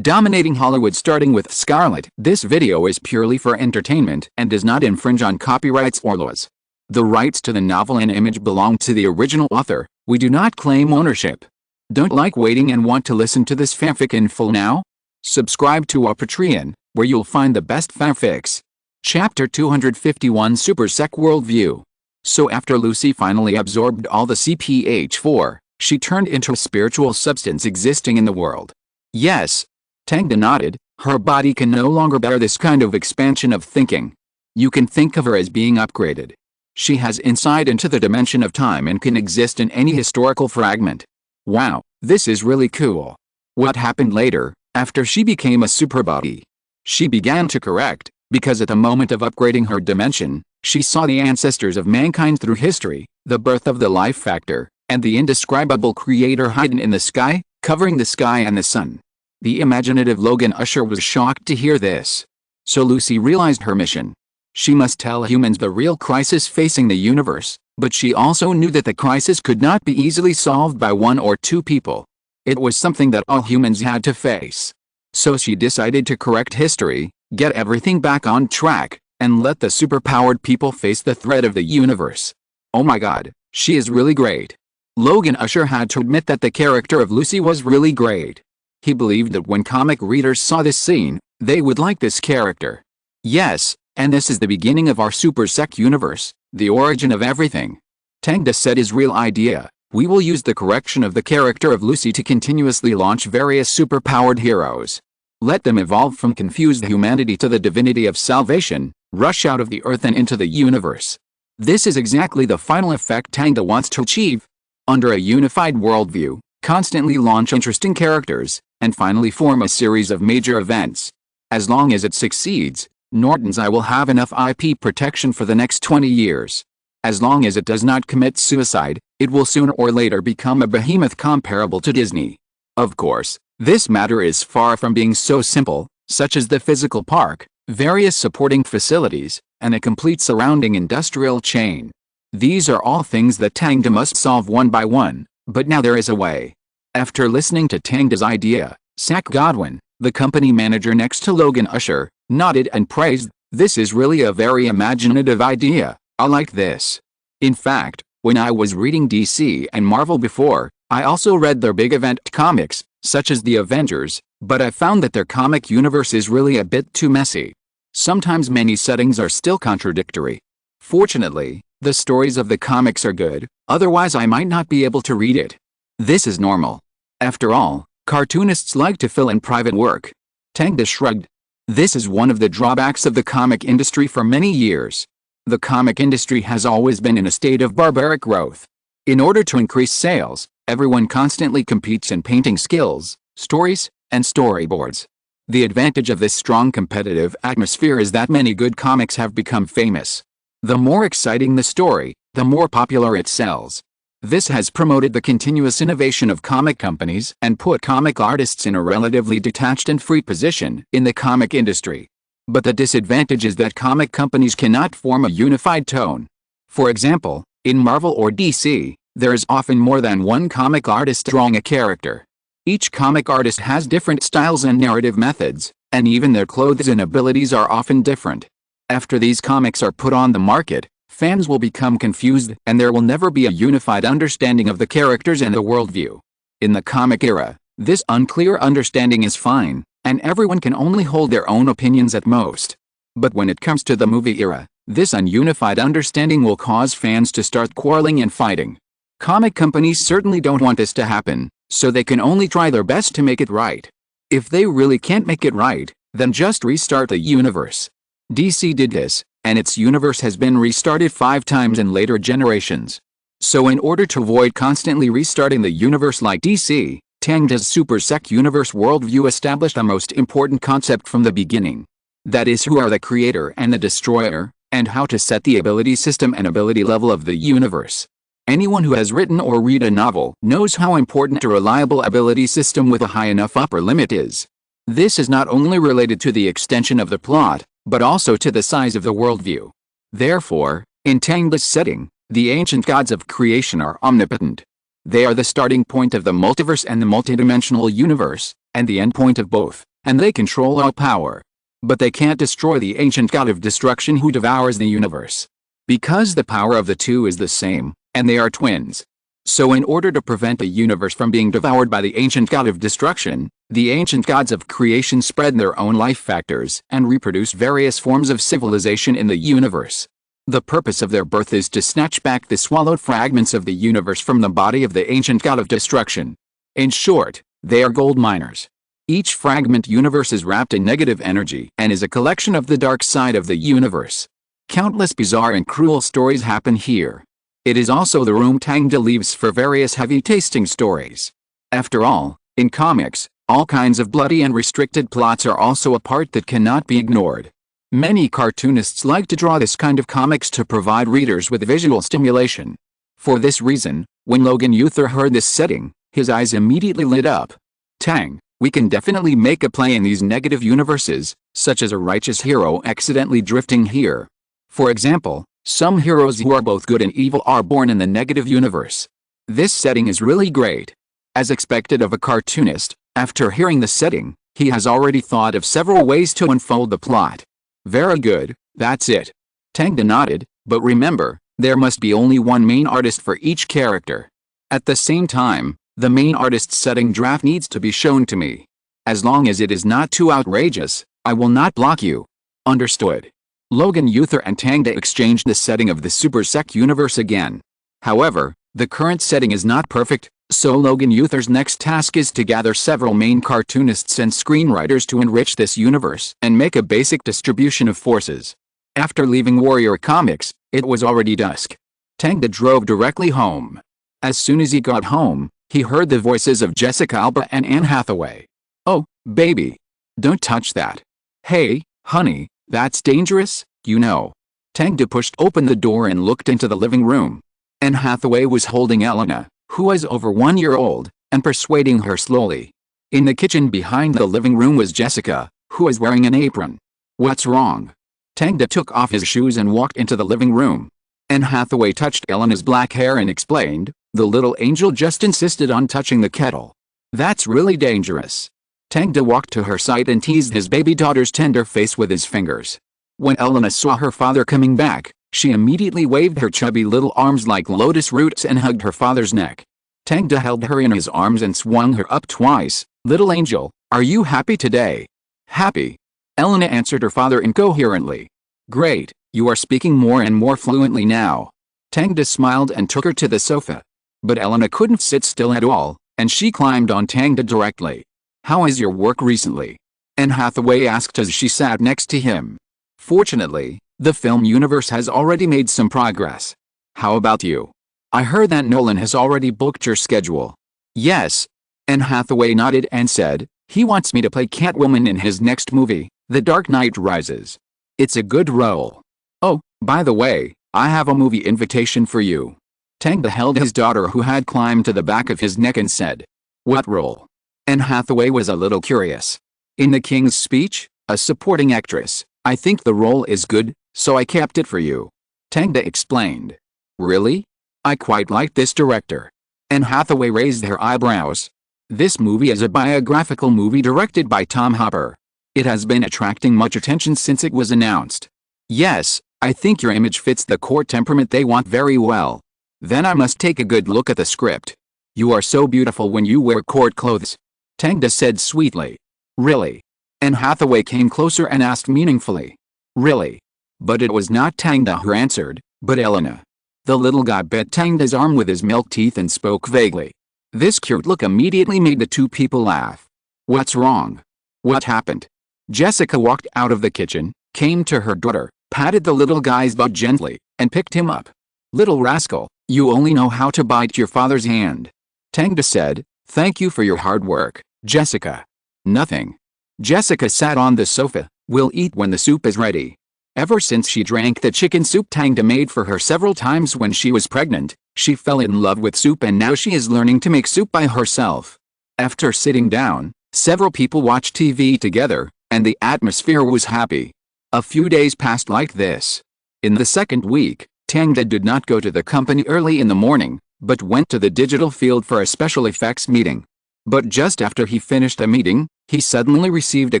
dominating Hollywood starting with Scarlett. This video is purely for entertainment and does not infringe on copyrights or laws. The rights to the novel and image belong to the original author. We do not claim ownership. Don't like waiting and want to listen to this fanfic in full now? Subscribe to our Patreon, where you'll find the best fanfics. Chapter 251 Super Sec Worldview. So after Lucy finally absorbed all the CPH4, she turned into a spiritual substance existing in the world. Yes, Tang nodded, her body can no longer bear this kind of expansion of thinking. You can think of her as being upgraded. She has insight into the dimension of time and can exist in any historical fragment. Wow, this is really cool. What happened later, after she became a superbody? She began to correct, because at the moment of upgrading her dimension, she saw the ancestors of mankind through history, the birth of the life factor, and the indescribable creator hidden in the sky, covering the sky and the sun. The imaginative Logan Usher was shocked to hear this. So Lucy realized her mission. She must tell humans the real crisis facing the universe, but she also knew that the crisis could not be easily solved by one or two people. It was something that all humans had to face. So she decided to correct history, get everything back on track, and let the superpowered people face the threat of the universe. Oh my god, she is really great. Logan Usher had to admit that the character of Lucy was really great. He believed that when comic readers saw this scene, they would like this character. Yes, and this is the beginning of our Super Sec universe, the origin of everything. Tang said his real idea: we will use the correction of the character of Lucy to continuously launch various superpowered heroes. Let them evolve from confused humanity to the divinity of salvation, rush out of the earth and into the universe. This is exactly the final effect Tang wants to achieve. Under a unified worldview, constantly launch interesting characters, and finally form a series of major events. As long as it succeeds, Norton's Eye will have enough IP protection for the next 20 years. As long as it does not commit suicide, it will sooner or later become a behemoth comparable to Disney. Of course, this matter is far from being so simple, such as the physical park, various supporting facilities, and a complete surrounding industrial chain. These are all things that Tang must solve one by one, but now there is a way. After listening to Tang's idea, Zach Godwin, the company manager next to Logan Usher, nodded and praised, "This is really a very imaginative idea, I like this." In fact, when I was reading DC and Marvel before, I also read their big event comics, such as the Avengers, but I found that their comic universe is really a bit too messy. Sometimes many settings are still contradictory. Fortunately, the stories of the comics are good, otherwise I might not be able to read it. This is normal. After all, cartoonists like to fill in private work. Tang shrugged. This is one of the drawbacks of the comic industry for many years. The comic industry has always been in a state of barbaric growth. In order to increase sales, everyone constantly competes in painting skills, stories, and storyboards. The advantage of this strong competitive atmosphere is that many good comics have become famous. The more exciting the story, the more popular it sells. This has promoted the continuous innovation of comic companies and put comic artists in a relatively detached and free position in the comic industry. But the disadvantage is that comic companies cannot form a unified tone. For example, in Marvel or DC, there is often more than one comic artist drawing a character. Each comic artist has different styles and narrative methods, and even their clothes and abilities are often different. After these comics are put on the market, fans will become confused and there will never be a unified understanding of the characters and the worldview. In the comic era, this unclear understanding is fine, and everyone can only hold their own opinions at most. But when it comes to the movie era, this ununified understanding will cause fans to start quarreling and fighting. Comic companies certainly don't want this to happen, so they can only try their best to make it right. If they really can't make it right, then just restart the universe. DC did this, and its universe has been restarted 5 times in later generations. So in order to avoid constantly restarting the universe like DC, Tang's Super Sec universe worldview established a most important concept from the beginning. That is, who are the creator and the destroyer, and how to set the ability system and ability level of the universe. Anyone who has written or read a novel knows how important a reliable ability system with a high enough upper limit is. This is not only related to the extension of the plot, but also to the size of the worldview. Therefore, in Tang's setting, the ancient gods of creation are omnipotent. They are the starting point of the multiverse and the multidimensional universe, and the end point of both, and they control all power. But they can't destroy the ancient god of destruction who devours the universe. Because the power of the two is the same, and they are twins. So in order to prevent the universe from being devoured by the ancient god of destruction, the ancient gods of creation spread their own life factors and reproduced various forms of civilization in the universe. The purpose of their birth is to snatch back the swallowed fragments of the universe from the body of the ancient god of destruction. In short, they are gold miners. Each fragment universe is wrapped in negative energy and is a collection of the dark side of the universe. Countless bizarre and cruel stories happen here. It is also the room Tang leaves for various heavy-tasting stories. After all, in comics, all kinds of bloody and restricted plots are also a part that cannot be ignored. Many cartoonists like to draw this kind of comics to provide readers with visual stimulation. For this reason, when Logan Luther heard this setting, his eyes immediately lit up. Tang, we can definitely make a play in these negative universes, such as a righteous hero accidentally drifting here. For example, some heroes who are both good and evil are born in the negative universe. This setting is really great. As expected of a cartoonist, after hearing the setting, he has already thought of several ways to unfold the plot. Very good, that's it. Tang nodded, but remember, there must be only one main artist for each character. At the same time, the main artist's setting draft needs to be shown to me. As long as it is not too outrageous, I will not block you. Understood. Logan Luther and Tang exchanged the setting of the Super Sec universe again. However, the current setting is not perfect, so Logan Luther's next task is to gather several main cartoonists and screenwriters to enrich this universe and make a basic distribution of forces. After leaving Warrior Comics, it was already dusk. Tang drove directly home. As soon as he got home, he heard the voices of Jessica Alba and Anne Hathaway. "Oh, baby. Don't touch that. Hey, honey, that's dangerous, you know." Tang pushed open the door and looked into the living room. Anne Hathaway was holding Elena, who was over 1 year old, and persuading her slowly. In the kitchen behind the living room was Jessica, who was wearing an apron. "What's wrong?" Tang took off his shoes and walked into the living room. Anne Hathaway touched Elena's black hair and explained, "The little angel just insisted on touching the kettle. That's really dangerous." Tang walked to her side and teased his baby daughter's tender face with his fingers. When Elena saw her father coming back, she immediately waved her chubby little arms like lotus roots and hugged her father's neck. Tang held her in his arms and swung her up twice. "Little angel, are you happy today?" "Happy?" Elena answered her father incoherently. "Great, you are speaking more and more fluently now." Tang smiled and took her to the sofa. But Elena couldn't sit still at all, and she climbed on Tang directly. "How is your work recently?" Anne Hathaway asked as she sat next to him. "Fortunately, the film universe has already made some progress. How about you? I heard that Nolan has already booked your schedule." "Yes." Anne Hathaway nodded and said, "He wants me to play Catwoman in his next movie, The Dark Knight Rises. It's a good role. Oh, by the way, I have a movie invitation for you." Tang held his daughter who had climbed to the back of his neck and said, "What role?" Anne Hathaway was a little curious. "In The King's Speech, a supporting actress. I think the role is good, so I kept it for you." Tang explained. "Really? I quite like this director." Anne Hathaway raised her eyebrows. "This movie is a biographical movie directed by Tom Hopper. It has been attracting much attention since it was announced." "Yes, I think your image fits the core temperament they want very well. Then I must take a good look at the script. You are so beautiful when you wear court clothes," Tang said sweetly. "Really?" Anne Hathaway came closer and asked meaningfully. "Really?" But it was not Tang who answered, but Elena. The little guy bit Tang's arm with his milk teeth and spoke vaguely. This cute look immediately made the two people laugh. "What's wrong? What happened?" Jessica walked out of the kitchen, came to her daughter, patted the little guy's butt gently, and picked him up. "Little rascal, you only know how to bite your father's hand." Tang said, "Thank you for your hard work, Jessica." "Nothing." Jessica sat on the sofa. "We'll eat when the soup is ready." Ever since she drank the chicken soup Tang made for her several times when she was pregnant, she fell in love with soup and now she is learning to make soup by herself. After sitting down, several people watched TV together, and the atmosphere was happy. A few days passed like this. In the second week, Tang did not go to the company early in the morning, but went to the digital field for a special effects meeting. But just after he finished the meeting, he suddenly received a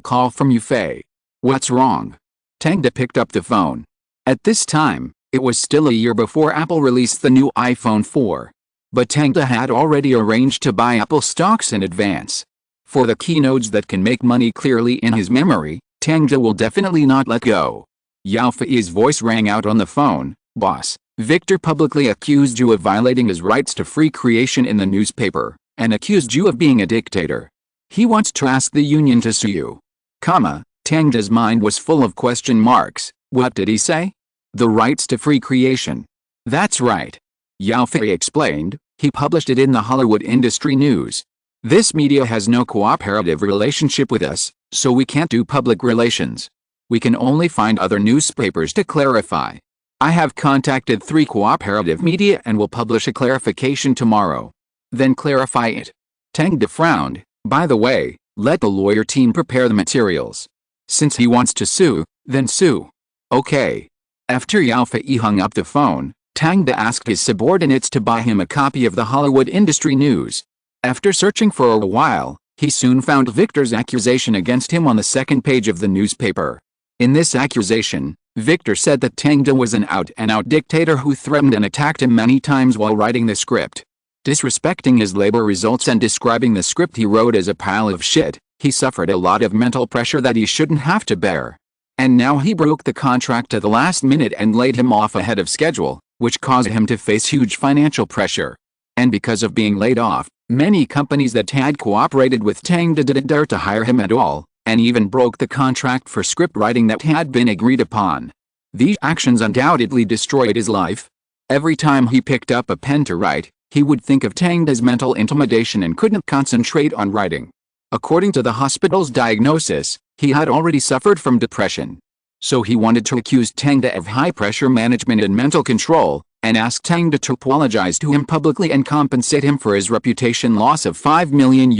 call from Yufei. "What's wrong?" Tang picked up the phone. At this time, it was still a year before Apple released the new iPhone 4. But Tang had already arranged to buy Apple stocks in advance. For the keynotes that can make money clearly in his memory, Tang will definitely not let go. Yao Fei's voice rang out on the phone. "Boss, Victor publicly accused you of violating his rights to free creation in the newspaper, and accused you of being a dictator. He wants to ask the union to sue you." Tang's mind was full of question marks. What did he say? The rights to free creation. That's right. Yao Fei explained. He published it in the Hollywood Industry News. "This media has no cooperative relationship with us, so we can't do public relations. We can only find other newspapers to clarify. I have contacted 3 cooperative media and will publish a clarification tomorrow. Then clarify it." Tang frowned. "By the way, let the lawyer team prepare the materials. Since he wants to sue, then sue." "Okay." After Yao Fei hung up the phone, Tang asked his subordinates to buy him a copy of the Hollywood Industry News. After searching for a while, he soon found Victor's accusation against him on the second page of the newspaper. In this accusation, Victor said that Tang was an out-and-out dictator who threatened and attacked him many times while writing the script. Disrespecting his labor results and describing the script he wrote as a pile of shit, he suffered a lot of mental pressure that he shouldn't have to bear. And now he broke the contract at the last minute and laid him off ahead of schedule, which caused him to face huge financial pressure. And because of being laid off, many companies that had cooperated with Tang didn't dare to hire him at all, and even broke the contract for script writing that had been agreed upon. These actions undoubtedly destroyed his life. Every time he picked up a pen to write, he would think of Tang's mental intimidation and couldn't concentrate on writing. According to the hospital's diagnosis, he had already suffered from depression. So he wanted to accuse Tang of high-pressure management and mental control, and asked Tang to apologize to him publicly and compensate him for his reputation loss of $5 million.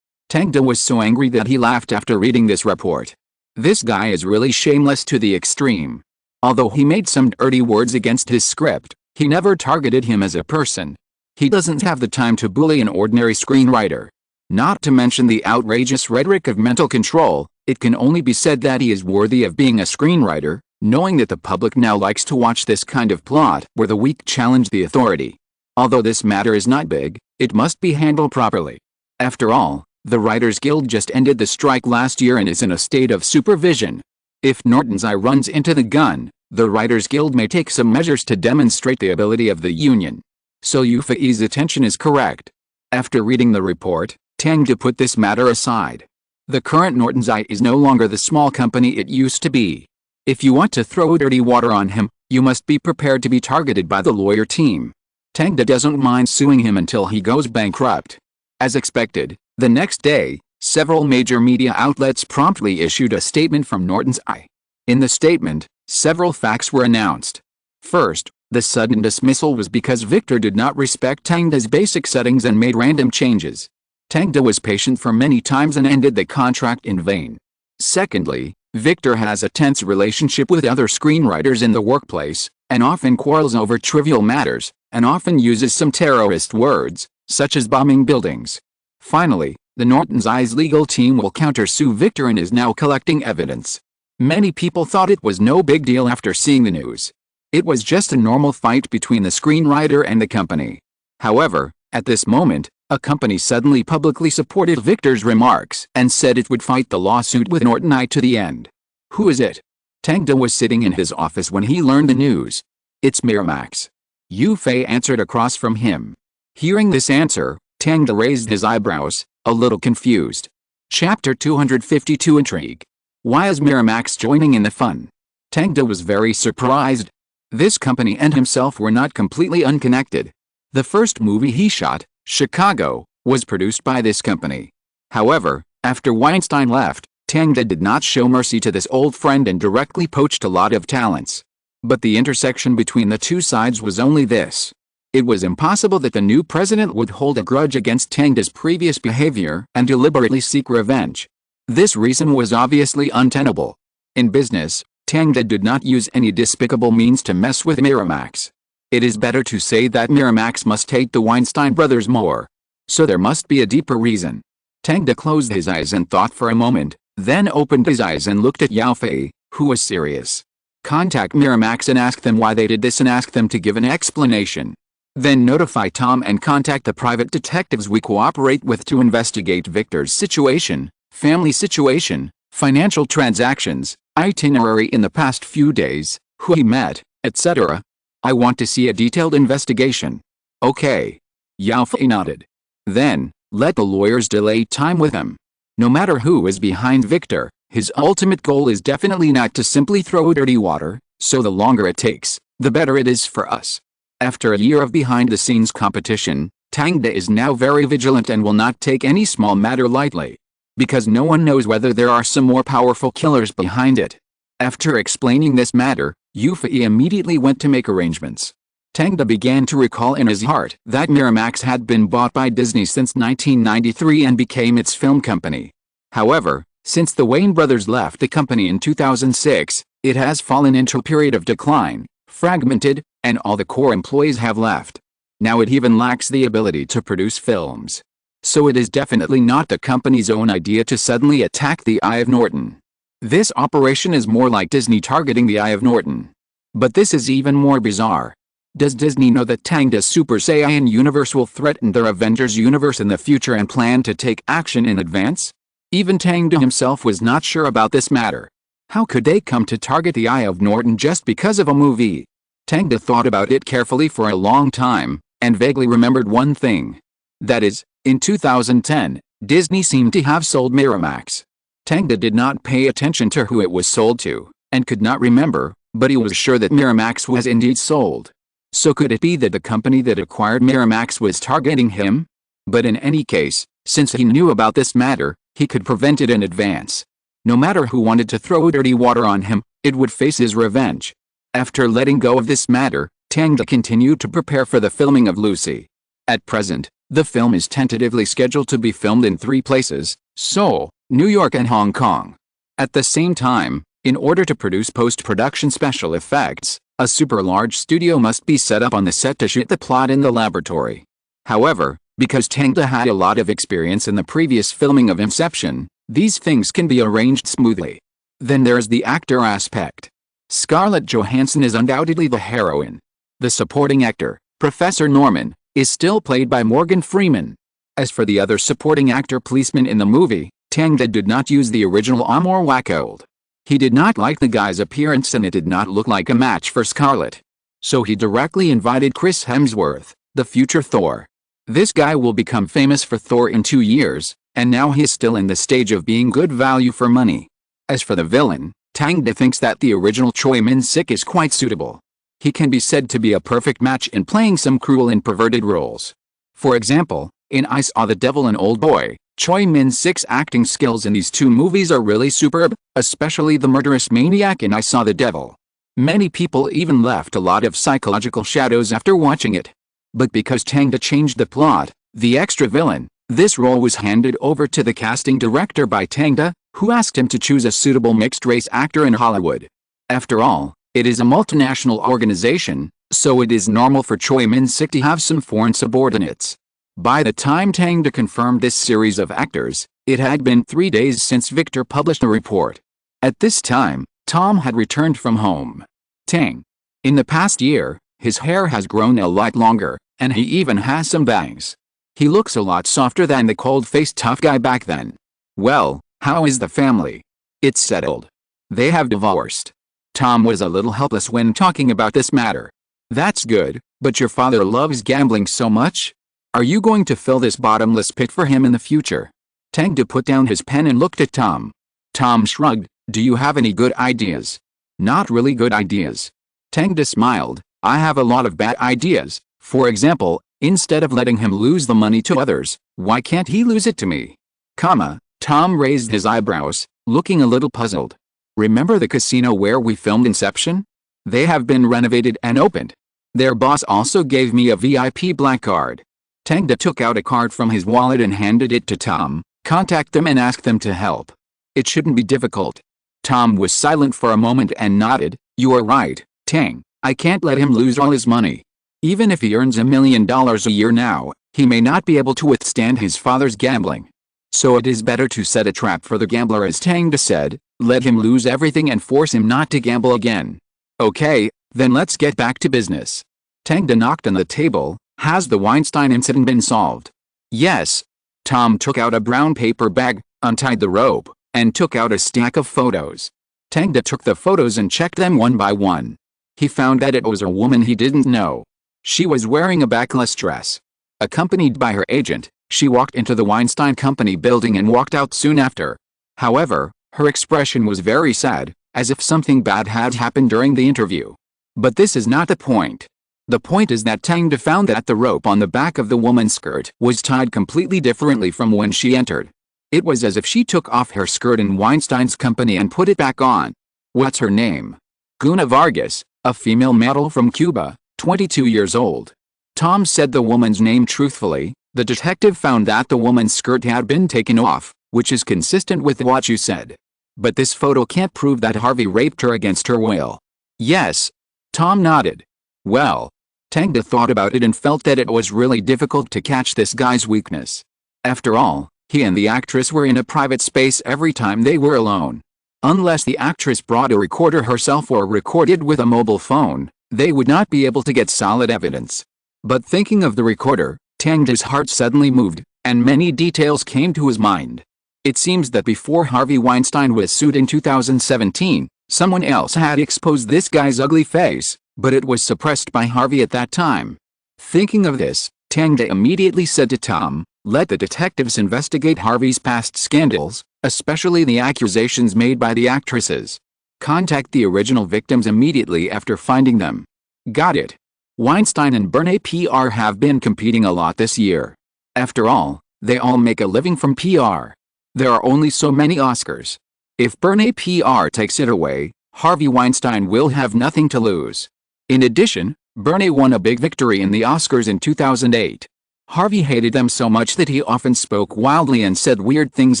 Tang was so angry that he laughed after reading this report. This guy is really shameless to the extreme. Although he made some dirty words against his script, he never targeted him as a person. He doesn't have the time to bully an ordinary screenwriter. Not to mention the outrageous rhetoric of mental control, it can only be said that he is worthy of being a screenwriter, knowing that the public now likes to watch this kind of plot where the weak challenge the authority. Although this matter is not big, it must be handled properly. After all, the Writers Guild just ended the strike last year and is in a state of supervision. If Norton's eye runs into the gun, the Writers Guild may take some measures to demonstrate the ability of the union. So Yufei's attention is correct. After reading the report, Tang put this matter aside. The current Norton's Eye is no longer the small company it used to be. If you want to throw dirty water on him, you must be prepared to be targeted by the lawyer team. Tang doesn't mind suing him until he goes bankrupt. As expected, the next day, several major media outlets promptly issued a statement from Norton's Eye. In the statement, several facts were announced. First, the sudden dismissal was because Victor did not respect Tang's basic settings and made random changes. Tang was patient for many times and ended the contract in vain. Secondly, Victor has a tense relationship with other screenwriters in the workplace, and often quarrels over trivial matters, and often uses some terrorist words, such as bombing buildings. Finally, the Norton's Eye's legal team will countersue Victor and is now collecting evidence. Many people thought it was no big deal after seeing the news. It was just a normal fight between the screenwriter and the company. However, at this moment, a company suddenly publicly supported Victor's remarks and said it would fight the lawsuit with Norton Eye to the end. Who is it? Tang was sitting in his office when he learned the news. It's Miramax. Yufei answered across from him. Hearing this answer, Tang raised his eyebrows, a little confused. Chapter 252 Intrigue. Why is Miramax joining in the fun? Tang was very surprised. This company and himself were not completely unconnected. The first movie he shot, Chicago, was produced by this company. However, after Weinstein left, Tang did not show mercy to this old friend and directly poached a lot of talents. But the intersection between the two sides was only this. It was impossible that the new president would hold a grudge against Tang's previous behavior and deliberately seek revenge. This reason was obviously untenable. In business, Tang did not use any despicable means to mess with Miramax. It is better to say that Miramax must hate the Weinstein brothers more. So there must be a deeper reason. Tang closed his eyes and thought for a moment, then opened his eyes and looked at Yao Fei, who was serious. Contact Miramax and ask them why they did this and ask them to give an explanation. Then notify Tom and contact the private detectives we cooperate with to investigate Victor's situation, family situation, financial transactions, itinerary in the past few days, who he met, etc. I want to see a detailed investigation. Okay. Yao Fei nodded. Then, let the lawyers delay time with him. No matter who is behind Victor, his ultimate goal is definitely not to simply throw dirty water, so the longer it takes, the better it is for us. After a year of behind-the-scenes competition, Tang is now very vigilant and will not take any small matter lightly. Because no one knows whether there are some more powerful killers behind it. After explaining this matter, Yao Fei immediately went to make arrangements. Tang began to recall in his heart that Miramax had been bought by Disney since 1993 and became its film company. However, since the Wayne brothers left the company in 2006, it has fallen into a period of decline, fragmented, and all the core employees have left. Now it even lacks the ability to produce films. So it is definitely not the company's own idea to suddenly attack the Eye of Norton. This operation is more like Disney targeting the Eye of Norton. But this is even more bizarre. Does Disney know that Tang's Super Saiyan universe will threaten their Avengers universe in the future and plan to take action in advance? Even Tang himself was not sure about this matter. How could they come to target the Eye of Norton just because of a movie? Tang thought about it carefully for a long time, and vaguely remembered one thing. That is, in 2010, Disney seemed to have sold Miramax. Tang did not pay attention to who it was sold to, and could not remember, but he was sure that Miramax was indeed sold. So could it be that the company that acquired Miramax was targeting him? But in any case, since he knew about this matter, he could prevent it in advance. No matter who wanted to throw dirty water on him, it would face his revenge. After letting go of this matter, Tang continued to prepare for the filming of Lucy. At present, the film is tentatively scheduled to be filmed in 3 places: Seoul, New York and Hong Kong. At the same time, in order to produce post-production special effects, a super-large studio must be set up on the set to shoot the plot in the laboratory. However, because Tang had a lot of experience in the previous filming of Inception, these things can be arranged smoothly. Then there's the actor aspect. Scarlett Johansson is undoubtedly the heroine. The supporting actor, Professor Norman, is still played by Morgan Freeman. As for the other supporting actor policeman in the movie, Tang did not use the original Amor Wackold. He did not like the guy's appearance and it did not look like a match for Scarlett. So he directly invited Chris Hemsworth, the future Thor. This guy will become famous for Thor in 2 years, and now he is still in the stage of being good value for money. As for the villain, Tang thinks that the original Choi Min-sik is quite suitable. He can be said to be a perfect match in playing some cruel and perverted roles. For example, in I Saw the Devil and Old Boy, Choi Min-sik's acting skills in these 2 movies are really superb, especially the murderous maniac in I Saw the Devil. Many people even left a lot of psychological shadows after watching it. But because Tang changed the plot, the extra villain, this role was handed over to the casting director by Tang, who asked him to choose a suitable mixed-race actor in Hollywood. After all, it is a multinational organization, so it is normal for Choi Min-sik to have some foreign subordinates. By the time Tang confirmed this series of actors, it had been 3 days since Victor published a report. At this time, Tom had returned from home. Tang. In the past year, his hair has grown a lot longer, and he even has some bangs. He looks a lot softer than the cold-faced tough guy back then. Well, how is the family? It's settled. They have divorced. Tom was a little helpless when talking about this matter. That's good, but your father loves gambling so much? Are you going to fill this bottomless pit for him in the future? Tang put down his pen and looked at Tom. Tom shrugged. Do you have any good ideas? Not really good ideas. Tang smiled. I have a lot of bad ideas. For example, instead of letting him lose the money to others, why can't he lose it to me? Tom raised his eyebrows, looking a little puzzled. Remember the casino where we filmed Inception? They have been renovated and opened. Their boss also gave me a VIP black card. Tang took out a card from his wallet and handed it to Tom. Contact them and ask them to help. It shouldn't be difficult. Tom was silent for a moment and nodded. You are right, Tang. I can't let him lose all his money. Even if he earns $1 million a year now, he may not be able to withstand his father's gambling. So it is better to set a trap for the gambler, as Tang said, let him lose everything and force him not to gamble again. Okay, then let's get back to business. Tang knocked on the table. Has the Weinstein incident been solved? Yes. Tom took out a brown paper bag, untied the rope, and took out a stack of photos. Tang took the photos and checked them one by one. He found that it was a woman he didn't know. She was wearing a backless dress. Accompanied by her agent, she walked into the Weinstein Company building and walked out soon after. However, her expression was very sad, as if something bad had happened during the interview. But this is not the point. The point is that Tang found that the rope on the back of the woman's skirt was tied completely differently from when she entered. It was as if she took off her skirt in Weinstein's company and put it back on. What's her name? Guna Vargas, a female model from Cuba, 22 years old. Tom said the woman's name truthfully. The detective found that the woman's skirt had been taken off, which is consistent with what you said. But this photo can't prove that Harvey raped her against her will. Yes. Tom nodded. Well, Tang thought about it and felt that it was really difficult to catch this guy's weakness. After all, he and the actress were in a private space every time they were alone. Unless the actress brought a recorder herself or recorded with a mobile phone, they would not be able to get solid evidence. But thinking of the recorder, Tang's heart suddenly moved, and many details came to his mind. It seems that before Harvey Weinstein was sued in 2017, someone else had exposed this guy's ugly face, but it was suppressed by Harvey at that time. Thinking of this, Tang immediately said to Tom, let the detectives investigate Harvey's past scandals, especially the accusations made by the actresses. Contact the original victims immediately after finding them. Got it. Weinstein and Bernay PR have been competing a lot this year. After all, they all make a living from PR. There are only so many Oscars. If Bernay PR takes it away, Harvey Weinstein will have nothing to lose. In addition, Bernay won a big victory in the Oscars in 2008. Harvey hated them so much that he often spoke wildly and said weird things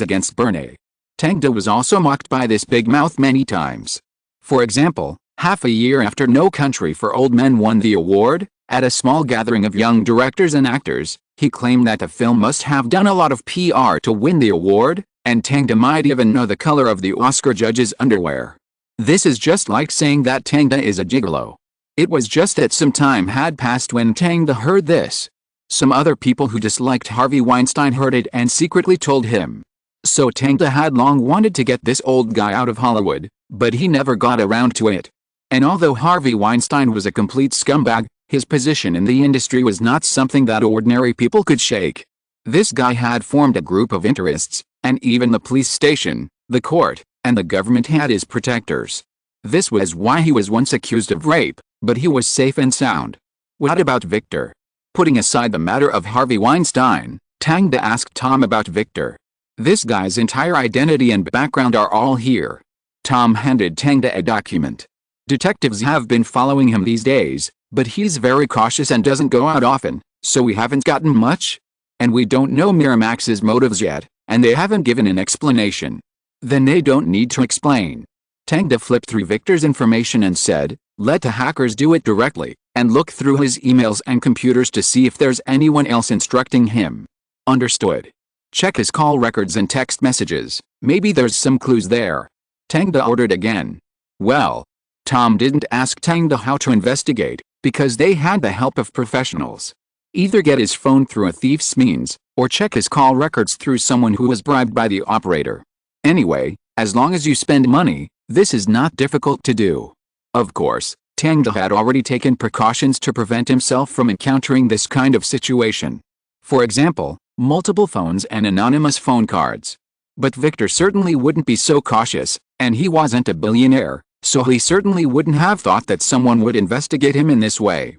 against Bernay. Tang was also mocked by this big mouth many times. For example, half a year after No Country for Old Men won the award, at a small gathering of young directors and actors, he claimed that the film must have done a lot of PR to win the award, and Tang might even know the color of the Oscar judges' underwear. This is just like saying that Tang is a gigolo. It was just that some time had passed when Tang heard this. Some other people who disliked Harvey Weinstein heard it and secretly told him. So Tang had long wanted to get this old guy out of Hollywood, but he never got around to it. And although Harvey Weinstein was a complete scumbag, his position in the industry was not something that ordinary people could shake. This guy had formed a group of interests, and even the police station, the court, and the government had his protectors. This was why he was once accused of rape, but he was safe and sound. What about Victor? Putting aside the matter of Harvey Weinstein, Tang asked Tom about Victor. This guy's entire identity and background are all here. Tom handed Tang a document. Detectives have been following him these days, but he's very cautious and doesn't go out often, so we haven't gotten much. And we don't know Miramax's motives yet, and they haven't given an explanation. Then they don't need to explain. Tang flipped through Victor's information and said, let the hackers do it directly, and look through his emails and computers to see if there's anyone else instructing him. Understood. Check his call records and text messages, maybe there's some clues there. Tang ordered again. Well, Tom didn't ask Tang how to investigate, because they had the help of professionals. Either get his phone through a thief's means, or check his call records through someone who was bribed by the operator. Anyway, as long as you spend money, this is not difficult to do. Of course, Tang had already taken precautions to prevent himself from encountering this kind of situation. For example, multiple phones and anonymous phone cards. But Victor certainly wouldn't be so cautious, and he wasn't a billionaire, so he certainly wouldn't have thought that someone would investigate him in this way.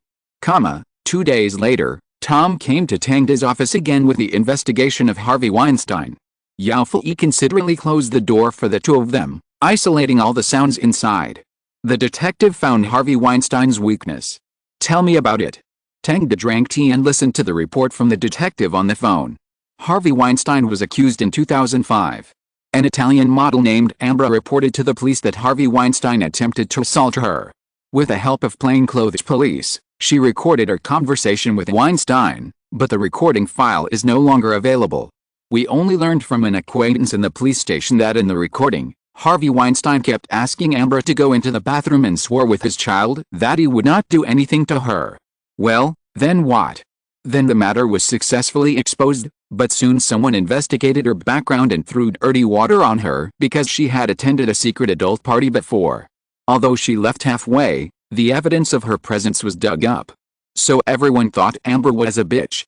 2 days later, Tom came to Tang's office again with the investigation of Harvey Weinstein. Yao Fei considerately closed the door for the two of them, isolating all the sounds inside. The detective found Harvey Weinstein's weakness. Tell me about it. Tang drank tea and listened to the report from the detective on the phone. Harvey Weinstein was accused in 2005. An Italian model named Ambra reported to the police that Harvey Weinstein attempted to assault her. With the help of plainclothes police, She recorded her conversation with Weinstein, but the recording file is no longer available. We only learned from an acquaintance in the police station that in the recording, Harvey Weinstein kept asking Amber to go into the bathroom and swore with his child that he would not do anything to her. Well, then what? Then the matter was successfully exposed, but soon someone investigated her background and threw dirty water on her because she had attended a secret adult party before. Although she left halfway, the evidence of her presence was dug up. So everyone thought Amber was a bitch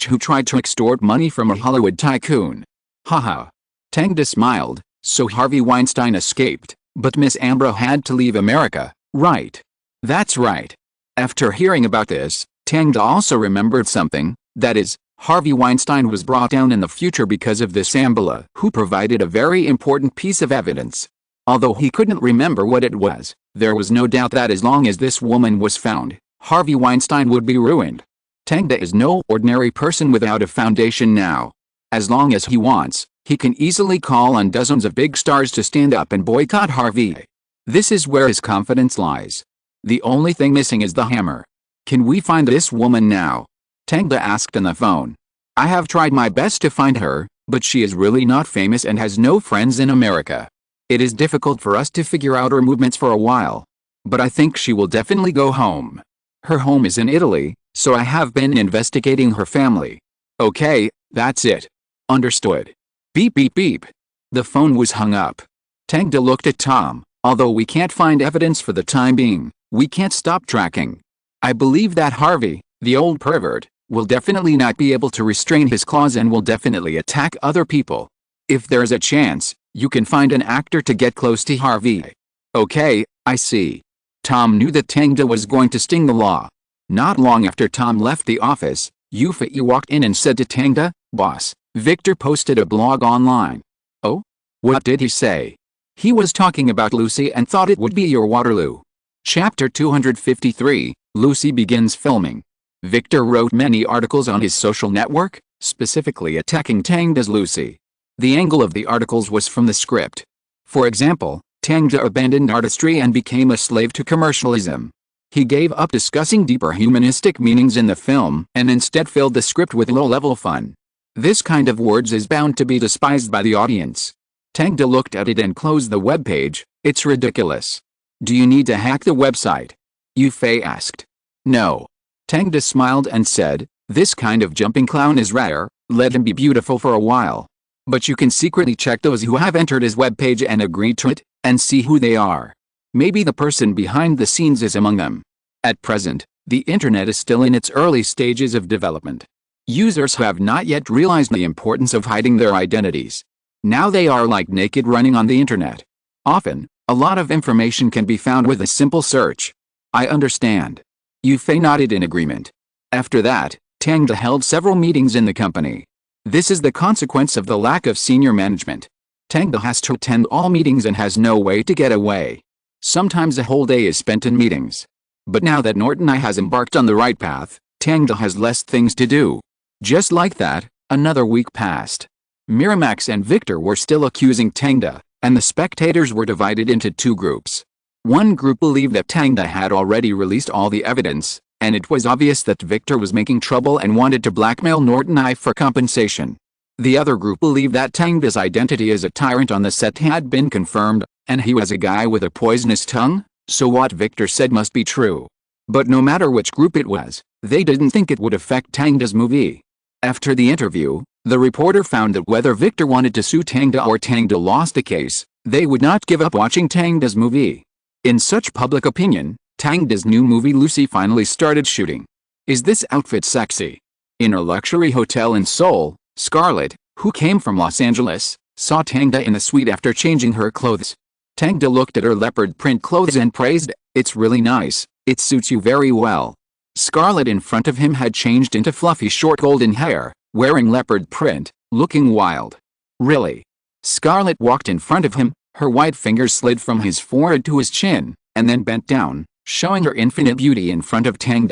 who tried to extort money from a Hollywood tycoon. Haha. Tang smiled. So Harvey Weinstein escaped, but Miss Amber had to leave America, right? That's right. After hearing about this, Tang also remembered something, that is, Harvey Weinstein was brought down in the future because of this Amber, who provided a very important piece of evidence. Although he couldn't remember what it was, there was no doubt that as long as this woman was found, Harvey Weinstein would be ruined. Tang is no ordinary person without a foundation now. As long as he wants, he can easily call on dozens of big stars to stand up and boycott Harvey. This is where his confidence lies. The only thing missing is the hammer. Can we find this woman now? Tang asked on the phone. I have tried my best to find her, but she is really not famous and has no friends in America. It is difficult for us to figure out her movements for a while. But I think she will definitely go home. Her home is in Italy, so I have been investigating her family. Okay, that's it. Understood. Beep beep beep. The phone was hung up. Tang looked at Tom. Although we can't find evidence for the time being, we can't stop tracking. I believe that Harvey, the old pervert, will definitely not be able to restrain his claws and will definitely attack other people. If there's a chance, you can find an actor to get close to Harvey. Okay, I see. Tom knew that Tang was going to sting the law. Not long after Tom left the office, Yufei walked in and said to Tang, "Boss, Victor posted a blog online." Oh? What did he say? He was talking about Lucy and thought it would be your Waterloo. Chapter 253, Lucy begins filming. Victor wrote many articles on his social network, specifically attacking Tang as Lucy. The angle of the articles was from the script. For example, Tang abandoned artistry and became a slave to commercialism. He gave up discussing deeper humanistic meanings in the film and instead filled the script with low-level fun. This kind of words is bound to be despised by the audience. Tang looked at it and closed the webpage. It's ridiculous. Do you need to hack the website? Yufei asked. No. Tang smiled and said, this kind of jumping clown is rare, let him be beautiful for a while. But you can secretly check those who have entered his webpage and agreed to it, and see who they are. Maybe the person behind the scenes is among them. At present, the internet is still in its early stages of development. Users have not yet realized the importance of hiding their identities. Now they are like naked running on the internet. Often, a lot of information can be found with a simple search. I understand. Yufei nodded in agreement. After that, Tang held several meetings in the company. This is the consequence of the lack of senior management. Tang has to attend all meetings and has no way to get away. Sometimes a whole day is spent in meetings. But now that Norton has embarked on the right path, Tang has less things to do. Just like that, another week passed. Miramax and Victor were still accusing Tang, and the spectators were divided into two groups. One group believed that Tang had already released all the evidence, and it was obvious that Victor was making trouble and wanted to blackmail Norton for compensation. The other group believed that Tang's identity as a tyrant on the set had been confirmed, and he was a guy with a poisonous tongue, so what Victor said must be true. But no matter which group it was, they didn't think it would affect Tang's movie. After the interview, the reporter found that whether Victor wanted to sue Tang or Tang lost the case, they would not give up watching Tang's movie. In such public opinion, Tang's new movie Lucy finally started shooting. Is this outfit sexy? In a luxury hotel in Seoul, Scarlett, who came from Los Angeles, saw Tang in the suite after changing her clothes. Tang looked at her leopard print clothes and praised, "It's really nice, it suits you very well." Scarlett in front of him had changed into fluffy short golden hair, wearing leopard print, looking wild. Really? Scarlett walked in front of him, her white fingers slid from his forehead to his chin, and then bent down, showing her infinite beauty in front of Tang.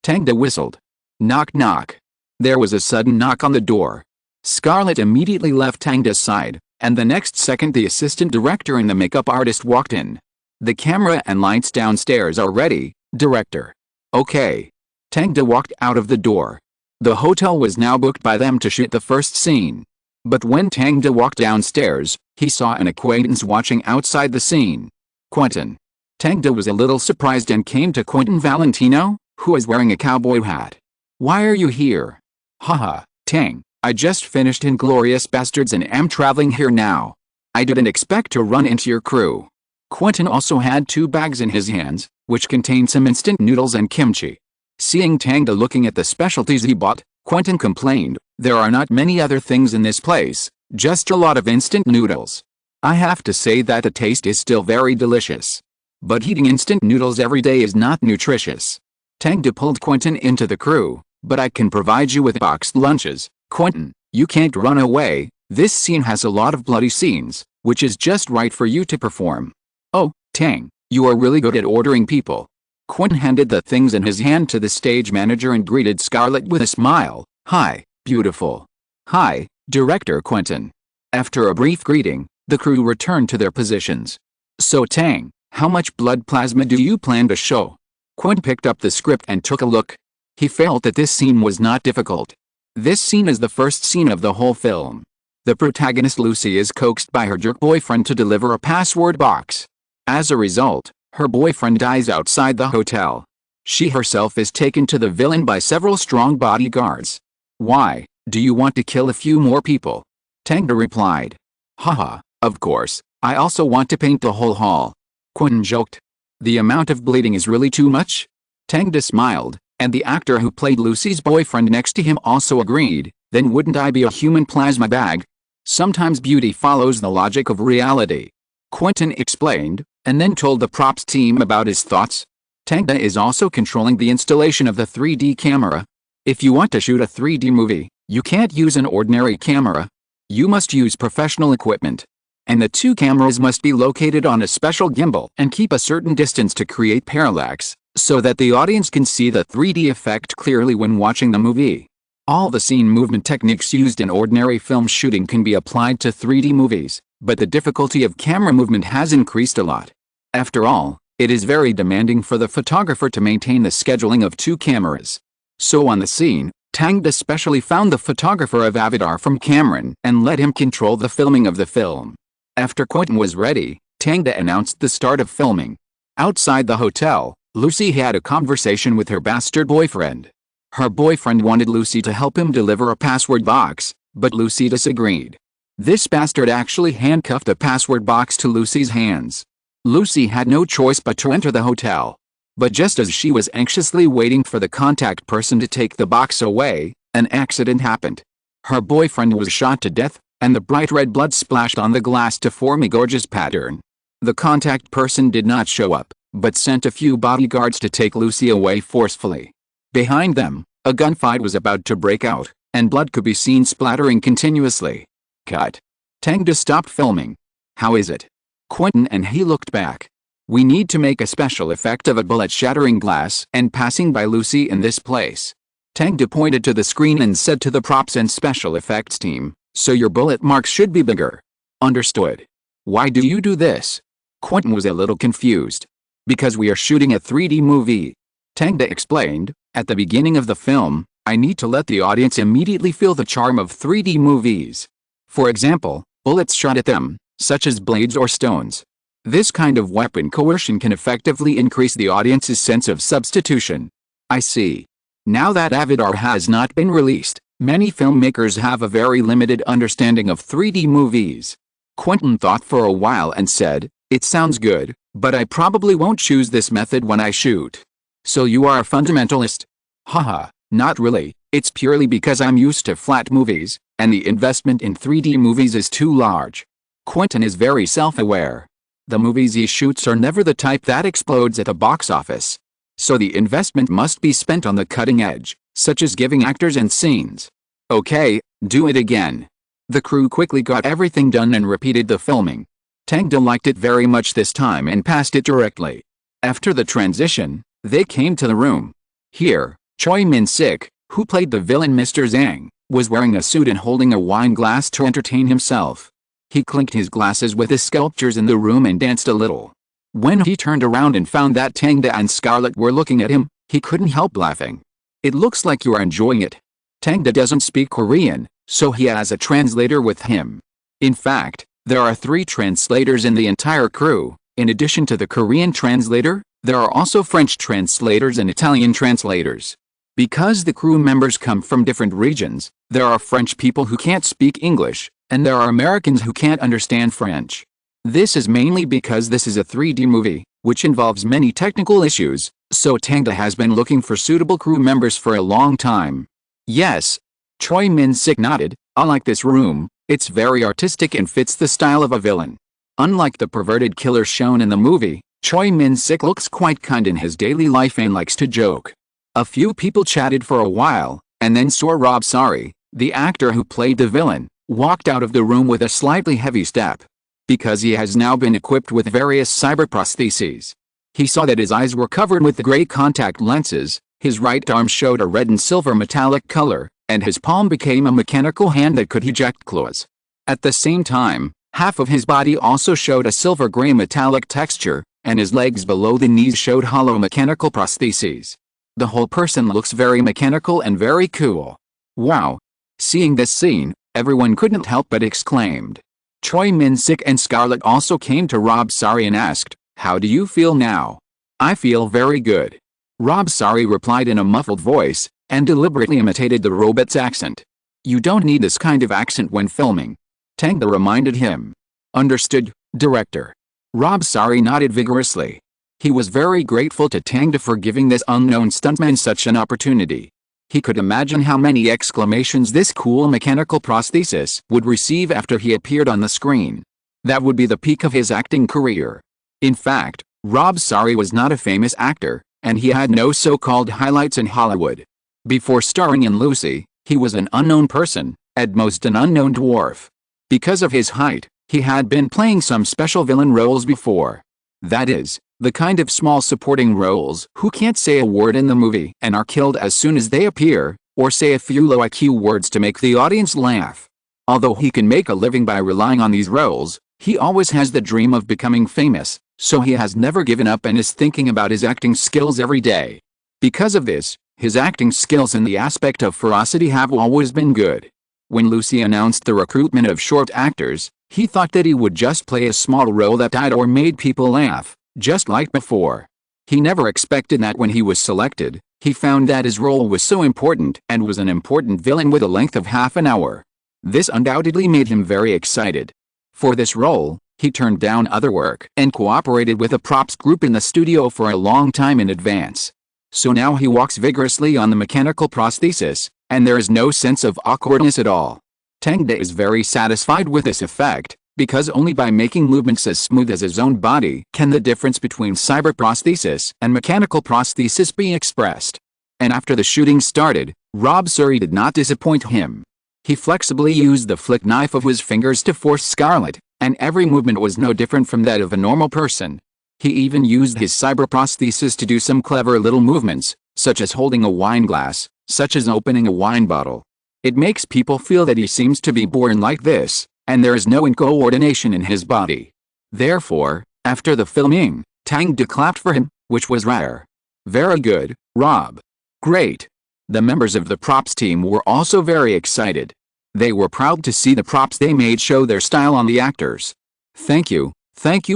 Tang whistled. Knock knock. There was a sudden knock on the door. Scarlett immediately left Tang's side, and the next second the assistant director and the makeup artist walked in. The camera and lights downstairs are ready, director. Okay. Tang Da walked out of the door. The hotel was now booked by them to shoot the first scene. But when Tang Da walked downstairs, he saw an acquaintance watching outside the scene. Quentin. Tang Da was a little surprised and came to Quentin Valentino, who was wearing a cowboy hat. Why are you here? Haha, Tang, I just finished Inglourious Bastards and am traveling here now. I didn't expect to run into your crew. Quentin also had 2 bags in his hands, which contained some instant noodles and kimchi. Seeing Tang Da looking at the specialties he bought, Quentin complained, there are not many other things in this place, just a lot of instant noodles. I have to say that the taste is still very delicious. But eating instant noodles every day is not nutritious. Tang Da pulled Quentin into the crew, but I can provide you with boxed lunches. Quentin, you can't run away, this scene has a lot of bloody scenes, which is just right for you to perform. Oh, Tang, you are really good at ordering people. Quentin handed the things in his hand to the stage manager and greeted Scarlett with a smile. Hi, beautiful. Hi, Director Quentin. After a brief greeting, the crew returned to their positions. So Tang, how much blood plasma do you plan to show? Quentin picked up the script and took a look. He felt that this scene was not difficult. This scene is the first scene of the whole film. The protagonist Lucy is coaxed by her jerk boyfriend to deliver a password box. As a result, her boyfriend dies outside the hotel. She herself is taken to the villain by several strong bodyguards. Why, do you want to kill a few more people? Tang Da replied. Haha, of course, I also want to paint the whole hall. Quentin joked. The amount of bleeding is really too much? Tang Da smiled, and the actor who played Lucy's boyfriend next to him also agreed, then wouldn't I be a human plasma bag? Sometimes beauty follows the logic of reality. Quentin explained, and then told the props team about his thoughts. Tang Da is also controlling the installation of the 3D camera. If you want to shoot a 3D movie, you can't use an ordinary camera. You must use professional equipment. And the 2 cameras must be located on a special gimbal and keep a certain distance to create parallax, so that the audience can see the 3D effect clearly when watching the movie. All the scene movement techniques used in ordinary film shooting can be applied to 3D movies, but the difficulty of camera movement has increased a lot. After all, it is very demanding for the photographer to maintain the scheduling of 2 cameras. So on the scene, Tang Da specially found the photographer of Avatar from Cameron and let him control the filming of the film. After Quentin was ready, Tang Da announced the start of filming. Outside the hotel, Lucy had a conversation with her bastard boyfriend. Her boyfriend wanted Lucy to help him deliver a password box, but Lucy disagreed. This bastard actually handcuffed a password box to Lucy's hands. Lucy had no choice but to enter the hotel. But just as she was anxiously waiting for the contact person to take the box away, an accident happened. Her boyfriend was shot to death, and the bright red blood splashed on the glass to form a gorgeous pattern. The contact person did not show up, but sent a few bodyguards to take Lucy away forcefully. Behind them, a gunfight was about to break out, and blood could be seen splattering continuously. Cut. Tang Da stopped filming. How is it? Quentin and he looked back. We need to make a special effect of a bullet shattering glass and passing by Lucy in this place. Tang Da pointed to the screen and said to the props and special effects team, so your bullet marks should be bigger. Understood. Why do you do this? Quentin was a little confused. Because we are shooting a 3D movie. Tang Da explained, at the beginning of the film, I need to let the audience immediately feel the charm of 3D movies. For example, bullets shot at them, such as blades or stones. This kind of weapon coercion can effectively increase the audience's sense of substitution. I see. Now that Avatar has not been released, many filmmakers have a very limited understanding of 3D movies. Quentin thought for a while and said, it sounds good, but I probably won't choose this method when I shoot. So you are a fundamentalist? Haha, not really, it's purely because I'm used to flat movies, and the investment in 3D movies is too large. Quentin is very self-aware. The movies he shoots are never the type that explodes at the box office. So the investment must be spent on the cutting edge, such as giving actors and scenes. Okay, do it again. The crew quickly got everything done and repeated the filming. Tang Da liked it very much this time and passed it directly. After the transition, they came to the room. Here, Choi Min-sik, who played the villain Mr. Zhang, was wearing a suit and holding a wine glass to entertain himself. He clinked his glasses with the sculptures in the room and danced a little. When he turned around and found that Tang Da and Scarlett were looking at him, He couldn't help laughing. It looks like you are enjoying it. Tang doesn't speak Korean, so he has a translator with him. In fact, there are 3 translators in the entire crew. In addition to the Korean translator, there are also French translators and Italian translators. Because the crew members come from different regions, there are French people who can't speak English, and there are Americans who can't understand French. This is mainly because this is a 3D movie, which involves many technical issues, so Tang has been looking for suitable crew members for a long time. Yes. Choi Min-sik nodded. I like this room, it's very artistic and fits the style of a villain. Unlike the perverted killer shown in the movie, Choi Min-sik looks quite kind in his daily life and likes to joke. A few people chatted for a while, and then saw Rob Sari, the actor who played the villain, walked out of the room with a slightly heavy step. Because he has now been equipped with various cyber prostheses. He saw that his eyes were covered with gray contact lenses, his right arm showed a red and silver metallic color, and his palm became a mechanical hand that could eject claws. At the same time, half of his body also showed a silver-gray metallic texture, and his legs below the knees showed hollow mechanical prostheses. The whole person looks very mechanical and very cool. Wow! Seeing this scene, everyone couldn't help but exclaimed. Choi Min-sik and Scarlett also came to Rob Sari and asked, "How do you feel now?" "I feel very good." Rob Sari replied in a muffled voice, and deliberately imitated the robot's accent. "You don't need this kind of accent when filming," Tang reminded him. "Understood, director." Rob Sari nodded vigorously. He was very grateful to Tang for giving this unknown stuntman such an opportunity. He could imagine how many exclamations this cool mechanical prosthesis would receive after he appeared on the screen. That would be the peak of his acting career. In fact, Rob Sari was not a famous actor, and he had no so-called highlights in Hollywood. Before starring in Lucy, he was an unknown person, at most an unknown dwarf. Because of his height, he had been playing some special villain roles before. That is, the kind of small supporting roles who can't say a word in the movie and are killed as soon as they appear, or say a few low IQ words to make the audience laugh. Although he can make a living by relying on these roles, he always has the dream of becoming famous, so he has never given up and is thinking about his acting skills every day. Because of this, his acting skills in the aspect of ferocity have always been good. When Lucy announced the recruitment of short actors, he thought that he would just play a small role that died or made people laugh, just like before. He never expected that when he was selected, he found that his role was so important and was an important villain with a length of half an hour. This undoubtedly made him very excited. For this role, he turned down other work and cooperated with a props group in the studio for a long time in advance. So now he walks vigorously on the mechanical prosthesis, and there is no sense of awkwardness at all. Tang is very satisfied with this effect, because only by making movements as smooth as his own body can the difference between cyber prosthesis and mechanical prosthesis be expressed. And after the shooting started, Rob Sari did not disappoint him. He flexibly used the flick knife of his fingers to force Scarlett, and every movement was no different from that of a normal person. He even used his cyber prosthesis to do some clever little movements, such as holding a wine glass, such as opening a wine bottle. It makes people feel that he seems to be born like this, and there is no incoordination in his body. Therefore, after the filming, Tang clapped for him, which was rare. "Very good, Rob. Great." The members of the props team were also very excited. They were proud to see the props they made show their style on the actors. Thank you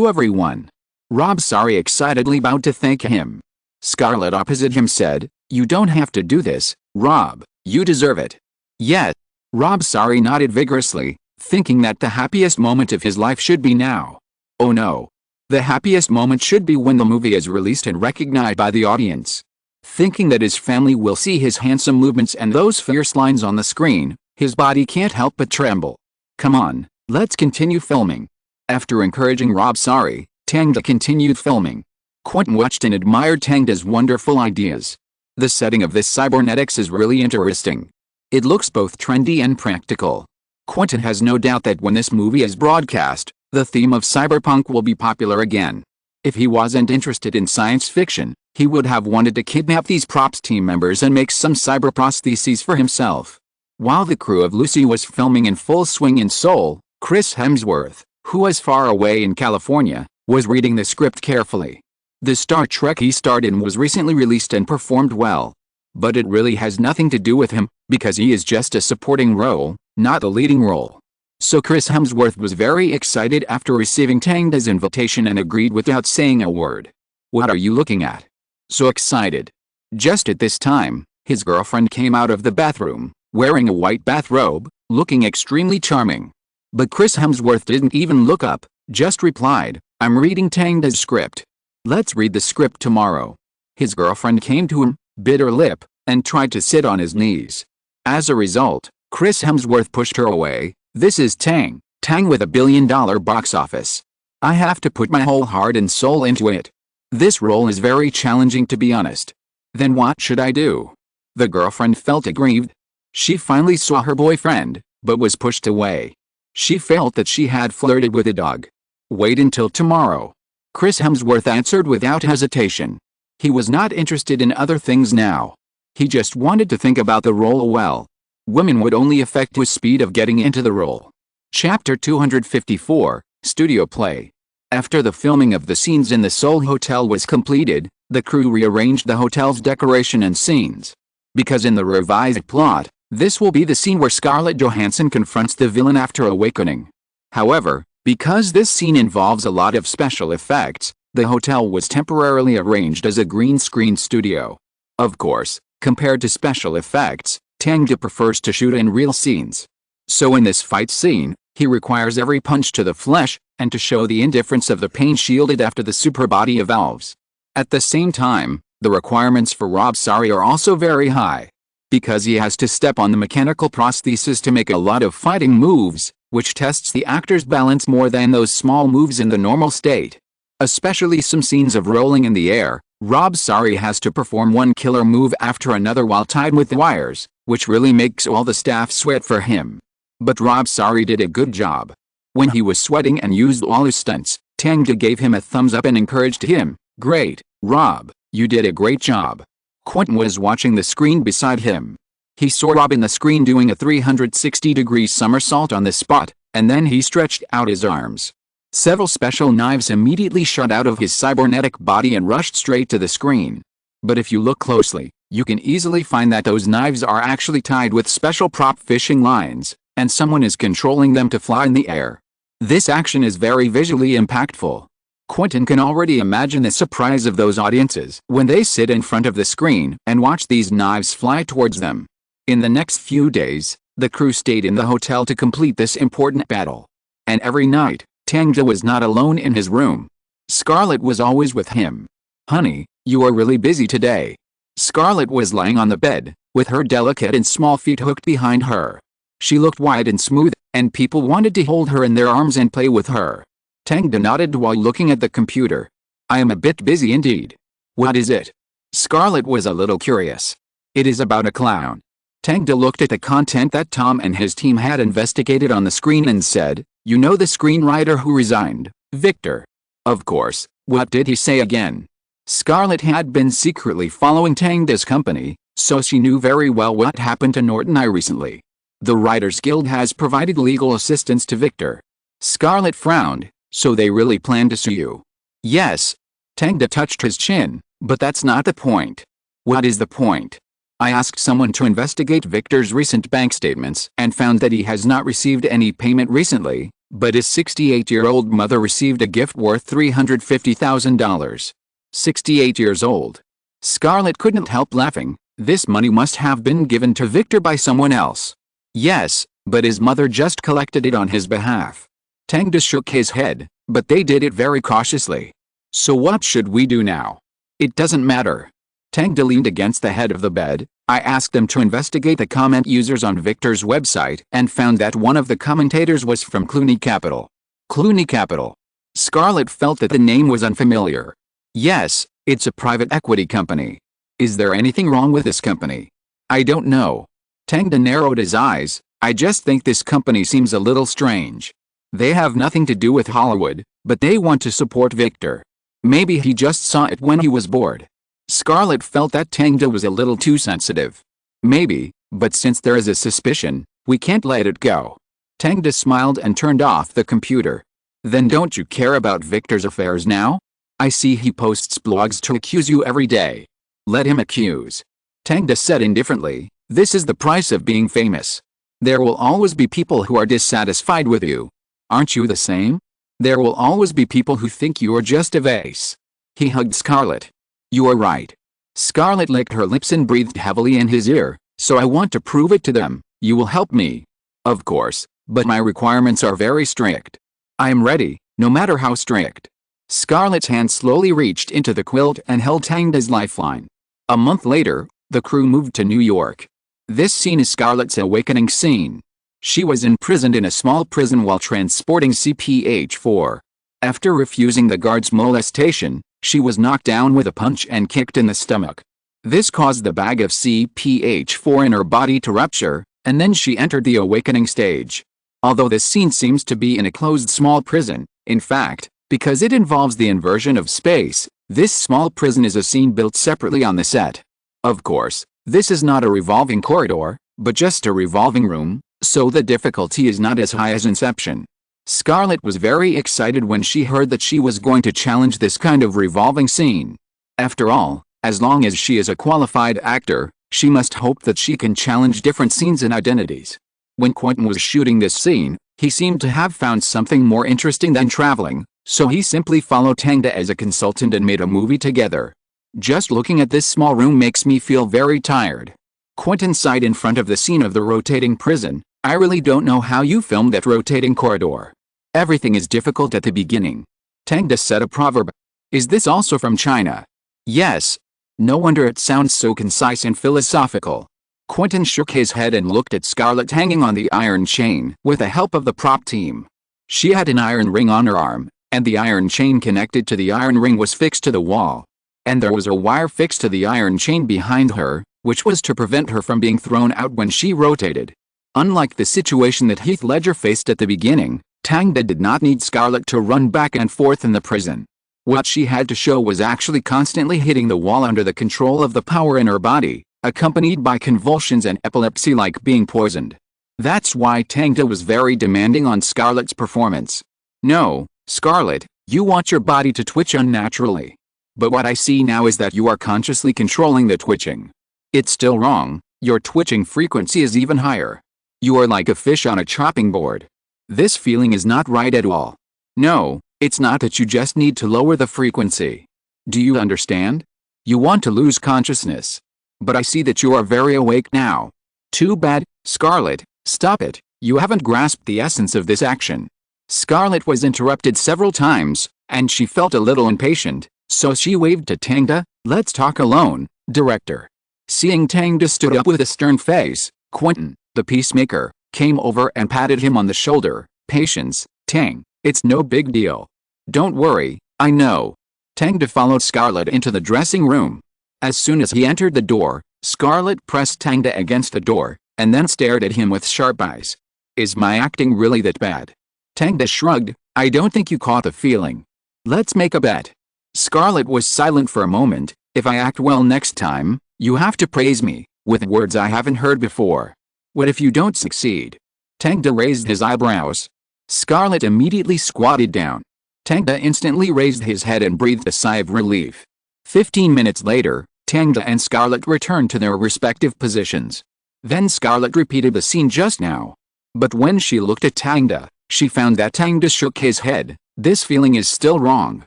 everyone." Rob Sari excitedly bowed to thank him. Scarlett opposite him said, "You don't have to do this, Rob, you deserve it." "Yet." Rob Sari nodded vigorously, thinking that the happiest moment of his life should be now. Oh no. The happiest moment should be when the movie is released and recognized by the audience. Thinking that his family will see his handsome movements and those fierce lines on the screen, his body can't help but tremble. "Come on, let's continue filming." After encouraging Rob Sari, Tang continued filming. Quentin watched and admired Tang's wonderful ideas. The setting of this cybernetics is really interesting. It looks both trendy and practical. Quentin has no doubt that when this movie is broadcast, the theme of cyberpunk will be popular again. If he wasn't interested in science fiction, he would have wanted to kidnap these props team members and make some cyber prostheses for himself. While the crew of Lucy was filming in full swing in Seoul, Chris Hemsworth, who was far away in California, was reading the script carefully. The Star Trek he starred in was recently released and performed well. But it really has nothing to do with him, because he is just a supporting role, not the leading role. So Chris Hemsworth was very excited after receiving Tang's invitation and agreed without saying a word. What are you looking at? So excited. Just at this time, his girlfriend came out of the bathroom, wearing a white bathrobe, looking extremely charming. But Chris Hemsworth didn't even look up, just replied, "I'm reading Tang's script. Let's read the script tomorrow." His girlfriend came to him, bit her lip, and tried to sit on his knees. As a result, Chris Hemsworth pushed her away. "This is Tang with $1 billion box office. I have to put my whole heart and soul into it. This role is very challenging, to be honest. Then what should I do?" The girlfriend felt aggrieved. She finally saw her boyfriend, but was pushed away. She felt that she had flirted with a dog. "Wait until tomorrow," Chris Hemsworth answered without hesitation. He was not interested in other things now. He just wanted to think about the role well. Women would only affect his speed of getting into the role. Chapter 254, Studio Play. After the filming of the scenes in the Seoul hotel was completed, the crew rearranged the hotel's decoration and scenes. Because in the revised plot, this will be the scene where Scarlett Johansson confronts the villain after awakening. However, because this scene involves a lot of special effects, the hotel was temporarily arranged as a green screen studio. Of course, compared to special effects, Tang prefers to shoot in real scenes. So in this fight scene, he requires every punch to the flesh, and to show the indifference of the pain shielded after the super body evolves. At the same time, the requirements for Rob Sari are also very high. Because he has to step on the mechanical prosthesis to make a lot of fighting moves, which tests the actor's balance more than those small moves in the normal state. Especially some scenes of rolling in the air, Rob Sari has to perform one killer move after another while tied with wires, which really makes all the staff sweat for him. But Rob Sari did a good job. When he was sweating and used all his stunts, Tang gave him a thumbs up and encouraged him. "Great, Rob, you did a great job." Quentin was watching the screen beside him. He saw Rob in the screen doing a 360-degree somersault on the spot, and then he stretched out his arms. Several special knives immediately shot out of his cybernetic body and rushed straight to the screen. But if you look closely, you can easily find that those knives are actually tied with special prop fishing lines, and someone is controlling them to fly in the air. This action is very visually impactful. Quentin can already imagine the surprise of those audiences when they sit in front of the screen and watch these knives fly towards them. In the next few days, the crew stayed in the hotel to complete this important battle. And every night, Tang was not alone in his room. Scarlett was always with him. "Honey, you are really busy today." Scarlett was lying on the bed, with her delicate and small feet hooked behind her. She looked white and smooth, and people wanted to hold her in their arms and play with her. Tang nodded while looking at the computer. "I am a bit busy indeed." "What is it?" Scarlett was a little curious. "It is about a clown." Tang looked at the content that Tom and his team had investigated on the screen and said, "You know the screenwriter who resigned, Victor?" "Of course." "What did he say again?" Scarlett had been secretly following Tang's company, so she knew very well what happened to Norton I recently. "The Writers Guild has provided legal assistance to Victor." Scarlett frowned. "So they really plan to sue you?" "Yes." Tang touched his chin, "but that's not the point." "What is the point?" "I asked someone to investigate Victor's recent bank statements and found that he has not received any payment recently, but his 68-year-old mother received a gift worth $350,000. 68 years old. Scarlett couldn't help laughing. This money must have been given to Victor by someone else. "Yes, but his mother just collected it on his behalf." Tang shook his head, "But they did it very cautiously." "So what should we do now?" "It doesn't matter." Tang leaned against the head of the bed. "I asked them to investigate the comment users on Victor's website and found that one of the commentators was from Clooney Capital." "Clooney Capital?" Scarlett felt that the name was unfamiliar. "Yes, it's a private equity company." "Is there anything wrong with this company?" "I don't know." Tang narrowed his eyes. "I just think this company seems a little strange. They have nothing to do with Hollywood, but they want to support Victor. Maybe he just saw it when he was bored." Scarlett felt that Tang was a little too sensitive. "Maybe, but since there is a suspicion, we can't let it go." Tang smiled and turned off the computer. "Then don't you care about Victor's affairs now?" I see he posts blogs to accuse you every day. Let him accuse. Tang said indifferently, this is the price of being famous. There will always be people who are dissatisfied with you. Aren't you the same? There will always be people who think you are just a vase. He hugged Scarlett. You are right. Scarlett licked her lips and breathed heavily in his ear, so I want to prove it to them. You will help me. Of course, but my requirements are very strict. I am ready, no matter how strict. Scarlett's hand slowly reached into the quilt and held Tang's lifeline. A month later, the crew moved to New York. This scene is Scarlett's awakening scene. She was imprisoned in a small prison while transporting CPH-4. After refusing the guard's molestation, she was knocked down with a punch and kicked in the stomach. This caused the bag of CPH-4 in her body to rupture, and then she entered the awakening stage. Although this scene seems to be in a closed small prison, in fact, because it involves the inversion of space, this small prison is a scene built separately on the set. Of course, this is not a revolving corridor, but just a revolving room, so the difficulty is not as high as Inception. Scarlett was very excited when she heard that she was going to challenge this kind of revolving scene. After all, as long as she is a qualified actor, she must hope that she can challenge different scenes and identities. When Quentin was shooting this scene, he seemed to have found something more interesting than traveling, so he simply followed Tang as a consultant and made a movie together. Just looking at this small room makes me feel very tired. Quentin sighed in front of the scene of the rotating prison. I really don't know how you filmed that rotating corridor. Everything is difficult at the beginning. Tang said a proverb. Is this also from China? Yes. No wonder it sounds so concise and philosophical. Quentin shook his head and looked at Scarlett hanging on the iron chain with the help of the prop team. She had an iron ring on her arm, and the iron chain connected to the iron ring was fixed to the wall. And there was a wire fixed to the iron chain behind her, which was to prevent her from being thrown out when she rotated. Unlike the situation that Heath Ledger faced at the beginning, Tang did not need Scarlett to run back and forth in the prison. What she had to show was actually constantly hitting the wall under the control of the power in her body, accompanied by convulsions and epilepsy like being poisoned. That's why Tang was very demanding on Scarlett's performance. No, Scarlett, you want your body to twitch unnaturally. But what I see now is that you are consciously controlling the twitching. It's still wrong, your twitching frequency is even higher. You are like a fish on a chopping board. This feeling is not right at all. No, it's not that you just need to lower the frequency. Do you understand? You want to lose consciousness. But I see that you are very awake now. Too bad, Scarlett, stop it, you haven't grasped the essence of this action. Scarlett was interrupted several times, and she felt a little impatient, so she waved to Tang. Let's talk alone, director. Seeing Tang stood up with a stern face, Quentin, the peacemaker, came over and patted him on the shoulder. Patience, Tang, it's no big deal. Don't worry, I know. Tang followed Scarlett into the dressing room. As soon as he entered the door, Scarlett pressed Tang against the door, and then stared at him with sharp eyes. Is my acting really that bad? Tang shrugged, I don't think you caught the feeling. Let's make a bet. Scarlett was silent for a moment. If I act well next time, you have to praise me, with words I haven't heard before. What if you don't succeed? Tang raised his eyebrows. Scarlett immediately squatted down. Tang instantly raised his head and breathed a sigh of relief. 15 minutes later, Tang and Scarlett returned to their respective positions. Then Scarlett repeated the scene just now. But when she looked at Tang, she found that Tang shook his head. This feeling is still wrong.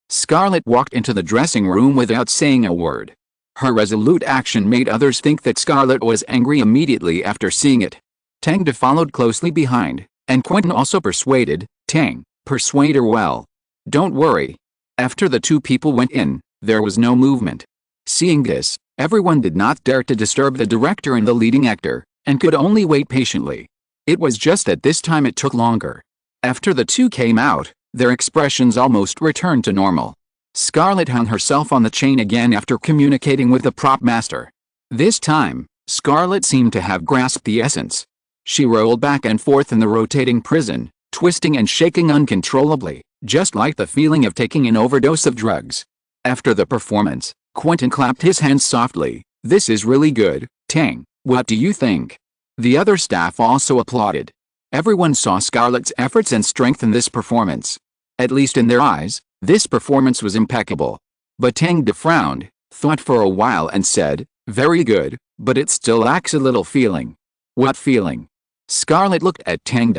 Scarlett walked into the dressing room without saying a word. Her resolute action made others think that Scarlett was angry immediately after seeing it. Tang followed closely behind, and Quentin also persuaded, Tang, persuade her well. Don't worry. After the two people went in, there was no movement. Seeing this, everyone did not dare to disturb the director and the leading actor, and could only wait patiently. It was just that this time it took longer. After the two came out, their expressions almost returned to normal. Scarlett hung herself on the chain again after communicating with the prop master. This time, Scarlett seemed to have grasped the essence. She rolled back and forth in the rotating prison, twisting and shaking uncontrollably, just like the feeling of taking an overdose of drugs. After the performance, Quentin clapped his hands softly. This is really good, Tang, what do you think? The other staff also applauded. Everyone saw Scarlett's efforts and strength in this performance. At least in their eyes, This performance was impeccable. But Tang frowned, thought for a while and said, very good, but it still lacks a little feeling. What feeling? Scarlett looked at Tang.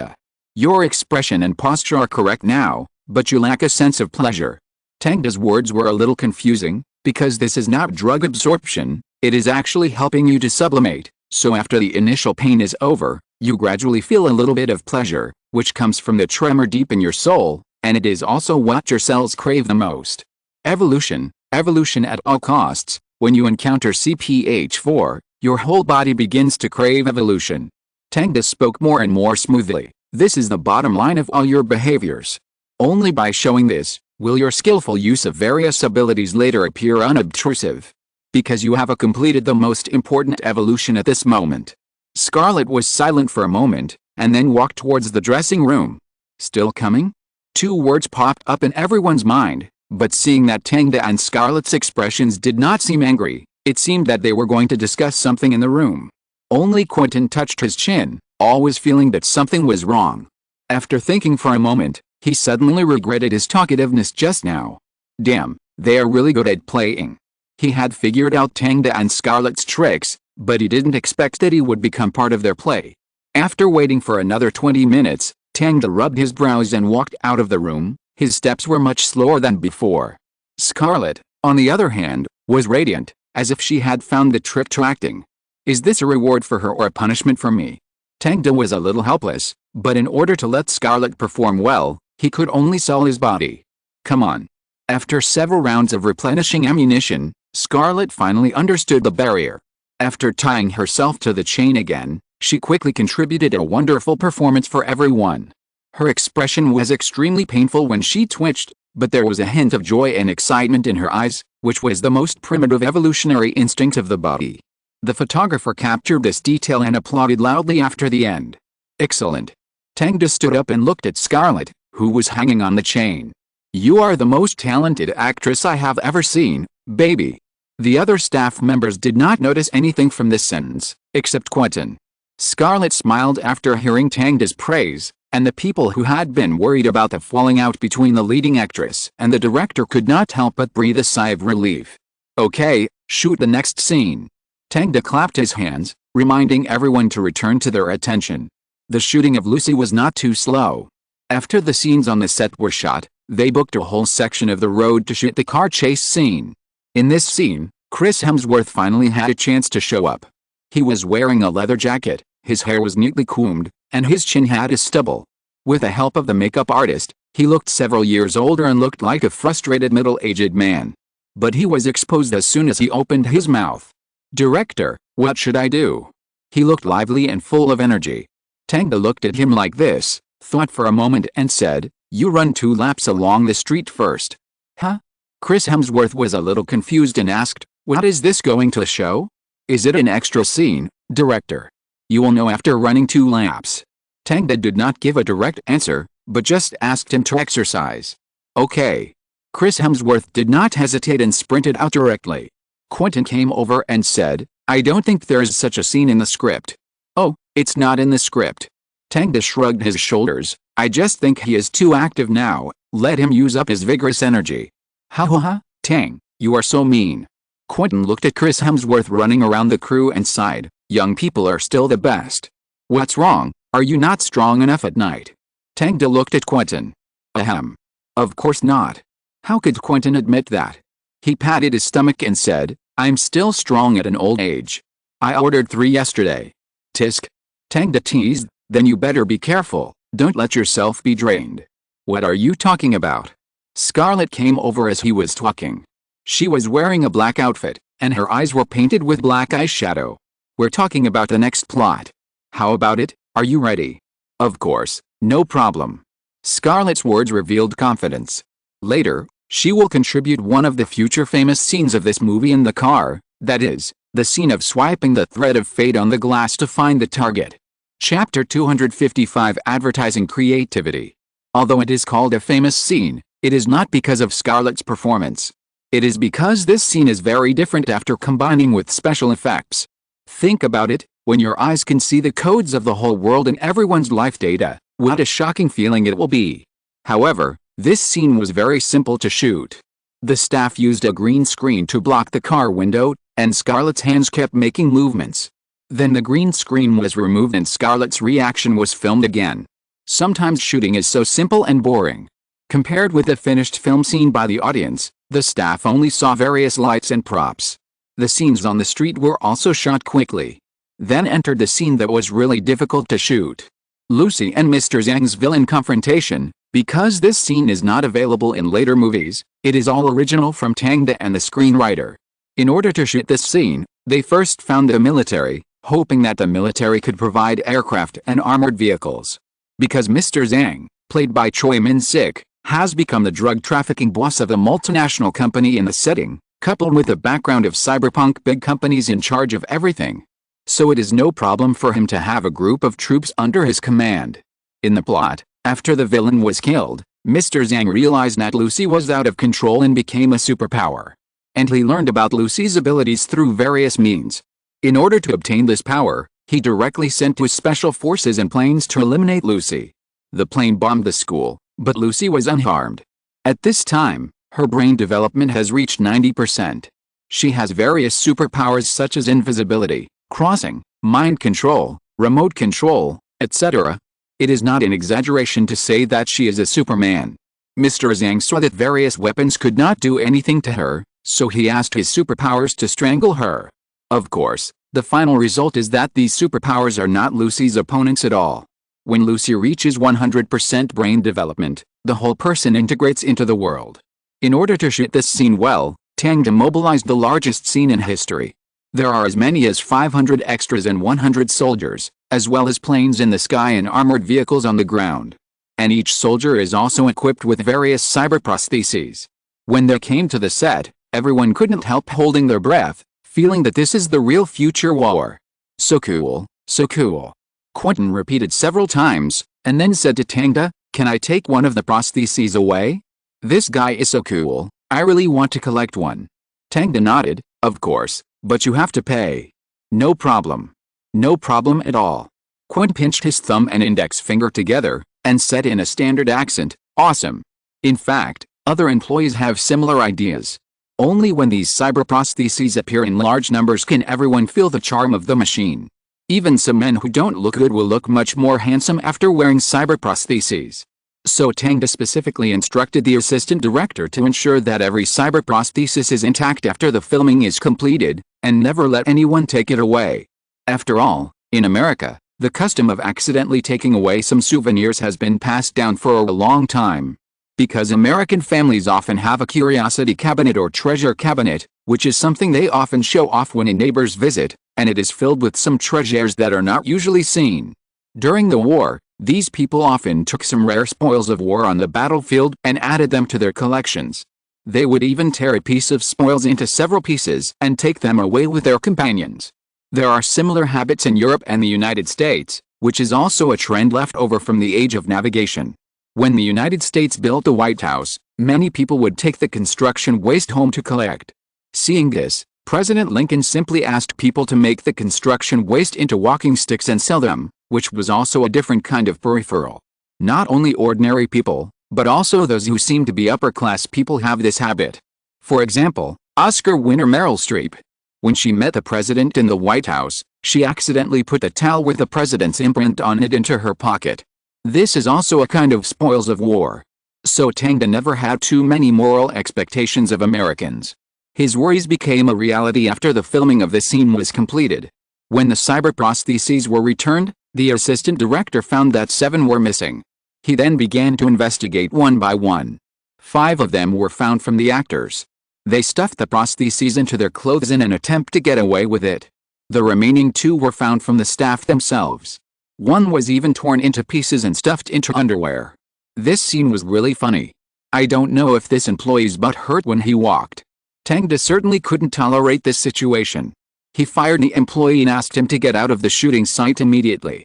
Your expression and posture are correct now, but you lack a sense of pleasure. Tang's words were a little confusing, because this is not drug absorption, it is actually helping you to sublimate, so after the initial pain is over, you gradually feel a little bit of pleasure, which comes from the tremor deep in your soul, and it is also what your cells crave the most. Evolution at all costs. When you encounter CPH4, your whole body begins to crave evolution. Tang spoke more and more smoothly. This is the bottom line of all your behaviors. Only by showing this, will your skillful use of various abilities later appear unobtrusive. Because you have completed the most important evolution at this moment. Scarlett was silent for a moment, and then walked towards the dressing room. Still coming? 2 words popped up in everyone's mind, but seeing that Tang and Scarlett's expressions did not seem angry, it seemed that they were going to discuss something in the room. Only Quentin touched his chin, always feeling that something was wrong. After thinking for a moment, he suddenly regretted his talkativeness just now. Damn, they are really good at playing. He had figured out Tang and Scarlett's tricks, but he didn't expect that he would become part of their play. After waiting for another 20 minutes, Tang rubbed his brows and walked out of the room. His steps were much slower than before. Scarlett, on the other hand, was radiant, as if she had found the trick to acting. Is this a reward for her or a punishment for me? Tang was a little helpless, but in order to let Scarlett perform well, he could only sell his body. Come on. After several rounds of replenishing ammunition, Scarlett finally understood the barrier. After tying herself to the chain again, she quickly contributed a wonderful performance for everyone. Her expression was extremely painful when she twitched, but there was a hint of joy and excitement in her eyes, which was the most primitive evolutionary instinct of the body. The photographer captured this detail and applauded loudly after the end. Excellent. Tang stood up and looked at Scarlett, who was hanging on the chain. You are the most talented actress I have ever seen, baby. The other staff members did not notice anything from this sentence, except Quentin. Scarlett smiled after hearing Tang's praise, and the people who had been worried about the falling out between the leading actress and the director could not help but breathe a sigh of relief. Okay, shoot the next scene. Tang clapped his hands, reminding everyone to return to their attention. The shooting of Lucy was not too slow. After the scenes on the set were shot, they booked a whole section of the road to shoot the car chase scene. In this scene, Chris Hemsworth finally had a chance to show up. He was wearing a leather jacket, his hair was neatly combed, and his chin had a stubble. With the help of the makeup artist, he looked several years older and looked like a frustrated middle-aged man. But he was exposed as soon as he opened his mouth. Director, what should I do? He looked lively and full of energy. Tang looked at him like this, thought for a moment and said, you run 2 laps along the street first. Huh? Chris Hemsworth was a little confused and asked, what is this going to show? Is it an extra scene, director? You will know after running 2 laps. Tang did not give a direct answer, but just asked him to exercise. Okay. Chris Hemsworth did not hesitate and sprinted out directly. Quentin came over and said, I don't think there is such a scene in the script. Oh, it's not in the script. Tang shrugged his shoulders. I just think he is too active now, let him use up his vigorous energy. Ha ha ha, Tang, you are so mean. Quentin looked at Chris Hemsworth running around the crew and sighed, young people are still the best. What's wrong, are you not strong enough at night? Tang looked at Quentin. Ahem. Of course not. How could Quentin admit that? He patted his stomach and said, I'm still strong at an old age. I ordered 3 yesterday. Tisk. Tang teased, then you better be careful, don't let yourself be drained. What are you talking about? Scarlett came over as he was talking. She was wearing a black outfit, and her eyes were painted with black eyeshadow. We're talking about the next plot. How about it, are you ready? Of course, no problem. Scarlett's words revealed confidence. Later, she will contribute one of the future famous scenes of this movie in the car, that is, the scene of swiping the thread of fate on the glass to find the target. Chapter 255 Advertising Creativity. Although it is called a famous scene, it is not because of Scarlett's performance. It is because this scene is very different after combining with special effects. Think about it, when your eyes can see the codes of the whole world and everyone's life data, what a shocking feeling it will be. However, This scene was very simple to shoot. The staff used a green screen to block the car window, and Scarlett's hands kept making movements. Then the green screen was removed and Scarlett's reaction was filmed again. Sometimes shooting is so simple and boring. Compared with the finished film seen by the audience, the staff only saw various lights and props. The scenes on the street were also shot quickly. Then entered the scene that was really difficult to shoot. Lucy and Mr. Zhang's villain confrontation. Because this scene is not available in later movies, it is all original from Tang and the screenwriter. In order to shoot this scene, they first found the military, hoping that the military could provide aircraft and armored vehicles. Because Mr. Zhang, played by Choi Min-sik, has become the drug trafficking boss of a multinational company in the setting, coupled with a background of cyberpunk big companies in charge of everything. So it is no problem for him to have a group of troops under his command. In the plot, after the villain was killed, Mr. Zhang realized that Lucy was out of control and became a superpower. And he learned about Lucy's abilities through various means. In order to obtain this power, he directly sent his special forces and planes to eliminate Lucy. The plane bombed the school, but Lucy was unharmed. At this time, her brain development has reached 90%. She has various superpowers such as invisibility, crossing, mind control, remote control, etc. It is not an exaggeration to say that she is a Superman. Mr. Zhang saw that various weapons could not do anything to her, so he asked his superpowers to strangle her. Of course, the final result is that these superpowers are not Lucy's opponents at all. When Lucy reaches 100% brain development, the whole person integrates into the world. In order to shoot this scene well, Tang demobilized the largest scene in history. There are as many as 500 extras and 100 soldiers, as well as planes in the sky and armored vehicles on the ground. And each soldier is also equipped with various cyber prostheses. When they came to the set, everyone couldn't help holding their breath, feeling that this is the real future war. So cool, so cool. Quentin repeated several times, and then said to Tangda, "Can I take one of the prostheses away? This guy is so cool, I really want to collect one." Tangda nodded, "Of course, but you have to pay." "No problem. No problem at all." Quint pinched his thumb and index finger together, and said in a standard accent, "Awesome." In fact, other employees have similar ideas. Only when these cyber prostheses appear in large numbers can everyone feel the charm of the machine. Even some men who don't look good will look much more handsome after wearing cyber prostheses. So Tangda specifically instructed the assistant director to ensure that every cyber prosthesis is intact after the filming is completed, and never let anyone take it away. After all, in America, the custom of accidentally taking away some souvenirs has been passed down for a long time. Because American families often have a curiosity cabinet or treasure cabinet, which is something they often show off when a neighbors visit, and it is filled with some treasures that are not usually seen. During the war, these people often took some rare spoils of war on the battlefield and added them to their collections. They would even tear a piece of spoils into several pieces and take them away with their companions. There are similar habits in Europe and the United States, which is also a trend left over from the age of navigation. When the United States built the White House, many people would take the construction waste home to collect. Seeing this, President Lincoln simply asked people to make the construction waste into walking sticks and sell them, which was also a different kind of peripheral. Not only ordinary people, but also those who seem to be upper-class people have this habit. For example, Oscar winner Meryl Streep. When she met the president in the White House, she accidentally put a towel with the president's imprint on it into her pocket. This is also a kind of spoils of war. So Tangda never had too many moral expectations of Americans. His worries became a reality after the filming of the scene was completed. When the cyber prostheses were returned, the assistant director found that 7 were missing. He then began to investigate one by one. 5 of them were found from the actors. They stuffed the prostheses into their clothes in an attempt to get away with it. The remaining 2 were found from the staff themselves. 1 was even torn into pieces and stuffed into underwear. This scene was really funny. I don't know if this employee's butt hurt when he walked. Tangda certainly couldn't tolerate this situation. He fired the employee and asked him to get out of the shooting site immediately.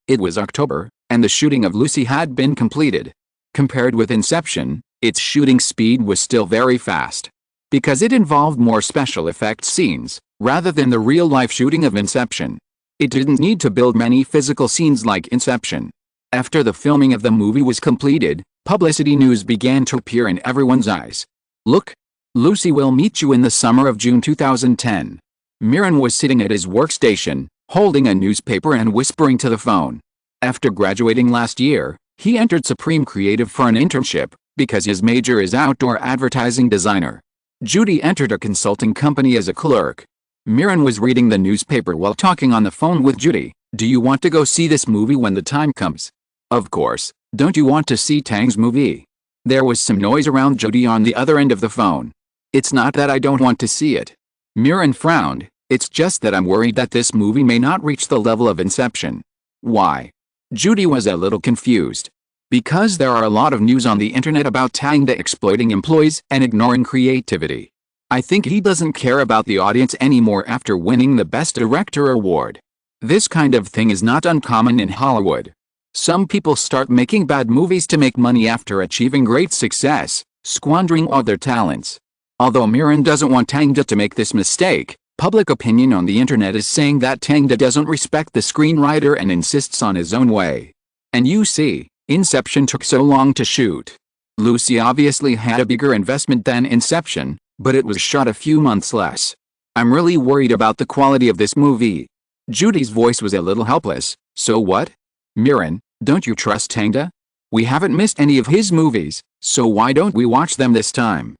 It was October, and the shooting of Lucy had been completed. Compared with Inception, its shooting speed was still very fast. Because it involved more special effects scenes, rather than the real-life shooting of Inception. It didn't need to build many physical scenes like Inception. After the filming of the movie was completed, Publicity news began to appear in everyone's eyes. Look! Lucy will meet you in the summer of June 2010. Miran was sitting at his workstation, holding a newspaper and whispering to the phone. After graduating last year, he entered Supreme Creative for an internship, because his major is outdoor advertising designer. Judy entered a consulting company as a clerk. Miran was reading the newspaper while talking on the phone with Judy. Do you want to go see this movie when the time comes? Of course. Don't you want to see Tang's movie? There was some noise around Judy on the other end of the phone. It's not that I don't want to see it. Miran frowned. It's just that I'm worried that this movie may not reach the level of Inception. Why? Judy was a little confused. Because there are a lot of news on the internet about Tang exploiting employees and ignoring creativity. I think he doesn't care about the audience anymore after winning the Best Director award. This kind of thing is not uncommon in Hollywood. Some people start making bad movies to make money after achieving great success, squandering all their talents. Although Miran doesn't want Tang to make this mistake, public opinion on the internet is saying that Tang doesn't respect the screenwriter and insists on his own way. And you see, Inception took so long to shoot. Lucy obviously had a bigger investment than Inception, but it was shot a few months less. I'm really worried about the quality of this movie. Judy's voice was a little helpless. So what? Miran, don't you trust Tang? We haven't missed any of his movies, so why don't we watch them this time?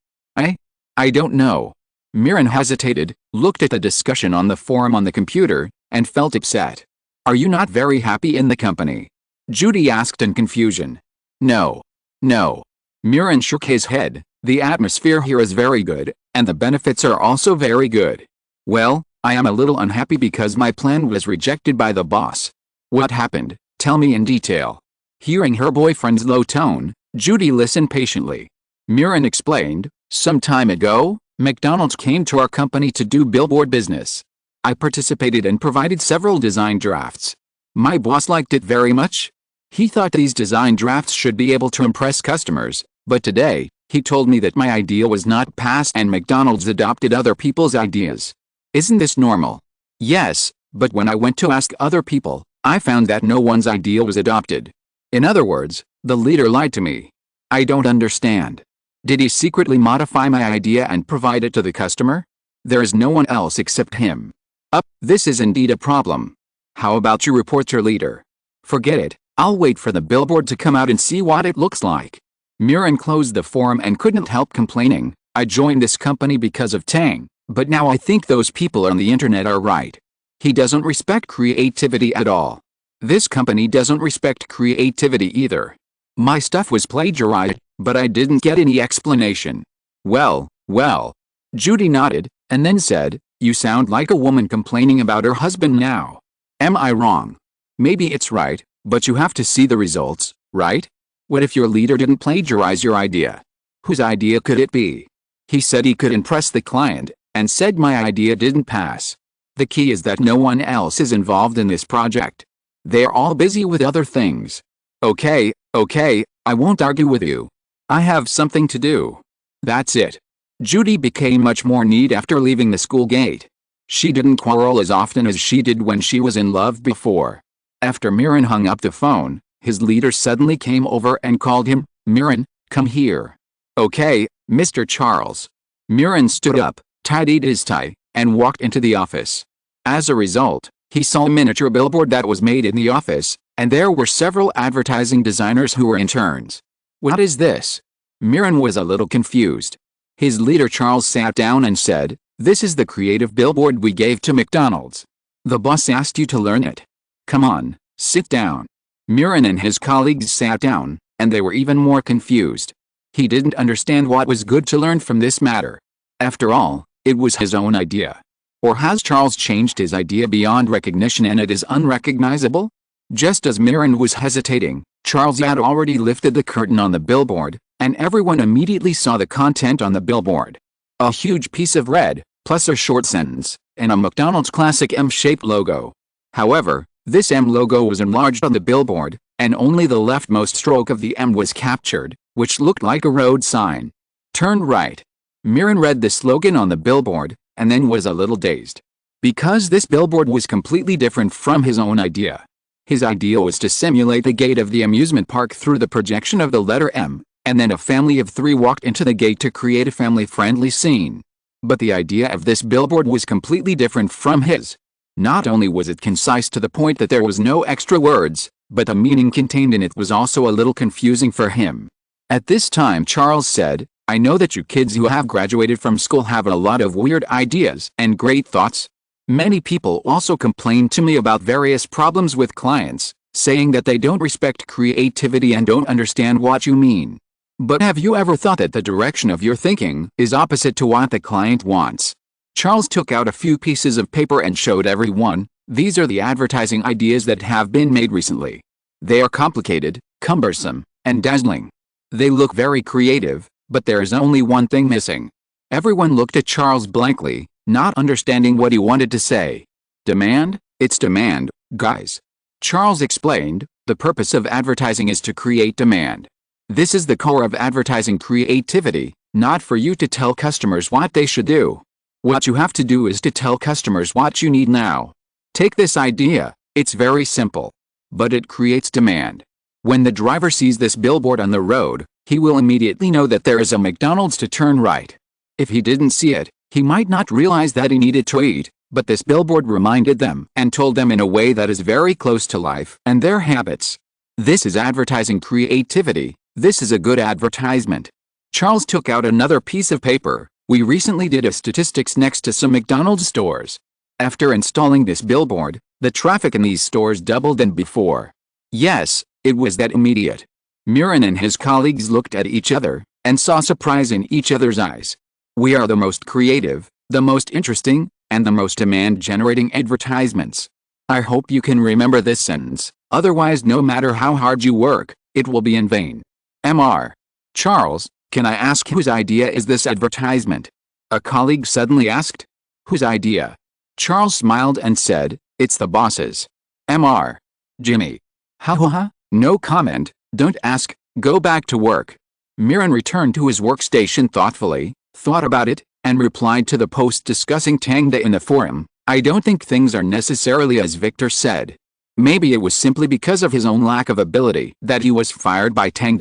I don't know. Miran hesitated, looked at the discussion on the forum on the computer, and felt upset. Are you not very happy in the company? Judy asked in confusion. No. Miran shook his head. The atmosphere here is very good, and the benefits are also very good. Well, I am a little unhappy because my plan was rejected by the boss. What happened? Tell me in detail. Hearing her boyfriend's low tone, Judy listened patiently. Miran explained, some time ago, McDonald's came to our company to do billboard business. I participated and provided several design drafts. My boss liked it very much. He thought these design drafts should be able to impress customers, but today, he told me that my idea was not passed and McDonald's adopted other people's ideas. Isn't this normal? Yes, but when I went to ask other people, I found that no one's idea was adopted. In other words, the leader lied to me. I don't understand. Did he secretly modify my idea and provide it to the customer? There is no one else except him. This is indeed a problem. How about you report your leader? Forget it, I'll wait for the billboard to come out and see what it looks like. Miran closed the forum and couldn't help complaining. I joined this company because of Tang, but now I think those people on the internet are right. He doesn't respect creativity at all. This company doesn't respect creativity either. My stuff was plagiarized, but I didn't get any explanation. Well. Judy nodded, and then said, you sound like a woman complaining about her husband now. Am I wrong? Maybe it's right, but you have to see the results, right? What if your leader didn't plagiarize your idea? Whose idea could it be? He said he could impress the client, and said my idea didn't pass. The key is that no one else is involved in this project. They're all busy with other things. Okay, I won't argue with you. I have something to do. That's it. Judy became much more neat after leaving the school gate. She didn't quarrel as often as she did when she was in love before. After Miran hung up the phone, his leader suddenly came over and called him, Miran, come here. Okay, Mr. Charles. Miran stood up, tidied his tie, and walked into the office. As a result, he saw a miniature billboard that was made in the office, and there were several advertising designers who were interns. What is this? Miran was a little confused. His leader Charles sat down and said, this is the creative billboard we gave to McDonald's. The boss asked you to learn it. Come on, sit down. Miran and his colleagues sat down, and they were even more confused. He didn't understand what was good to learn from this matter. After all, it was his own idea. Or has Charles changed his idea beyond recognition and it is unrecognizable? Just as Miran was hesitating, Charles had already lifted the curtain on the billboard, and everyone immediately saw the content on the billboard. A huge piece of red, plus a short sentence, and a McDonald's classic M-shaped logo. However, this M logo was enlarged on the billboard, and only the leftmost stroke of the M was captured, which looked like a road sign. Turn right. Miran read the slogan on the billboard, and then was a little dazed. Because this billboard was completely different from his own idea. His idea was to simulate the gate of the amusement park through the projection of the letter M, and then a family of 3 walked into the gate to create a family-friendly scene. But the idea of this billboard was completely different from his. Not only was it concise to the point that there was no extra words, but the meaning contained in it was also a little confusing for him. At this time Charles said, "I know that you kids who have graduated from school have a lot of weird ideas and great thoughts. Many people also complain to me about various problems with clients, saying that they don't respect creativity and don't understand what you mean. But have you ever thought that the direction of your thinking is opposite to what the client wants?" Charles took out a few pieces of paper and showed everyone, "These are the advertising ideas that have been made recently. They are complicated, cumbersome, and dazzling. They look very creative, but there is only one thing missing." Everyone looked at Charles blankly, not understanding what he wanted to say. "Demand? It's demand, guys." Charles explained, "The purpose of advertising is to create demand. This is the core of advertising creativity, not for you to tell customers what they should do. What you have to do is to tell customers what you need now. Take this idea, it's very simple. But it creates demand. When the driver sees this billboard on the road, he will immediately know that there is a McDonald's to turn right. If he didn't see it, he might not realize that he needed to eat, but this billboard reminded them and told them in a way that is very close to life and their habits. This is advertising creativity. This is a good advertisement." Charles took out another piece of paper. "We recently did a statistics next to some McDonald's stores. After installing this billboard, the traffic in these stores doubled than before. Yes, it was that immediate." Mirren and his colleagues looked at each other and saw surprise in each other's eyes. "We are the most creative, the most interesting, and the most demand-generating advertisements. I hope you can remember this sentence, otherwise no matter how hard you work, it will be in vain. Mr. Charles, can I ask whose idea is this advertisement?" a colleague suddenly asked. "Whose idea?" Charles smiled and said, "It's the boss's." Mr. Jimmy. Ha, no comment, don't ask, go back to work." Mirren returned to his workstation thoughtfully, thought about it, and replied to the post discussing Tang in the forum, "I don't think things are necessarily as Victor said. Maybe it was simply because of his own lack of ability that he was fired by Tang.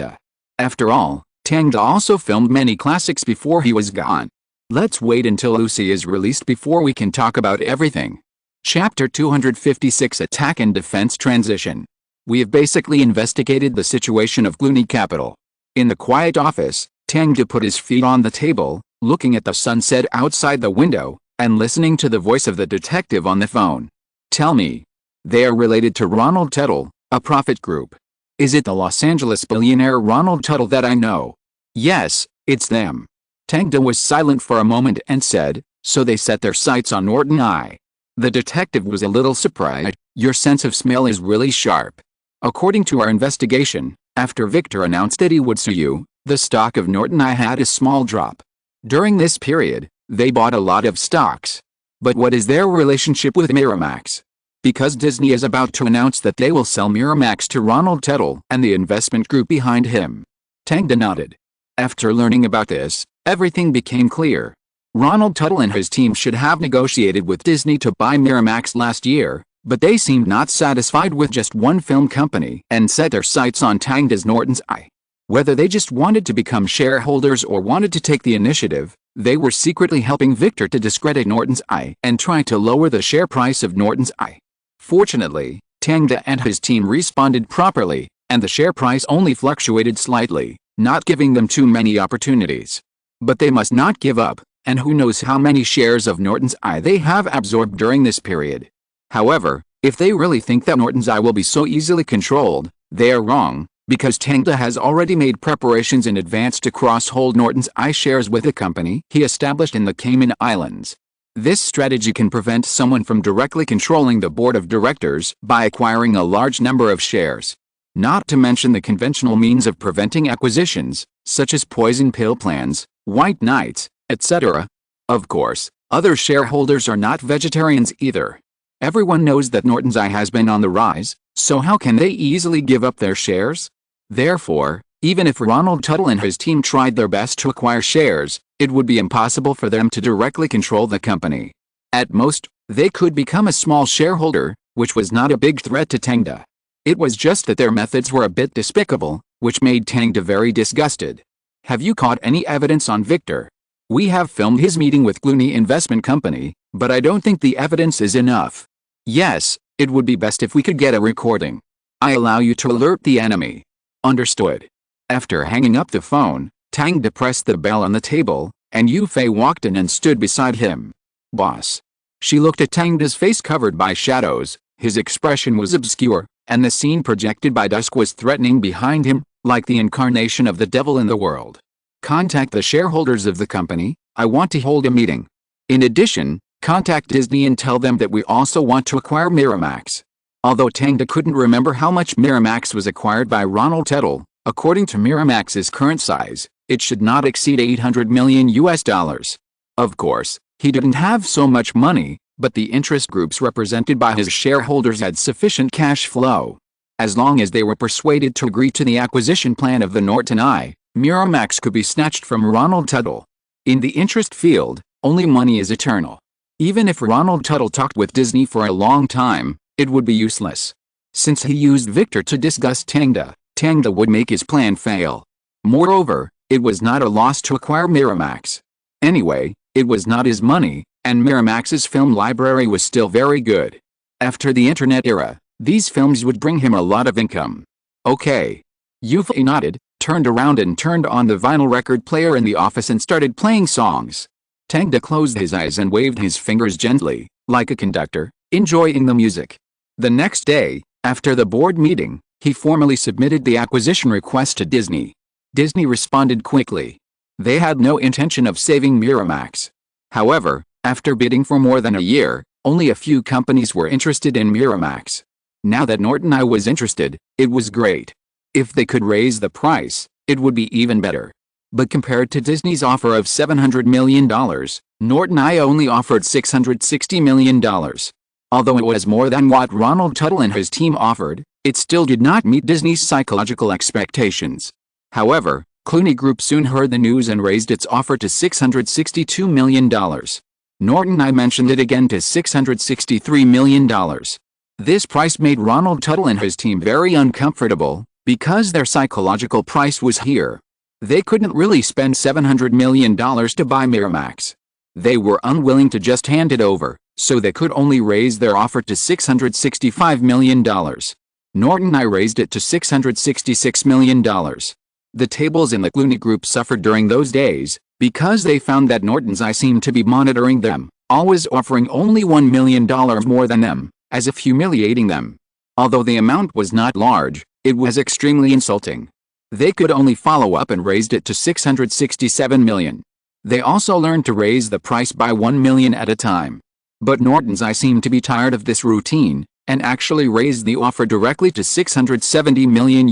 After all, Tang also filmed many classics before he was gone. Let's wait until Lucy is released before we can talk about everything." Chapter 256 Attack and Defense Transition. We have basically investigated the situation of Gloomy Capital. In the quiet office, Tang put his feet on the table, looking at the sunset outside the window, and listening to the voice of the detective on the phone. "Tell me. They are related to Ronald Tuttle, a profit group. Is it the Los Angeles billionaire Ronald Tuttle that I know?" "Yes, it's them." Tang was silent for a moment and said, "So they set their sights on Norton I." The detective was a little surprised. "Your sense of smell is really sharp. According to our investigation, after Victor announced that he would sue you, the stock of Norton I had a small drop. During this period, they bought a lot of stocks. But what is their relationship with Miramax? Because Disney is about to announce that they will sell Miramax to Ronald Tuttle and the investment group behind him." Tang nodded. After learning about this, everything became clear. Ronald Tuttle and his team should have negotiated with Disney to buy Miramax last year, but they seemed not satisfied with just one film company and set their sights on Tang's Norton's I. Whether they just wanted to become shareholders or wanted to take the initiative, they were secretly helping Victor to discredit Norton's I and try to lower the share price of Norton's I. Fortunately, Tang and his team responded properly, and the share price only fluctuated slightly, not giving them too many opportunities. But they must not give up, and who knows how many shares of Norton's I they have absorbed during this period. However, if they really think that Norton's I will be so easily controlled, they are wrong, because Tang has already made preparations in advance to cross-hold Norton's I shares with a company he established in the Cayman Islands. This strategy can prevent someone from directly controlling the board of directors by acquiring a large number of shares. Not to mention the conventional means of preventing acquisitions, such as poison pill plans, white knights, etc. Of course, other shareholders are not vegetarians either. Everyone knows that Norton's I has been on the rise, so how can they easily give up their shares? Therefore, even if Ronald Tuttle and his team tried their best to acquire shares, it would be impossible for them to directly control the company. At most, they could become a small shareholder, which was not a big threat to Tang. It was just that their methods were a bit despicable, which made Tang very disgusted. Have you caught any evidence on Victor? We have filmed his meeting with Clooney Investment Company, but I don't think the evidence is enough. Yes, it would be best if we could get a recording. I allow you to alert the enemy. Understood. After hanging up the phone, Tang depressed the bell on the table, and Yu Fei walked in and stood beside him. Boss. She looked at Tang's face covered by shadows, his expression was obscure, and the scene projected by dusk was threatening behind him, like the incarnation of the devil in the world. Contact the shareholders of the company, I want to hold a meeting. In addition, contact Disney and tell them that we also want to acquire Miramax. Although Tang couldn't remember how much Miramax was acquired by Ronald Tuttle, according to Miramax's current size, it should not exceed $800 million. Of course, he didn't have so much money, but the interest groups represented by his shareholders had sufficient cash flow. As long as they were persuaded to agree to the acquisition plan of the Norton Eye, Miramax could be snatched from Ronald Tuttle. In the interest field, only money is eternal. Even if Ronald Tuttle talked with Disney for a long time, it would be useless. Since he used Victor to disgust Tangda would make his plan fail. Moreover, it was not a loss to acquire Miramax. Anyway, it was not his money, and Miramax's film library was still very good. After the internet era, these films would bring him a lot of income. Okay. Yu Fei nodded, turned around and turned on the vinyl record player in the office and started playing songs. Tangda closed his eyes and waved his fingers gently, like a conductor, enjoying the music. The next day, after the board meeting, he formally submitted the acquisition request to Disney. Disney responded quickly. They had no intention of saving Miramax. However, after bidding for more than a year, only a few companies were interested in Miramax. Now that Norton Eye was interested, it was great. If they could raise the price, it would be even better. But compared to Disney's offer of $700 million, Norton Eye only offered $660 million. Although it was more than what Ronald Tuttle and his team offered, it still did not meet Disney's psychological expectations. However, Clooney Group soon heard the news and raised its offer to $662 million. Norton Eye mentioned it again to $663 million. This price made Ronald Tuttle and his team very uncomfortable, because their psychological price was here. They couldn't really spend $700 million to buy Miramax. They were unwilling to just hand it over, so they could only raise their offer to $665 million. Norton Eye raised it to $666 million. The tables in the Clooney Group suffered during those days, because they found that Norton's Eye seemed to be monitoring them, always offering only $1 million more than them, as if humiliating them. Although the amount was not large, it was extremely insulting. They could only follow up and raised it to $667 million. They also learned to raise the price by $1 million at a time. But Norton's Eye seemed to be tired of this routine, and actually raised the offer directly to $670 million.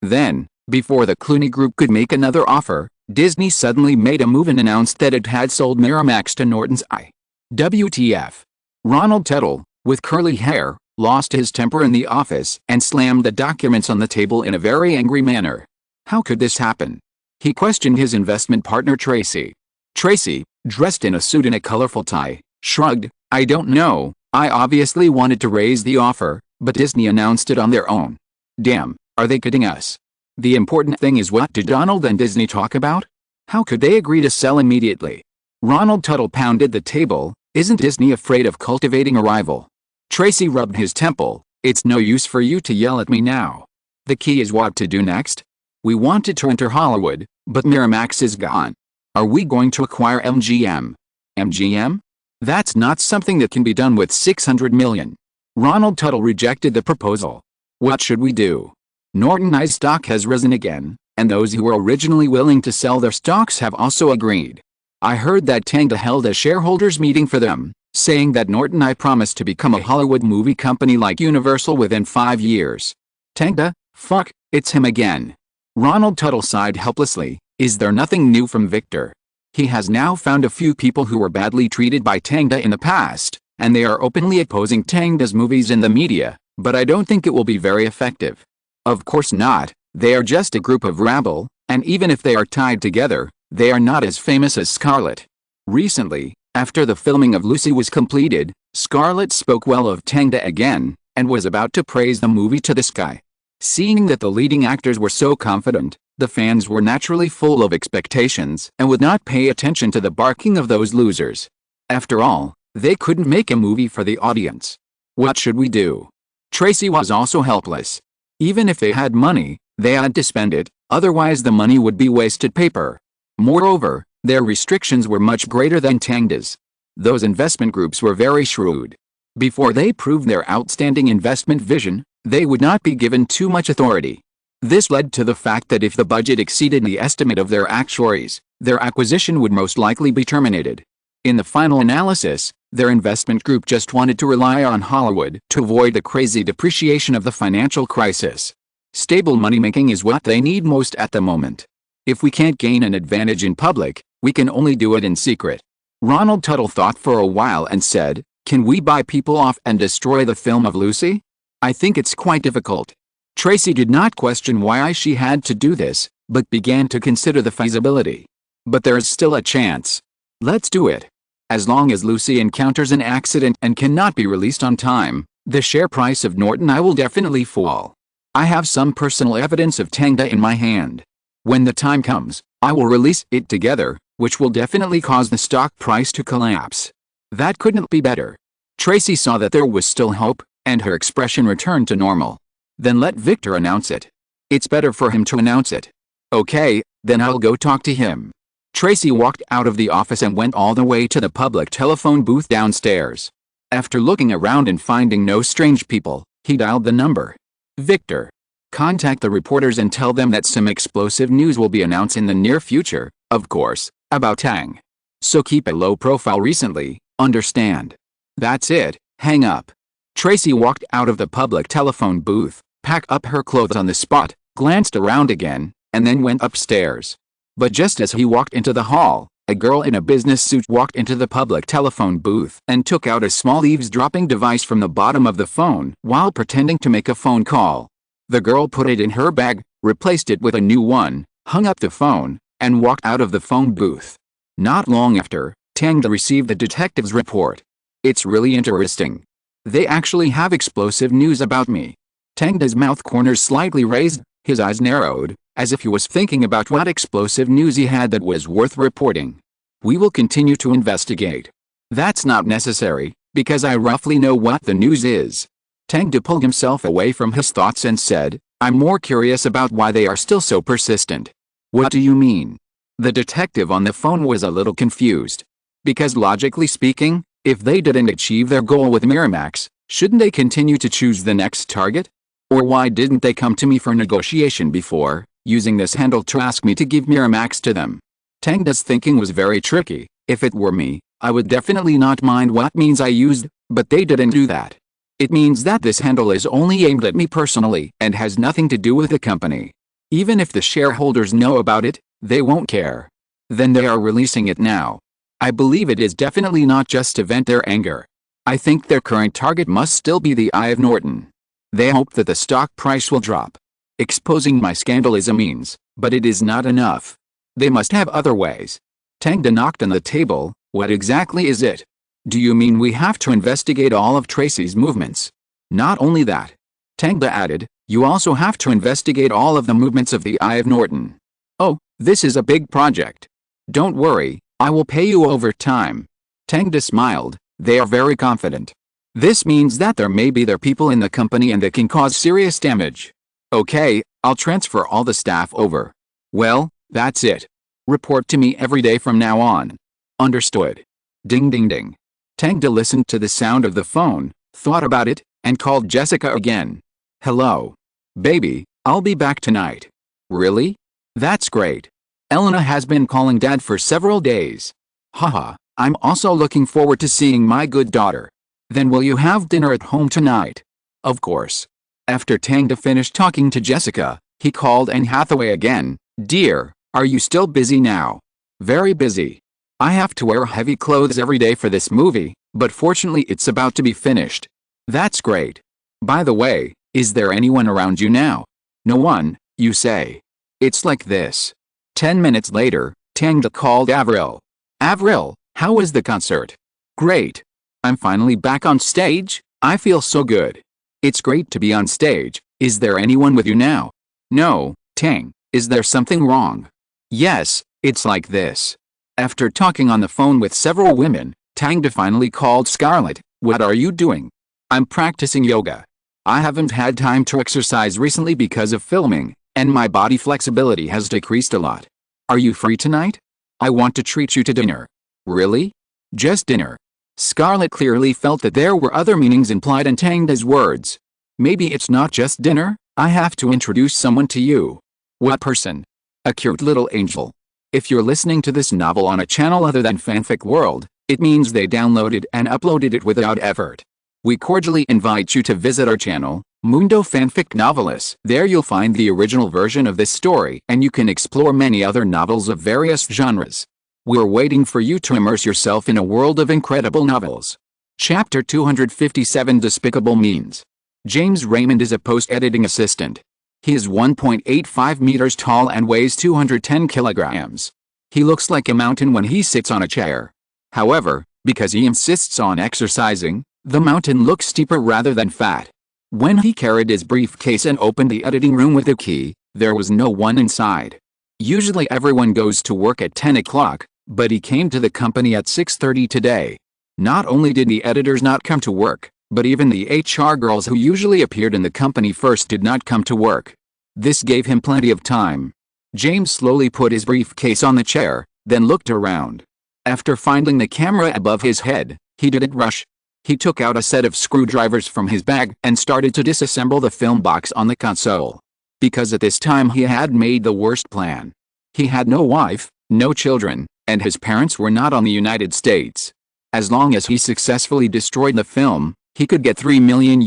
Then, before the Clooney Group could make another offer, Disney suddenly made a move and announced that it had sold Miramax to Norton's Eye. WTF. Ronald Tuttle, with curly hair, lost his temper in the office and slammed the documents on the table in a very angry manner. How could this happen? He questioned his investment partner Tracy. Tracy, dressed in a suit and a colorful tie, shrugged, I don't know, I obviously wanted to raise the offer, but Disney announced it on their own. Damn, are they kidding us? The important thing is, what did Donald and Disney talk about? How could they agree to sell immediately? Ronald Tuttle pounded the table, isn't Disney afraid of cultivating a rival? Tracy rubbed his temple, it's no use for you to yell at me now. The key is what to do next. We wanted to enter Hollywood, but Miramax is gone. Are we going to acquire MGM? MGM? That's not something that can be done with $600 million. Ronald Tuttle rejected the proposal. What should we do? Norton Eye's stock has risen again, and those who were originally willing to sell their stocks have also agreed. I heard that Tang held a shareholders meeting for them, saying that Norton Eye promised to become a Hollywood movie company like Universal within 5 years. Tangda, fuck, it's him again. Ronald Tuttle sighed helplessly, is there nothing new from Victor? He has now found a few people who were badly treated by Tangda in the past, and they are openly opposing Tangda's movies in the media, but I don't think it will be very effective. Of course not, they are just a group of rabble, and even if they are tied together, they are not as famous as Scarlett. Recently, after the filming of Lucy was completed, Scarlett spoke well of Tangda again, and was about to praise the movie to the sky. Seeing that the leading actors were so confident, the fans were naturally full of expectations and would not pay attention to the barking of those losers. After all, they couldn't make a movie for the audience. What should we do? Tracy was also helpless. Even if they had money, they had to spend it, otherwise the money would be wasted paper. Moreover, their restrictions were much greater than Tang's. Those investment groups were very shrewd. Before they proved their outstanding investment vision, they would not be given too much authority. This led to the fact that if the budget exceeded the estimate of their actuaries, their acquisition would most likely be terminated. In the final analysis, their investment group just wanted to rely on Hollywood to avoid the crazy depreciation of the financial crisis. Stable money-making is what they need most at the moment. If we can't gain an advantage in public, we can only do it in secret. Ronald Tuttle thought for a while and said, "Can we buy people off and destroy the film of Lucy? I think it's quite difficult." Tracy did not question why she had to do this, but began to consider the feasibility. "But there's still a chance. Let's do it. As long as Lucy encounters an accident and cannot be released on time, the share price of Norton I will definitely fall. I have some personal evidence of Tangda in my hand. When the time comes, I will release it together, which will definitely cause the stock price to collapse." That couldn't be better. Tracy saw that there was still hope, and her expression returned to normal. "Then let Victor announce it. It's better for him to announce it." "Okay, then I'll go talk to him." Tracy walked out of the office and went all the way to the public telephone booth downstairs. After looking around and finding no strange people, he dialed the number. "Victor. Contact the reporters and tell them that some explosive news will be announced in the near future, of course, about Tang. So keep a low profile recently, understand?" "That's it, hang up." Tracy walked out of the public telephone booth, packed up her clothes on the spot, glanced around again, and then went upstairs. But just as he walked into the hall, a girl in a business suit walked into the public telephone booth and took out a small eavesdropping device from the bottom of the phone while pretending to make a phone call. The girl put it in her bag, replaced it with a new one, hung up the phone, and walked out of the phone booth. Not long after, Tang received the detective's report. "It's really interesting. They actually have explosive news about me." Tang's mouth corners slightly raised, his eyes narrowed, as if he was thinking about what explosive news he had that was worth reporting. "We will continue to investigate." "That's not necessary, because I roughly know what the news is." Tang pulled himself away from his thoughts and said, "I'm more curious about why they are still so persistent." "What do you mean?" The detective on the phone was a little confused. "Because logically speaking, if they didn't achieve their goal with Miramax, shouldn't they continue to choose the next target? Or why didn't they come to me for negotiation before, using this handle to ask me to give Miramax to them?" Tang's thinking was very tricky. "If it were me, I would definitely not mind what means I used, but they didn't do that. It means that this handle is only aimed at me personally and has nothing to do with the company. Even if the shareholders know about it, they won't care. Then they are releasing it now. I believe it is definitely not just to vent their anger. I think their current target must still be the Eye of Norton. They hope that the stock price will drop. Exposing my scandal is a means, but it is not enough. They must have other ways." Tang knocked on the table. "What exactly is it? Do you mean we have to investigate all of Tracy's movements?" "Not only that," Tang added, "you also have to investigate all of the movements of the Eye of Norton." "Oh, this is a big project." "Don't worry, I will pay you over time." Tang smiled. "They are very confident. This means that there may be people in the company and that can cause serious damage." "Okay, I'll transfer all the staff over." "Well, that's it. Report to me every day from now on." "Understood." Ding ding ding. Tang listened to the sound of the phone, thought about it, and called Jessica again. "Hello. Baby, I'll be back tonight." "Really? That's great. Elena has been calling Dad for several days." "Haha, I'm also looking forward to seeing my good daughter." "Then will you have dinner at home tonight?" "Of course." After Tang finished talking to Jessica, he called Anne Hathaway again. "Dear, are you still busy now?" "Very busy. I have to wear heavy clothes every day for this movie, but fortunately it's about to be finished." "That's great. By the way, is there anyone around you now?" "No one, you say. It's like this." 10 minutes later, Tang called Avril. "Avril, how was the concert?" "Great. I'm finally back on stage. I feel so good." It's great to be on stage. Is there anyone with you now? No, Tang. Is there something wrong? Yes, it's like this. After talking on the phone with several women, Tang finally called Scarlett. What are you doing? I'm practicing yoga. I haven't had time to exercise recently because of filming, and my body flexibility has decreased a lot. Are you free tonight? I want to treat you to dinner. Really? Just dinner? Scarlett clearly felt that there were other meanings implied in Tang's words. Maybe it's not just dinner. I have to introduce someone to you. What person? A cute little angel. If you're listening to this novel on a channel other than Fanfic World, it means they downloaded and uploaded it without effort. We cordially invite you to visit our channel, Mundo Fanfic Novelists. There you'll find the original version of this story and you can explore many other novels of various genres. We're waiting for you to immerse yourself in a world of incredible novels. Chapter 257 Despicable Means. James Raymond is a post-editing assistant. He is 1.85 meters tall and weighs 210 kilograms. He looks like a mountain when he sits on a chair. However, because he insists on exercising, the mountain looks steeper rather than fat. When he carried his briefcase and opened the editing room with a key, there was no one inside. Usually everyone goes to work at 10 o'clock, but he came to the company at 6:30 today. Not only did the editors not come to work, but even the HR girls who usually appeared in the company first did not come to work. This gave him plenty of time. James slowly put his briefcase on the chair, then looked around. After finding the camera above his head, he didn't rush. He took out a set of screwdrivers from his bag and started to disassemble the film box on the console. Because at this time he had made the worst plan. He had no wife, no children, and his parents were not on the United States. As long as he successfully destroyed the film, he could get $3 million,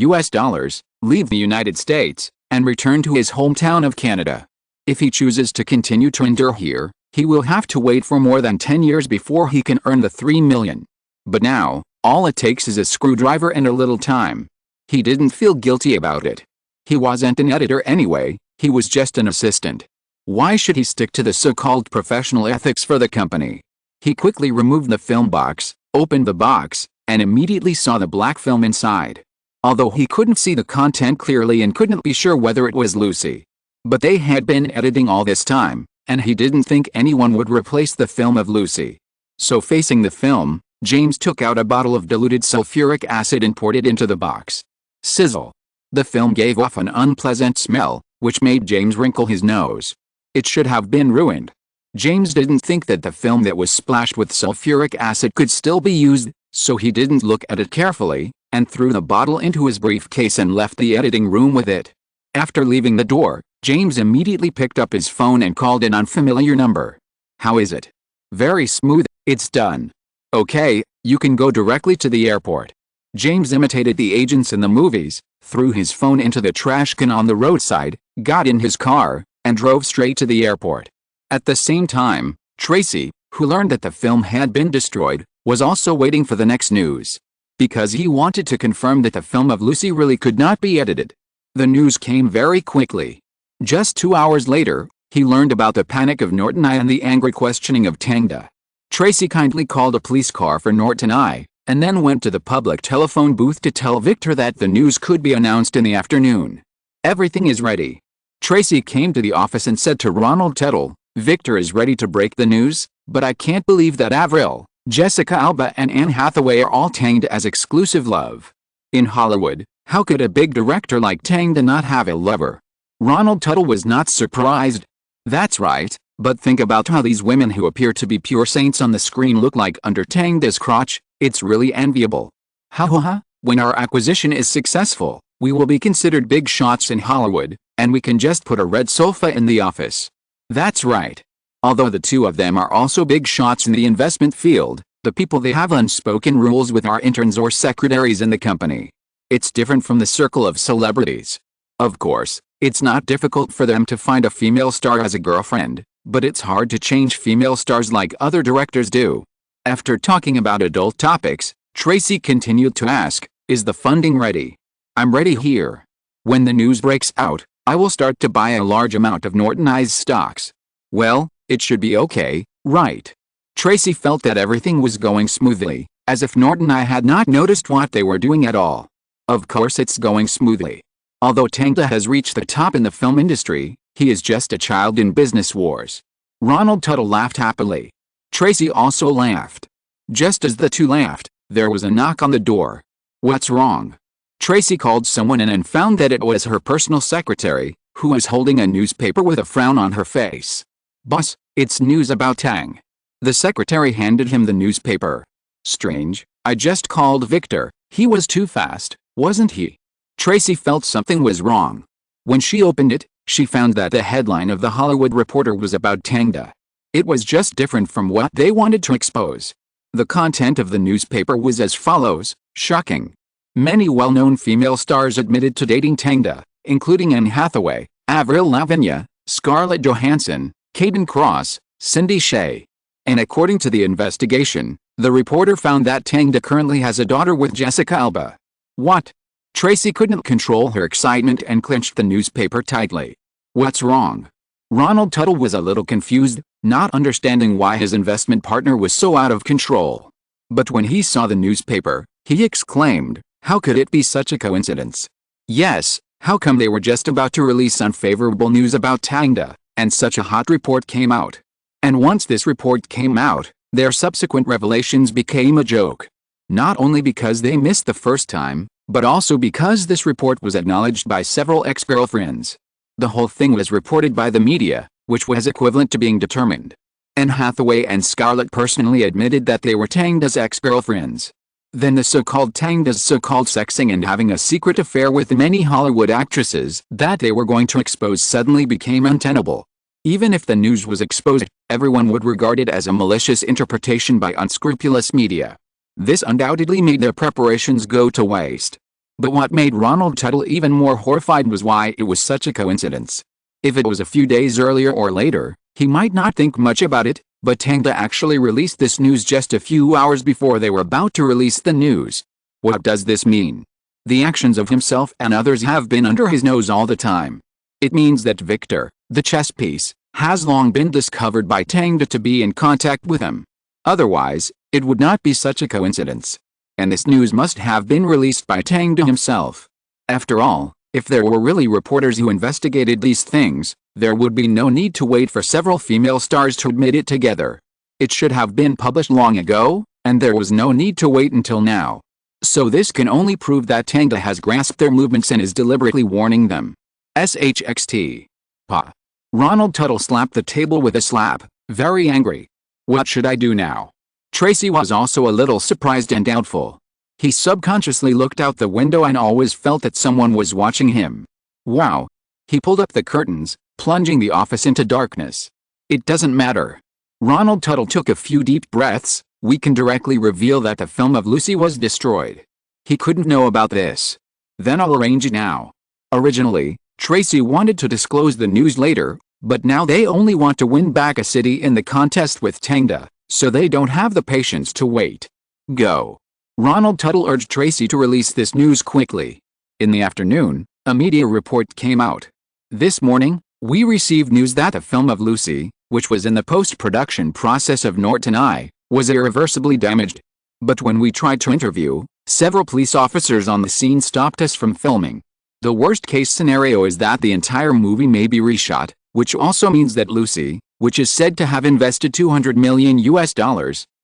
leave the United States, and return to his hometown of Canada. If he chooses to continue to endure here, he will have to wait for more than 10 years before he can earn the $3 million. But now, all it takes is a screwdriver and a little time. He didn't feel guilty about it. He wasn't an editor anyway, he was just an assistant. Why should he stick to the so-called professional ethics for the company? He quickly removed the film box, opened the box, and immediately saw the black film inside. Although he couldn't see the content clearly and couldn't be sure whether it was Lucy. But they had been editing all this time, and he didn't think anyone would replace the film of Lucy. So facing the film, James took out a bottle of diluted sulfuric acid and poured it into the box. Sizzle. The film gave off an unpleasant smell, which made James wrinkle his nose. It should have been ruined. James didn't think that the film that was splashed with sulfuric acid could still be used, so he didn't look at it carefully, and threw the bottle into his briefcase and left the editing room with it. After leaving the door, James immediately picked up his phone and called an unfamiliar number. How is it? Very smooth, it's done. Okay, you can go directly to the airport. James imitated the agents in the movies, threw his phone into the trash can on the roadside, got in his car, and drove straight to the airport. At the same time, Tracy, who learned that the film had been destroyed, was also waiting for the next news. Because he wanted to confirm that the film of Lucy really could not be edited. The news came very quickly. Just 2 hours later, he learned about the panic of Norton I and the angry questioning of Tangda. Tracy kindly called a police car for Norton I, and then went to the public telephone booth to tell Victor that the news could be announced in the afternoon. Everything is ready. Tracy came to the office and said to Ronald Tuttle, Victor is ready to break the news, but I can't believe that Avril, Jessica Alba and Anne Hathaway are all tagged as exclusive love. In Hollywood, how could a big director like Tang not have a lover? Ronald Tuttle was not surprised. That's right, but think about how these women who appear to be pure saints on the screen look like under Tang's crotch. It's really enviable. Ha ha ha, when our acquisition is successful, we will be considered big shots in Hollywood, and we can just put a red sofa in the office. That's right. Although the two of them are also big shots in the investment field, the people they have unspoken rules with are interns or secretaries in the company. It's different from the circle of celebrities. Of course, it's not difficult for them to find a female star as a girlfriend, but it's hard to change female stars like other directors do. After talking about adult topics, Tracy continued to ask, is the funding ready? I'm ready here. When the news breaks out, I will start to buy a large amount of Norton I's stocks. Well, it should be okay, right? Tracy felt that everything was going smoothly, as if Norton I had not noticed what they were doing at all. Of course it's going smoothly. Although Tangda has reached the top in the film industry, he is just a child in business wars. Ronald Tuttle laughed happily. Tracy also laughed. Just as the two laughed, there was a knock on the door. What's wrong? Tracy called someone in and found that it was her personal secretary, who was holding a newspaper with a frown on her face. Boss, it's news about Tang. The secretary handed him the newspaper. Strange, I just called Victor, he was too fast, wasn't he? Tracy felt something was wrong. When she opened it, she found that the headline of the Hollywood Reporter was about Tangda. It was just different from what they wanted to expose. The content of the newspaper was as follows: shocking. Many well-known female stars admitted to dating Tangda, including Anne Hathaway, Avril Lavigne, Scarlett Johansson, Caden Cross, Cindy Shay. And according to the investigation, the reporter found that Tangda currently has a daughter with Jessica Alba. What? Tracy couldn't control her excitement and clenched the newspaper tightly. What's wrong? Ronald Tuttle was a little confused, not understanding why his investment partner was so out of control. But when he saw the newspaper, he exclaimed, how could it be such a coincidence? Yes, how come they were just about to release unfavorable news about Tangda, and such a hot report came out? And once this report came out, their subsequent revelations became a joke. Not only because they missed the first time, but also because this report was acknowledged by several ex-girlfriends. The whole thing was reported by the media, which was equivalent to being determined. Anne Hathaway and Scarlett personally admitted that they were Tangda's ex-girlfriends. Then the so-called Tangda's so-called sexing and having a secret affair with many Hollywood actresses that they were going to expose suddenly became untenable. Even if the news was exposed, everyone would regard it as a malicious interpretation by unscrupulous media. This undoubtedly made their preparations go to waste. But what made Ronald Tuttle even more horrified was why it was such a coincidence. If it was a few days earlier or later, he might not think much about it, but Tangda actually released this news just a few hours before they were about to release the news. What does this mean? The actions of himself and others have been under his nose all the time. It means that Victor, the chess piece, has long been discovered by Tangda to be in contact with him. Otherwise, it would not be such a coincidence. And this news must have been released by Tangda himself. After all, if there were really reporters who investigated these things, there would be no need to wait for several female stars to admit it together. It should have been published long ago, and there was no need to wait until now. So this can only prove that Tangda has grasped their movements and is deliberately warning them. SHXT. Pa. Ronald Tuttle slapped the table with a slap, very angry. What should I do now? Tracy was also a little surprised and doubtful. He subconsciously looked out the window and always felt that someone was watching him. Wow. He pulled up the curtains, plunging the office into darkness. It doesn't matter. Ronald Tuttle took a few deep breaths. We can directly reveal that the film of Lucy was destroyed. He couldn't know about this. Then I'll arrange it now. Originally, Tracy wanted to disclose the news later, but now they only want to win back a city in the contest with Tangda, so they don't have the patience to wait. Go. Ronald Tuttle urged Tracy to release this news quickly. In the afternoon, a media report came out. This morning, we received news that the film of Lucy, which was in the post-production process of Norton I, was irreversibly damaged. But when we tried to interview, several police officers on the scene stopped us from filming. The worst-case scenario is that the entire movie may be reshot, which also means that Lucy, which is said to have invested $200 million,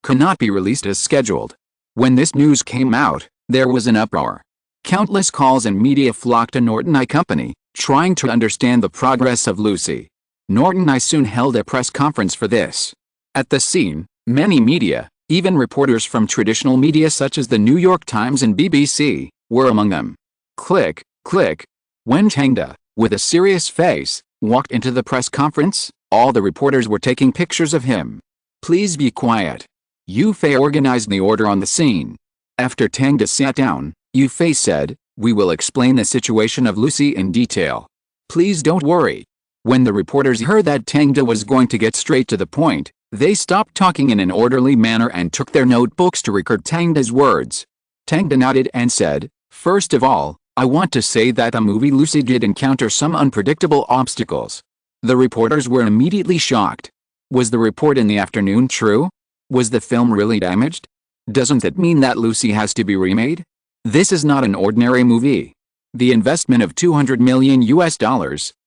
could not be released as scheduled. When this news came out, there was an uproar. Countless calls and media flocked to Norton I Company, trying to understand the progress of Lucy. Norton I soon held a press conference for this. At the scene, many media, even reporters from traditional media such as the New York Times and BBC, were among them. Click, click. When Tangda, with a serious face, walked into the press conference, all the reporters were taking pictures of him. Please be quiet. Yufei organized the order on the scene. After Tangda sat down, Yufei said, we will explain the situation of Lucy in detail. Please don't worry. When the reporters heard that Tangda was going to get straight to the point, they stopped talking in an orderly manner and took their notebooks to record Tangda's words. Tangda nodded and said, first of all, I want to say that the movie Lucy did encounter some unpredictable obstacles. The reporters were immediately shocked. Was the report in the afternoon true? Was the film really damaged? Doesn't that mean that Lucy has to be remade? This is not an ordinary movie. The investment of $200 million US,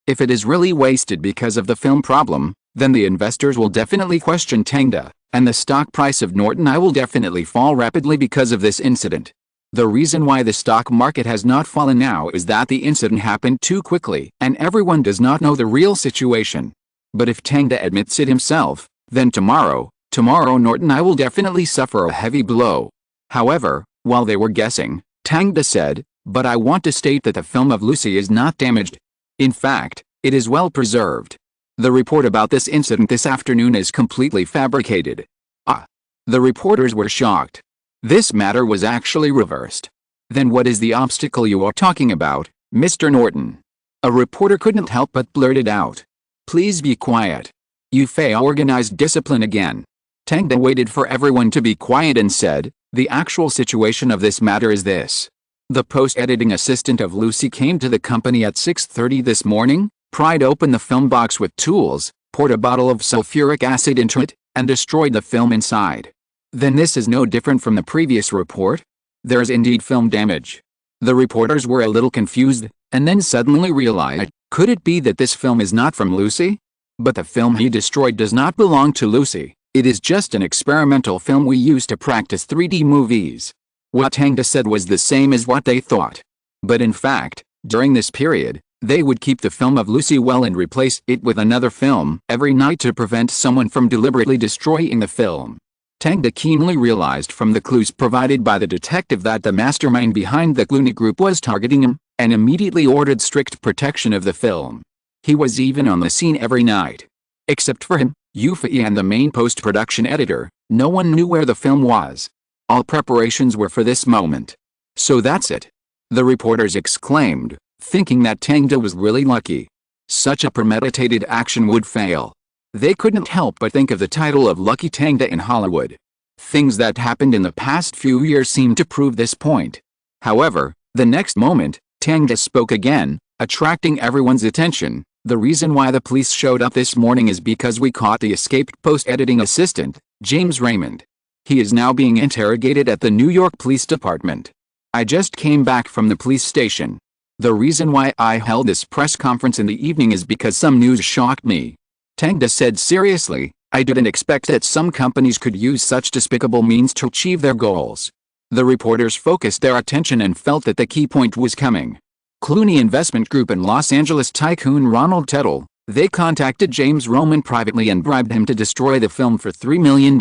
if it is really wasted because of the film problem, then the investors will definitely question Tang, and the stock price of Norton I will definitely fall rapidly because of this incident. The reason why the stock market has not fallen now is that the incident happened too quickly and everyone does not know the real situation. But if Tang admits it himself, then tomorrow Norton I will definitely suffer a heavy blow. However, while they were guessing, Tang said, "But I want to state that the film of Lucy is not damaged. In fact, it is well preserved. The report about this incident this afternoon is completely fabricated." The reporters were shocked. This matter was actually reversed. Then what is the obstacle you are talking about, Mr. Norton? A reporter couldn't help but blurt it out. Please be quiet. You fail organized discipline again. Tang waited for everyone to be quiet and said, "The actual situation of this matter is this. The post-editing assistant of Lucy came to the company at 6:30 this morning, pried open the film box with tools, poured a bottle of sulfuric acid into it, and destroyed the film inside. Then this is no different from the previous report? There is indeed film damage." The reporters were a little confused, and then suddenly realized, could it be that this film is not from Lucy? But the film he destroyed does not belong to Lucy. It is just an experimental film we use to practice 3D movies. What Tang said was the same as what they thought. But in fact, during this period, they would keep the film of Lucy well and replace it with another film every night to prevent someone from deliberately destroying the film. Tang keenly realized from the clues provided by the detective that the mastermind behind the Clooney group was targeting him, and immediately ordered strict protection of the film. He was even on the scene every night. Except for him, Yuffie and the main post-production editor, no one knew where the film was. All preparations were for this moment. So that's it. The reporters exclaimed, thinking that Tang was really lucky. Such a premeditated action would fail. They couldn't help but think of the title of Lucky Tang in Hollywood. Things that happened in the past few years seemed to prove this point. However, the next moment, Tang spoke again, attracting everyone's attention. "The reason why the police showed up this morning is because we caught the escaped post-editing assistant, James Raymond. He is now being interrogated at the New York Police Department. I just came back from the police station. The reason why I held this press conference in the evening is because some news shocked me." Tang said seriously, "I didn't expect that some companies could use such despicable means to achieve their goals." The reporters focused their attention and felt that the key point was coming. Clooney Investment Group and Los Angeles tycoon Ronald Tuttle, they contacted James Roman privately and bribed him to destroy the film for $3 million.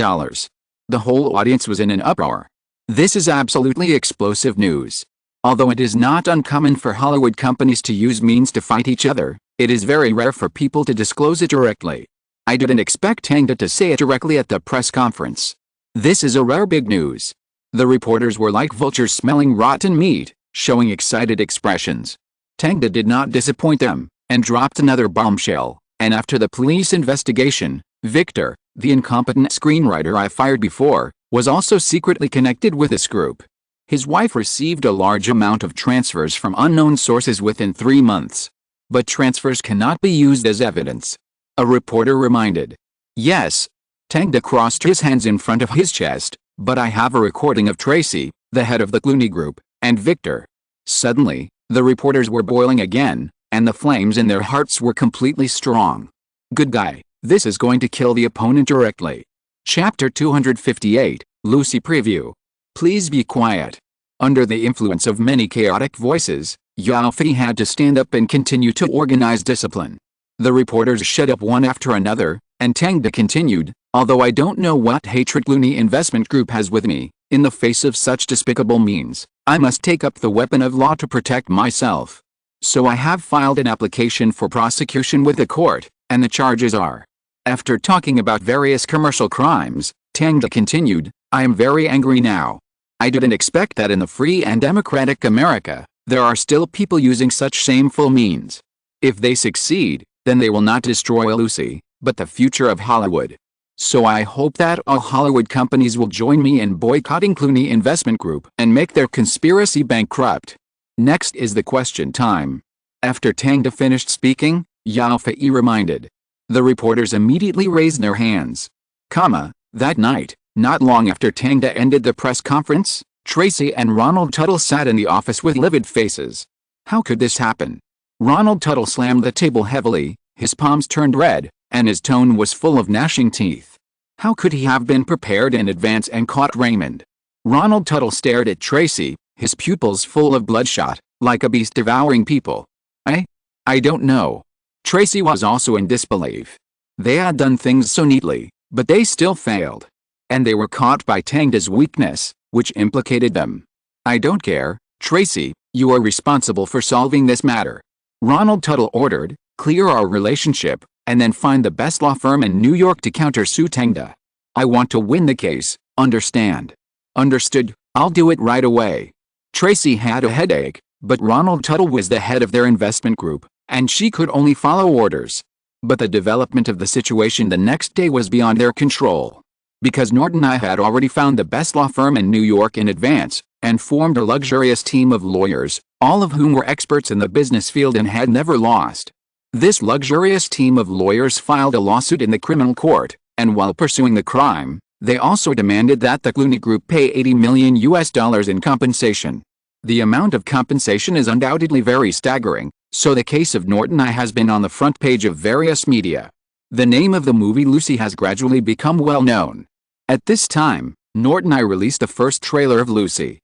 The whole audience was in an uproar. This is absolutely explosive news. Although it is not uncommon for Hollywood companies to use means to fight each other, it is very rare for people to disclose it directly. I didn't expect Tang to say it directly at the press conference. This is a rare big news. The reporters were like vultures smelling rotten meat, showing excited expressions. Tang did not disappoint them, and dropped another bombshell. And after the police investigation, Victor, the incompetent screenwriter I fired before, was also secretly connected with this group. His wife received a large amount of transfers from unknown sources within 3 months. But transfers cannot be used as evidence. A reporter reminded. Yes. Tang crossed his hands in front of his chest, but I have a recording of Tracy, the head of the Clooney Group, and Victor. Suddenly, the reporters were boiling again, and the flames in their hearts were completely strong. Good guy, this is going to kill the opponent directly. Chapter 258, Lucy Preview. Please be quiet. Under the influence of many chaotic voices, Yuffie had to stand up and continue to organize discipline. The reporters shut up one after another, and Tang continued, "Although I don't know what hatred Clooney Investment Group has with me, in the face of such despicable means, I must take up the weapon of law to protect myself. So I have filed an application for prosecution with the court, and the charges are." After talking about various commercial crimes, Tang continued, "I am very angry now. I didn't expect that in the free and democratic America, there are still people using such shameful means. If they succeed, then they will not destroy Lucy, but the future of Hollywood. So I hope that all Hollywood companies will join me in boycotting Clooney Investment Group and make their conspiracy bankrupt." Next is the question time. After Tang finished speaking, Yuffie reminded. The reporters immediately raised their hands. That night, not long after Tang ended the press conference, Tracy and Ronald Tuttle sat in the office with livid faces. How could this happen? Ronald Tuttle slammed the table heavily, his palms turned red, and his tone was full of gnashing teeth. How could he have been prepared in advance and caught Raymond? Ronald Tuttle stared at Tracy, his pupils full of bloodshot, like a beast devouring people. I don't know. Tracy was also in disbelief. They had done things so neatly, but they still failed. And they were caught by Tang's weakness, which implicated them. I don't care, Tracy, you are responsible for solving this matter. Ronald Tuttle ordered, clear our relationship, and then find the best law firm in New York to countersue Tangda. I want to win the case, understand? Understood, I'll do it right away. Tracy had a headache, but Ronald Tuttle was the head of their investment group, and she could only follow orders. But the development of the situation the next day was beyond their control. Because Norton I had already found the best law firm in New York in advance, and formed a luxurious team of lawyers, all of whom were experts in the business field and had never lost. This luxurious team of lawyers filed a lawsuit in the criminal court, and while pursuing the crime, they also demanded that the Clooney Group pay $80 million in compensation. The amount of compensation is undoubtedly very staggering, so the case of Norton I has been on the front page of various media. The name of the movie Lucy has gradually become well known. At this time, Norton I released the first trailer of Lucy.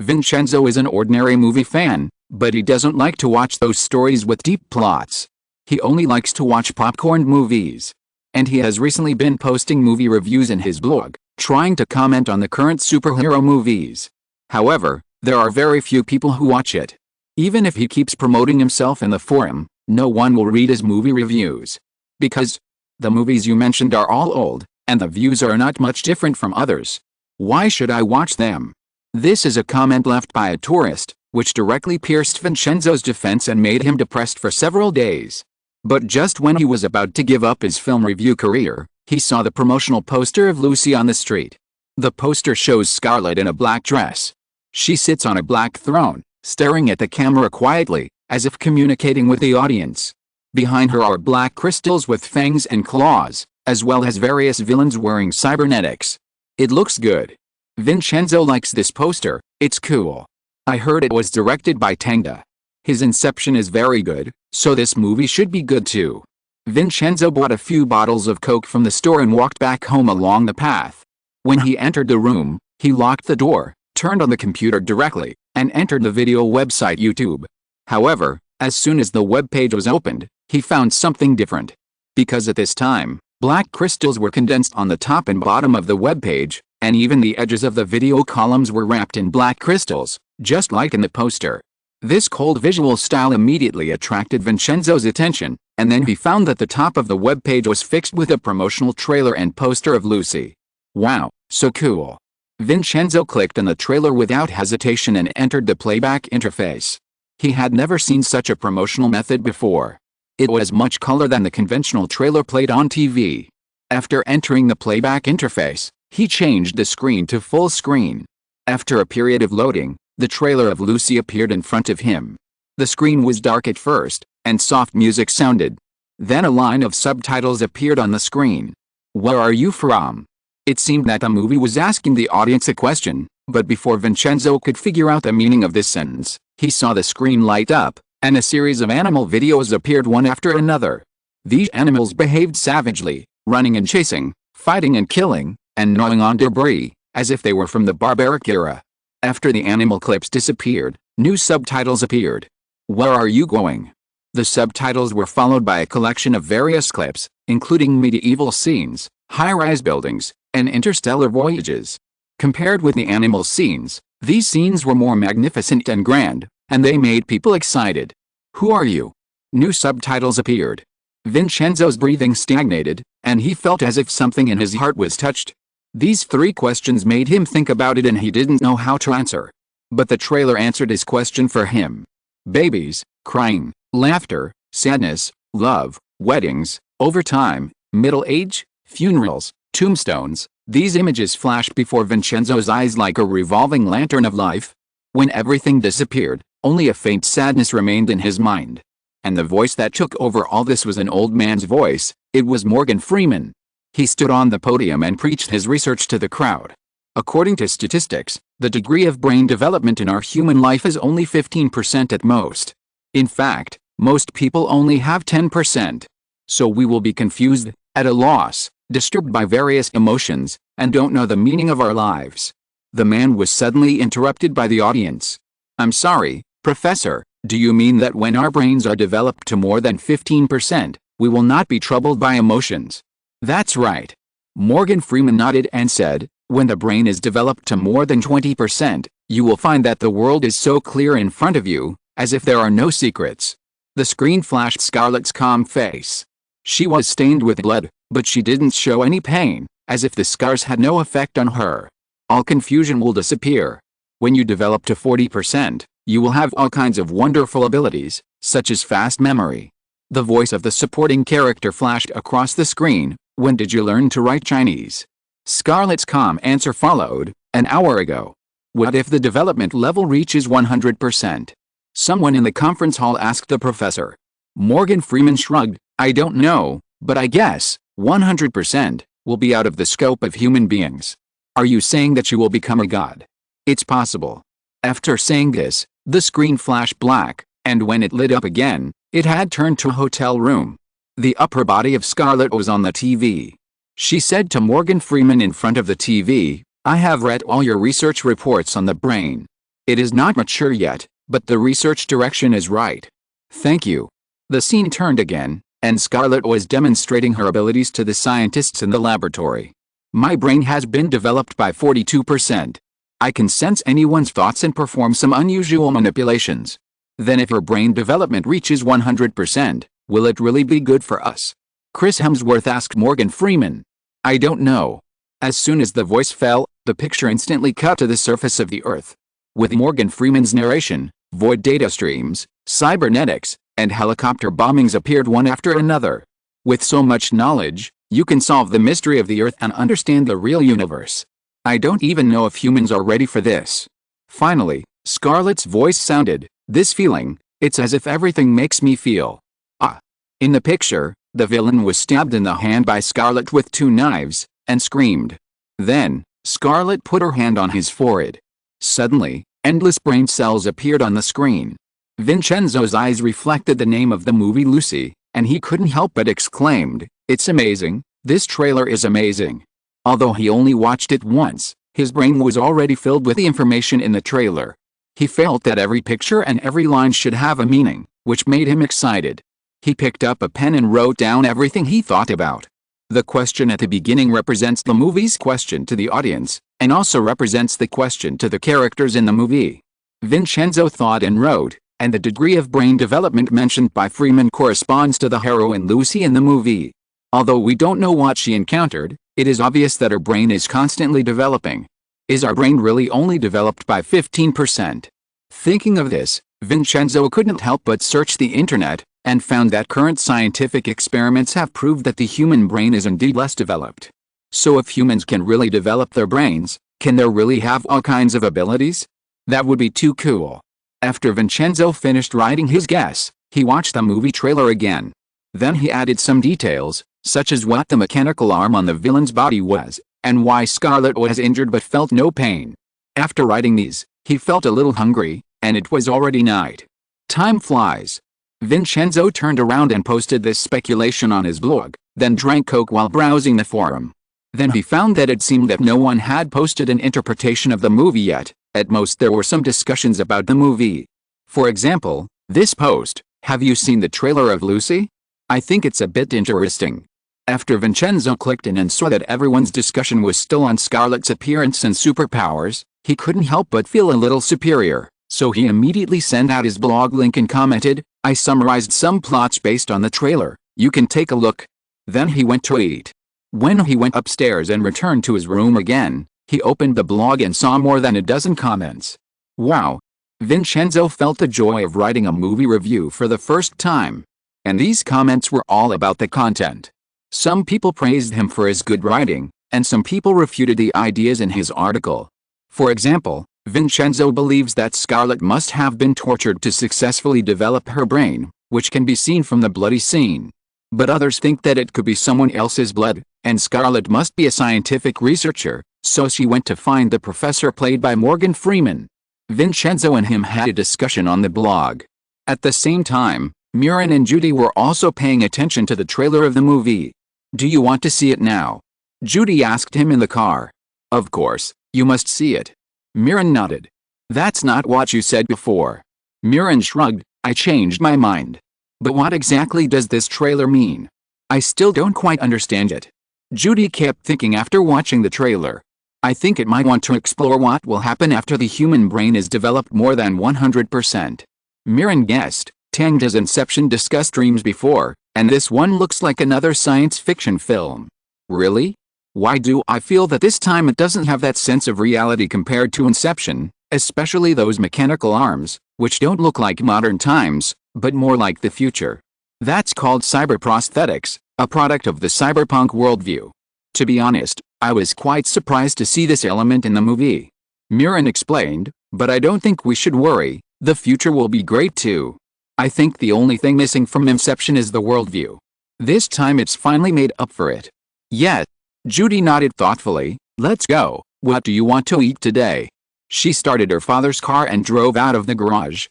Vincenzo is an ordinary movie fan, but he doesn't like to watch those stories with deep plots. He only likes to watch popcorn movies. And he has recently been posting movie reviews in his blog, trying to comment on the current superhero movies. However, there are very few people who watch it. Even if he keeps promoting himself in the forum, no one will read his movie reviews. Because the movies you mentioned are all old, and the views are not much different from others. Why should I watch them? This is a comment left by a tourist, which directly pierced Vincenzo's defense and made him depressed for several days. But just when he was about to give up his film review career, he saw the promotional poster of Lucy on the street. The poster shows Scarlett in a black dress. She sits on a black throne, staring at the camera quietly, as if communicating with the audience. Behind her are black crystals with fangs and claws, as well as various villains wearing cybernetics. It looks good. Vincenzo likes this poster, it's cool. I heard it was directed by Tangda. His inception is very good, so this movie should be good too. Vincenzo bought a few bottles of Coke from the store and walked back home along the path. When he entered the room, he locked the door, turned on the computer directly, and entered the video website YouTube. However, as soon as the web page was opened, he found something different. Because at this time, black crystals were condensed on the top and bottom of the web page, and even the edges of the video columns were wrapped in black crystals, just like in the poster. This cold visual style immediately attracted Vincenzo's attention, and then he found that the top of the web page was fixed with a promotional trailer and poster of Lucy. Wow, so cool. Vincenzo clicked on the trailer without hesitation and entered the playback interface. He had never seen such a promotional method before. It was much cooler than the conventional trailer played on TV. After entering the playback interface, he changed the screen to full screen. After a period of loading, the trailer of Lucy appeared in front of him. The screen was dark at first, and soft music sounded. Then a line of subtitles appeared on the screen. Where are you from? It seemed that the movie was asking the audience a question, but before Vincenzo could figure out the meaning of this sentence, he saw the screen light up, and a series of animal videos appeared one after another. These animals behaved savagely, running and chasing, fighting and killing, and gnawing on debris, as if they were from the barbaric era. After the animal clips disappeared, new subtitles appeared. Where are you going? The subtitles were followed by a collection of various clips, including medieval scenes, high-rise buildings, and interstellar voyages. Compared with the animal scenes, these scenes were more magnificent and grand, and they made people excited. Who are you? New subtitles appeared. Vincenzo's breathing stagnated, and he felt as if something in his heart was touched. These three questions made him think about it and he didn't know how to answer. But the trailer answered his question for him. Babies, crying, laughter, sadness, love, weddings, overtime, middle age, funerals, tombstones. These images flashed before Vincenzo's eyes like a revolving lantern of life. When everything disappeared, only a faint sadness remained in his mind. And the voice that took over all this was an old man's voice. It was Morgan Freeman. He stood on the podium and preached his research to the crowd. According to statistics, The degree of brain development in our human life is only 15% at most. In fact, most people only have 10%. So we will be confused, at a loss, disturbed by various emotions, and don't know the meaning of our lives. The man was suddenly interrupted by the audience. I'm sorry, Professor, do you mean that when our brains are developed to more than 15%, we will not be troubled by emotions? That's right. Morgan Freeman nodded and said, when the brain is developed to more than 20%, you will find that the world is so clear in front of you, as if there are no secrets. The screen flashed Scarlett's calm face. She was stained with blood, but she didn't show any pain, as if the scars had no effect on her. All confusion will disappear. When you develop to 40%, you will have all kinds of wonderful abilities, such as fast memory. The voice of the supporting character flashed across the screen. When did you learn to write Chinese? Scarlett's calm answer followed, an hour ago. What if the development level reaches 100%? Someone in the conference hall asked the professor. Morgan Freeman shrugged, I don't know, but I guess 100% will be out of the scope of human beings. Are you saying that you will become a god? It's possible. After saying this, the screen flashed black, and when it lit up again, it had turned to a hotel room. The upper body of Scarlett was on the TV. She said to Morgan Freeman in front of the TV, I have read all your research reports on the brain. It is not mature yet, but the research direction is right. Thank you. The scene turned again, and Scarlett was demonstrating her abilities to the scientists in the laboratory. My brain has been developed by 42%. I can sense anyone's thoughts and perform some unusual manipulations. Then if her brain development reaches 100%, will it really be good for us? Chris Hemsworth asked Morgan Freeman. I don't know. As soon as the voice fell, the picture instantly cut to the surface of the Earth. With Morgan Freeman's narration, void data streams, cybernetics, and helicopter bombings appeared one after another. With so much knowledge, you can solve the mystery of the Earth and understand the real universe. I don't even know if humans are ready for this. Finally, Scarlett's voice sounded, this feeling, it's as if everything makes me feel. Ah. In the picture, the villain was stabbed in the hand by Scarlett with 2 knives, and screamed. Then, Scarlett put her hand on his forehead. Suddenly, endless brain cells appeared on the screen. Vincenzo's eyes reflected the name of the movie Lucy, and he couldn't help but exclaimed, it's amazing, this trailer is amazing. Although he only watched it once, his brain was already filled with the information in the trailer. He felt that every picture and every line should have a meaning, which made him excited. He picked up a pen and wrote down everything he thought about. The question at the beginning represents the movie's question to the audience, and also represents the question to the characters in the movie. Vincenzo thought and wrote, and the degree of brain development mentioned by Freeman corresponds to the heroine Lucy in the movie. Although we don't know what she encountered, it is obvious that her brain is constantly developing. Is our brain really only developed by 15%? Thinking of this, Vincenzo couldn't help but search the internet, and found that current scientific experiments have proved that the human brain is indeed less developed. So if humans can really develop their brains, can they really have all kinds of abilities? That would be too cool. After Vincenzo finished writing his guess, he watched the movie trailer again. Then he added some details, such as what the mechanical arm on the villain's body was, and why Scarlett was injured but felt no pain. After writing these, he felt a little hungry, and it was already night. Time flies. Vincenzo turned around and posted this speculation on his blog, then drank Coke while browsing the forum. Then he found that it seemed that no one had posted an interpretation of the movie yet. At most there were some discussions about the movie. For example, this post, have you seen the trailer of Lucy? I think it's a bit interesting. After Vincenzo clicked in and saw that everyone's discussion was still on Scarlett's appearance and superpowers, he couldn't help but feel a little superior, so he immediately sent out his blog link and commented, I summarized some plots based on the trailer, you can take a look. Then he went to eat. When he went upstairs and returned to his room again, he opened the blog and saw more than a dozen comments. Wow! Vincenzo felt the joy of writing a movie review for the first time. And these comments were all about the content. Some people praised him for his good writing, and some people refuted the ideas in his article. For example, Vincenzo believes that Scarlett must have been tortured to successfully develop her brain, which can be seen from the bloody scene. But others think that it could be someone else's blood, and Scarlett must be a scientific researcher, So she went to find the professor played by Morgan Freeman. Vincenzo and him had a discussion on the blog. At the same time, Mirren and Judy were also paying attention to the trailer of the movie. Do you want to see it now? Judy asked him in the car. Of course, you must see it. Mirren nodded. That's not what you said before. Mirren shrugged. I changed my mind. But what exactly does this trailer mean? I still don't quite understand it. Judy kept thinking after watching the trailer. I think it might want to explore what will happen after the human brain is developed more than 100%. Mirren guessed. Tang does Inception discuss dreams before, and this one looks like another science fiction film. Really? Why do I feel that this time it doesn't have that sense of reality compared to Inception, especially those mechanical arms, which don't look like modern times, but more like the future. That's called cyberprosthetics, a product of the cyberpunk worldview. To be honest, I was quite surprised to see this element in the movie. Mirren explained, but I don't think we should worry, the future will be great too. I think the only thing missing from Inception is the worldview. This time it's finally made up for it. Yet, Judy nodded thoughtfully. Let's go. What do you want to eat today? She started her father's car and drove out of the garage.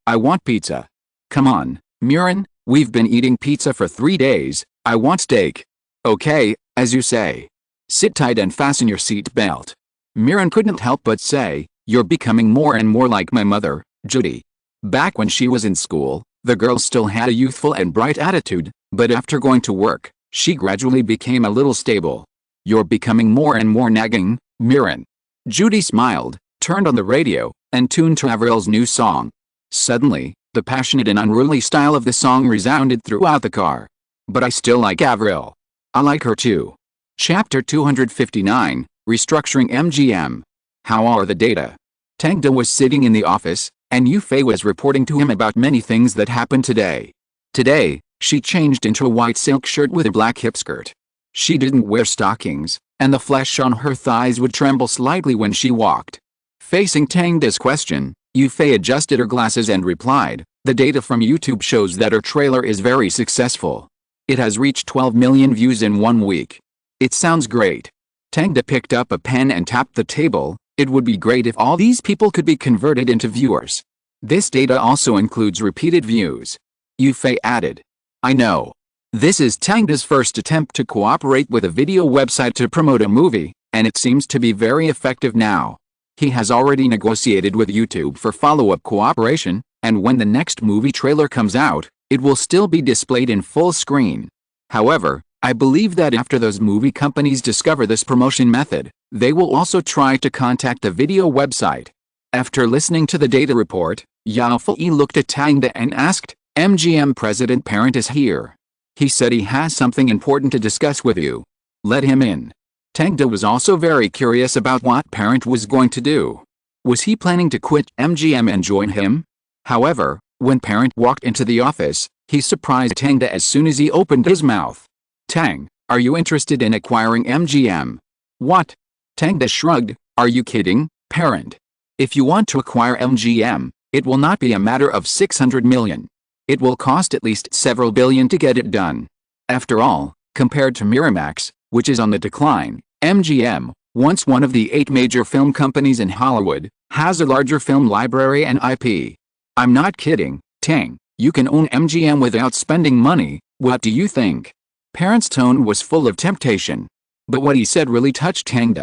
I want pizza. Come on, Mirren, we've been eating pizza for 3 days, I want steak. Okay, as you say. Sit tight and fasten your seat belt. Mirren couldn't help but say, you're becoming more and more like my mother, Judy. Back when she was in school, the girl still had a youthful and bright attitude, but after going to work, she gradually became a little stable. You're becoming more and more nagging, Mirren. Judy smiled, turned on the radio, and tuned to Avril's new song. Suddenly, the passionate and unruly style of the song resounded throughout the car. But I still like Avril. I like her too. Chapter 259, Restructuring MGM. How are the data? Tang was sitting in the office, and Yufei was reporting to him about many things that happened today. Today, she changed into a white silk shirt with a black hip skirt. She didn't wear stockings, and the flesh on her thighs would tremble slightly when she walked. Facing Tang's question, Yufei adjusted her glasses and replied, the data from YouTube shows that her trailer is very successful. It has reached 12 million views in 1 week. It sounds great. Tang picked up a pen and tapped the table. It would be great if all these people could be converted into viewers. This data also includes repeated views. Yufei added. I know. This is Tang's first attempt to cooperate with a video website to promote a movie, and it seems to be very effective now. He has already negotiated with YouTube for follow-up cooperation, and when the next movie trailer comes out, it will still be displayed in full screen. However, I believe that after those movie companies discover this promotion method, they will also try to contact the video website. After listening to the data report, Yao Fei looked at Tang and asked, MGM President Parent is here. He said he has something important to discuss with you. Let him in. Tang was also very curious about what Parent was going to do. Was he planning to quit MGM and join him? However, when Parent walked into the office, he surprised Tang as soon as he opened his mouth. Tang, are you interested in acquiring MGM? What? Tang shrugged. Are you kidding, Parent? If you want to acquire MGM, it will not be a matter of 600 million. It will cost at least several billion to get it done. After all, compared to Miramax, which is on the decline, MGM, once one of the 8 major film companies in Hollywood, has a larger film library and IP. I'm not kidding, Tang. You can own MGM without spending money. What do you think? Parent's tone was full of temptation. But what he said really touched Tang.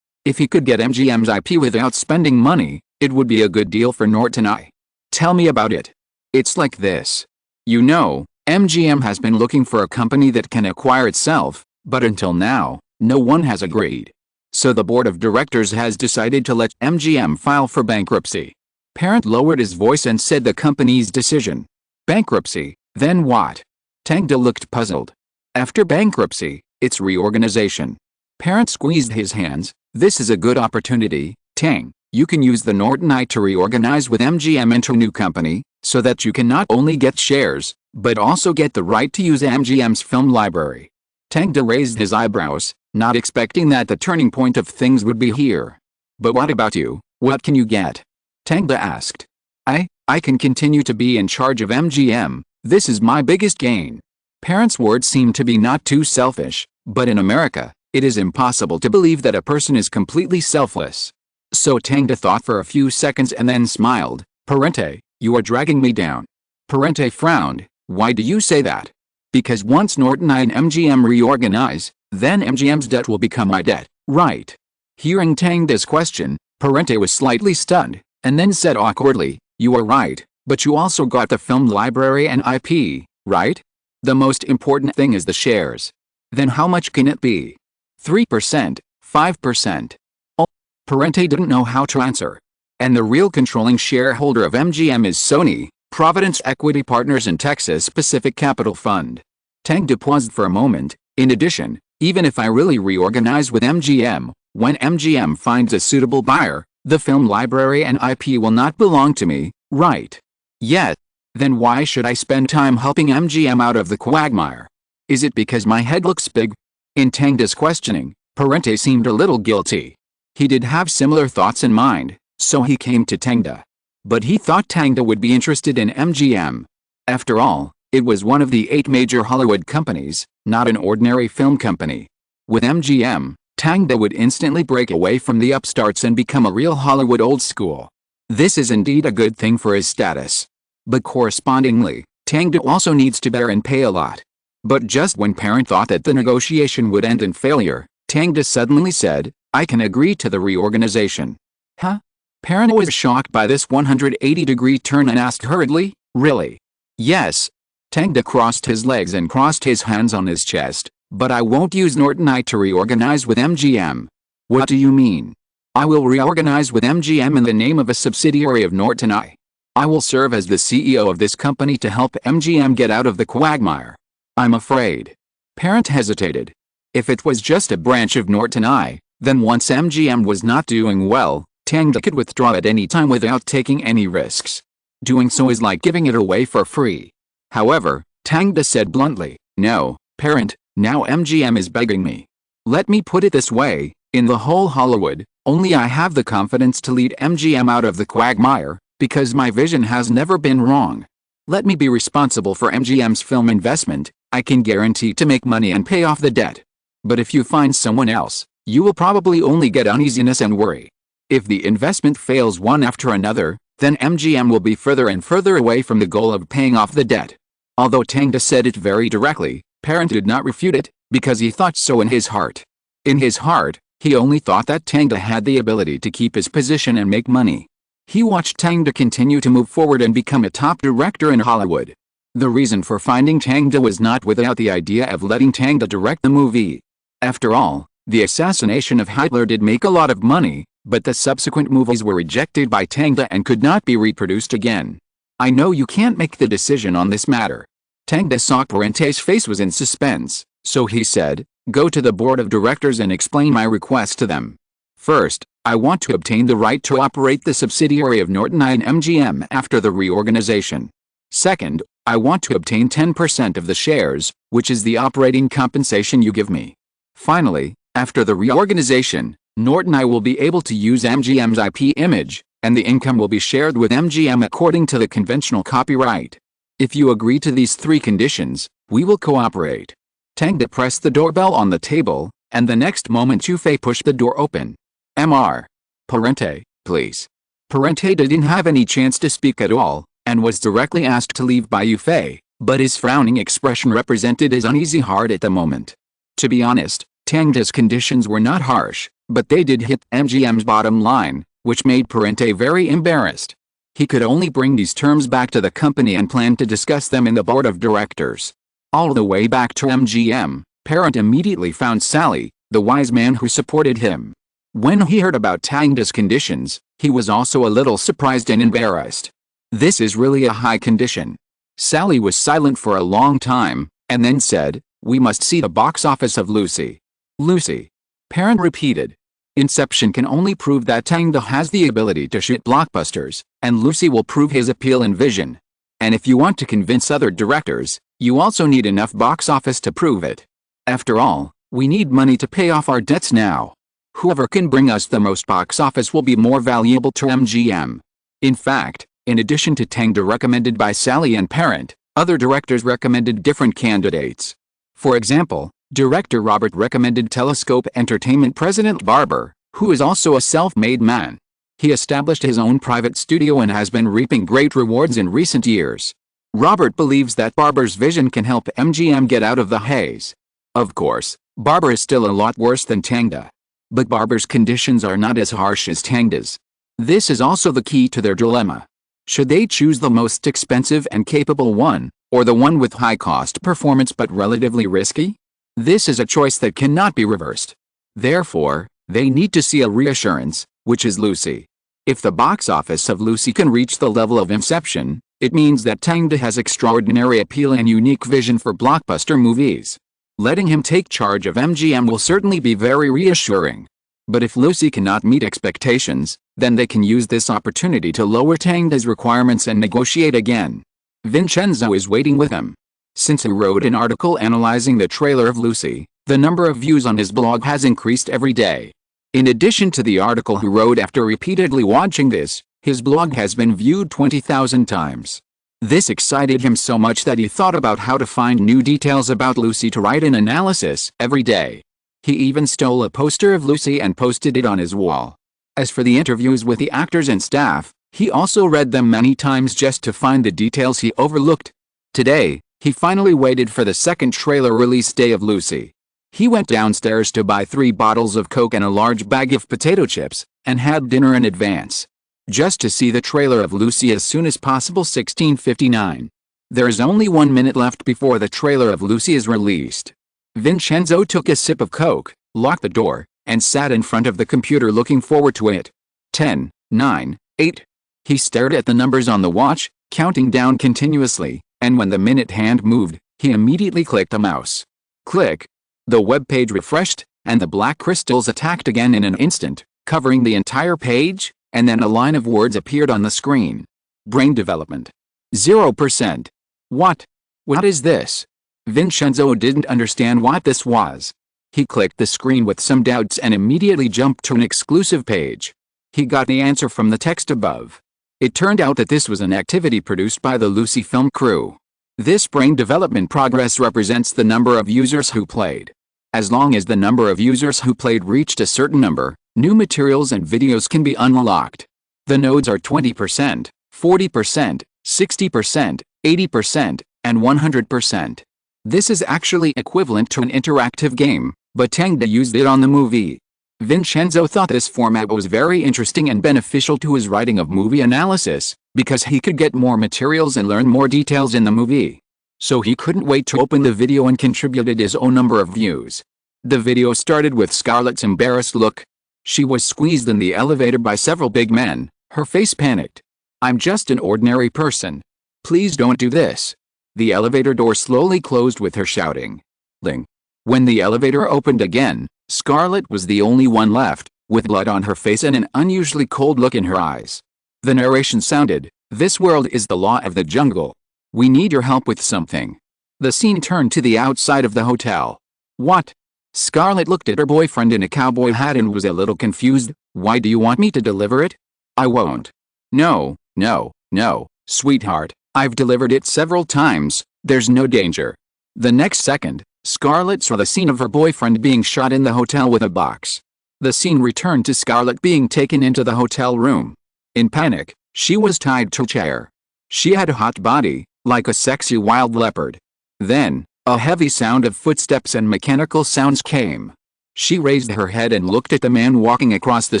If he could get MGM's IP without spending money, it would be a good deal for Norton I. Tell me about it. It's like this. You know, MGM has been looking for a company that can acquire itself, but until now, no one has agreed. So the board of directors has decided to let MGM file for bankruptcy. Parent lowered his voice and said the company's decision. Bankruptcy, then what? Tang looked puzzled. After bankruptcy, it's reorganization. Parent squeezed his hands. This is a good opportunity, Tang. You can use the Norton I to reorganize with MGM into a new company, so that you can not only get shares, but also get the right to use MGM's film library. Tang raised his eyebrows, not expecting that the turning point of things would be here. But what about you? What can you get? Tang asked. I can continue to be in charge of MGM. This is my biggest gain. Parent's words seemed to be not too selfish, but in America, It is impossible to believe that a person is completely selfless. So Tang thought for a few seconds and then smiled. Parente, you are dragging me down. Parente frowned. Why do you say that? Because once Norton I and MGM reorganize, then MGM's debt will become my debt, right? Hearing Tang's question, Parente was slightly stunned, and then said awkwardly, you are right, but you also got the film library and IP, right? The most important thing is the shares. Then how much can it be? 3%, 5%. Oh, Parente didn't know how to answer. And the real controlling shareholder of MGM is Sony, Providence Equity Partners and Texas Pacific Capital Fund. Tang paused for a moment. In addition, even if I really reorganize with MGM, when MGM finds a suitable buyer, the film library and IP will not belong to me, right? Yes. Then why should I spend time helping MGM out of the quagmire? Is it because my head looks big? In Tang's questioning, Parente seemed a little guilty. He did have similar thoughts in mind, so he came to Tangda. But he thought Tangda would be interested in MGM. After all, it was one of the 8 major Hollywood companies, not an ordinary film company. With MGM, Tangda would instantly break away from the upstarts and become a real Hollywood old school. This is indeed a good thing for his status. But correspondingly, Tangda also needs to bear and pay a lot. But just when Parent thought that the negotiation would end in failure, Tangda suddenly said, I can agree to the reorganization. Huh? Parent was shocked by this 180-degree turn and asked hurriedly, really? Yes. Tangda crossed his legs and crossed his hands on his chest, but I won't use Norton I to reorganize with MGM. What do you mean? I will reorganize with MGM in the name of a subsidiary of Norton I. I will serve as the CEO of this company to help MGM get out of the quagmire. I'm afraid. Parent hesitated. If it was just a branch of Norton I, then once MGM was not doing well, Tangda could withdraw at any time without taking any risks. Doing so is like giving it away for free. However, Tangda said bluntly, no, Parent, now MGM is begging me. Let me put it this way, in the whole Hollywood, only I have the confidence to lead MGM out of the quagmire, because my vision has never been wrong. Let me be responsible for MGM's film investment. I can guarantee to make money and pay off the debt. But if you find someone else, you will probably only get uneasiness and worry. If the investment fails one after another, then MGM will be further and further away from the goal of paying off the debt. Although Tangda said it very directly, Parent did not refute it, because he thought so in his heart. In his heart, he only thought that Tangda had the ability to keep his position and make money. He watched Tangda continue to move forward and become a top director in Hollywood. The reason for finding Tangda was not without the idea of letting Tangda direct the movie. After all, the assassination of Hitler did make a lot of money, but the subsequent movies were rejected by Tangda and could not be reproduced again. I know you can't make the decision on this matter. Tangda saw Parente's face was in suspense, so he said, go to the board of directors and explain my request to them. First, I want to obtain the right to operate the subsidiary of Norton I and MGM after the reorganization. Second, I want to obtain 10% of the shares, which is the operating compensation you give me. Finally, after the reorganization, Norton I will be able to use MGM's IP image, and the income will be shared with MGM according to the conventional copyright. If you agree to these 3 conditions, we will cooperate. Tangda pressed the doorbell on the table, and the next moment Yufei pushed the door open. Mr. Parente, please. Parente didn't have any chance to speak at all, and was directly asked to leave by Yufei, but his frowning expression represented his uneasy heart at the moment. To be honest, Tangda's conditions were not harsh, but they did hit MGM's bottom line, which made Parente very embarrassed. He could only bring these terms back to the company and plan to discuss them in the board of directors. All the way back to MGM, Parent immediately found Sally, the wise man who supported him. When he heard about Tangda's conditions, he was also a little surprised and embarrassed. This is really a high condition. Sally was silent for a long time, and then said, we must see the box office of Lucy. Lucy. Parent repeated. Inception can only prove that Tangda has the ability to shoot blockbusters, and Lucy will prove his appeal and vision. And if you want to convince other directors, you also need enough box office to prove it. After all, we need money to pay off our debts now. Whoever can bring us the most box office will be more valuable to MGM. In fact, in addition to Tangda recommended by Sally and Parent, other directors recommended different candidates. For example, Director Robert recommended Telescope Entertainment president Barber, who is also a self-made man. He established his own private studio and has been reaping great rewards in recent years. Robert believes that Barber's vision can help MGM get out of the haze. Of course, Barber is still a lot worse than Tangda. But Barber's conditions are not as harsh as Tangda's. This is also the key to their dilemma. Should they choose the most expensive and capable one, or the one with high-cost performance but relatively risky? This is a choice that cannot be reversed. Therefore, they need to see a reassurance, which is Lucy. If the box office of Lucy can reach the level of Inception, it means that Tangda has extraordinary appeal and unique vision for blockbuster movies. Letting him take charge of MGM will certainly be very reassuring. But if Lucy cannot meet expectations, then they can use this opportunity to lower Tangda's requirements and negotiate again. Vincenzo is waiting with him. Since he wrote an article analyzing the trailer of Lucy, the number of views on his blog has increased every day. In addition to the article he wrote after repeatedly watching this, his blog has been viewed 20,000 times. This excited him so much that he thought about how to find new details about Lucy to write an analysis every day. He even stole a poster of Lucy and posted it on his wall. As for the interviews with the actors and staff, he also read them many times just to find the details he overlooked. Today, he finally waited for the second trailer release day of Lucy. He went downstairs to buy 3 bottles of Coke and a large bag of potato chips, and had dinner in advance. Just to see the trailer of Lucy as soon as possible. 16:59. There is only 1 minute left before the trailer of Lucy is released. Vincenzo took a sip of Coke, locked the door, and sat in front of the computer looking forward to it. 10, 9, 8. He stared at the numbers on the watch, counting down continuously, and when the minute hand moved, he immediately clicked a mouse. Click. The web page refreshed, and the black crystals attacked again in an instant, covering the entire page, and then a line of words appeared on the screen. Brain development. 0%. What? What is this? Vincenzo didn't understand what this was. He clicked the screen with some doubts and immediately jumped to an exclusive page. He got the answer from the text above. It turned out that this was an activity produced by the Lucy film crew. This brain development progress represents the number of users who played. As long as the number of users who played reached a certain number, new materials and videos can be unlocked. The nodes are 20%, 40%, 60%, 80%, and 100%. This is actually equivalent to an interactive game, but Tangda used it on the movie. Vincenzo thought this format was very interesting and beneficial to his writing of movie analysis, because he could get more materials and learn more details in the movie. So he couldn't wait to open the video and contributed his own number of views. The video started with Scarlett's embarrassed look. She was squeezed in the elevator by several big men, her face panicked. "I'm just an ordinary person. Please don't do this." The elevator door slowly closed with her shouting. Ling. When the elevator opened again, Scarlett was the only one left, with blood on her face and an unusually cold look in her eyes. The narration sounded, "This world is the law of the jungle. We need your help with something." The scene turned to the outside of the hotel. "What?" Scarlett looked at her boyfriend in a cowboy hat and was a little confused. "Why do you want me to deliver it?" "I won't." "No, no, no, sweetheart. I've delivered it several times, there's no danger." The next second, Scarlett saw the scene of her boyfriend being shot in the hotel with a box. The scene returned to Scarlett being taken into the hotel room. In panic, she was tied to a chair. She had a hot body, like a sexy wild leopard. Then, a heavy sound of footsteps and mechanical sounds came. She raised her head and looked at the man walking across the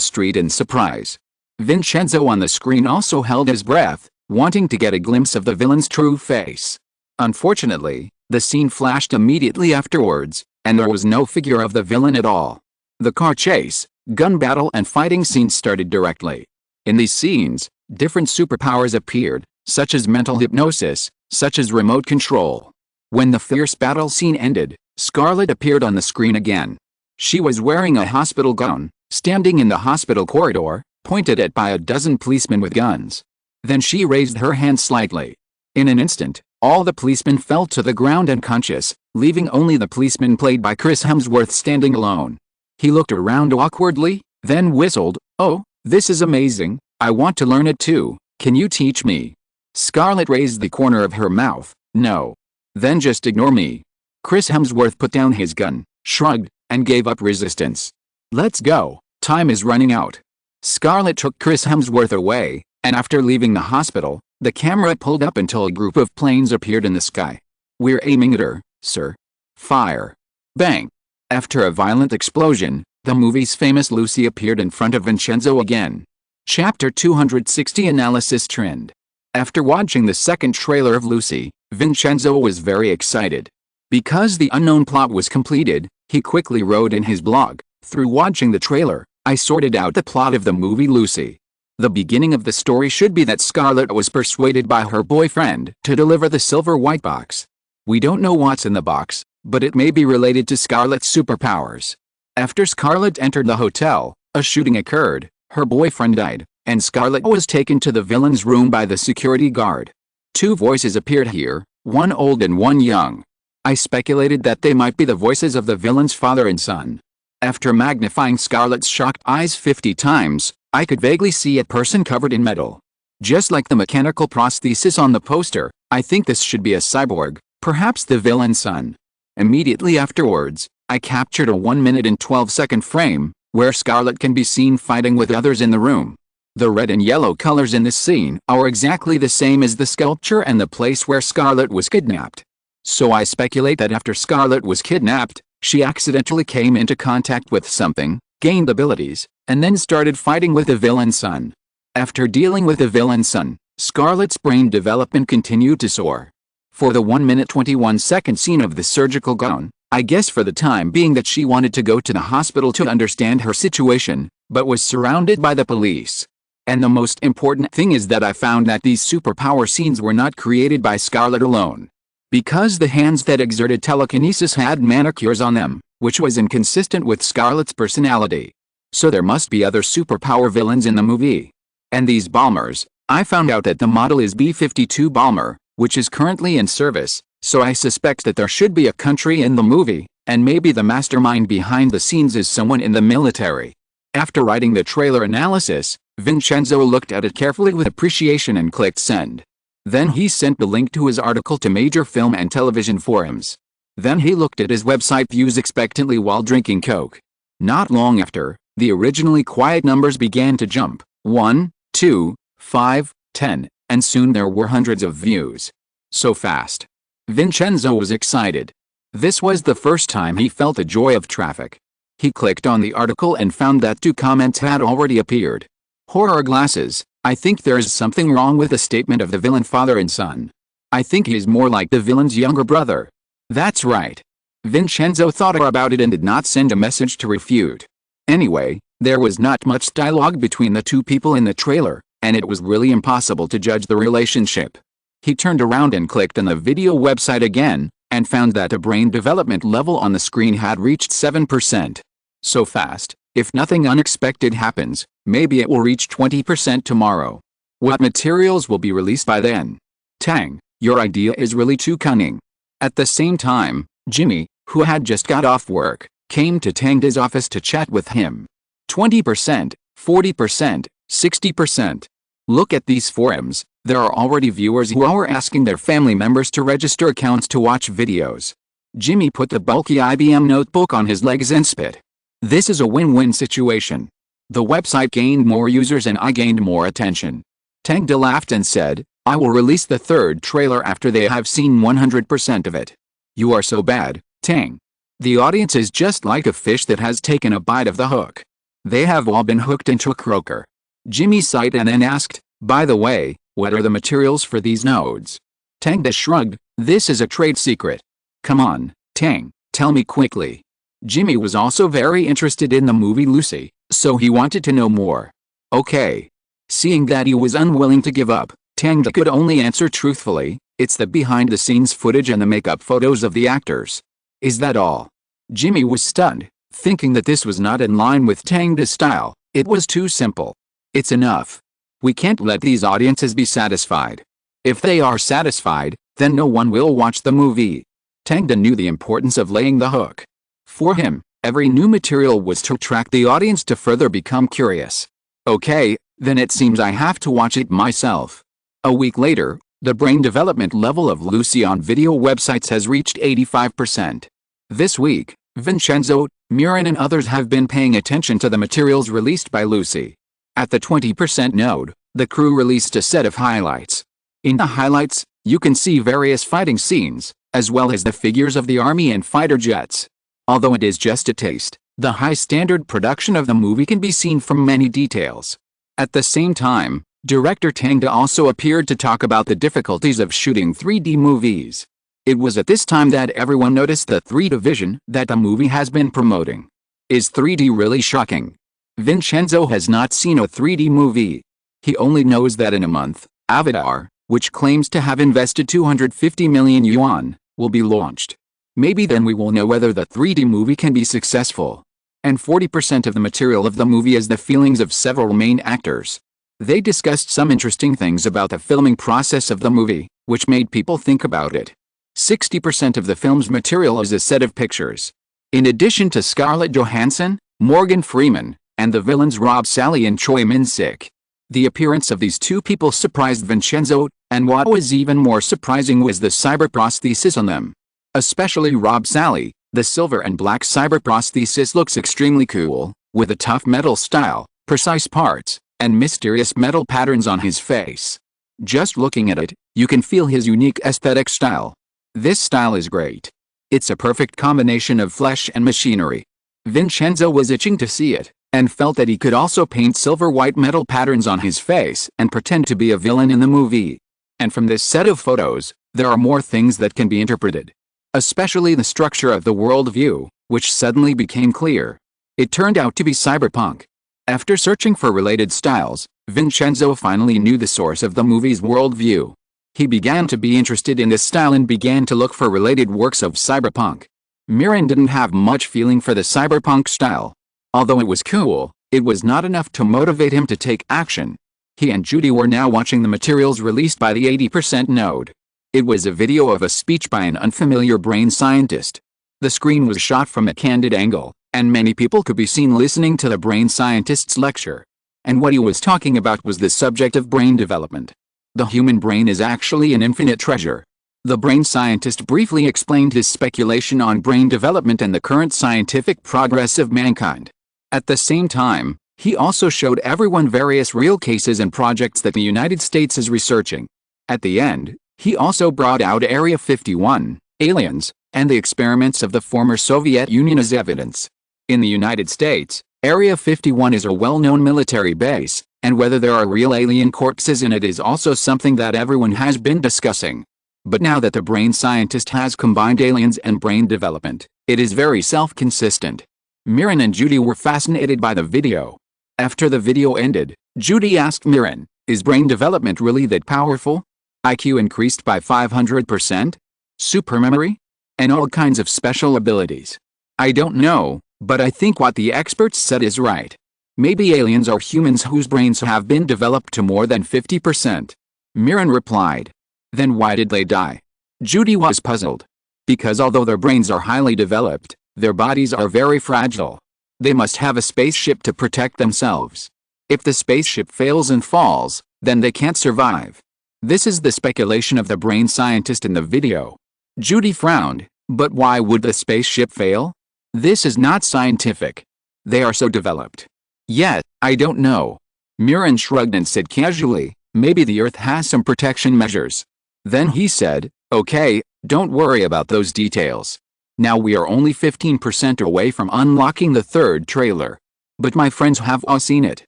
street in surprise. Vincenzo on the screen also held his breath, wanting to get a glimpse of the villain's true face. Unfortunately, the scene flashed immediately afterwards, and there was no figure of the villain at all. The car chase, gun battle and fighting scenes started directly. In these scenes, different superpowers appeared, such as mental hypnosis, such as remote control. When the fierce battle scene ended, Scarlett appeared on the screen again. She was wearing a hospital gown, standing in the hospital corridor, pointed at by a dozen policemen with guns. Then she raised her hand slightly. In an instant, all the policemen fell to the ground unconscious, leaving only the policeman played by Chris Hemsworth standing alone. He looked around awkwardly, then whistled, "Oh, this is amazing, I want to learn it too, can you teach me?" Scarlett raised the corner of her mouth, "No." "Then just ignore me." Chris Hemsworth put down his gun, shrugged, and gave up resistance. Let's go, time is running out. Scarlett took Chris Hemsworth away, and after leaving the hospital, the camera pulled up until a group of planes appeared in the sky. We're aiming at her, sir. Fire. Bang. After a violent explosion, the movie's famous Lucy appeared in front of Vincenzo again. Chapter 260 Analysis Trend. After watching the second trailer of Lucy, Vincenzo was very excited. Because the unknown plot was completed, he quickly wrote in his blog, "Through watching the trailer, I sorted out the plot of the movie Lucy. The beginning of the story should be that Scarlett was persuaded by her boyfriend to deliver the silver white box. We don't know what's in the box, but it may be related to Scarlett's superpowers. After Scarlett entered the hotel, a shooting occurred, her boyfriend died, and Scarlett was taken to the villain's room by the security guard. Two voices appeared here, one old and one young. I speculated that they might be the voices of the villain's father and son. After magnifying Scarlett's shocked eyes 50 times, I could vaguely see a person covered in metal. Just like the mechanical prosthesis on the poster, I think this should be a cyborg, perhaps the villain's son." Immediately afterwards, I captured a 1-minute and 12-second frame, where Scarlett can be seen fighting with others in the room. The red and yellow colors in this scene are exactly the same as the sculpture and the place where Scarlett was kidnapped. So I speculate that after Scarlett was kidnapped, she accidentally came into contact with something, gained abilities, and then started fighting with the villain's son. After dealing with the villain's son, Scarlett's brain development continued to soar. For the 1-minute 21-second scene of the surgical gown, I guess for the time being that she wanted to go to the hospital to understand her situation, but was surrounded by the police. And the most important thing is that I found that these superpower scenes were not created by Scarlett alone. Because the hands that exerted telekinesis had manicures on them, which was inconsistent with Scarlett's personality. So there must be other superpower villains in the movie. And these bombers, I found out that the model is B-52 bomber, which is currently in service, so I suspect that there should be a country in the movie, and maybe the mastermind behind the scenes is someone in the military. After writing the trailer analysis, Vincenzo looked at it carefully with appreciation and clicked send. Then he sent the link to his article to major film and television forums. Then he looked at his website views expectantly while drinking Coke. Not long after, the originally quiet numbers began to jump, 1, 2, 5, 10, and soon there were hundreds of views. So fast. Vincenzo was excited. This was the first time he felt the joy of traffic. He clicked on the article and found that 2 comments had already appeared. Horror glasses, I think there's something wrong with the statement of the villain father and son. I think he's more like the villain's younger brother. That's right. Vincenzo thought about it and did not send a message to refute. Anyway, there was not much dialogue between the two people in the trailer, and it was really impossible to judge the relationship. He turned around and clicked on the video website again, and found that the brain development level on the screen had reached 7%. So fast, if nothing unexpected happens, maybe it will reach 20% tomorrow. What materials will be released by then? Tang, your idea is really too cunning. At the same time, Jimmy, who had just got off work, came to Tang's office to chat with him. 20%, 40%, 60%. Look at these forums, there are already viewers who are asking their family members to register accounts to watch videos. Jimmy put the bulky IBM notebook on his legs and spit. This is a win-win situation. The website gained more users and I gained more attention. Tang laughed and said, I will release the third trailer after they have seen 100% of it. You are so bad, Tang. The audience is just like a fish that has taken a bite of the hook. They have all been hooked into a croaker. Jimmy sighed and then asked, by the way, what are the materials for these nodes? Tang shrugged, this is a trade secret. Come on, Tang, tell me quickly. Jimmy was also very interested in the movie Lucy, so he wanted to know more. Okay. Seeing that he was unwilling to give up, Tang could only answer truthfully, it's the behind-the-scenes footage and the makeup photos of the actors. Is that all? Jimmy was stunned, thinking that this was not in line with Tang's style. It was too simple. It's enough. We can't let these audiences be satisfied. If they are satisfied, then no one will watch the movie. Tang knew the importance of laying the hook. For him, every new material was to attract the audience to further become curious. Okay, then it seems I have to watch it myself. A week later, The brain development level of Lucy on video websites has reached 85%. This week, Vincenzo, Miran and others have been paying attention to the materials released by Lucy. At the 20% node, the crew released a set of highlights. In the highlights, you can see various fighting scenes, as well as the figures of the army and fighter jets. Although it is just a taste, the high standard production of the movie can be seen from many details. At the same time, director Tang also appeared to talk about the difficulties of shooting 3D movies. It was at this time that everyone noticed the 3D vision that the movie has been promoting. Is 3D really shocking? Vincenzo has not seen a 3D movie. He only knows that in a month, Avatar, which claims to have invested 250 million yuan, will be launched. Maybe then we will know whether the 3D movie can be successful. And 40% of the material of the movie is the feelings of several main actors. They discussed some interesting things about the filming process of the movie, which made people think about it. 60% of the film's material is a set of pictures. In addition to Scarlett Johansson, Morgan Freeman, and the villains Rob Sally and Choi Min-sik. The appearance of these two people surprised Vincenzo, and what was even more surprising was the cyber prosthesis on them. Especially Rob Sally, the silver and black cyber prosthesis looks extremely cool, with a tough metal style, precise parts, and mysterious metal patterns on his face. Just looking at it, you can feel his unique aesthetic style. This style is great. It's a perfect combination of flesh and machinery. Vincenzo was itching to see it, and felt that he could also paint silver-white metal patterns on his face and pretend to be a villain in the movie. And from this set of photos, there are more things that can be interpreted. Especially the structure of the worldview, which suddenly became clear. It turned out to be cyberpunk. After searching for related styles, Vincenzo finally knew the source of the movie's worldview. He began to be interested in this style and began to look for related works of cyberpunk. Miran didn't have much feeling for the cyberpunk style. Although it was cool, it was not enough to motivate him to take action. He and Judy were now watching the materials released by the 80% node. It was a video of a speech by an unfamiliar brain scientist. The screen was shot from a candid angle, and many people could be seen listening to the brain scientist's lecture. And what he was talking about was the subject of brain development. The human brain is actually an infinite treasure. The brain scientist briefly explained his speculation on brain development and the current scientific progress of mankind. At the same time, he also showed everyone various real cases and projects that the United States is researching. At the end, he also brought out Area 51, aliens, and the experiments of the former Soviet Union as evidence. In the United States, Area 51 is a well-known military base, and whether there are real alien corpses in it is also something that everyone has been discussing. But now that the brain scientist has combined aliens and brain development, it is very self-consistent. Miran and Judy were fascinated by the video. After the video ended, Judy asked Miran, "Is brain development really that powerful? IQ increased by 500%? Supermemory? And all kinds of special abilities? I don't know, but I think what the experts said is right. Maybe aliens are humans whose brains have been developed to more than 50%. Miran replied. Then why did they die? Judy was puzzled. Because although their brains are highly developed, their bodies are very fragile. They must have a spaceship to protect themselves. If the spaceship fails and falls, then they can't survive. This is the speculation of the brain scientist in the video. Judy frowned, but why would the spaceship fail? This is not scientific. They are so developed. Yet, I don't know. Miran shrugged and said casually, maybe the Earth has some protection measures. Then he said, okay, don't worry about those details. Now we are only 15% away from unlocking the third trailer. But my friends have all seen it.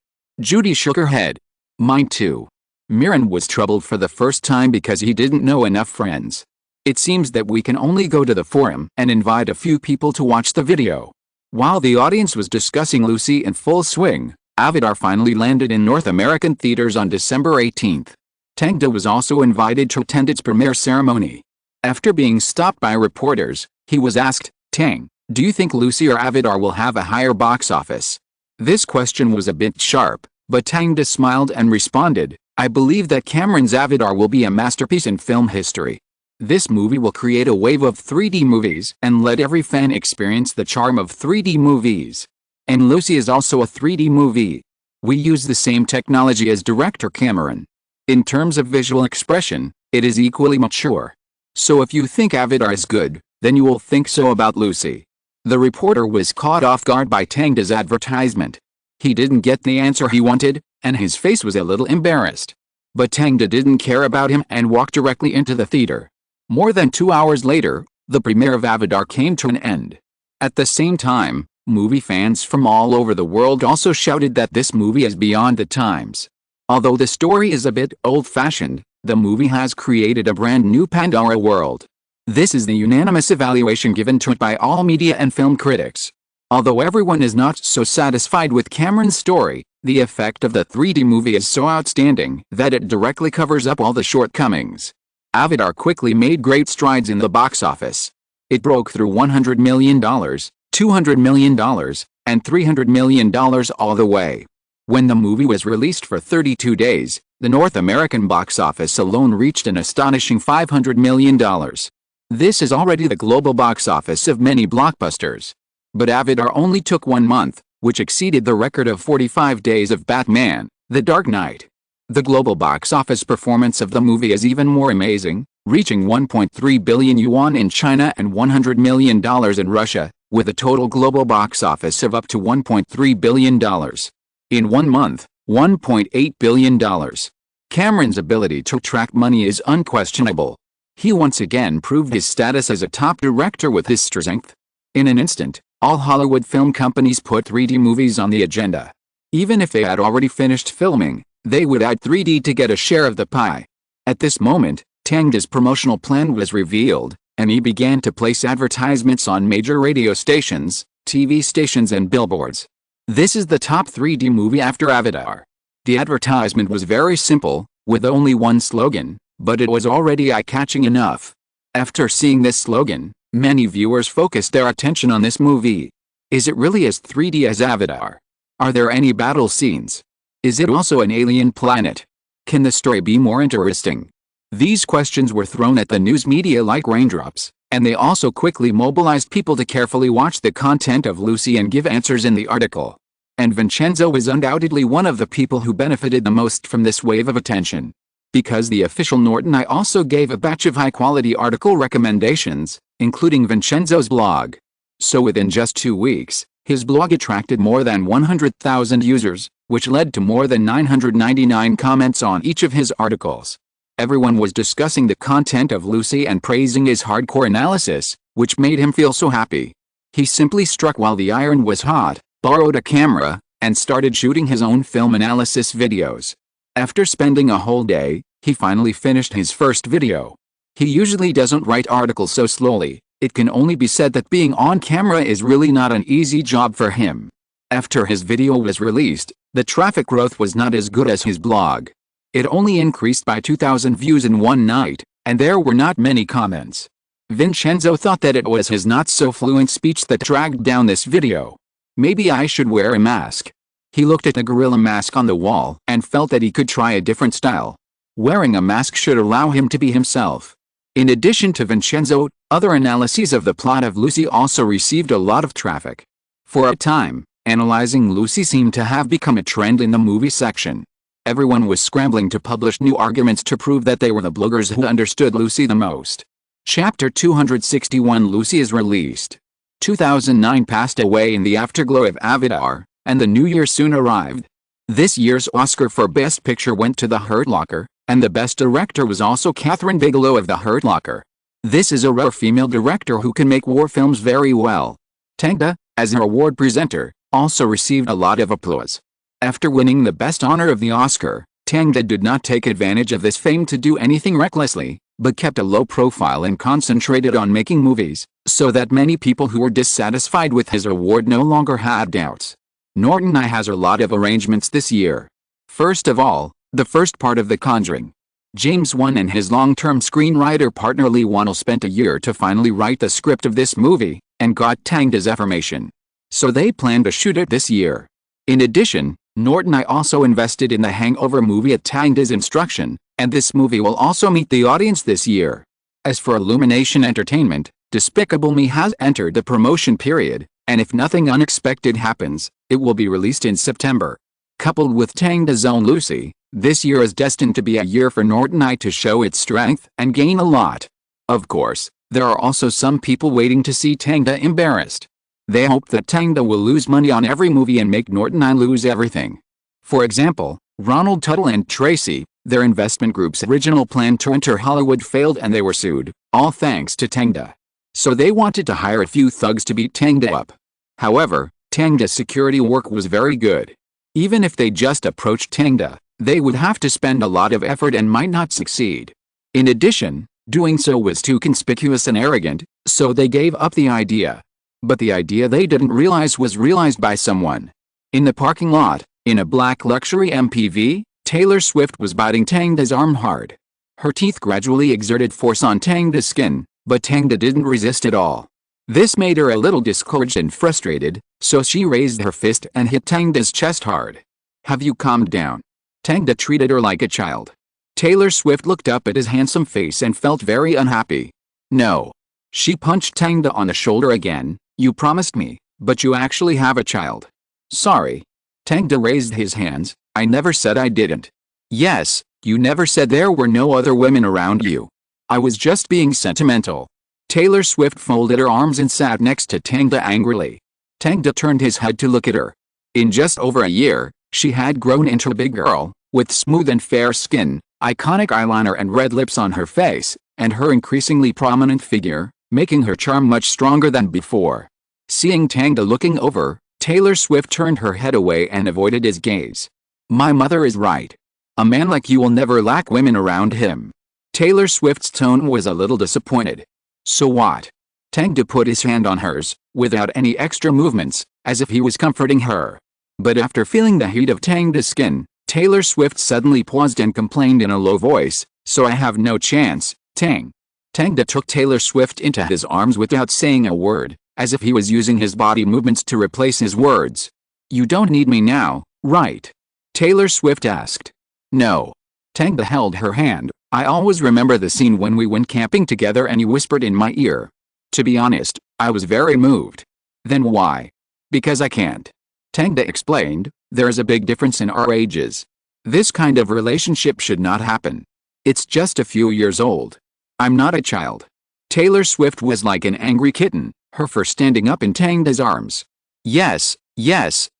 Judy shook her head. Mine too. Miran was troubled for the first time because he didn't know enough friends. It seems that we can only go to the forum and invite a few people to watch the video. While the audience was discussing Lucy in full swing, Avatar finally landed in North American theaters on December 18th. Tang was also invited to attend its premiere ceremony. After being stopped by reporters, he was asked, Tang, do you think Lucy or Avatar will have a higher box office? This question was a bit sharp, but Tang smiled and responded, I believe that Cameron's Avatar will be a masterpiece in film history. This movie will create a wave of 3D movies and let every fan experience the charm of 3D movies. And Lucy is also a 3D movie. We use the same technology as director Cameron. In terms of visual expression, it is equally mature. So if you think Avatar is good, then you will think so about Lucy. The reporter was caught off guard by Tang's advertisement. He didn't get the answer he wanted, and his face was a little embarrassed. But Tang didn't care about him and walked directly into the theater. More than 2 hours later, the premiere of Avatar came to an end. At the same time, movie fans from all over the world also shouted that this movie is beyond the times. Although the story is a bit old-fashioned, the movie has created a brand new Pandora world. This is the unanimous evaluation given to it by all media and film critics. Although everyone is not so satisfied with Cameron's story, the effect of the 3D movie is so outstanding that it directly covers up all the shortcomings. Avatar quickly made great strides in the box office. It broke through $100 million, $200 million, and $300 million all the way. When the movie was released for 32 days, the North American box office alone reached an astonishing $500 million. This is already the global box office of many blockbusters. But Avatar only took 1 month, which exceeded the record of 45 days of Batman: The Dark Knight. The global box office performance of the movie is even more amazing, reaching 1.3 billion yuan in China and $100 million in Russia, with a total global box office of up to $1.3 billion. In 1 month, $1.8 billion. Cameron's ability to attract money is unquestionable. He once again proved his status as a top director with his strength. In an instant, all Hollywood film companies put 3D movies on the agenda. Even if they had already finished filming, they would add 3D to get a share of the pie. At this moment, Tang's promotional plan was revealed, and he began to place advertisements on major radio stations, TV stations and billboards. This is the top 3D movie after Avatar. The advertisement was very simple, with only one slogan, but it was already eye-catching enough. After seeing this slogan, many viewers focused their attention on this movie. Is it really as 3D as Avatar? Are there any battle scenes? Is it also an alien planet? Can the story be more interesting? These questions were thrown at the news media like raindrops, and they also quickly mobilized people to carefully watch the content of Lucy and give answers in the article. And Vincenzo is undoubtedly one of the people who benefited the most from this wave of attention. Because the official Norton I also gave a batch of high-quality article recommendations, including Vincenzo's blog. So within just 2 weeks, his blog attracted more than 100,000 users, which led to more than 999 comments on each of his articles. Everyone was discussing the content of Lucy and praising his hardcore analysis, which made him feel so happy. He simply struck while the iron was hot, borrowed a camera, and started shooting his own film analysis videos. After spending a whole day, he finally finished his first video. He usually doesn't write articles so slowly. It can only be said that being on camera is really not an easy job for him. After his video was released, the traffic growth was not as good as his blog. It only increased by 2,000 views in one night, and there were not many comments. Vincenzo thought that it was his not-so-fluent speech that dragged down this video. Maybe I should wear a mask. He looked at the gorilla mask on the wall and felt that he could try a different style. Wearing a mask should allow him to be himself. In addition to Vincenzo, other analyses of the plot of Lucy also received a lot of traffic. For a time, analyzing Lucy seemed to have become a trend in the movie section. Everyone was scrambling to publish new arguments to prove that they were the bloggers who understood Lucy the most. Chapter 261 Lucy is released. 2009 passed away in the afterglow of Avatar, and the new year soon arrived. This year's Oscar for Best Picture went to The Hurt Locker, and the Best Director was also Catherine Bigelow of The Hurt Locker. This is a rare female director who can make war films very well. Tang, as an award presenter, also received a lot of applause. After winning the best honor of the Oscar, Tang did not take advantage of this fame to do anything recklessly, but kept a low profile and concentrated on making movies, so that many people who were dissatisfied with his award no longer had doubts. Norton I has a lot of arrangements this year. First of all, the first part of The Conjuring. James Wan and his long-term screenwriter partner Lee Wannell spent a year to finally write the script of this movie, and got Tang's affirmation. So they plan to shoot it this year. In addition, Norton I also invested in the Hangover movie at Tang's instruction, and this movie will also meet the audience this year. As for Illumination Entertainment, Despicable Me has entered the promotion period, and if nothing unexpected happens, it will be released in September. Coupled with Tangda's own Lucy, this year is destined to be a year for Nortonite to show its strength and gain a lot. Of course, there are also some people waiting to see Tangda embarrassed. They hope that Tangda will lose money on every movie and make Nortonite lose everything. For example, Ronald Tuttle and Tracy, their investment group's original plan to enter Hollywood failed and they were sued, all thanks to Tangda. So they wanted to hire a few thugs to beat Tangda up. However, Tangda's security work was very good. Even if they just approached Tangda, they would have to spend a lot of effort and might not succeed. In addition, doing so was too conspicuous and arrogant, so they gave up the idea. But the idea they didn't realize was realized by someone. In the parking lot, in a black luxury MPV, Taylor Swift was biting Tangda's arm hard. Her teeth gradually exerted force on Tangda's skin, but Tangda didn't resist at all. This made her a little discouraged and frustrated, so she raised her fist and hit Tangda's chest hard. "Have you calmed down?" Tangda treated her like a child. Taylor Swift looked up at his handsome face and felt very unhappy. "No." She punched Tangda on the shoulder again. "You promised me, but you actually have a child." "Sorry." Tangda raised his hands. "I never said I didn't." "Yes, you never said there were no other women around you. I was just being sentimental." Taylor Swift folded her arms and sat next to Tangda angrily. Tangda turned his head to look at her. In just over a year, she had grown into a big girl, with smooth and fair skin, iconic eyeliner and red lips on her face, and her increasingly prominent figure, making her charm much stronger than before. Seeing Tangda looking over, Taylor Swift turned her head away and avoided his gaze. "My mother is right. A man like you will never lack women around him." Taylor Swift's tone was a little disappointed. "So what?" Tangda put his hand on hers, without any extra movements, as if he was comforting her. But after feeling the heat of Tangda's skin, Taylor Swift suddenly paused and complained in a low voice, "So I have no chance, Tang." Tangda took Taylor Swift into his arms without saying a word, as if he was using his body movements to replace his words. "You don't need me now, right?" Taylor Swift asked. "No." Tangda held her hand. "I always remember the scene when we went camping together and you whispered in my ear. To be honest, I was very moved." "Then why?" "Because I can't." Tangda explained, "There is a big difference in our ages. This kind of relationship should not happen. It's just a few years old. I'm not a child." Taylor Swift was like an angry kitten, her fur standing up in Tangda's arms. Yes,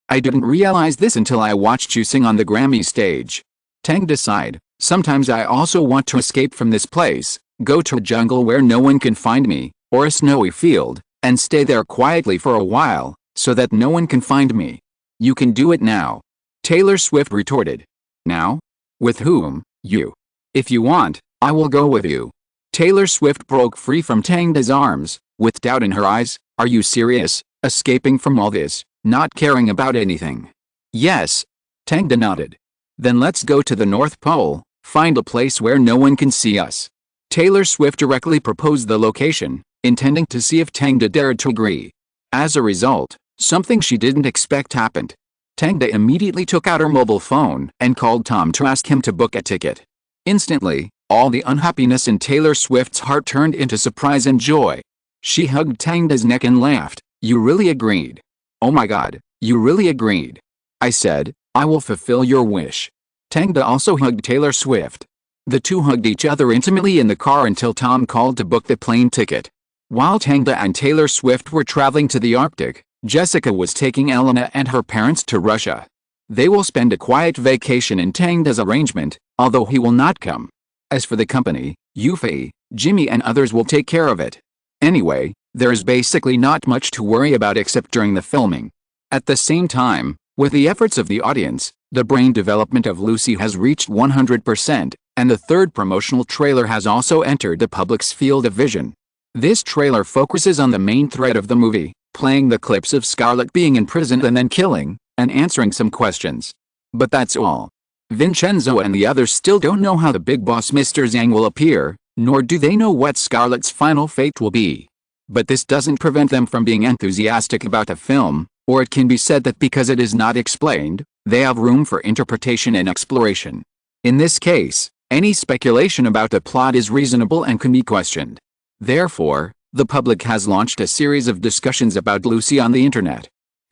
I didn't realize this until I watched you sing on the Grammy stage." Tangda sighed. "Sometimes I also want to escape from this place, go to a jungle where no one can find me, or a snowy field, and stay there quietly for a while, so that no one can find me." "You can do it now," Taylor Swift retorted. "Now? With whom? You. If you want, I will go with you." Taylor Swift broke free from Tangda's arms, with doubt in her eyes. "Are you serious? Escaping from all this, not caring about anything?" "Yes." Tangda nodded. "Then let's go to the North Pole, find a place where no one can see us." Taylor Swift directly proposed the location, intending to see if Tangda dared to agree. As a result, something she didn't expect happened. Tangda immediately took out her mobile phone and called Tom to ask him to book a ticket. Instantly, all the unhappiness in Taylor Swift's heart turned into surprise and joy. She hugged Tangda's neck and laughed. "You really agreed. Oh my God, you really agreed." "I said, I will fulfill your wish." Tangda also hugged Taylor Swift. The two hugged each other intimately in the car until Tom called to book the plane ticket. While Tangda and Taylor Swift were traveling to the Arctic, Jessica was taking Elena and her parents to Russia. They will spend a quiet vacation in Tangda's arrangement, although he will not come. As for the company, Yuffie, Jimmy and others will take care of it. Anyway, there is basically not much to worry about except during the filming. At the same time, with the efforts of the audience, the brain development of Lucy has reached 100%, and the third promotional trailer has also entered the public's field of vision. This trailer focuses on the main thread of the movie, playing the clips of Scarlett being in prison and then killing, and answering some questions. But that's all. Vincenzo and the others still don't know how the big boss Mr. Zhang will appear, nor do they know what Scarlett's final fate will be. But this doesn't prevent them from being enthusiastic about the film, or it can be said that because it is not explained, they have room for interpretation and exploration. In this case, any speculation about the plot is reasonable and can be questioned. Therefore, the public has launched a series of discussions about Lucy on the internet.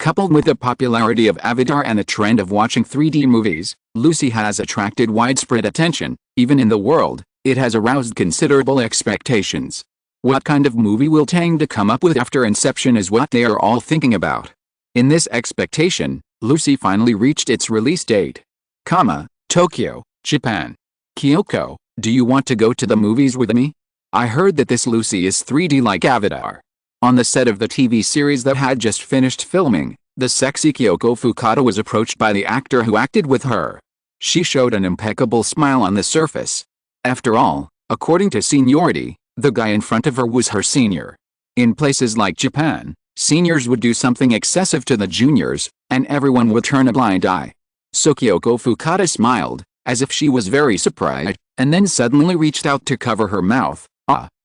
Coupled with the popularity of Avatar and the trend of watching 3D movies, Lucy has attracted widespread attention. Even in the world, it has aroused considerable expectations. What kind of movie will Tang come up with after Inception is what they are all thinking about. In this expectation, Lucy finally reached its release date. Tokyo, Japan. Kyoko, do you want to go to the movies with me? I heard that this Lucy is 3D like Avatar. On the set of the TV series that had just finished filming, the sexy Kyoko Fukada was approached by the actor who acted with her. She showed an impeccable smile on the surface. After all, according to seniority, the guy in front of her was her senior. In places like Japan, seniors would do something excessive to the juniors, and everyone would turn a blind eye. So Kyoko Fukada smiled, as if she was very surprised, and then suddenly reached out to cover her mouth.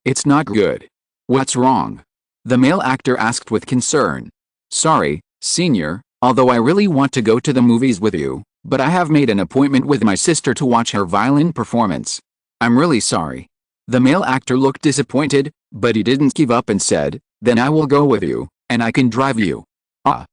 It's not good. What's wrong? The male actor asked with concern. Sorry, senior, although I really want to go to the movies with you, but I have made an appointment with my sister to watch her violin performance. I'm really sorry. The male actor looked disappointed, but he didn't give up and said, then I will go with you, and I can drive you.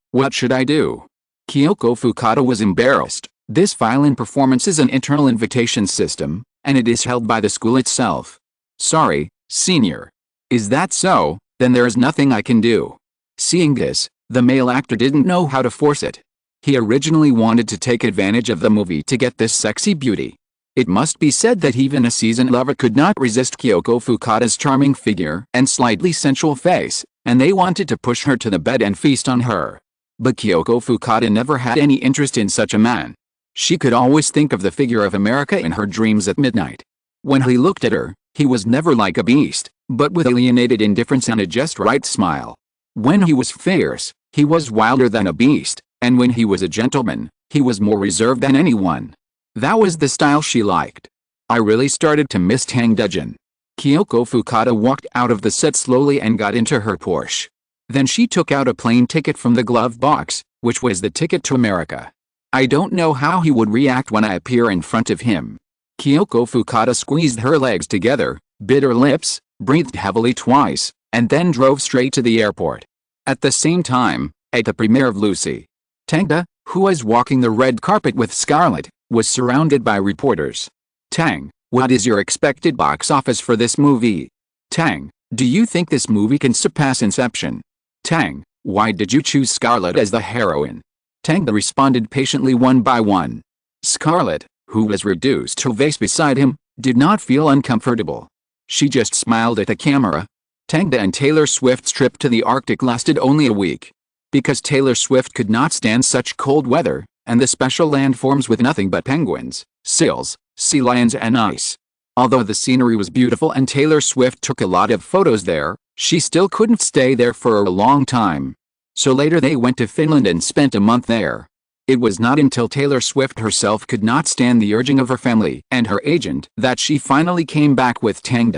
What should I do? Kyoko Fukada was embarrassed. This violin performance is an internal invitation system, and it is held by the school itself. Sorry, senior. Is that so? Then there is nothing I can do. Seeing this, the male actor didn't know how to force it. He originally wanted to take advantage of the movie to get this sexy beauty. It must be said that even a seasoned lover could not resist Kyoko Fukada's charming figure and slightly sensual face, and they wanted to push her to the bed and feast on her. But Kyoko Fukada never had any interest in such a man. She could always think of the figure of America in her dreams at midnight. When he looked at her, he was never like a beast, but with alienated indifference and a just right smile. When he was fierce, he was wilder than a beast, and when he was a gentleman, he was more reserved than anyone. That was the style she liked. I really started to miss Tang Dejin. Kyoko Fukada walked out of the set slowly and got into her Porsche. Then she took out a plane ticket from the glove box, which was the ticket to America. I don't know how he would react when I appear in front of him. Kyoko Fukada squeezed her legs together, bit her lips, breathed heavily twice, and then drove straight to the airport. At the same time, at the premiere of Lucy, Tang, who was walking the red carpet with Scarlett, was surrounded by reporters. Tang, what is your expected box office for this movie? Tang, do you think this movie can surpass Inception? Tang, why did you choose Scarlett as the heroine? Tang responded patiently one by one. Scarlett, who was reduced to a vase beside him, did not feel uncomfortable. She just smiled at the camera. Tang and Taylor Swift's trip to the Arctic lasted only a week. Because Taylor Swift could not stand such cold weather, and the special landforms with nothing but penguins, seals, sea lions and ice. Although the scenery was beautiful and Taylor Swift took a lot of photos there, she still couldn't stay there for a long time. So later they went to Finland and spent a month there. It was not until Taylor Swift herself could not stand the urging of her family and her agent that she finally came back with Tang.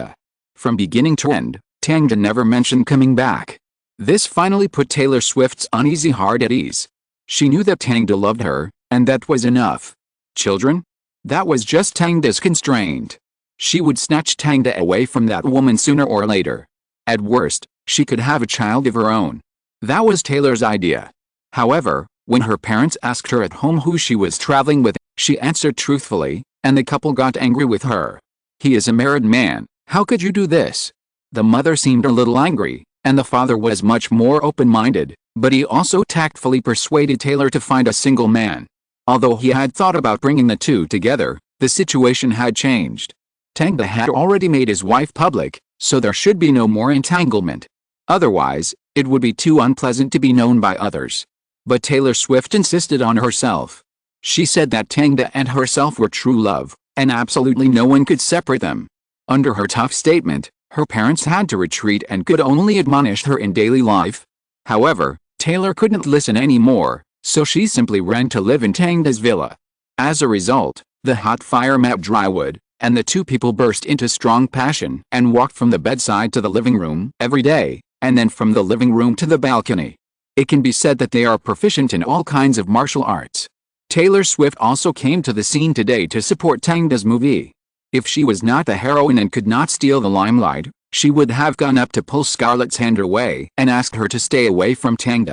From beginning to end, Tang never mentioned coming back. This finally put Taylor Swift's uneasy heart at ease. She knew that Tang loved her, and that was enough. Children? That was just Tang's constraint. She would snatch Tang away from that woman sooner or later. At worst, she could have a child of her own. That was Taylor's idea. However, when her parents asked her at home who she was traveling with, she answered truthfully, and the couple got angry with her. He is a married man, how could you do this? The mother seemed a little angry, and the father was much more open-minded, but he also tactfully persuaded Taylor to find a single man. Although he had thought about bringing the two together, the situation had changed. Tang had already made his wife public, so there should be no more entanglement. Otherwise, it would be too unpleasant to be known by others. But Taylor Swift insisted on herself. She said that Tang and herself were true love, and absolutely no one could separate them. Under her tough statement, her parents had to retreat and could only admonish her in daily life. However, Taylor couldn't listen anymore, so she simply ran to live in Tang's villa. As a result, the hot fire met dry wood, and the two people burst into strong passion and walked from the bedside to the living room every day, and then from the living room to the balcony. It can be said that they are proficient in all kinds of martial arts. Taylor Swift also came to the scene today to support Tang's movie. If she was not the heroine and could not steal the limelight, she would have gone up to pull Scarlett's hand away and asked her to stay away from Tang.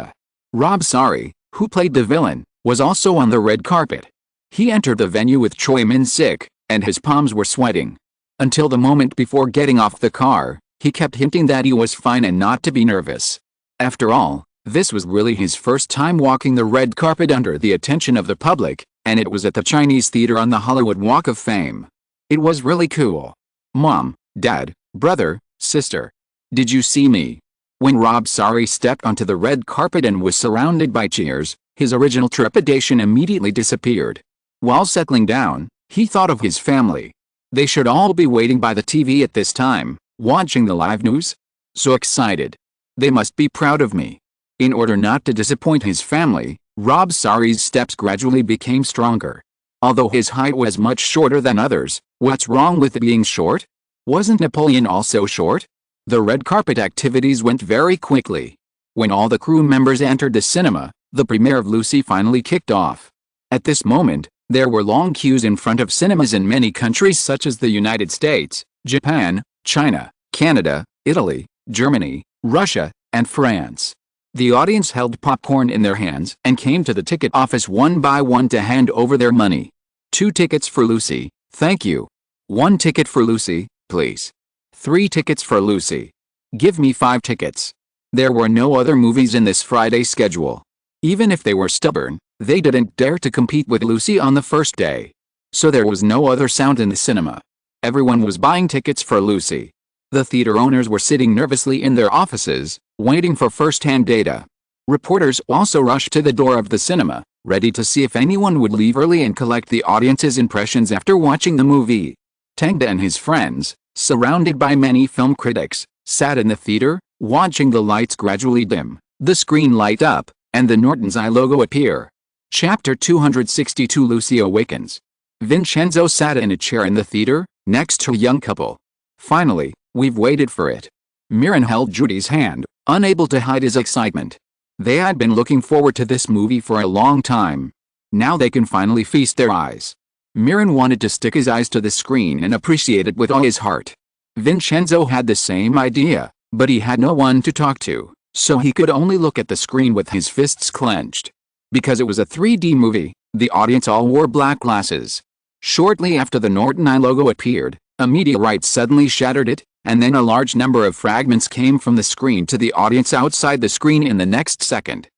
Rob Sari, who played the villain, was also on the red carpet. He entered the venue with Choi Min-sik, and his palms were sweating. Until the moment before getting off the car, he kept hinting that he was fine and not to be nervous. After all, this was really his first time walking the red carpet under the attention of the public, and it was at the Chinese theater on the Hollywood Walk of Fame. It was really cool. Mom, Dad, brother, sister. Did you see me? When Rob Sari stepped onto the red carpet and was surrounded by cheers, his original trepidation immediately disappeared. While settling down, he thought of his family. They should all be waiting by the TV at this time, watching the live news. So excited. They must be proud of me. In order not to disappoint his family, Rob Sari's steps gradually became stronger. Although his height was much shorter than others, what's wrong with being short? Wasn't Napoleon also short? The red carpet activities went very quickly. When all the crew members entered the cinema, the premiere of Lucy finally kicked off. At this moment, there were long queues in front of cinemas in many countries such as the United States, Japan, China, Canada, Italy, Germany, Russia, and France. The audience held popcorn in their hands and came to the ticket office one by one to hand over their money. 2 tickets for Lucy, thank you. 1 ticket for Lucy, please. 3 tickets for Lucy. Give me 5 tickets. There were no other movies in this Friday schedule. Even if they were stubborn, they didn't dare to compete with Lucy on the first day. So there was no other sound in the cinema. Everyone was buying tickets for Lucy. The theater owners were sitting nervously in their offices, waiting for first-hand data. Reporters also rushed to the door of the cinema, ready to see if anyone would leave early and collect the audience's impressions after watching the movie. Tang and his friends, surrounded by many film critics, sat in the theater, watching the lights gradually dim, the screen light up, and the Norton's Eye logo appear. Chapter 262 Lucy Awakens. Vincenzo sat in a chair in the theater, next to a young couple. Finally, we've waited for it. Miran held Judy's hand, unable to hide his excitement. They had been looking forward to this movie for a long time. Now they can finally feast their eyes. Miran wanted to stick his eyes to the screen and appreciate it with all his heart. Vincenzo had the same idea, but he had no one to talk to, so he could only look at the screen with his fists clenched. Because it was a 3D movie, the audience all wore black glasses. Shortly after the Norton Eye logo appeared, a meteorite suddenly shattered it, and then a large number of fragments came from the screen to the audience outside the screen in the next second.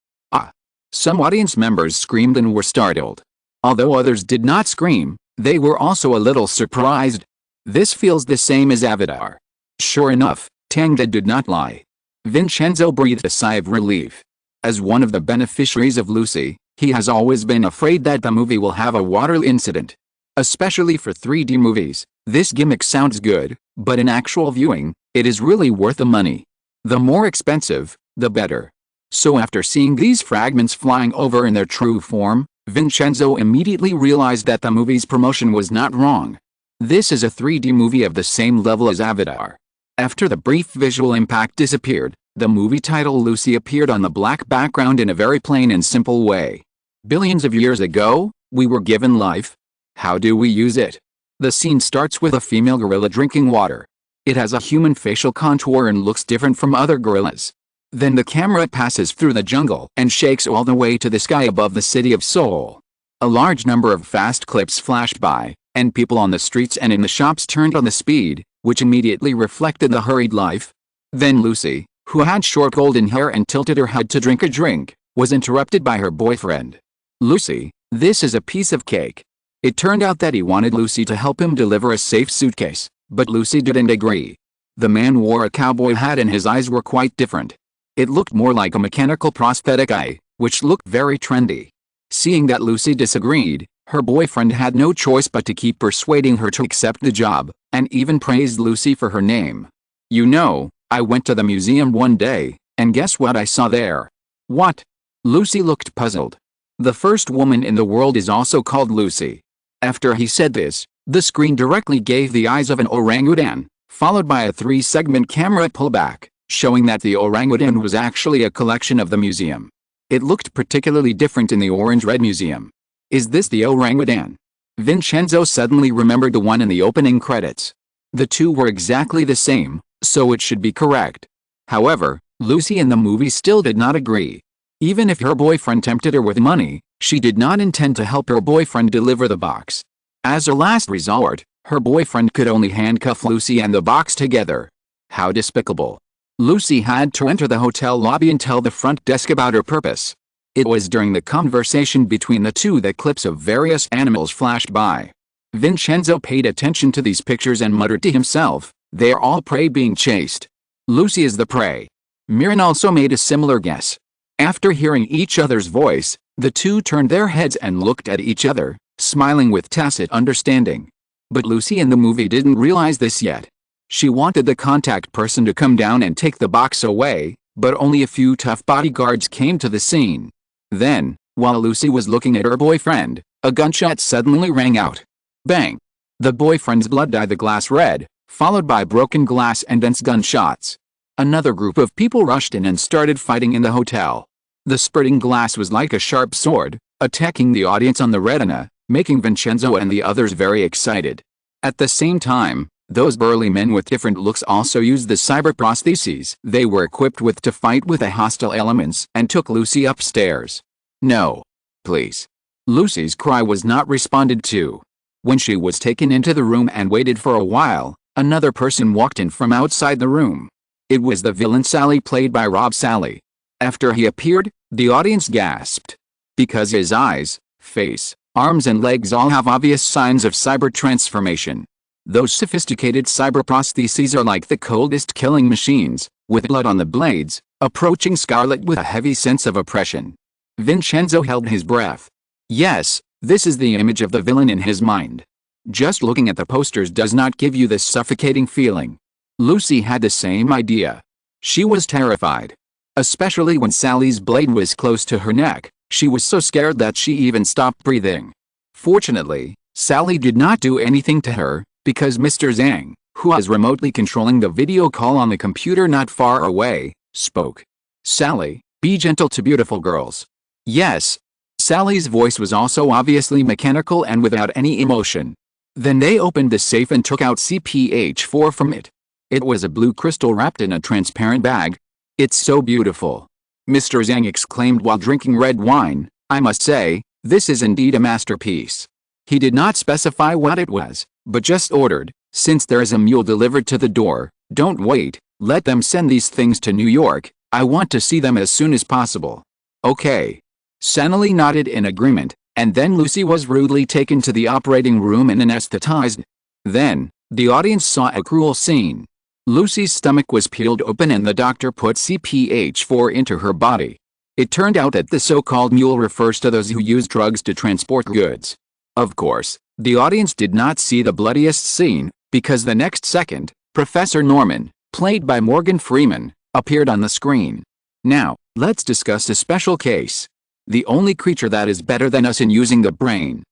Some audience members screamed and were startled. Although others did not scream, they were also a little surprised. This feels the same as Avatar. Sure enough, Tang did not lie. Vincenzo breathed a sigh of relief. As one of the beneficiaries of Lucy, he has always been afraid that the movie will have a water incident. Especially for 3D movies, this gimmick sounds good, but in actual viewing, it is really worth the money. The more expensive, the better. So after seeing these fragments flying over in their true form, Vincenzo immediately realized that the movie's promotion was not wrong. This is a 3D movie of the same level as Avatar. After the brief visual impact disappeared, the movie title Lucy appeared on the black background in a very plain and simple way. Billions of years ago, we were given life. How do we use it? The scene starts with a female gorilla drinking water. It has a human facial contour and looks different from other gorillas. Then the camera passes through the jungle and shakes all the way to the sky above the city of Seoul. A large number of fast clips flashed by, and people on the streets and in the shops turned on the speed, which immediately reflected the hurried life. Then Lucy, who had short golden hair and tilted her head to drink a drink, was interrupted by her boyfriend. Lucy, this is a piece of cake. It turned out that he wanted Lucy to help him deliver a safe suitcase, but Lucy didn't agree. The man wore a cowboy hat and his eyes were quite different. It looked more like a mechanical prosthetic eye, which looked very trendy. Seeing that Lucy disagreed, her boyfriend had no choice but to keep persuading her to accept the job, and even praised Lucy for her name. You know, I went to the museum one day, and guess what I saw there? What? Lucy looked puzzled. The first woman in the world is also called Lucy. After he said this, the screen directly gave the eyes of an orangutan, followed by a 3-segment camera pullback, showing that the orangutan was actually a collection of the museum. It looked particularly different in the orange-red museum. Is this the orangutan? Vincenzo suddenly remembered the one in the opening credits. The two were exactly the same, so it should be correct. However, Lucy in the movie still did not agree. Even if her boyfriend tempted her with money, she did not intend to help her boyfriend deliver the box. As a last resort, her boyfriend could only handcuff Lucy and the box together. How despicable. Lucy had to enter the hotel lobby and tell the front desk about her purpose. It was during the conversation between the two that clips of various animals flashed by. Vincenzo paid attention to these pictures and muttered to himself, "They are all prey being chased. Lucy is the prey." Mirren also made a similar guess. After hearing each other's voice, the two turned their heads and looked at each other, smiling with tacit understanding. But Lucy in the movie didn't realize this yet. She wanted the contact person to come down and take the box away, but only a few tough bodyguards came to the scene. Then, while Lucy was looking at her boyfriend, a gunshot suddenly rang out. Bang! The boyfriend's blood dyed the glass red, followed by broken glass and dense gunshots. Another group of people rushed in and started fighting in the hotel. The spurting glass was like a sharp sword, attacking the audience on the retina, making Vincenzo and the others very excited. At the same time, those burly men with different looks also used the cyber prostheses they were equipped with to fight with the hostile elements and took Lucy upstairs. No. Please. Lucy's cry was not responded to. When she was taken into the room and waited for a while, another person walked in from outside the room. It was the villain Sally, played by Rob Sally. After he appeared, the audience gasped. Because his eyes, face, arms and legs all have obvious signs of cyber transformation. Those sophisticated cyber prostheses are like the coldest killing machines, with blood on the blades, approaching Scarlett with a heavy sense of oppression. Vincenzo held his breath. Yes, this is the image of the villain in his mind. Just looking at the posters does not give you this suffocating feeling. Lucy had the same idea. She was terrified. Especially when Sally's blade was close to her neck, she was so scared that she even stopped breathing. Fortunately, Sally did not do anything to her, because Mr. Zhang, who was remotely controlling the video call on the computer not far away, spoke. Sally, be gentle to beautiful girls. Yes. Sally's voice was also obviously mechanical and without any emotion. Then they opened the safe and took out CPH-4 from it. It was a blue crystal wrapped in a transparent bag. It's so beautiful. Mr. Zhang exclaimed while drinking red wine. I must say, this is indeed a masterpiece. He did not specify what it was, but just ordered, since there is a mule delivered to the door, don't wait, let them send these things to New York, I want to see them as soon as possible. Okay. Sally nodded in agreement, and then Lucy was rudely taken to the operating room and anesthetized. Then, the audience saw a cruel scene. Lucy's stomach was peeled open and the doctor put CPH-4 into her body. It turned out that the so-called mule refers to those who use drugs to transport goods. Of course, the audience did not see the bloodiest scene, because the next second, Professor Norman, played by Morgan Freeman, appeared on the screen. Now, let's discuss a special case. The only creature that is better than us in using the brain.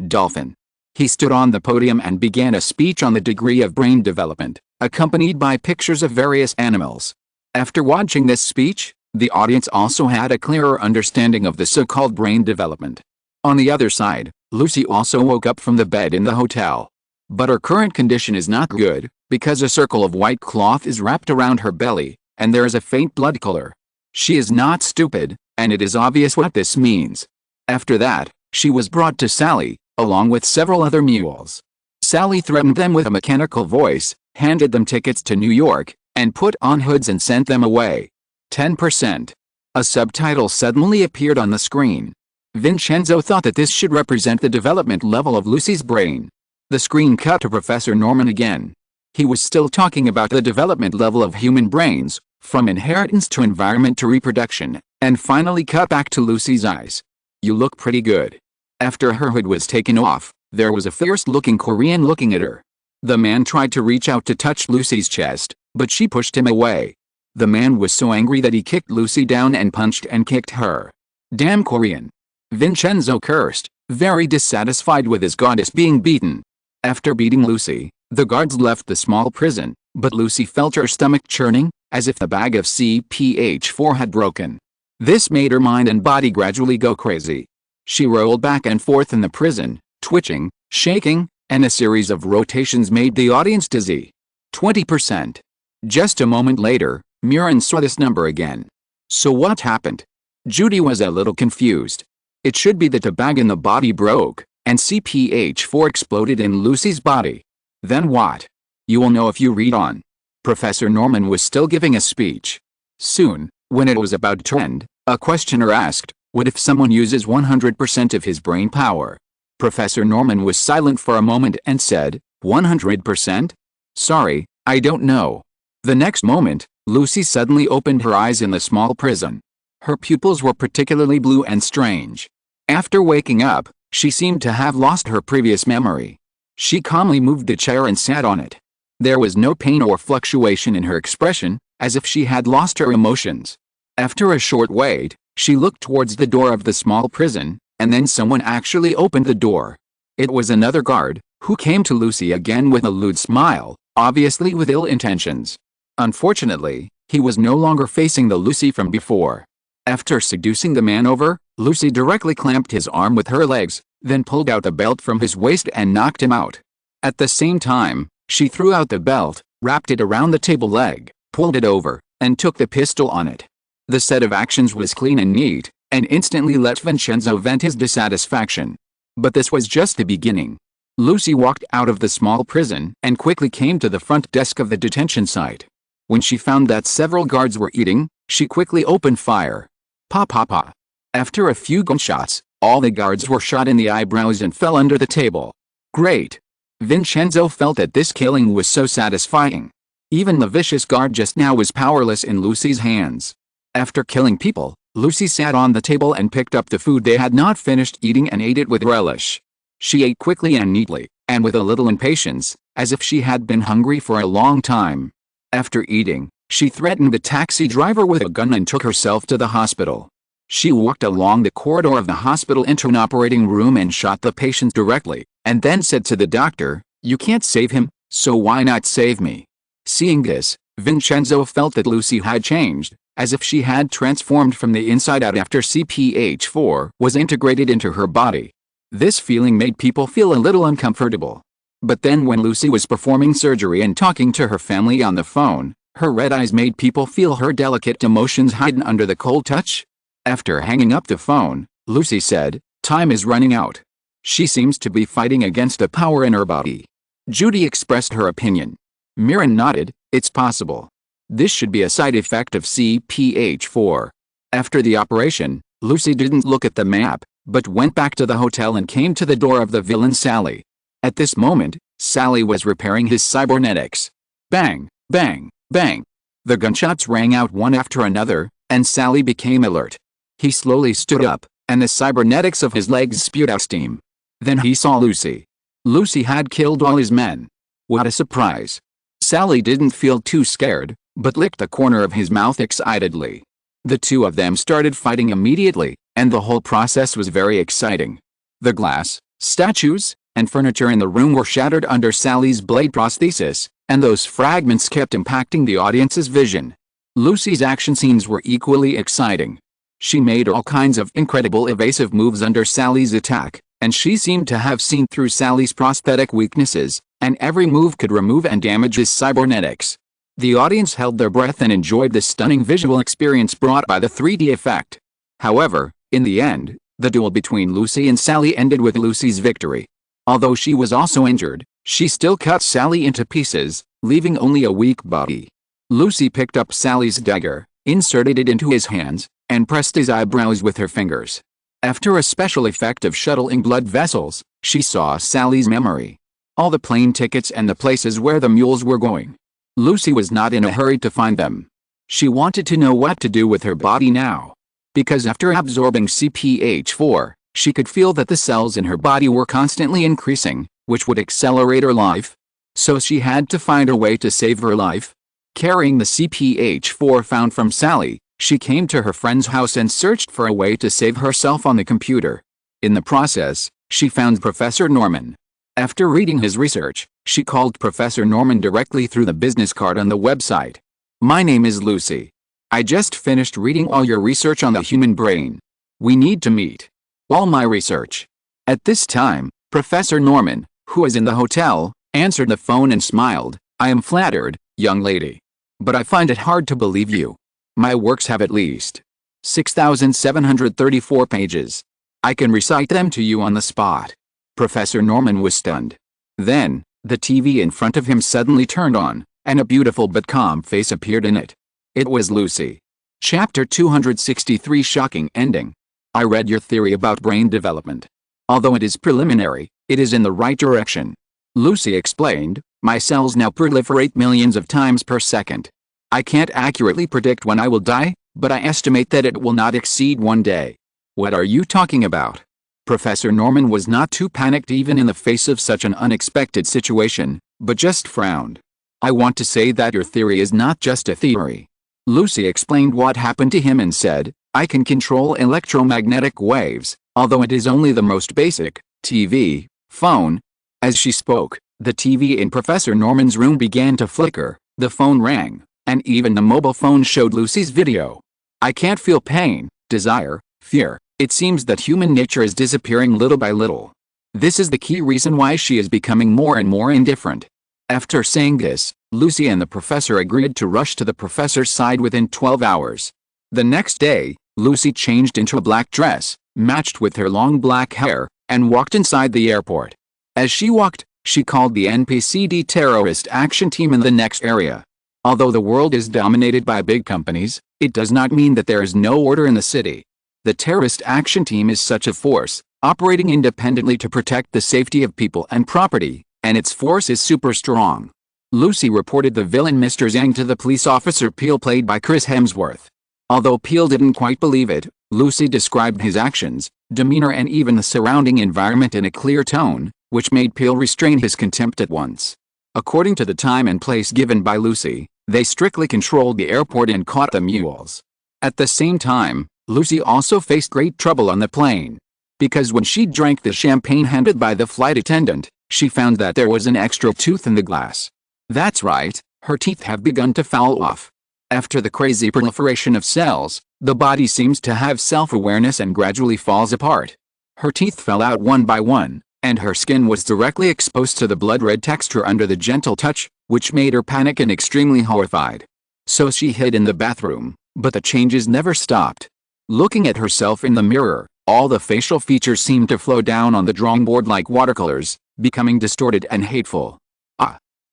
Dolphin. He stood on the podium and began a speech on the degree of brain development, accompanied by pictures of various animals. After watching this speech, the audience also had a clearer understanding of the so-called brain development. On the other side, Lucy also woke up from the bed in the hotel. But her current condition is not good, because a circle of white cloth is wrapped around her belly, and there is a faint blood color. She is not stupid, and it is obvious what this means. After that, she was brought to Sally, along with several other mules. Sally threatened them with a mechanical voice, handed them tickets to New York, and put on hoods and sent them away. 10%. A subtitle suddenly appeared on the screen. Vincenzo thought that this should represent the development level of Lucy's brain. The screen cut to Professor Norman again. He was still talking about the development level of human brains, from inheritance to environment to reproduction, and finally cut back to Lucy's eyes. You look pretty good. After her hood was taken off, there was a fierce-looking Korean looking at her. The man tried to reach out to touch Lucy's chest, but she pushed him away. The man was so angry that he kicked Lucy down and punched and kicked her. Damn Korean. Vincenzo cursed, very dissatisfied with his goddess being beaten. After beating Lucy, the guards left the small prison, but Lucy felt her stomach churning, as if the bag of CPH-4 had broken. This made her mind and body gradually go crazy. She rolled back and forth in the prison, twitching, shaking, and a series of rotations made the audience dizzy. 20%. Just a moment later, Mirren saw this number again. So what happened? Judy was a little confused. It should be that the bag in the body broke, and CPH4 exploded in Lucy's body. Then what? You will know if you read on. Professor Norman was still giving a speech. Soon, when it was about to end, a questioner asked, "What if someone uses 100% of his brain power?" Professor Norman was silent for a moment and said, 100%? Sorry, I don't know. The next moment, Lucy suddenly opened her eyes in the small prison. Her pupils were particularly blue and strange. After waking up, she seemed to have lost her previous memory. She calmly moved the chair and sat on it. There was no pain or fluctuation in her expression, as if she had lost her emotions. After a short wait, she looked towards the door of the small prison, and then someone actually opened the door. It was another guard, who came to Lucy again with a lewd smile, obviously with ill intentions. Unfortunately, he was no longer facing the Lucy from before. After seducing the man over, Lucy directly clamped his arm with her legs, then pulled out the belt from his waist and knocked him out. At the same time, she threw out the belt, wrapped it around the table leg, pulled it over, and took the pistol on it. The set of actions was clean and neat, and instantly let Vincenzo vent his dissatisfaction. But this was just the beginning. Lucy walked out of the small prison and quickly came to the front desk of the detention site. When she found that several guards were eating, she quickly opened fire. Pa pa pa. After a few gunshots, all the guards were shot in the eyebrows and fell under the table. Great. Vincenzo felt that this killing was so satisfying. Even the vicious guard just now was powerless in Lucy's hands. After killing people, Lucy sat on the table and picked up the food they had not finished eating and ate it with relish. She ate quickly and neatly, and with a little impatience, as if she had been hungry for a long time. After eating, she threatened the taxi driver with a gun and took herself to the hospital. She walked along the corridor of the hospital into an operating room and shot the patient directly, and then said to the doctor, "You can't save him, so why not save me?" Seeing this, Vincenzo felt that Lucy had changed, as if she had transformed from the inside out after CPH4 was integrated into her body. This feeling made people feel a little uncomfortable. But then when Lucy was performing surgery and talking to her family on the phone, her red eyes made people feel her delicate emotions hidden under the cold touch. After hanging up the phone, Lucy said, "Time is running out." She seems to be fighting against a power in her body. Judy expressed her opinion. Mirren nodded, "It's possible. This should be a side effect of CPH4. After the operation, Lucy didn't look at the map, but went back to the hotel and came to the door of the villain Sally. At this moment, Sally was repairing his cybernetics. Bang, bang, bang. The gunshots rang out one after another, and Sally became alert. He slowly stood up, and the cybernetics of his legs spewed out steam. Then he saw Lucy. Lucy had killed all his men. What a surprise. Sally didn't feel too scared, but licked the corner of his mouth excitedly. The two of them started fighting immediately, and the whole process was very exciting. The glass, statues, and furniture in the room were shattered under Sally's blade prosthesis, and those fragments kept impacting the audience's vision. Lucy's action scenes were equally exciting. She made all kinds of incredible evasive moves under Sally's attack, and she seemed to have seen through Sally's prosthetic weaknesses, and every move could remove and damage his cybernetics. The audience held their breath and enjoyed the stunning visual experience brought by the 3D effect. However, in the end, the duel between Lucy and Sally ended with Lucy's victory. Although she was also injured, she still cut Sally into pieces, leaving only a weak body. Lucy picked up Sally's dagger, inserted it into his hands, and pressed his eyebrows with her fingers. After a special effect of shuttling blood vessels, she saw Sally's memory. All the plane tickets and the places where the mules were going. Lucy was not in a hurry to find them. She wanted to know what to do with her body now. Because after absorbing CPH4, she could feel that the cells in her body were constantly increasing, which would accelerate her life. So she had to find a way to save her life. Carrying the CPH4 found from Sally, she came to her friend's house and searched for a way to save herself on the computer. In the process, she found Professor Norman. After reading his research, she called Professor Norman directly through the business card on the website. "My name is Lucy. I just finished reading all your research on the human brain. We need to meet." "All my research?" At this time, Professor Norman, who was in the hotel, answered the phone and smiled. "I am flattered, young lady. But I find it hard to believe you. My works have at least 6,734 pages. I can recite them to you on the spot. Professor Norman was stunned. Then, the TV in front of him suddenly turned on, and a beautiful but calm face appeared in it. It was Lucy. Chapter 263 Shocking Ending. I read your theory about brain development. Although it is preliminary, it is in the right direction. Lucy explained, my cells now proliferate millions of times per second. I can't accurately predict when I will die, but I estimate that it will not exceed 1 day. What are you talking about? Professor Norman was not too panicked even in the face of such an unexpected situation, but just frowned. I want to say that your theory is not just a theory. Lucy explained what happened to him and said, I can control electromagnetic waves, although it is only the most basic, TV, phone. As she spoke, the TV in Professor Norman's room began to flicker, the phone rang, and even the mobile phone showed Lucy's video. I can't feel pain, desire, fear. It seems that human nature is disappearing little by little. This is the key reason why she is becoming more and more indifferent. After saying this, Lucy and the professor agreed to rush to the professor's side within 12 hours. The next day, Lucy changed into a black dress, matched with her long black hair, and walked inside the airport. As she walked, she called the NPCD terrorist action team in the next area. Although the world is dominated by big companies, it does not mean that there is no order in the city. The terrorist action team is such a force, operating independently to protect the safety of people and property, and its force is super strong. Lucy reported the villain Mr. Zhang to the police officer Peel played by Chris Hemsworth. Although Peel didn't quite believe it, Lucy described his actions, demeanor and even the surrounding environment in a clear tone, which made Peel restrain his contempt at once. According to the time and place given by Lucy, they strictly controlled the airport and caught the mules. At the same time, Lucy also faced great trouble on the plane. Because when she drank the champagne handed by the flight attendant, she found that there was an extra tooth in the glass. That's right, her teeth have begun to fall off. After the crazy proliferation of cells, the body seems to have self-awareness and gradually falls apart. Her teeth fell out one by one, and her skin was directly exposed to the blood-red texture under the gentle touch, which made her panic and extremely horrified. So she hid in the bathroom, but the changes never stopped. Looking at herself in the mirror, all the facial features seemed to flow down on the drawing board like watercolors, becoming distorted and hateful.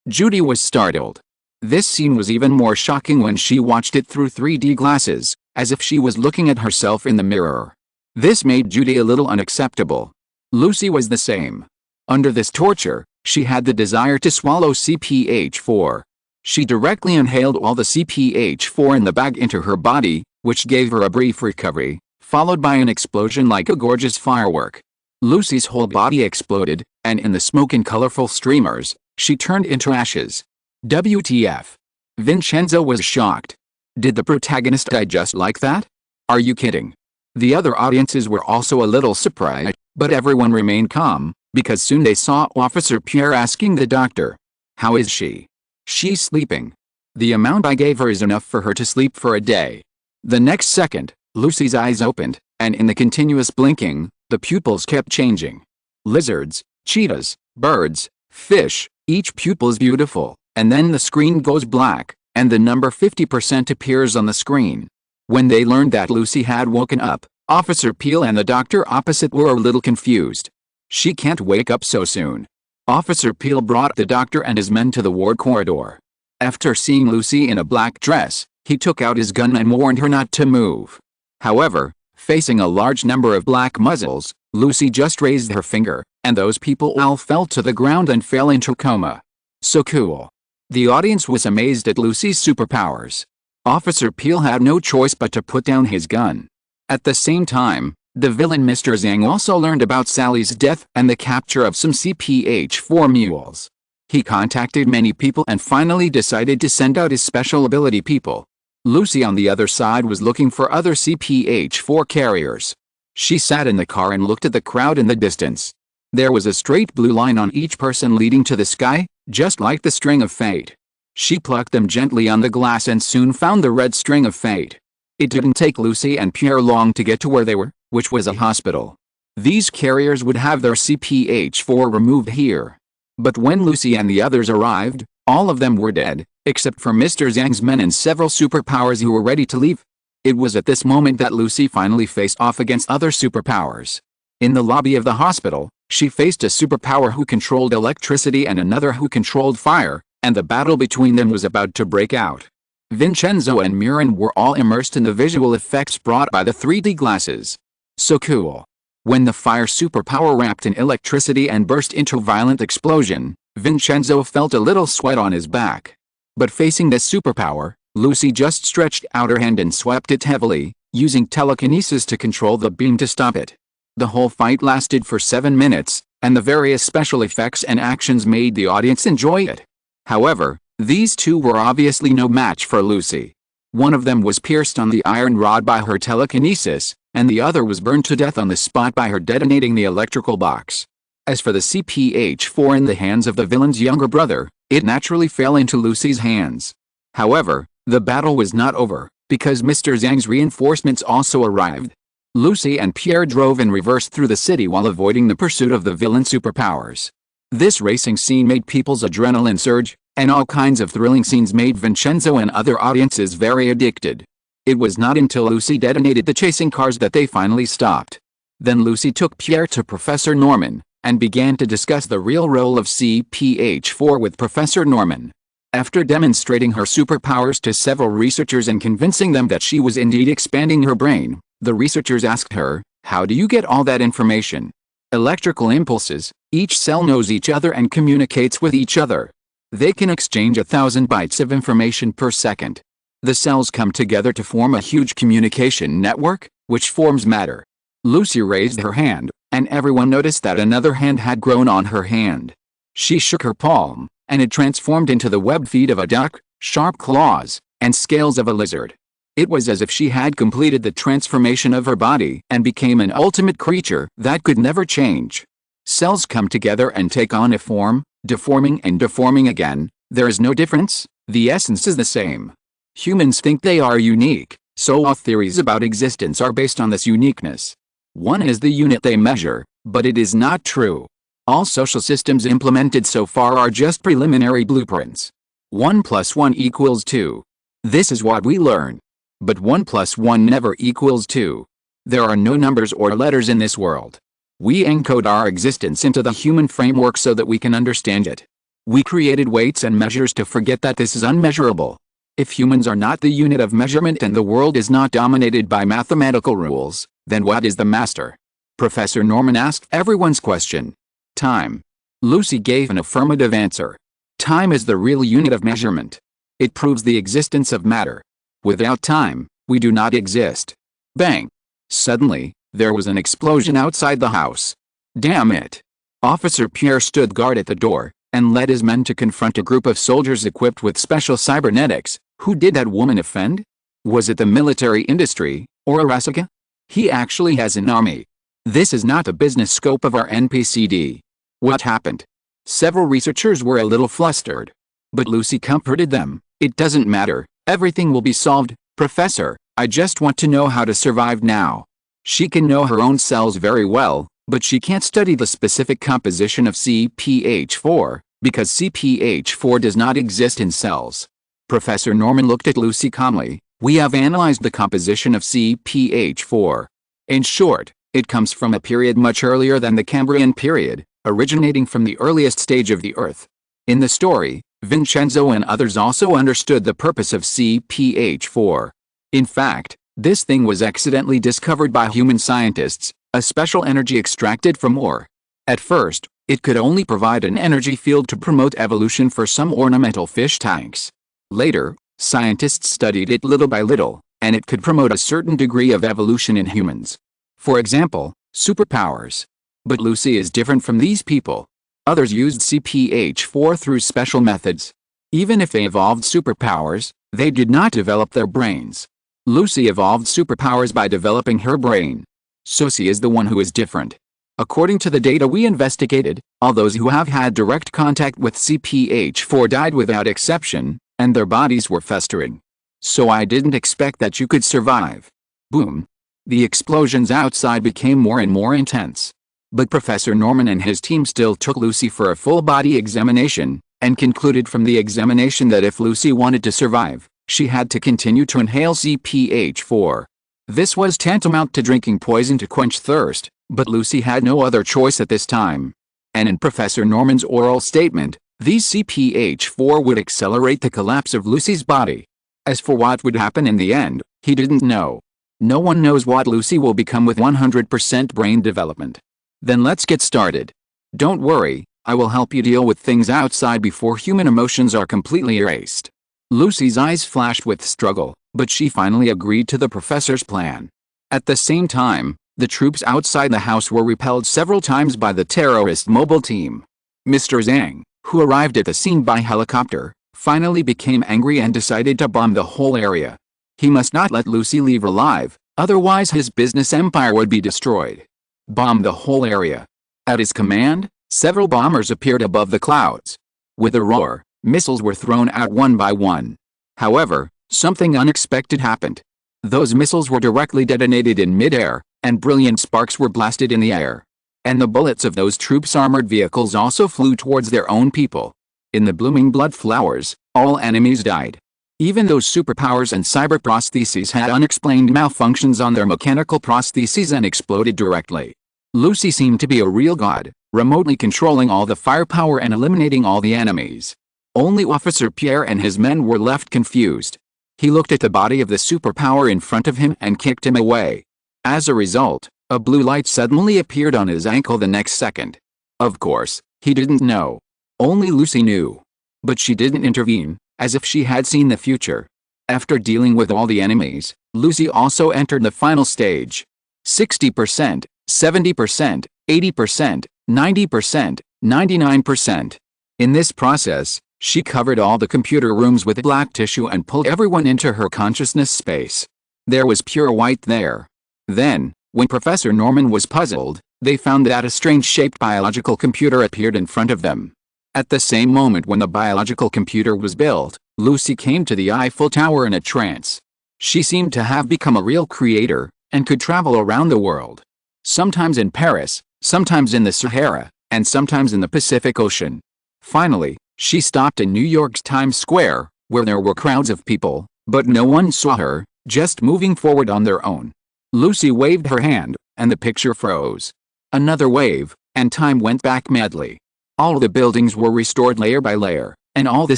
Judy was startled. This scene was even more shocking when she watched it through 3D glasses, as if she was looking at herself in the mirror. This made Judy a little unacceptable. Lucy was the same. Under this torture, she had the desire to swallow CPH4. She directly inhaled all the CPH4 in the bag into her body, which gave her a brief recovery, followed by an explosion like a gorgeous firework. Lucy's whole body exploded, and in the smoke and colorful streamers, she turned into ashes. WTF? Vincenzo was shocked. Did the protagonist die just like that? Are you kidding? The other audiences were also a little surprised, but everyone remained calm, because soon they saw Officer Pierre asking the doctor, "How is she?" "She's sleeping. The amount I gave her is enough for her to sleep for a day." The next second, Lucy's eyes opened, and in the continuous blinking, the pupils kept changing. Lizards, cheetahs, birds, fish, each pupil is beautiful, and then the screen goes black, and the number 50% appears on the screen. When they learned that Lucy had woken up, Officer Peel and the doctor opposite were a little confused. "She can't wake up so soon." Officer Peel brought the doctor and his men to the ward corridor. After seeing Lucy in a black dress, he took out his gun and warned her not to move. However, facing a large number of black muzzles, Lucy just raised her finger, and those people all fell to the ground and fell into coma. So cool. The audience was amazed at Lucy's superpowers. Officer Peel had no choice but to put down his gun. At the same time, the villain Mr. Zhang also learned about Sally's death and the capture of some CPH4 mules. He contacted many people and finally decided to send out his special ability people. Lucy on the other side was looking for other CPH4 carriers. She sat in the car and looked at the crowd in the distance. There was a straight blue line on each person leading to the sky, just like the string of fate. She plucked them gently on the glass and soon found the red string of fate. It didn't take Lucy and Pierre long to get to where they were, which was a hospital. These carriers would have their CPH4 removed here. But when Lucy and the others arrived, all of them were dead, except for Mr. Zhang's men and several superpowers who were ready to leave. It was at this moment that Lucy finally faced off against other superpowers. In the lobby of the hospital, she faced a superpower who controlled electricity and another who controlled fire, and the battle between them was about to break out. Vincenzo and Mirren were all immersed in the visual effects brought by the 3D glasses. So cool. When the fire superpower wrapped in electricity and burst into a violent explosion, Vincenzo felt a little sweat on his back. But facing this superpower, Lucy just stretched out her hand and swept it heavily, using telekinesis to control the beam to stop it. The whole fight lasted for 7 minutes, and the various special effects and actions made the audience enjoy it. However, these two were obviously no match for Lucy. One of them was pierced on the iron rod by her telekinesis, and the other was burned to death on the spot by her detonating the electrical box. As for the CPH-4 in the hands of the villain's younger brother, it naturally fell into Lucy's hands. However, the battle was not over, because Mr. Zhang's reinforcements also arrived. Lucy and Pierre drove in reverse through the city while avoiding the pursuit of the villain superpowers. This racing scene made people's adrenaline surge, and all kinds of thrilling scenes made Vincenzo and other audiences very addicted. It was not until Lucy detonated the chasing cars that they finally stopped. Then Lucy took Pierre to Professor Norman, and began to discuss the real role of CPH-4 with Professor Norman. After demonstrating her superpowers to several researchers and convincing them that she was indeed expanding her brain, the researchers asked her, "How do you get all that information?" "Electrical impulses. Each cell knows each other and communicates with each other. They can exchange 1,000 bytes of information per second. The cells come together to form a huge communication network, which forms matter." Lucy raised her hand, and everyone noticed that another hand had grown on her hand. She shook her palm, and it transformed into the webbed feet of a duck, sharp claws, and scales of a lizard. It was as if she had completed the transformation of her body and became an ultimate creature that could never change. Cells come together and take on a form, deforming and deforming again. There is no difference, the essence is the same. Humans think they are unique, so all theories about existence are based on this uniqueness. One is the unit they measure, but it is not true. All social systems implemented so far are just preliminary blueprints. 1 + 1 = 2. This is what we learn. But 1 + 1 never equals 2. There are no numbers or letters in this world. We encode our existence into the human framework so that we can understand it. We created weights and measures to forget that this is unmeasurable. If humans are not the unit of measurement and the world is not dominated by mathematical rules, then what is the master? Professor Norman asked everyone's question. Time. Lucy gave an affirmative answer. Time is the real unit of measurement. It proves the existence of matter. Without time, we do not exist. Bang! Suddenly, there was an explosion outside the house. Damn it! Officer Pierre stood guard at the door, and led his men to confront a group of soldiers equipped with special cybernetics. Who did that woman offend? Was it the military industry, or Arasaka? He actually has an army. This is not the business scope of our NPCD. What happened? Several researchers were a little flustered. But Lucy comforted them. It doesn't matter, everything will be solved, Professor, I just want to know how to survive now. She can know her own cells very well, but she can't study the specific composition of CPH-4, because CPH-4 does not exist in cells. Professor Norman looked at Lucy calmly. We have analyzed the composition of CPH-4. In short, it comes from a period much earlier than the Cambrian period, originating from the earliest stage of the Earth. In the story, Vincenzo and others also understood the purpose of CPH-4. In fact, this thing was accidentally discovered by human scientists, a special energy extracted from ore. At first, it could only provide an energy field to promote evolution for some ornamental fish tanks. Later, scientists studied it little by little, and it could promote a certain degree of evolution in humans. For example, superpowers. But Lucy is different from these people. Others used CPH-4 through special methods. Even if they evolved superpowers, they did not develop their brains. Lucy evolved superpowers by developing her brain. So she is the one who is different. According to the data we investigated, all those who have had direct contact with CPH-4 died without exception, and their bodies were festering. So I didn't expect that you could survive. Boom. The explosions outside became more and more intense. But Professor Norman and his team still took Lucy for a full-body examination, and concluded from the examination that if Lucy wanted to survive, she had to continue to inhale CPH4. This was tantamount to drinking poison to quench thirst, but Lucy had no other choice at this time. And in Professor Norman's oral statement, these CPH4 would accelerate the collapse of Lucy's body. As for what would happen in the end, he didn't know. No one knows what Lucy will become with 100% brain development. Then let's get started. Don't worry, I will help you deal with things outside before human emotions are completely erased. Lucy's eyes flashed with struggle, but she finally agreed to the professor's plan. At the same time, the troops outside the house were repelled several times by the terrorist mobile team. Mr. Zhang, who arrived at the scene by helicopter, finally became angry and decided to bomb the whole area. He must not let Lucy leave alive, otherwise his business empire would be destroyed. Bomb the whole area. At his command, several bombers appeared above the clouds. With a roar, missiles were thrown out one by one. However, something unexpected happened. Those missiles were directly detonated in mid-air, and brilliant sparks were blasted in the air. And the bullets of those troops' armored vehicles also flew towards their own people. In the blooming blood flowers, all enemies died. Even those superpowers and cyber prostheses had unexplained malfunctions on their mechanical prostheses and exploded directly. Lucy seemed to be a real god, remotely controlling all the firepower and eliminating all the enemies. Only Officer Pierre and his men were left confused. He looked at the body of the superpower in front of him and kicked him away. As a result, a blue light suddenly appeared on his ankle the next second. Of course, he didn't know. Only Lucy knew. But she didn't intervene, as if she had seen the future. After dealing with all the enemies, Lucy also entered the final stage. 60%, 70%, 80%, 90%, 99%. In this process, she covered all the computer rooms with black tissue and pulled everyone into her consciousness space. There was pure white there. Then, when Professor Norman was puzzled, they found that a strange-shaped biological computer appeared in front of them. At the same moment when the biological computer was built, Lucy came to the Eiffel Tower in a trance. She seemed to have become a real creator, and could travel around the world. Sometimes in Paris, sometimes in the Sahara, and sometimes in the Pacific Ocean. Finally, she stopped in New York's Times Square, where there were crowds of people, but no one saw her, just moving forward on their own. Lucy waved her hand, and the picture froze. Another wave, and time went back madly. All the buildings were restored layer by layer, and all the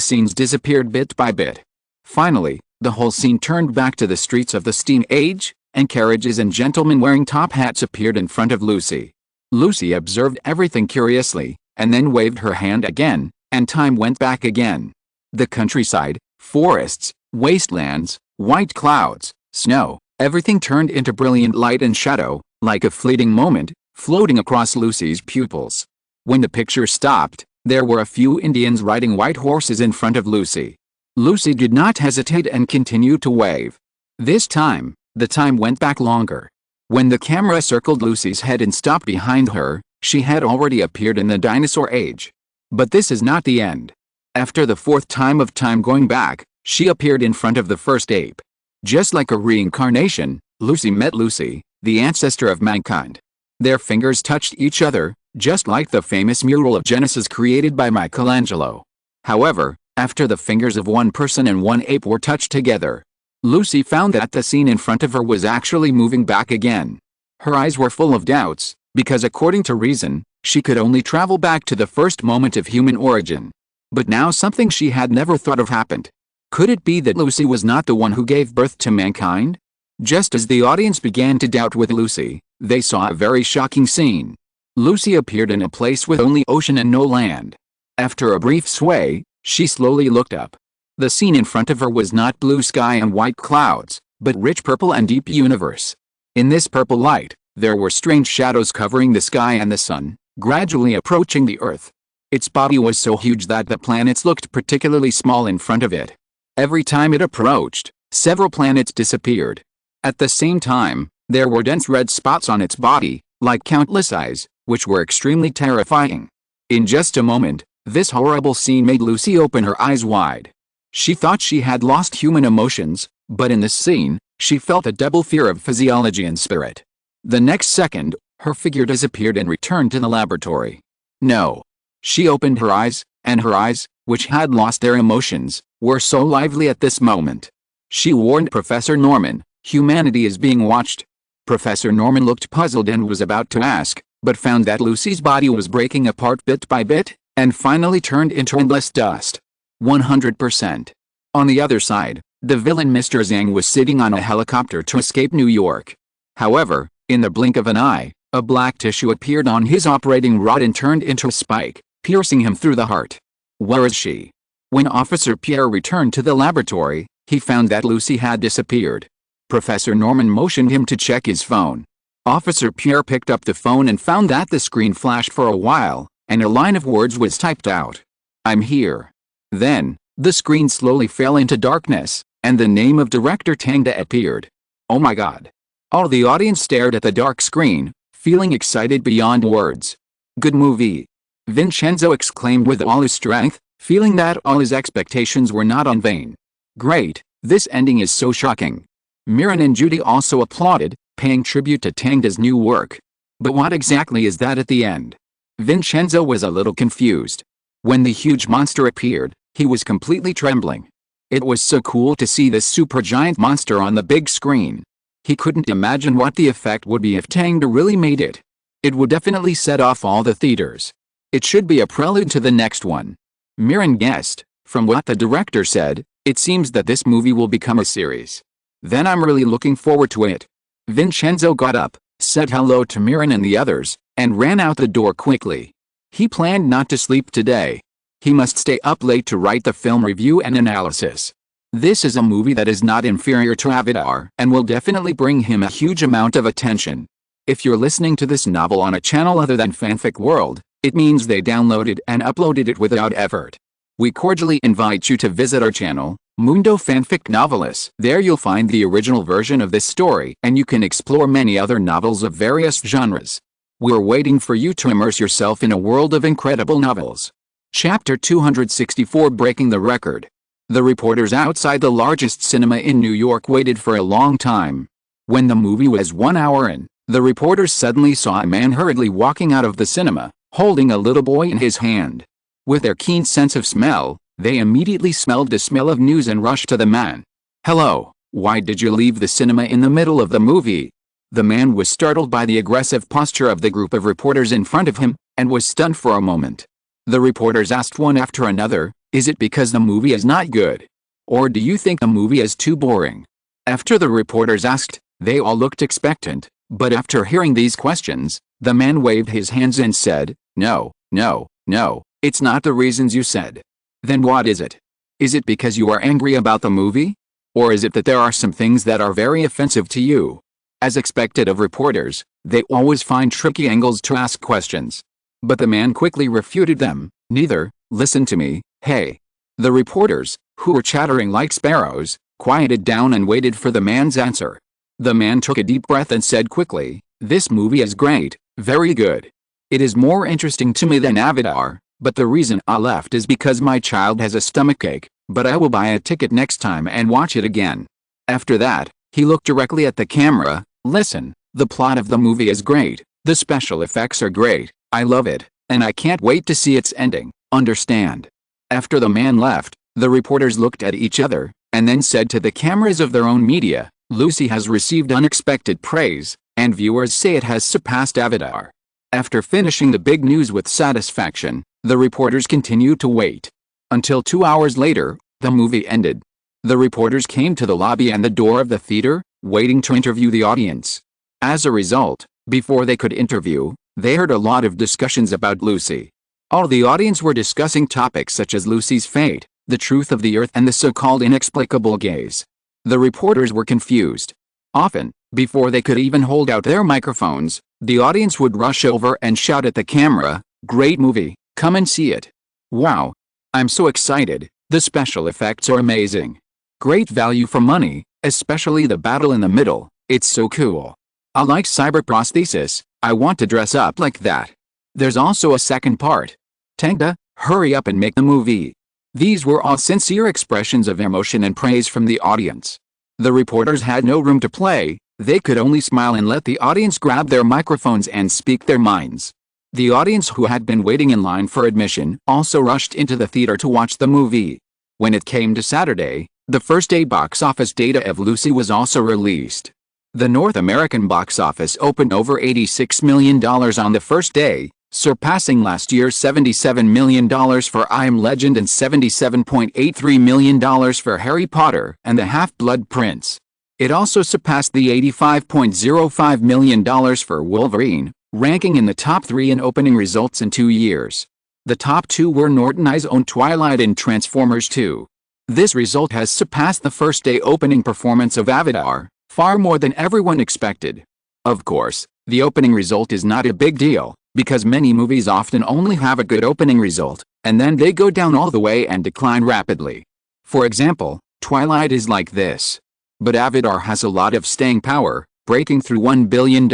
scenes disappeared bit by bit. Finally, the whole scene turned back to the streets of the Steam Age, and carriages and gentlemen wearing top hats appeared in front of Lucy. Lucy observed everything curiously, and then waved her hand again, and time went back again. The countryside, forests, wastelands, white clouds, snow, everything turned into brilliant light and shadow, like a fleeting moment, floating across Lucy's pupils. When the picture stopped, there were a few Indians riding white horses in front of Lucy. Lucy did not hesitate and continued to wave. This time, the time went back longer. When the camera circled Lucy's head and stopped behind her, she had already appeared in the dinosaur age. But this is not the end. After the fourth time of time going back, she appeared in front of the first ape. Just like a reincarnation, Lucy met Lucy, the ancestor of mankind. Their fingers touched each other, just like the famous mural of Genesis created by Michelangelo. However, after the fingers of one person and one ape were touched together, Lucy found that the scene in front of her was actually moving back again. Her eyes were full of doubts, because according to reason, she could only travel back to the first moment of human origin. But now something she had never thought of happened. Could it be that Lucy was not the one who gave birth to mankind? Just as the audience began to doubt with Lucy, they saw a very shocking scene. Lucy appeared in a place with only ocean and no land. After a brief sway, she slowly looked up. The scene in front of her was not blue sky and white clouds, but rich purple and deep universe. In this purple light, there were strange shadows covering the sky and the sun, gradually approaching the Earth. Its body was so huge that the planets looked particularly small in front of it. Every time it approached, several planets disappeared. At the same time, there were dense red spots on its body, like countless eyes, which were extremely terrifying. In just a moment, this horrible scene made Lucy open her eyes wide. She thought she had lost human emotions, but in this scene, she felt a double fear of physiology and spirit. The next second, her figure disappeared and returned to the laboratory. No. She opened her eyes, and her eyes, which had lost their emotions, were so lively at this moment. She warned Professor Norman, "Humanity is being watched." Professor Norman looked puzzled and was about to ask, but found that Lucy's body was breaking apart bit by bit, and finally turned into endless dust. 100%. On the other side, the villain Mr. Zhang was sitting on a helicopter to escape New York. However, in the blink of an eye, a black tissue appeared on his operating rod and turned into a spike, piercing him through the heart. Where is she? When Officer Pierre returned to the laboratory, he found that Lucy had disappeared. Professor Norman motioned him to check his phone. Officer Pierre picked up the phone and found that the screen flashed for a while, and a line of words was typed out. "I'm here." Then, the screen slowly fell into darkness, and the name of director Tang appeared. Oh my god. All the audience stared at the dark screen, feeling excited beyond words. "Good movie," Vincenzo exclaimed with all his strength, feeling that all his expectations were not in vain. "Great, this ending is so shocking." Mirren and Judy also applauded, paying tribute to Tang's new work. But what exactly is that at the end? Vincenzo was a little confused. When the huge monster appeared, he was completely trembling. It was so cool to see this supergiant monster on the big screen. He couldn't imagine what the effect would be if Tang really made it. It would definitely set off all the theaters. It should be a prelude to the next one. Mirren guessed, from what the director said, it seems that this movie will become a series. Then I'm really looking forward to it. Vincenzo got up, said hello to Mirren and the others, and ran out the door quickly. He planned not to sleep today. He must stay up late to write the film review and analysis. This is a movie that is not inferior to Avatar and will definitely bring him a huge amount of attention. If you're listening to this novel on a channel other than Fanfic World, it means they downloaded and uploaded it without effort. We cordially invite you to visit our channel, Mundo Fanfic Novelists. There you'll find the original version of this story and you can explore many other novels of various genres. We're waiting for you to immerse yourself in a world of incredible novels. Chapter 264, Breaking the Record. The reporters outside the largest cinema in New York waited for a long time. When the movie was 1 hour in, the reporters suddenly saw a man hurriedly walking out of the cinema, holding a little boy in his hand. With their keen sense of smell, they immediately smelled the smell of news and rushed to the man. "Hello, why did you leave the cinema in the middle of the movie?" The man was startled by the aggressive posture of the group of reporters in front of him, and was stunned for a moment. The reporters asked one after another, "Is it because the movie is not good? Or do you think the movie is too boring?" After the reporters asked, they all looked expectant, but after hearing these questions, the man waved his hands and said, "No, no, no, it's not the reasons you said." "Then what is it? Is it because you are angry about the movie? Or is it that there are some things that are very offensive to you?" As expected of reporters, they always find tricky angles to ask questions. But the man quickly refuted them, "Neither, listen to me, hey." The reporters, who were chattering like sparrows, quieted down and waited for the man's answer. The man took a deep breath and said quickly, "This movie is great, very good. It is more interesting to me than Avatar, but the reason I left is because my child has a stomachache, but I will buy a ticket next time and watch it again." After that, he looked directly at the camera. "Listen, the plot of the movie is great, the special effects are great, I love it, and I can't wait to see its ending, understand?" After the man left, the reporters looked at each other, and then said to the cameras of their own media, "Lucy has received unexpected praise, and viewers say it has surpassed Avatar." After finishing the big news with satisfaction, the reporters continued to wait. Until 2 hours later, the movie ended. The reporters came to the lobby and the door of the theater, waiting to interview the audience. As a result, before they could interview, they heard a lot of discussions about Lucy. All the audience were discussing topics such as Lucy's fate, the truth of the earth and the so-called inexplicable gaze. The reporters were confused. Often, before they could even hold out their microphones, the audience would rush over and shout at the camera, "Great movie, come and see it. Wow. I'm so excited, the special effects are amazing. Great value for money, especially the battle in the middle, it's so cool. I like cyber prosthesis, I want to dress up like that. There's also a second part. Tangda, hurry up and make the movie." These were all sincere expressions of emotion and praise from the audience. The reporters had no room to play, they could only smile and let the audience grab their microphones and speak their minds. The audience who had been waiting in line for admission also rushed into the theater to watch the movie. When it came to Saturday, The first day box office data of Lucy was also released. The North American box office opened over $86 million on the first day, surpassing last year's $77 million for I Am Legend and $77.83 million for Harry Potter and the Half-Blood Prince. It also surpassed the $85.05 million for Wolverine, ranking in the top 3 in opening results in 2 years. The top 2 were Norton I's own Twilight and Transformers 2. This result has surpassed the first-day opening performance of Avatar, far more than everyone expected. Of course, the opening result is not a big deal, because many movies often only have a good opening result, and then they go down all the way and decline rapidly. For example, Twilight is like this. But Avatar has a lot of staying power, breaking through $1 billion,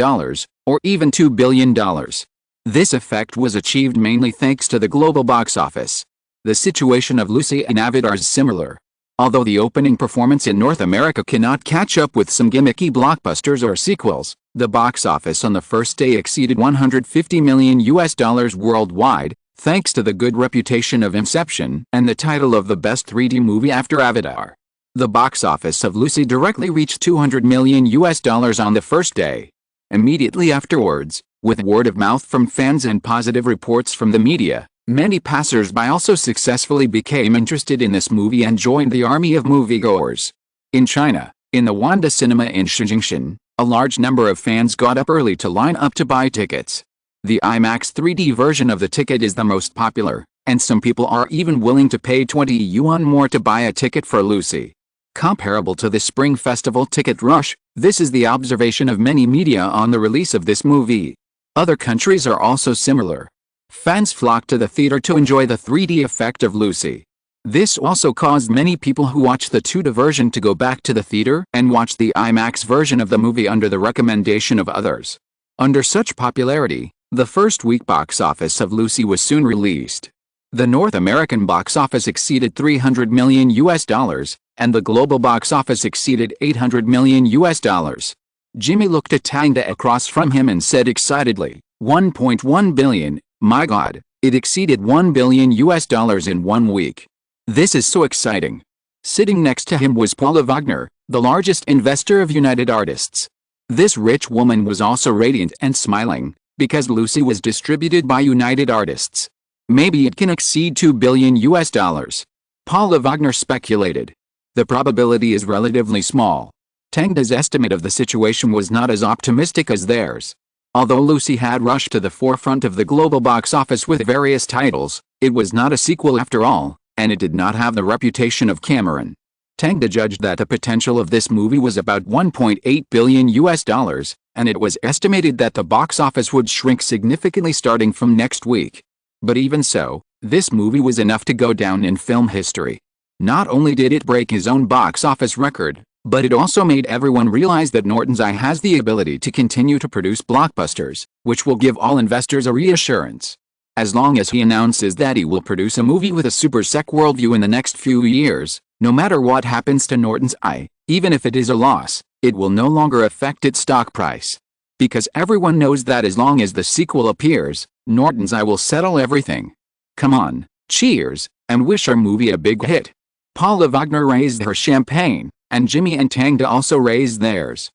or even $2 billion. This effect was achieved mainly thanks to the global box office. The situation of Lucy and Avatar is similar. Although the opening performance in North America cannot catch up with some gimmicky blockbusters or sequels, the box office on the first day exceeded $150 million worldwide, thanks to the good reputation of Inception and the title of the best 3D movie after Avatar. The box office of Lucy directly reached $200 million on the first day. Immediately afterwards, with word of mouth from fans and positive reports from the media, many passers-by also successfully became interested in this movie and joined the army of moviegoers. In China, in the Wanda Cinema in Shenzhen, a large number of fans got up early to line up to buy tickets. The IMAX 3D version of the ticket is the most popular, and some people are even willing to pay 20 yuan more to buy a ticket for Lucy. Comparable to the Spring Festival ticket rush, this is the observation of many media on the release of this movie. Other countries are also similar. Fans flocked to the theater to enjoy the 3D effect of Lucy. This also caused many people who watched the 2D version to go back to the theater and watch the IMAX version of the movie under the recommendation of others. Under such popularity, the first week box office of Lucy was soon released. The North American box office exceeded $300 million, and the global box office exceeded $800 million. Jimmy looked at Tang across from him and said excitedly, $1.1 billion, my God, it exceeded $1 billion in 1 week. This is so exciting. Sitting next to him was Paula Wagner, the largest investor of United Artists. This rich woman was also radiant and smiling, because Lucy was distributed by United Artists. Maybe it can exceed $2 billion. Paula Wagner speculated. The probability is relatively small. Tang's estimate of the situation was not as optimistic as theirs. Although Lucy had rushed to the forefront of the global box office with various titles, it was not a sequel after all, and it did not have the reputation of Cameron. Tang judged that the potential of this movie was about $1.8 billion, and it was estimated that the box office would shrink significantly starting from next week. But even so, this movie was enough to go down in film history. Not only did it break his own box office record, but it also made everyone realize that Norton's Eye has the ability to continue to produce blockbusters, which will give all investors a reassurance. As long as he announces that he will produce a movie with a super sec worldview in the next few years, no matter what happens to Norton's Eye, even if it is a loss, it will no longer affect its stock price. Because everyone knows that as long as the sequel appears, Norton's Eye will settle everything. Come on, cheers, and wish our movie a big hit. Paula Wagner raised her champagne, and Jimmy and Tang also raised theirs.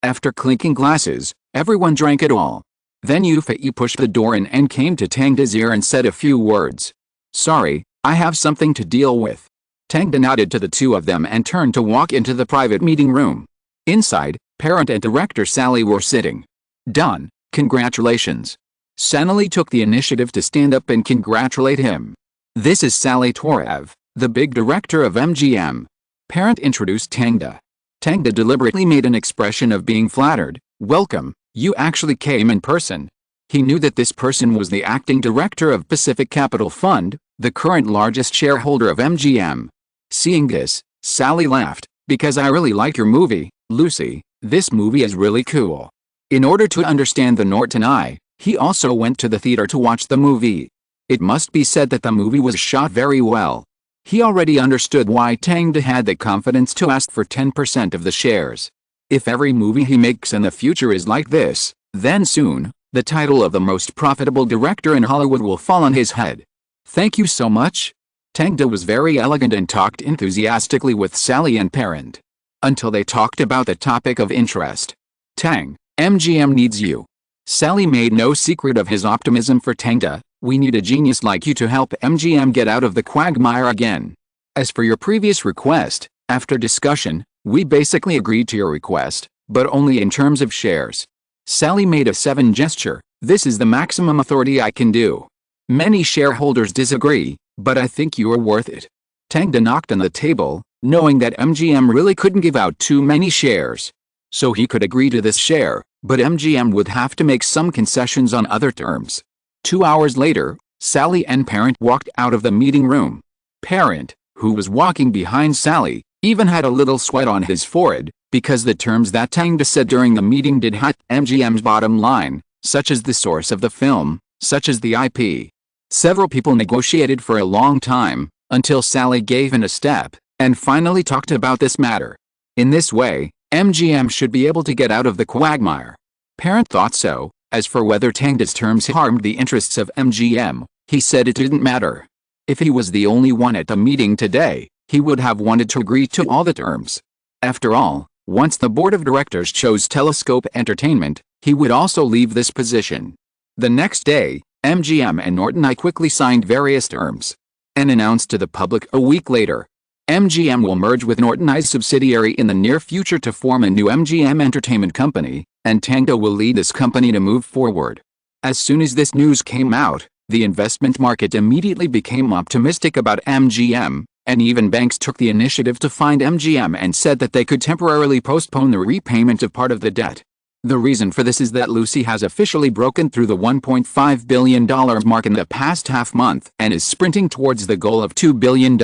After clinking glasses, everyone drank it all. Then Yufei pushed the door in and came to Tang's ear and said a few words. Sorry, I have something to deal with. Tang nodded to the two of them and turned to walk into the private meeting room. Inside, parent and director Sally were sitting. Done, congratulations. Sanali took the initiative to stand up and congratulate him. This is Sally Torev, the big director of MGM. Parent introduced Tangda. Tangda deliberately made an expression of being flattered. Welcome, you actually came in person. He knew that this person was the acting director of Pacific Capital Fund, the current largest shareholder of MGM. Seeing this, Sally laughed, because I really like your movie, Lucy. This movie is really cool. In order to understand the Norton Eye, he also went to the theater to watch the movie. It must be said that the movie was shot very well. He already understood why Tangda had the confidence to ask for 10% of the shares. If every movie he makes in the future is like this, then soon, the title of the most profitable director in Hollywood will fall on his head. Thank you so much. Tang was very elegant and talked enthusiastically with Sally and Parent. Until they talked about the topic of interest. Tang, MGM needs you. Sally made no secret of his optimism for Tang. We need a genius like you to help MGM get out of the quagmire again. As for your previous request, after discussion, we basically agreed to your request, but only in terms of shares. Sally made a 7 gesture. This is the maximum authority I can do. Many shareholders disagree, but I think you are worth it. Tang knocked on the table, knowing that MGM really couldn't give out too many shares. So he could agree to this share, but MGM would have to make some concessions on other terms. 2 hours later, Sally and Parent walked out of the meeting room. Parent, who was walking behind Sally, even had a little sweat on his forehead, because the terms that Tang said during the meeting did hurt MGM's bottom line, such as the source of the film, such as the IP. Several people negotiated for a long time, until Sally gave in a step, and finally talked about this matter. In this way, MGM should be able to get out of the quagmire. Parent thought so. As for whether Tang's terms harmed the interests of MGM, he said it didn't matter. If he was the only one at the meeting today, he would have wanted to agree to all the terms. After all, once the board of directors chose Telescope Entertainment, he would also leave this position. The next day, MGM and Norton quickly signed various terms and announced to the public a week later. MGM will merge with Norton subsidiary in the near future to form a new MGM Entertainment Company, and Tang will lead this company to move forward. As soon as this news came out, the investment market immediately became optimistic about MGM, and even banks took the initiative to find MGM and said that they could temporarily postpone the repayment of part of the debt. The reason for this is that Lucy has officially broken through the $1.5 billion mark in the past half month and is sprinting towards the goal of $2 billion.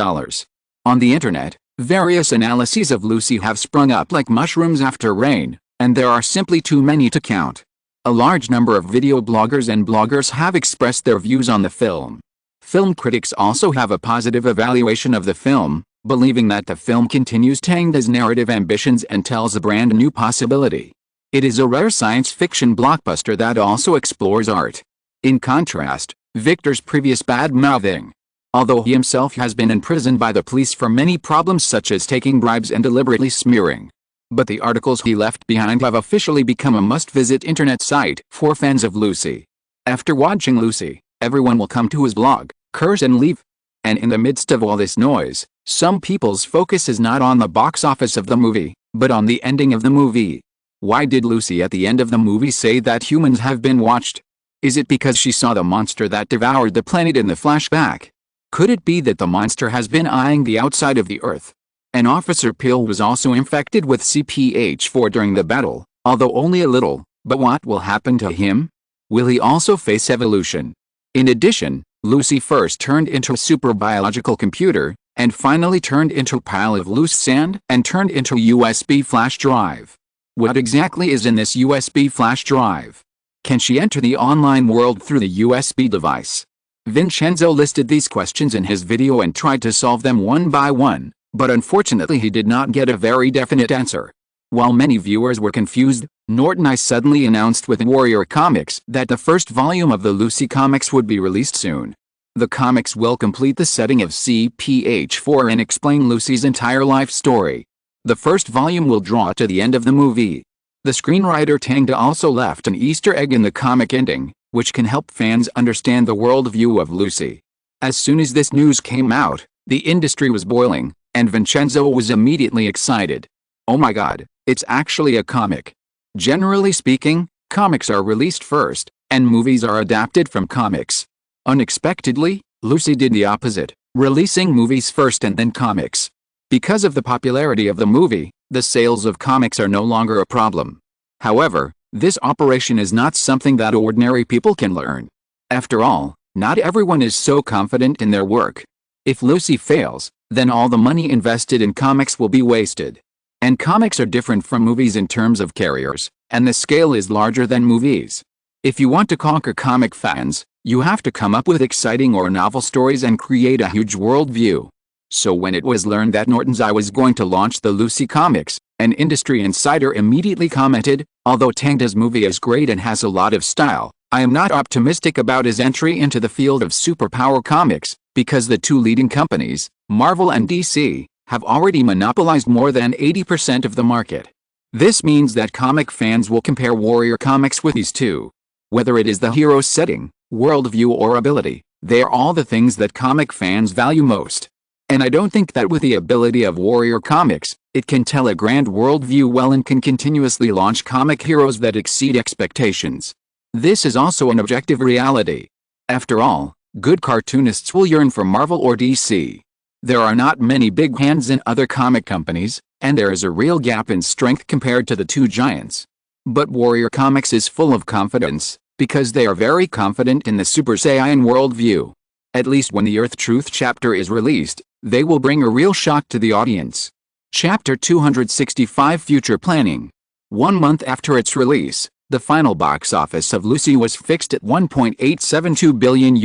On the internet, various analyses of Lucy have sprung up like mushrooms after rain, and there are simply too many to count. A large number of video bloggers and bloggers have expressed their views on the film. Film critics also have a positive evaluation of the film, believing that the film continues Tang's narrative ambitions and tells a brand new possibility. It is a rare science fiction blockbuster that also explores art. In contrast, Victor's previous bad-mouthing, although he himself has been imprisoned by the police for many problems such as taking bribes and deliberately smearing. But the articles he left behind have officially become a must-visit internet site for fans of Lucy. After watching Lucy, everyone will come to his blog, curse and leave. And in the midst of all this noise, some people's focus is not on the box office of the movie, but on the ending of the movie. Why did Lucy at the end of the movie say that humans have been watched? Is it because she saw the monster that devoured the planet in the flashback? Could it be that the monster has been eyeing the outside of the Earth? And Officer Peel was also infected with CPH4 during the battle, although only a little, but what will happen to him? Will he also face evolution? In addition, Lucy first turned into a super biological computer, and finally turned into a pile of loose sand and turned into a USB flash drive. What exactly is in this USB flash drive? Can she enter the online world through the USB device? Vincenzo listed these questions in his video and tried to solve them one by one, but unfortunately he did not get a very definite answer. While many viewers were confused, Norton suddenly announced with Warrior Comics that the first volume of the Lucy comics would be released soon. The comics will complete the setting of CPH4 and explain Lucy's entire life story. The first volume will draw to the end of the movie. The screenwriter Tang also left an Easter egg in the comic ending, which can help fans understand the worldview of Lucy. As soon as this news came out, the industry was boiling, and Vincenzo was immediately excited. Oh my god, it's actually a comic. Generally speaking, comics are released first, and movies are adapted from comics. Unexpectedly, Lucy did the opposite, releasing movies first and then comics. Because of the popularity of the movie, the sales of comics are no longer a problem. However, this operation is not something that ordinary people can learn. After all, not everyone is so confident in their work. If Lucy fails, then all the money invested in comics will be wasted. And comics are different from movies in terms of carriers, and the scale is larger than movies. If you want to conquer comic fans, you have to come up with exciting or novel stories and create a huge worldview. So when it was learned that Norton's was going to launch the Lucy comics, an industry insider immediately commented, although Tang's movie is great and has a lot of style, I am not optimistic about his entry into the field of superpower comics, because the two leading companies, Marvel and DC, have already monopolized more than 80% of the market. This means that comic fans will compare warrior comics with these two. Whether it is the hero's setting, worldview or ability, they are all the things that comic fans value most. And I don't think that with the ability of warrior comics, it can tell a grand worldview well and can continuously launch comic heroes that exceed expectations. This is also an objective reality. After all, good cartoonists will yearn for Marvel or DC. There are not many big hands in other comic companies, and there is a real gap in strength compared to the two giants. But Warrior Comics is full of confidence, because they are very confident in the Super Saiyan worldview. At least when the Earth Truth chapter is released, they will bring a real shock to the audience. Chapter 265 Future Planning. 1 month after its release, the final box office of Lucy was fixed at $1.872 billion.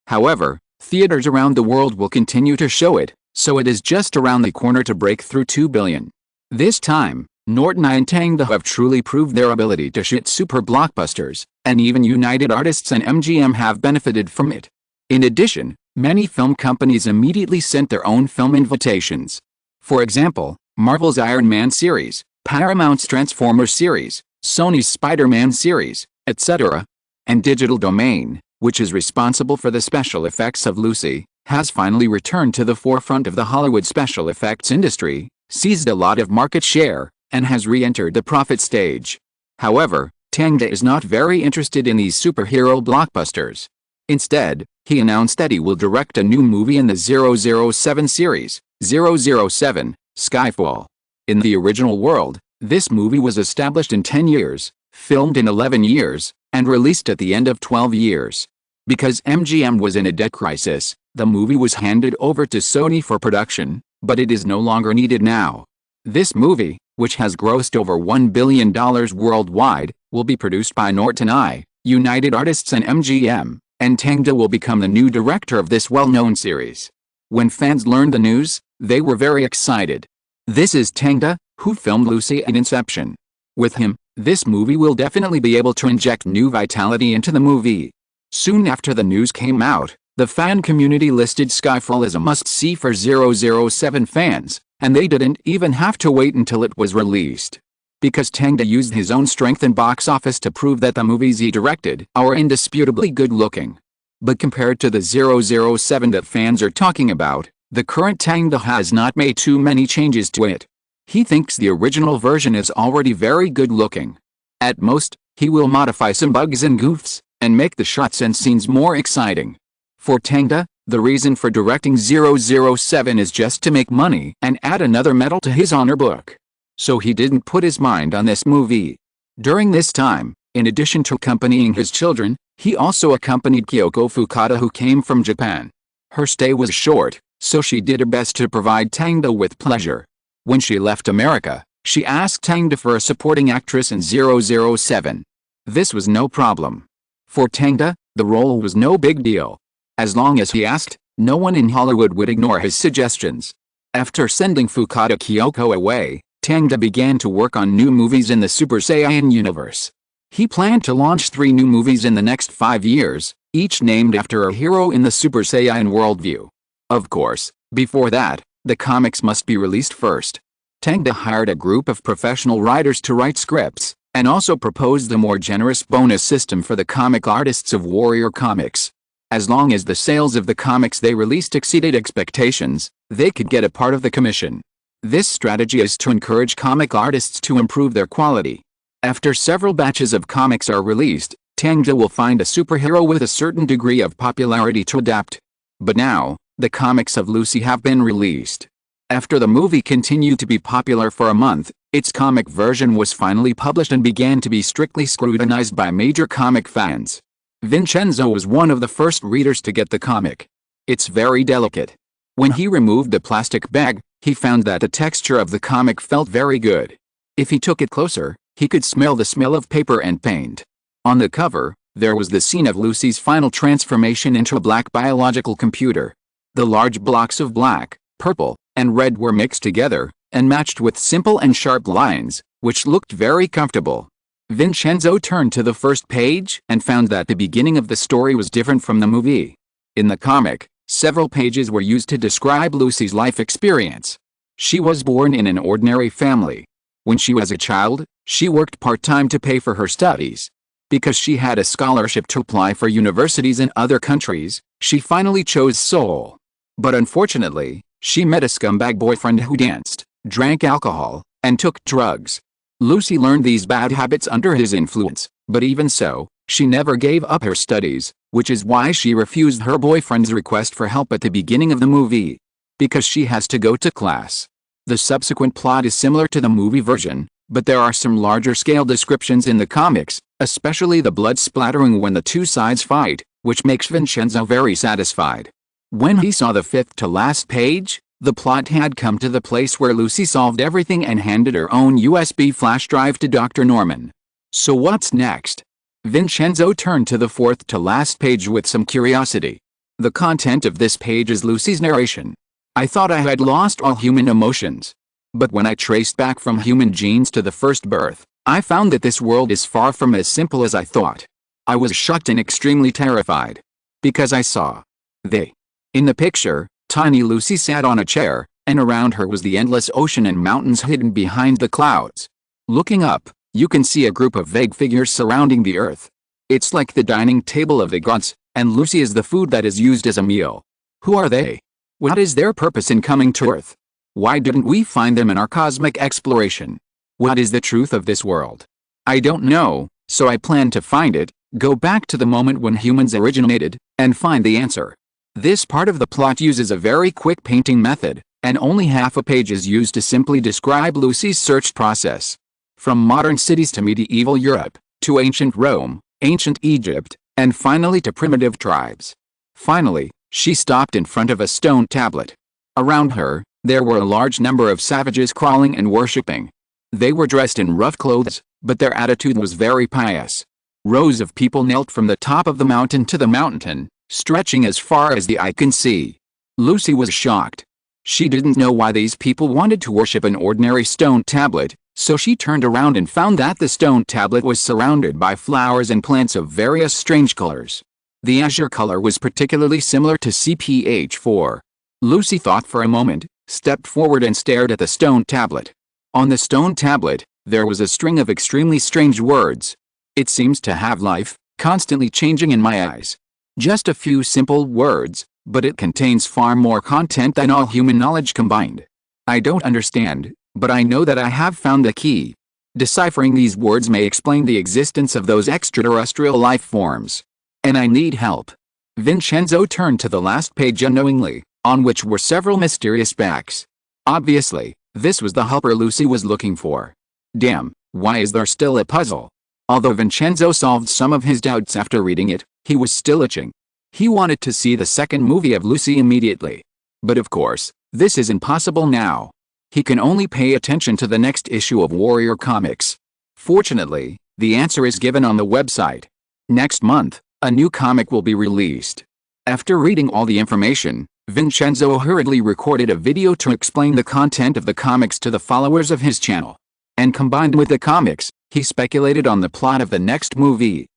However, theaters around the world will continue to show it, so it is just around the corner to break through $2 billion. This time, Norton and Tang have truly proved their ability to shoot super blockbusters, and even United Artists and MGM have benefited from it. In addition, many film companies immediately sent their own film invitations. For example, Marvel's Iron Man series, Paramount's Transformers series, Sony's Spider-Man series, etc. And Digital Domain, which is responsible for the special effects of Lucy, has finally returned to the forefront of the Hollywood special effects industry, seized a lot of market share, and has re-entered the profit stage. However, Tang is not very interested in these superhero blockbusters. Instead, he announced that he will direct a new movie in the 007 series, 007, Skyfall. In the original world, this movie was established in 10 years, filmed in 11 years, and released at the end of 12 years. Because MGM was in a debt crisis, the movie was handed over to Sony for production, but it is no longer needed now. This movie, which has grossed over $1 billion worldwide, will be produced by Norton I, United Artists and MGM, and Tang will become the new director of this well-known series. When fans learned the news, they were very excited. This is Tang, who filmed Lucy at Inception. With him, this movie will definitely be able to inject new vitality into the movie. Soon after the news came out, the fan community listed Skyfall as a must-see for 007 fans, and they didn't even have to wait until it was released. Because Tang used his own strength in box office to prove that the movies he directed are indisputably good-looking. But compared to the 007 that fans are talking about, the current Tang has not made too many changes to it. He thinks the original version is already very good-looking. At most, he will modify some bugs and goofs, and make the shots and scenes more exciting. For Tang, the reason for directing 007 is just to make money and add another medal to his honor book. So he didn't put his mind on this movie. During this time, in addition to accompanying his children, he also accompanied Kyoko Fukada, who came from Japan. Her stay was short, so she did her best to provide Tang with pleasure. When she left America, she asked Tang for a supporting actress in 007. This was no problem. For Tang, the role was no big deal. As long as he asked, no one in Hollywood would ignore his suggestions. After sending Fukada Kyoko away, Tang began to work on new movies in the Super Saiyan universe. He planned to launch 3 new movies in the next 5 years, each named after a hero in the Super Saiyan worldview. Of course, before that, the comics must be released first. Tang hired a group of professional writers to write scripts, and also proposed a more generous bonus system for the comic artists of Warrior Comics. As long as the sales of the comics they released exceeded expectations, they could get a part of the commission. This strategy is to encourage comic artists to improve their quality. After several batches of comics are released, Tang will find a superhero with a certain degree of popularity to adapt. But now, the comics of Lucy have been released. After the movie continued to be popular for a month, its comic version was finally published and began to be strictly scrutinized by major comic fans. Vincenzo was one of the first readers to get the comic. It's very delicate. When he removed the plastic bag, he found that the texture of the comic felt very good. If he took it closer, he could smell the smell of paper and paint. On the cover, there was the scene of Lucy's final transformation into a black biological computer. The large blocks of black, purple, and red were mixed together, and matched with simple and sharp lines, which looked very comfortable. Vincenzo turned to the first page and found that the beginning of the story was different from the movie. In the comic, several pages were used to describe Lucy's life experience. She was born in an ordinary family. When she was a child, she worked part-time to pay for her studies. Because she had a scholarship to apply for universities in other countries, she finally chose Seoul. But unfortunately, she met a scumbag boyfriend who danced, drank alcohol, and took drugs. Lucy learned these bad habits under his influence, but even so, she never gave up her studies, which is why she refused her boyfriend's request for help at the beginning of the movie. Because she has to go to class. The subsequent plot is similar to the movie version, but there are some larger-scale descriptions in the comics, especially the blood splattering when the two sides fight, which makes Vincenzo very satisfied. When he saw the fifth-to-last page, the plot had come to the place where Lucy solved everything and handed her own USB flash drive to Dr. Norman. So what's next? Vincenzo turned to the fourth-to-last page with some curiosity. The content of this page is Lucy's narration. I thought I had lost all human emotions. But when I traced back from human genes to the first birth, I found that this world is far from as simple as I thought. I was shocked and extremely terrified. Because I saw they. In the picture, tiny Lucy sat on a chair, and around her was the endless ocean and mountains hidden behind the clouds. Looking up, you can see a group of vague figures surrounding the earth. It's like the dining table of the gods, and Lucy is the food that is used as a meal. Who are they? What is their purpose in coming to Earth? Why didn't we find them in our cosmic exploration? What is the truth of this world? I don't know, so I plan to find it, go back to the moment when humans originated, and find the answer. This part of the plot uses a very quick painting method, and only half a page is used to simply describe Lucy's search process. From modern cities to medieval Europe, to ancient Rome, ancient Egypt, and finally to primitive tribes. Finally, she stopped in front of a stone tablet. Around her, there were a large number of savages crawling and worshipping. They were dressed in rough clothes, but their attitude was very pious. Rows of people knelt from the top of the mountain to the mountain, stretching as far as the eye can see. Lucy was shocked. She didn't know why these people wanted to worship an ordinary stone tablet, so she turned around and found that the stone tablet was surrounded by flowers and plants of various strange colors. The azure color was particularly similar to CPH4. Lucy thought for a moment, stepped forward and stared at the stone tablet. On the stone tablet, there was a string of extremely strange words. It seems to have life, constantly changing in my eyes. Just a few simple words, but it contains far more content than all human knowledge combined. I don't understand, but I know that I have found the key. Deciphering these words may explain the existence of those extraterrestrial life forms. And I need help. Vincenzo turned to the last page unknowingly, on which were several mysterious backs. Obviously, this was the helper Lucy was looking for. Damn, why is there still a puzzle? Although Vincenzo solved some of his doubts after reading it, he was still itching. He wanted to see the second movie of Lucy immediately. But of course, this is impossible now. He can only pay attention to the next issue of Warrior Comics. Fortunately, the answer is given on the website. Next month, a new comic will be released. After reading all the information, Vincenzo hurriedly recorded a video to explain the content of the comics to the followers of his channel. And combined with the comics, he speculated on the plot of the next movie.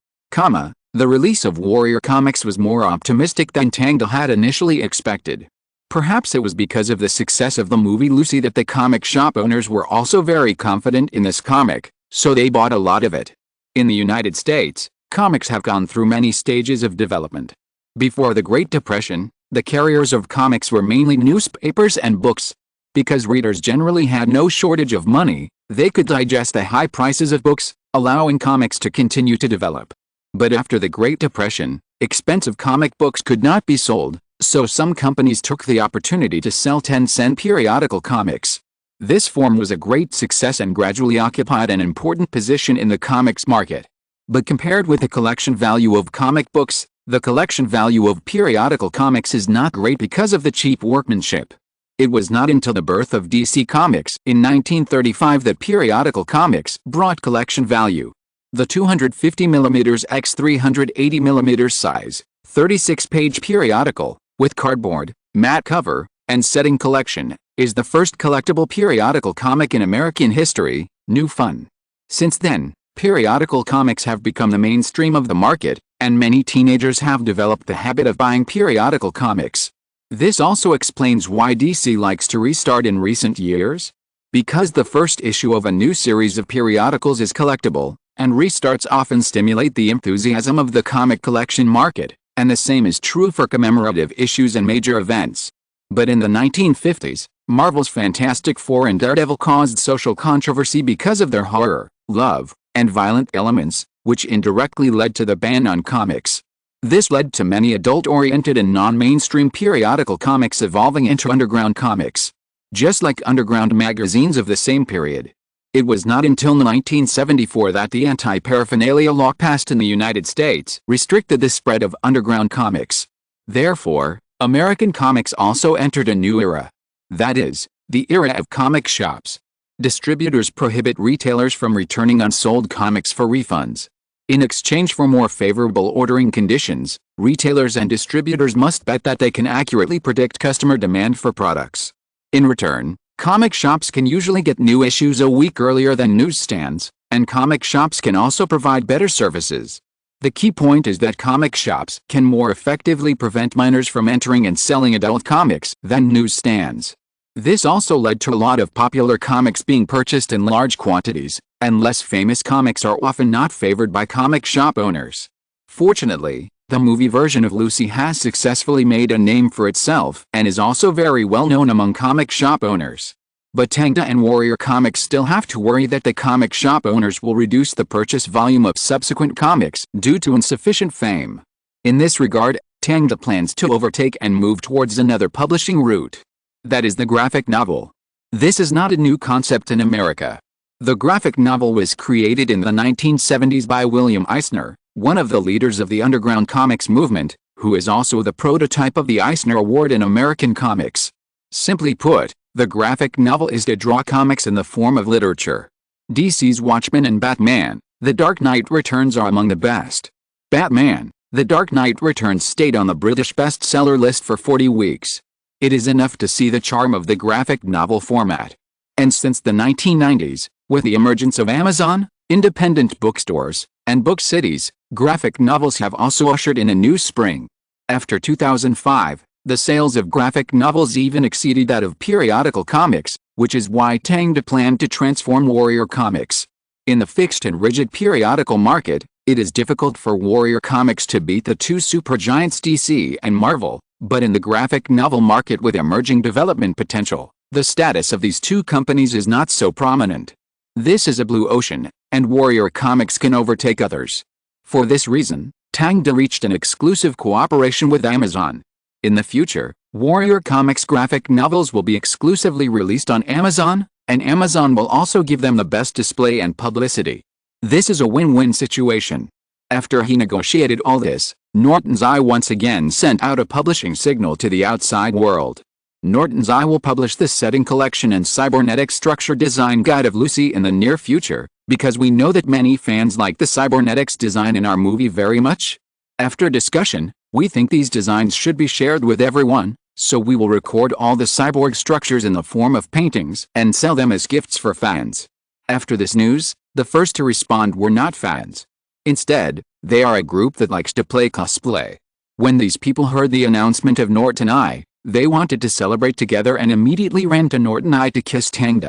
The release of Warrior Comics was more optimistic than Tang had initially expected. Perhaps it was because of the success of the movie Lucy that the comic shop owners were also very confident in this comic, so they bought a lot of it. In the United States, comics have gone through many stages of development. Before the Great Depression, the carriers of comics were mainly newspapers and books. Because readers generally had no shortage of money, they could digest the high prices of books, allowing comics to continue to develop. But after the Great Depression, expensive comic books could not be sold, so some companies took the opportunity to sell 10-cent periodical comics. This form was a great success and gradually occupied an important position in the comics market. But compared with the collection value of comic books, the collection value of periodical comics is not great because of the cheap workmanship. It was not until the birth of DC Comics in 1935 that periodical comics brought collection value. The 250mm x 380mm size, 36-page periodical, with cardboard, matte cover, and setting collection, is the first collectible periodical comic in American history. New fun. Since then, Periodical comics have become the mainstream of the market, and many teenagers have developed the habit of buying periodical comics. This also explains why DC likes to restart in recent years. Because the first issue of a new series of periodicals is collectible, and restarts often stimulate the enthusiasm of the comic collection market, and the same is true for commemorative issues and major events. But in the 1950s, Marvel's Fantastic Four and Daredevil caused social controversy because of their horror, love, and violent elements, which indirectly led to the ban on comics. This led to many adult-oriented and non-mainstream periodical comics evolving into underground comics. Just like underground magazines of the same period. It was not until 1974 that the anti-paraphernalia law passed in the United States restricted the spread of underground comics. Therefore, American comics also entered a new era. That is, the era of comic shops. Distributors prohibit retailers from returning unsold comics for refunds. In exchange for more favorable ordering conditions, retailers and distributors must bet that they can accurately predict customer demand for products. In return, comic shops can usually get new issues a week earlier than newsstands, and comic shops can also provide better services. The key point is that comic shops can more effectively prevent minors from entering and selling adult comics than newsstands. This also led to a lot of popular comics being purchased in large quantities, and less famous comics are often not favored by comic shop owners. Fortunately, the movie version of Lucy has successfully made a name for itself and is also very well known among comic shop owners. But Tang and Warrior Comics still have to worry that the comic shop owners will reduce the purchase volume of subsequent comics due to insufficient fame. In this regard, Tang plans to overtake and move towards another publishing route. That is the graphic novel. This is not a new concept in America. The graphic novel was created in the 1970s by William Eisner, one of the leaders of the underground comics movement, who is also the prototype of the Eisner Award in American comics. Simply put, the graphic novel is to draw comics in the form of literature. DC's Watchmen and Batman, The Dark Knight Returns are among the best. Batman, The Dark Knight Returns stayed on the British bestseller list for 40 weeks. It is enough to see the charm of the graphic novel format. And since the 1990s, with the emergence of Amazon, independent bookstores, and book cities, graphic novels have also ushered in a new spring. After 2005, the sales of graphic novels even exceeded that of periodical comics, which is why Tang planned to transform Warrior Comics. In the fixed and rigid periodical market, it is difficult for Warrior Comics to beat the two supergiants DC and Marvel, but in the graphic novel market with emerging development potential, the status of these two companies is not so prominent. This is a blue ocean, and Warrior Comics can overtake others. For this reason, Tang reached an exclusive cooperation with Amazon. In the future, Warrior Comics graphic novels will be exclusively released on Amazon, and Amazon will also give them the best display and publicity. This is a win-win situation. After he negotiated all this, Norton's Eye once again sent out a publishing signal to the outside world. Norton's Eye will publish the setting collection and cybernetic structure design guide of Lucy in the near future, because we know that many fans like the cybernetics design in our movie very much. After discussion, we think these designs should be shared with everyone, so we will record all the cyborg structures in the form of paintings and sell them as gifts for fans. After this news, the first to respond were not fans. Instead, they are a group that likes to play cosplay. When these people heard the announcement of Norton Eye, they wanted to celebrate together and immediately ran to Norton Eye to kiss Tang.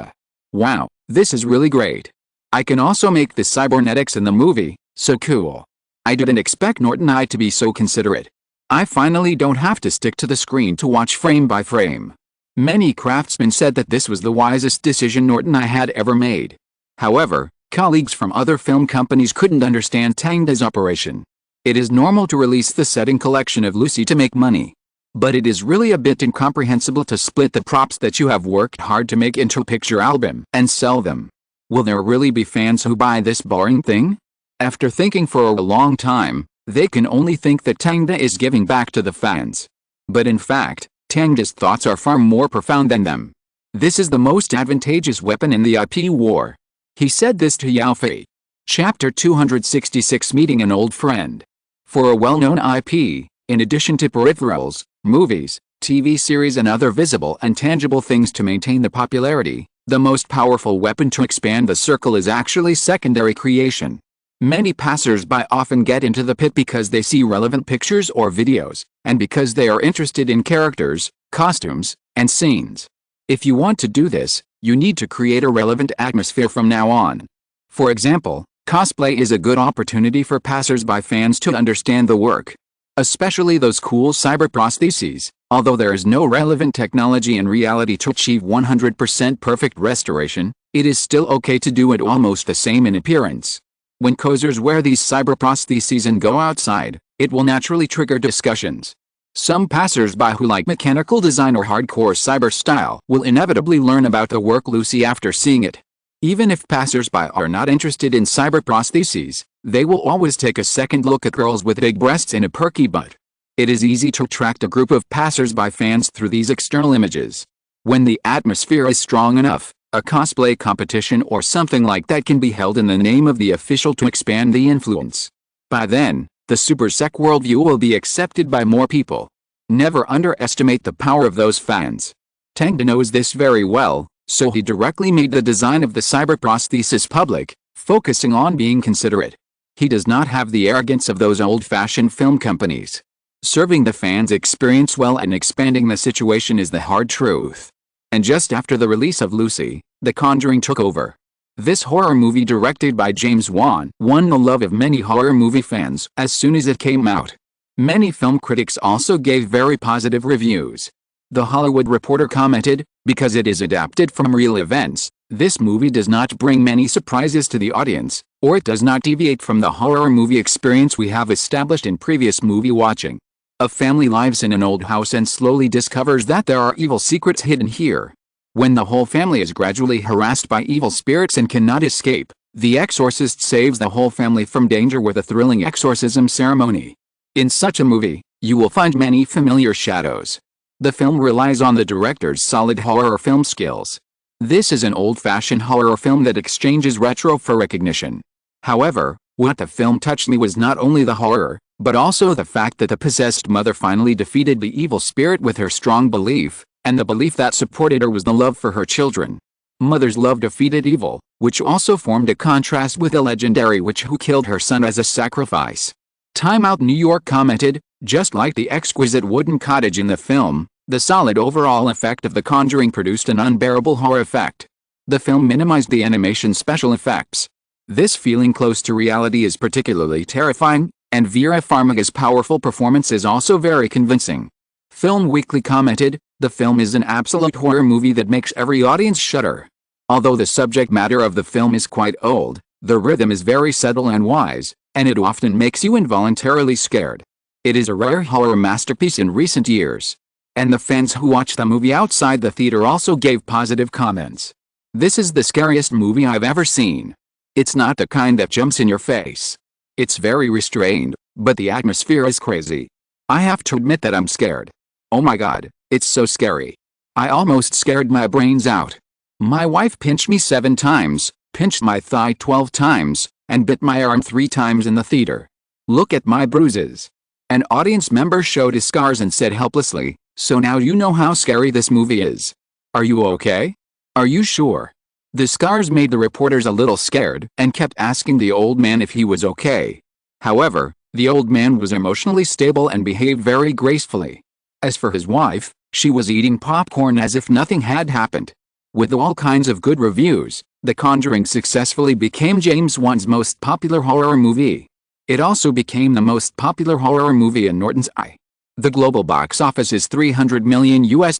Wow, this is really great. I can also make the cybernetics in the movie, so cool. I didn't expect Norton Eye to be so considerate. I finally don't have to stick to the screen to watch frame by frame. Many craftsmen said that this was the wisest decision Norton Eye had ever made. However, colleagues from other film companies couldn't understand Tang's operation. It is normal to release the setting collection of Lucy to make money. But it is really a bit incomprehensible to split the props that you have worked hard to make into a picture album and sell them. Will there really be fans who buy this boring thing? After thinking for a long time, they can only think that Tang is giving back to the fans. But in fact, Tang's thoughts are far more profound than them. This is the most advantageous weapon in the IP war. He said this to Yao Fei. Chapter 266 Meeting an Old Friend. For a well-known IP, in addition to peripherals, movies, TV series and other visible and tangible things to maintain the popularity, The most powerful weapon to expand the circle is actually secondary creation. Many passers-by often get into the pit because they see relevant pictures or videos, and because they are interested in characters, costumes, and scenes. If you want to do this, you need to create a relevant atmosphere from now on. For example, cosplay is a good opportunity for passers-by fans to understand the work. Especially those cool cyber prostheses. Although there is no relevant technology in reality to achieve 100% perfect restoration, it is still okay to do it almost the same in appearance. When posers wear these cyber prostheses and go outside, it will naturally trigger discussions. Some passers-by who like mechanical design or hardcore cyber style will inevitably learn about the work loosely after seeing it. Even if passers-by are not interested in cyber prostheses, they will always take a second look at girls with big breasts and a perky butt. It is easy to attract a group of passers-by fans through these external images. When the atmosphere is strong enough, a cosplay competition or something like that can be held in the name of the official to expand the influence. By then, the super sec worldview will be accepted by more people. Never underestimate the power of those fans. Tang knows this very well, so he directly made the design of the cyber prosthesis public, focusing on being considerate. He does not have the arrogance of those old-fashioned film companies. Serving the fans' experience well and expanding the situation is the hard truth. And just after the release of Lucy, The Conjuring took over. This horror movie directed by James Wan won the love of many horror movie fans as soon as it came out. Many film critics also gave very positive reviews. The Hollywood Reporter commented, "Because it is adapted from real events, this movie does not bring many surprises to the audience, or it does not deviate from the horror movie experience we have established in previous movie watching. A family lives in an old house and slowly discovers that there are evil secrets hidden here. When the whole family is gradually harassed by evil spirits and cannot escape, the exorcist saves the whole family from danger with a thrilling exorcism ceremony." In such a movie, you will find many familiar shadows. The film relies on the director's solid horror film skills. This is an old-fashioned horror film that exchanges retro for recognition. However, what the film touched me was not only the horror, but also the fact that the possessed mother finally defeated the evil spirit with her strong belief, and the belief that supported her was the love for her children. Mother's love defeated evil, which also formed a contrast with the legendary witch who killed her son as a sacrifice. Time Out New York commented, "Just like the exquisite wooden cottage in the film, the solid overall effect of The Conjuring produced an unbearable horror effect. The film minimized the animation special effects. This feeling close to reality is particularly terrifying, and Vera Farmiga's powerful performance is also very convincing." Film Weekly commented, "The film is an absolute horror movie that makes every audience shudder. Although the subject matter of the film is quite old, the rhythm is very subtle and wise, and it often makes you involuntarily scared. It is a rare horror masterpiece in recent years." And the fans who watched the movie outside the theater also gave positive comments. "This is the scariest movie I've ever seen. It's not the kind that jumps in your face. It's very restrained, but the atmosphere is crazy. I have to admit that I'm scared. Oh my god, it's so scary. I almost scared my brains out. My wife pinched me 7 times, pinched my thigh 12 times, and bit my arm 3 times in the theater. Look at my bruises." An audience member showed his scars and said helplessly, "So now you know how scary this movie is. Are you okay? Are you sure?" The scars made the reporters a little scared and kept asking the old man if he was okay. However, the old man was emotionally stable and behaved very gracefully. As for his wife, she was eating popcorn as if nothing had happened. With all kinds of good reviews, The Conjuring successfully became James Wan's most popular horror movie. It also became the most popular horror movie in Norton's eye. The global box office is $300 million US.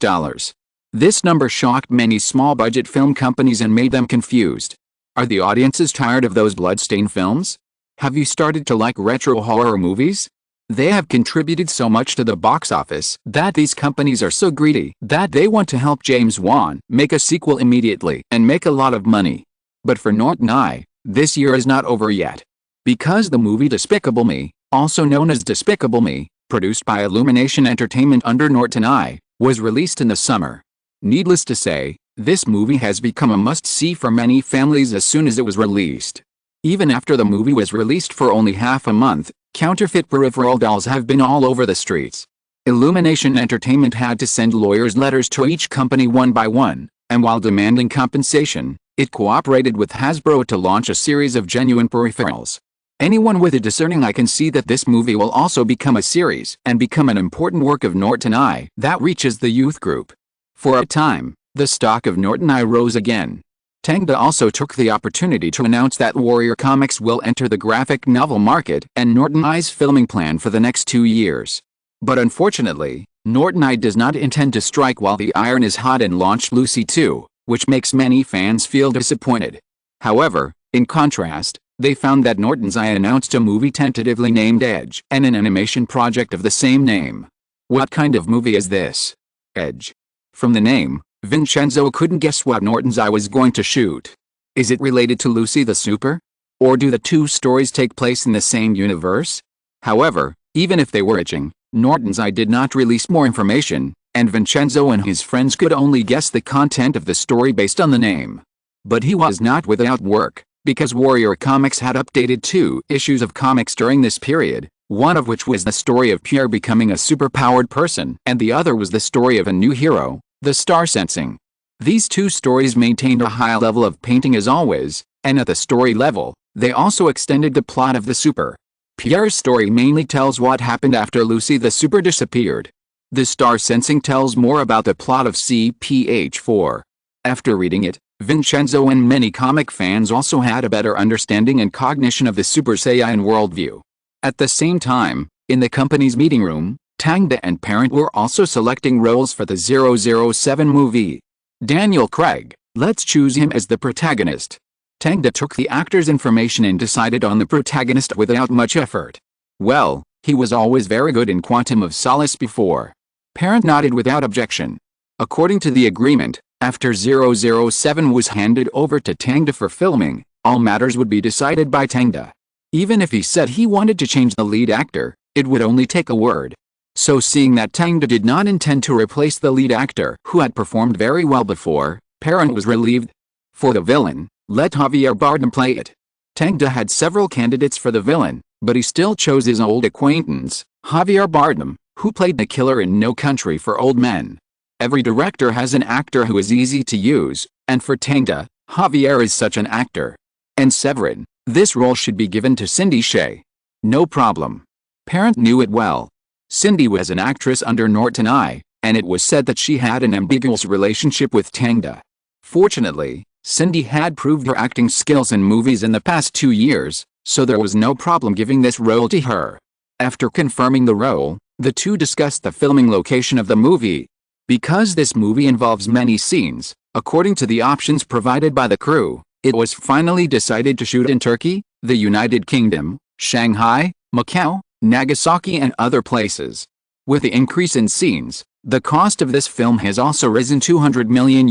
This number shocked many small-budget film companies and made them confused. Are the audiences tired of those bloodstained films? Have you started to like retro horror movies? They have contributed so much to the box office that these companies are so greedy that they want to help James Wan make a sequel immediately and make a lot of money. But for Norton Eye, this year is not over yet. Because the movie Despicable Me, also known as Despicable Me, produced by Illumination Entertainment under Norton Eye, was released in the summer. Needless to say, this movie has become a must-see for many families as soon as it was released. Even after the movie was released for only half a month, counterfeit peripheral dolls have been all over the streets. Illumination Entertainment had to send lawyers letters to each company one by one, and while demanding compensation, it cooperated with Hasbro to launch a series of genuine peripherals. Anyone with a discerning eye can see that this movie will also become a series and become an important work of Norton I that reaches the youth group. For a time, the stock of Norton I rose again. Tangda also took the opportunity to announce that Warrior Comics will enter the graphic novel market and Norton I's filming plan for the next 2 years. But unfortunately, Norton I does not intend to strike while the iron is hot and launch Lucy 2, which makes many fans feel disappointed. However, in contrast, they found that Norton's I announced a movie tentatively named Edge and an animation project of the same name. What kind of movie is this? Edge. From the name, Vincenzo couldn't guess what Norton's I was going to shoot. Is it related to Lucy the Super? Or do the two stories take place in the same universe? However, even if they were itching, Norton's I did not release more information, and Vincenzo and his friends could only guess the content of the story based on the name. But he was not without work, because Warrior Comics had updated 2 issues of comics during this period, one of which was the story of Pierre becoming a superpowered person, and the other was the story of a new hero, the Star Sensing. These 2 stories maintained a high level of painting as always, and at the story level, they also extended the plot of the Super. Pierre's story mainly tells what happened after Lucy the Super disappeared. The Star Sensing tells more about the plot of CPH4. After reading it, Vincenzo and many comic fans also had a better understanding and cognition of the Super Saiyan worldview. At the same time, in the company's meeting room, Tangda and Parent were also selecting roles for the 007 movie. Daniel Craig, let's choose him as the protagonist. Tangda took the actor's information and decided on the protagonist without much effort. Well, he was always very good in Quantum of Solace before. Parent nodded without objection. According to the agreement, after 007 was handed over to Tangda for filming, all matters would be decided by Tangda. Even if he said he wanted to change the lead actor, it would only take a word. So seeing that Tangda did not intend to replace the lead actor who had performed very well before, Parent was relieved. For the villain, let Javier Bardem play it. Tangda had several candidates for the villain, but he still chose his old acquaintance, Javier Bardem, who played the killer in No Country for Old Men. Every director has an actor who is easy to use, and for Tangda, Javier is such an actor. And Severin, this role should be given to Cindy Shea. No problem. Parent knew it well. Cindy was an actress under Norton I, and it was said that she had an ambiguous relationship with Tangda. Fortunately, Cindy had proved her acting skills in movies in the past 2 years, so there was no problem giving this role to her. After confirming the role, the two discussed the filming location of the movie. Because this movie involves many scenes, according to the options provided by the crew, it was finally decided to shoot in Turkey, the United Kingdom, Shanghai, Macau, Nagasaki and other places. With the increase in scenes, the cost of this film has also risen $200 million,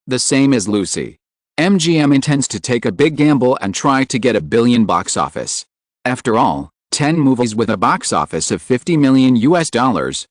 the same as Lucy. MGM intends to take a big gamble and try to get $1 billion box office. After all, 10 movies with a box office of $50 million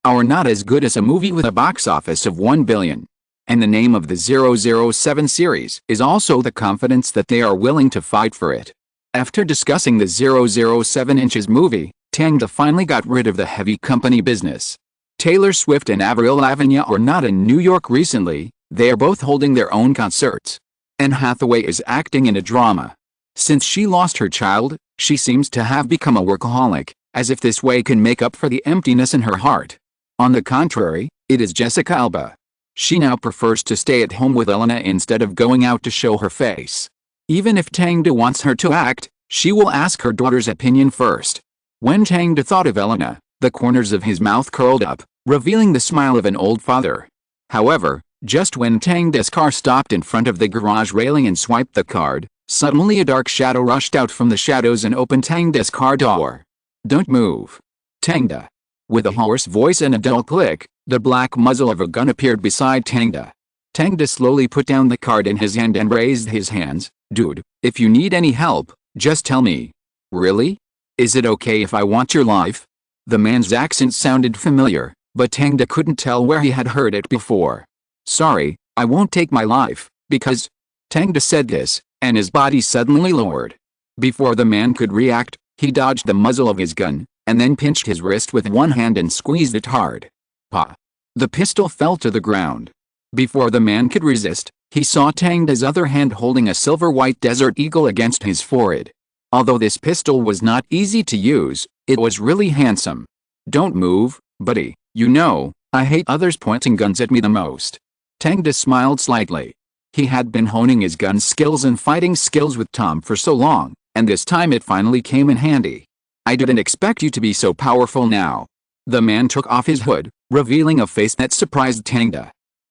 are not as good as a movie with a box office of $1 billion. And the name of the 007 series is also the confidence that they are willing to fight for it. After discussing the 007 Inches movie, Tangda finally got rid of the heavy company business. Taylor Swift and Avril Lavigne are not in New York recently, they are both holding their own concerts. Anne Hathaway is acting in a drama. Since she lost her child, she seems to have become a workaholic, as if this way can make up for the emptiness in her heart. On the contrary, it is Jessica Alba. She now prefers to stay at home with Elena instead of going out to show her face. Even if Tangda wants her to act, she will ask her daughter's opinion first. When Tangda thought of Elena, the corners of his mouth curled up, revealing the smile of an old father. However, just when Tangda's car stopped in front of the garage railing and swiped the card, suddenly a dark shadow rushed out from the shadows and opened Tangda's car door. "Don't move. Tangda." With a hoarse voice and a dull click, the black muzzle of a gun appeared beside Tangda. Tangda slowly put down the card in his hand and raised his hands. "Dude, if you need any help, just tell me." "Really? Is it okay if I want your life?" The man's accent sounded familiar, but Tangda couldn't tell where he had heard it before. "Sorry, I won't take my life, because..." Tangda said this, and his body suddenly lowered. Before the man could react, he dodged the muzzle of his gun, and then pinched his wrist with one hand and squeezed it hard. Pa! The pistol fell to the ground. Before the man could resist, he saw Tang's other hand holding a silver-white Desert Eagle against his forehead. Although this pistol was not easy to use, it was really handsome. "Don't move, buddy, you know, I hate others pointing guns at me the most." Tang smiled slightly. He had been honing his gun skills and fighting skills with Tom for so long, and this time it finally came in handy. "I didn't expect you to be so powerful now." The man took off his hood, revealing a face that surprised Tang.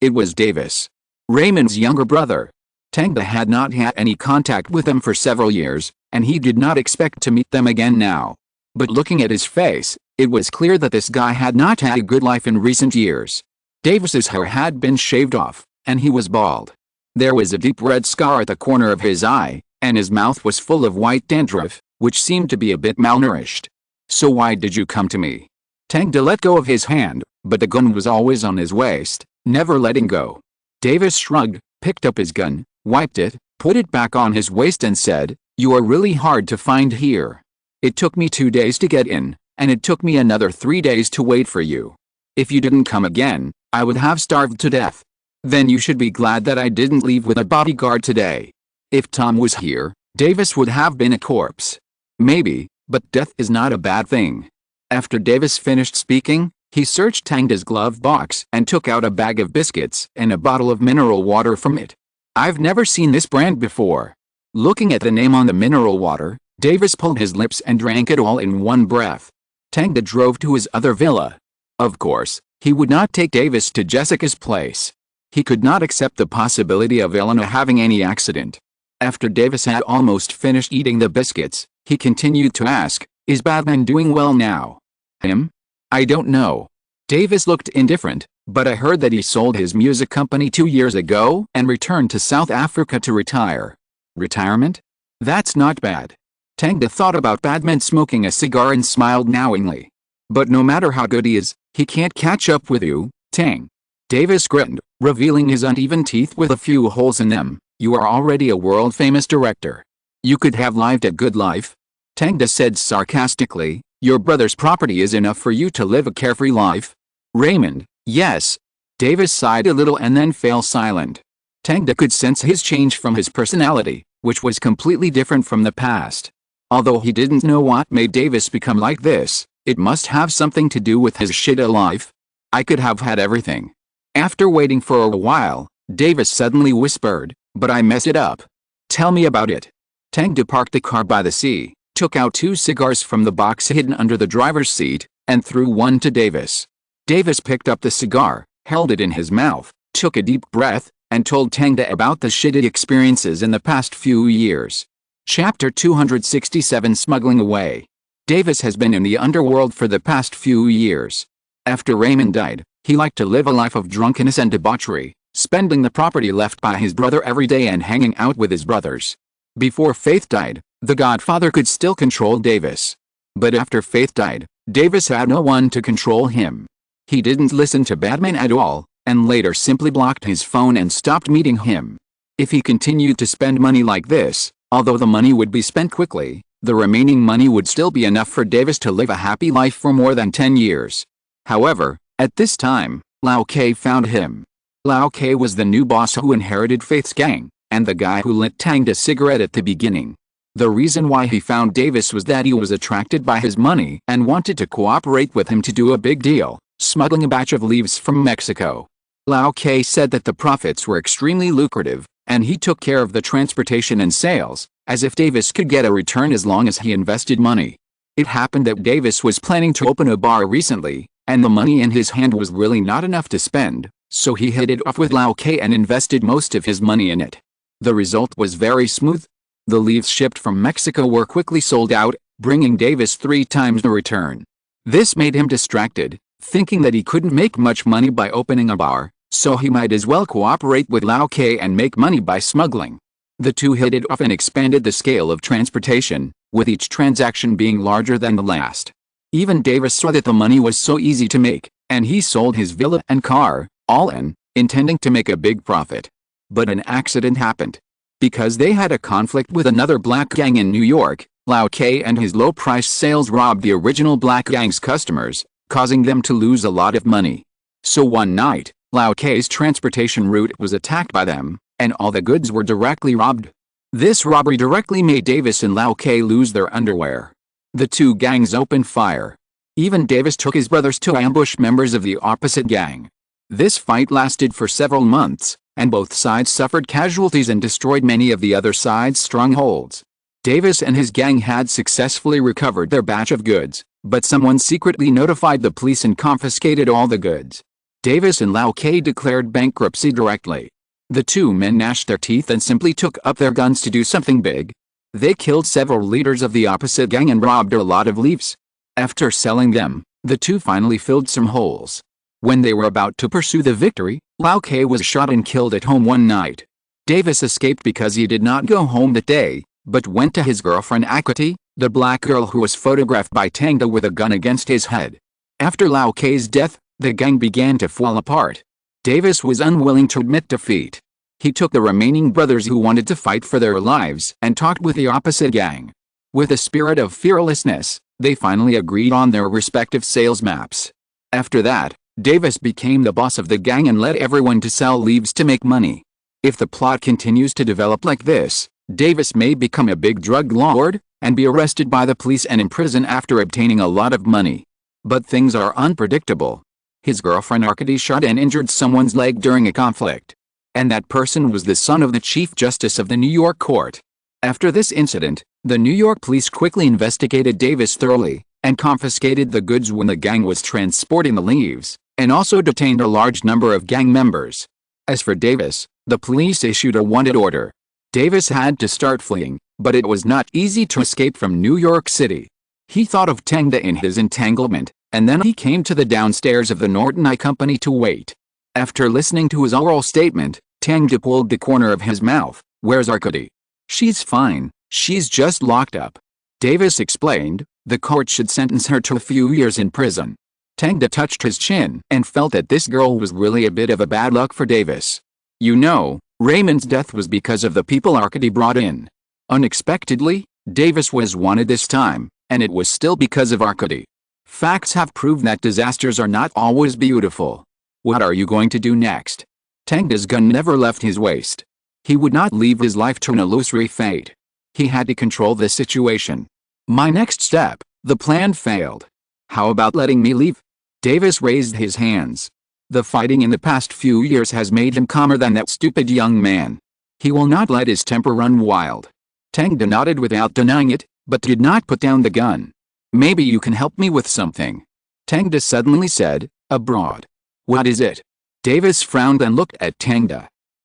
It was Davis, Raymond's younger brother. Tang had not had any contact with him for several years, and he did not expect to meet them again now. But looking at his face, it was clear that this guy had not had a good life in recent years. Davis's hair had been shaved off, and he was bald. There was a deep red scar at the corner of his eye, and his mouth was full of white dandruff, which seemed to be a bit malnourished. "So why did you come to me?" Tang let go of his hand, but the gun was always on his waist, never letting go. Davis shrugged, picked up his gun, wiped it, put it back on his waist and said, "You are really hard to find here. It took me 2 days to get in, and it took me another 3 days to wait for you. If you didn't come again, I would have starved to death. Then you should be glad that I didn't leave with a bodyguard today." If Tom was here, Davis would have been a corpse. Maybe, but death is not a bad thing. After Davis finished speaking, he searched Tang's glove box and took out a bag of biscuits and a bottle of mineral water from it. "I've never seen this brand before." Looking at the name on the mineral water, Davis pulled his lips and drank it all in one breath. Tang drove to his other villa. Of course, he would not take Davis to Jessica's place. He could not accept the possibility of Elena having any accident. After Davis had almost finished eating the biscuits, he continued to ask, "Is Batman doing well now?" "Him? I don't know." Davis looked indifferent, "But I heard that he sold his music company 2 years ago and returned to South Africa to retire." "Retirement? That's not bad." Tang thought about Batman smoking a cigar and smiled knowingly. "But no matter how good he is, he can't catch up with you, Tang." Davis grinned, revealing his uneven teeth with a few holes in them. "You are already a world-famous director. You could have lived a good life." Tang said sarcastically, "Your brother's property is enough for you to live a carefree life." "Raymond, yes." Davis sighed a little and then fell silent. Tang could sense his change from his personality, which was completely different from the past. Although he didn't know what made Davis become like this, it must have something to do with his shitty life. "I could have had everything." After waiting for a while, Davis suddenly whispered, "But I messed it up." "Tell me about it." Tang parked the car by the sea, took out 2 cigars from the box hidden under the driver's seat, and threw one to Davis. Davis picked up the cigar, held it in his mouth, took a deep breath, and told Tang about the shitty experiences in the past few years. Chapter 267 Smuggling Away. Davis has been in the underworld for the past few years. After Raymond died, he liked to live a life of drunkenness and debauchery, spending the property left by his brother every day and hanging out with his brothers. Before Faith died, the Godfather could still control Davis. But after Faith died, Davis had no one to control him. He didn't listen to Batman at all, and later simply blocked his phone and stopped meeting him. If he continued to spend money like this, although the money would be spent quickly, the remaining money would still be enough for Davis to live a happy life for more than 10 years. However, at this time, Lau Kei found him. Lau Kei was the new boss who inherited Faith's gang, and the guy who lit Tang a cigarette at the beginning. The reason why he found Davis was that he was attracted by his money and wanted to cooperate with him to do a big deal, smuggling a batch of leaves from Mexico. Lau Kei said that the profits were extremely lucrative, and he took care of the transportation and sales, as if Davis could get a return as long as he invested money. It happened that Davis was planning to open a bar recently, and the money in his hand was really not enough to spend, so he hit it off with Lau Kei and invested most of his money in it. The result was very smooth. The leaves shipped from Mexico were quickly sold out, bringing Davis 3 times the return. This made him distracted, thinking that he couldn't make much money by opening a bar, so he might as well cooperate with Lau Kei and make money by smuggling. The two hit it off and expanded the scale of transportation, with each transaction being larger than the last. Even Davis saw that the money was so easy to make, and he sold his villa and car, all in, intending to make a big profit. But an accident happened. Because they had a conflict with another black gang in New York, Lau Kei and his low-priced sales robbed the original black gang's customers, causing them to lose a lot of money. So one night, Lau Kei's transportation route was attacked by them, and all the goods were directly robbed. This robbery directly made Davis and Lau Kei lose their underwear. The two gangs opened fire. Even Davis took his brothers to ambush members of the opposite gang. This fight lasted for several months, and both sides suffered casualties and destroyed many of the other side's strongholds. Davis and his gang had successfully recovered their batch of goods, but someone secretly notified the police and confiscated all the goods. Davis and Lau Kei declared bankruptcy directly. The two men gnashed their teeth and simply took up their guns to do something big. They killed several leaders of the opposite gang and robbed a lot of leaves. After selling them, the two finally filled some holes. When they were about to pursue the victory, Lau Kei was shot and killed at home one night. Davis escaped because he did not go home that day, but went to his girlfriend Akati, the black girl who was photographed by Tang with a gun against his head. After Lau Kei's death, the gang began to fall apart. Davis was unwilling to admit defeat. He took the remaining brothers who wanted to fight for their lives and talked with the opposite gang. With a spirit of fearlessness, they finally agreed on their respective sales maps. After that, Davis became the boss of the gang and led everyone to sell leaves to make money. If the plot continues to develop like this, Davis may become a big drug lord, and be arrested by the police and in prison after obtaining a lot of money. But things are unpredictable. His girlfriend Arkady shot and injured someone's leg during a conflict. And that person was the son of the Chief Justice of the New York court. After this incident, the New York police quickly investigated Davis thoroughly, and confiscated the goods when the gang was transporting the leaves, and also detained a large number of gang members. As for Davis, the police issued a wanted order. Davis had to start fleeing, but it was not easy to escape from New York City. He thought of Tang in his entanglement, and then he came to the downstairs of the Norton Eye Company to wait. After listening to his oral statement, Tang pulled the corner of his mouth. "Where's Arkady?" "She's fine, she's just locked up." Davis explained, "The court should sentence her to a few years in prison." Tang touched his chin and felt that this girl was really a bit of a bad luck for Davis. "You know, Raymond's death was because of the people Arkady brought in." Unexpectedly, Davis was wanted this time, and it was still because of Arkady. Facts have proved that disasters are not always beautiful. What are you going to do next? Tang's gun never left his waist. He would not leave his life to an illusory fate. He had to control the situation. "My next step, the plan failed. How about letting me leave?" Davis raised his hands. The fighting in the past few years has made him calmer than that stupid young man. He will not let his temper run wild. Tang nodded without denying it, but did not put down the gun. "Maybe you can help me with something," Tang suddenly said, abroad. "What is it?" Davis frowned and looked at Tang.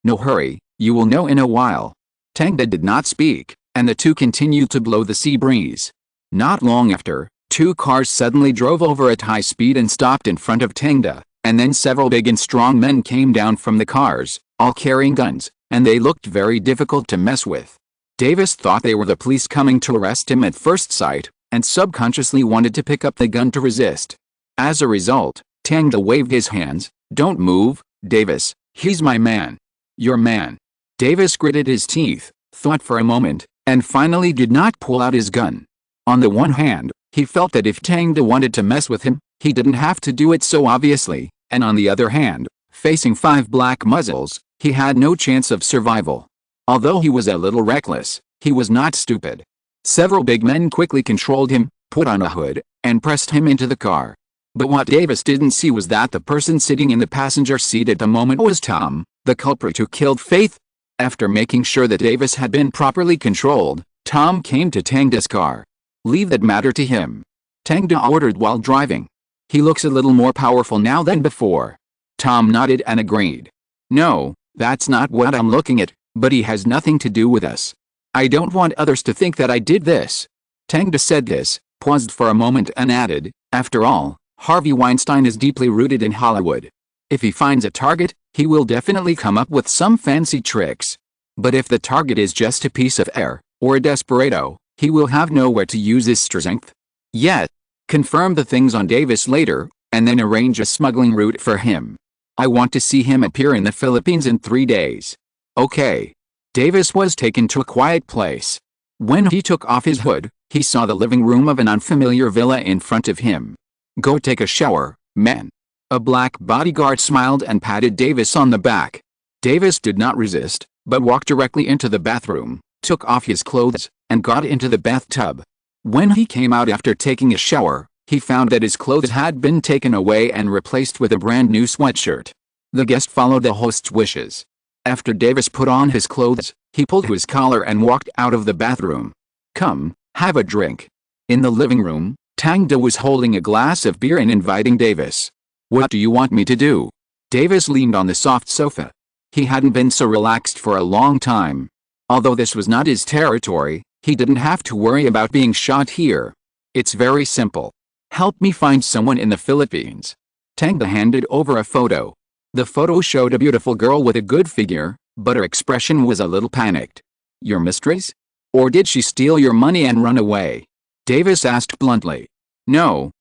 "No hurry, you will know in a while." Tang did not speak, and the two continued to blow the sea breeze. Not long after, two cars suddenly drove over at high speed and stopped in front of Tang, and then several big and strong men came down from the cars, all carrying guns, and they looked very difficult to mess with. Davis thought they were the police coming to arrest him at first sight, and subconsciously wanted to pick up the gun to resist. As a result, Tang waved his hands. "Don't move, Davis, he's my man." "Your man." Davis gritted his teeth, thought for a moment, and finally did not pull out his gun. On the one hand, he felt that if Tang wanted to mess with him, he didn't have to do it so obviously, and on the other hand, facing 5 black muzzles, he had no chance of survival. Although he was a little reckless, he was not stupid. Several big men quickly controlled him, put on a hood, and pressed him into the car. But what Davis didn't see was that the person sitting in the passenger seat at the moment was Tom, the culprit who killed Faith. After making sure that Davis had been properly controlled, Tom came to Tang's car. "Leave that matter to him," Tang ordered while driving. "He looks a little more powerful now than before." Tom nodded and agreed. "No, that's not what I'm looking at, but he has nothing to do with us. I don't want others to think that I did this." Tang said this, paused for a moment and added, "After all, Harvey Weinstein is deeply rooted in Hollywood. If he finds a target, he will definitely come up with some fancy tricks. But if the target is just a piece of air, or a desperado, he will have nowhere to use his strength. Yet, confirm the things on Davis later, and then arrange a smuggling route for him. I want to see him appear in the Philippines in 3 days." "Okay." Davis was taken to a quiet place. When he took off his hood, he saw the living room of an unfamiliar villa in front of him. "Go take a shower, man." A black bodyguard smiled and patted Davis on the back. Davis did not resist, but walked directly into the bathroom, took off his clothes, and got into the bathtub. When he came out after taking a shower, he found that his clothes had been taken away and replaced with a brand new sweatshirt. The guest followed the host's wishes. After Davis put on his clothes, he pulled his collar and walked out of the bathroom. "Come, have a drink." In the living room, Tang was holding a glass of beer and inviting Davis. "What do you want me to do?" Davis leaned on the soft sofa. He hadn't been so relaxed for a long time. Although this was not his territory, he didn't have to worry about being shot here. "It's very simple. Help me find someone in the Philippines." Tang handed over a photo. The photo showed a beautiful girl with a good figure, but her expression was a little panicked. "Your mistress? Or did she steal your money and run away?" Davis asked bluntly. No.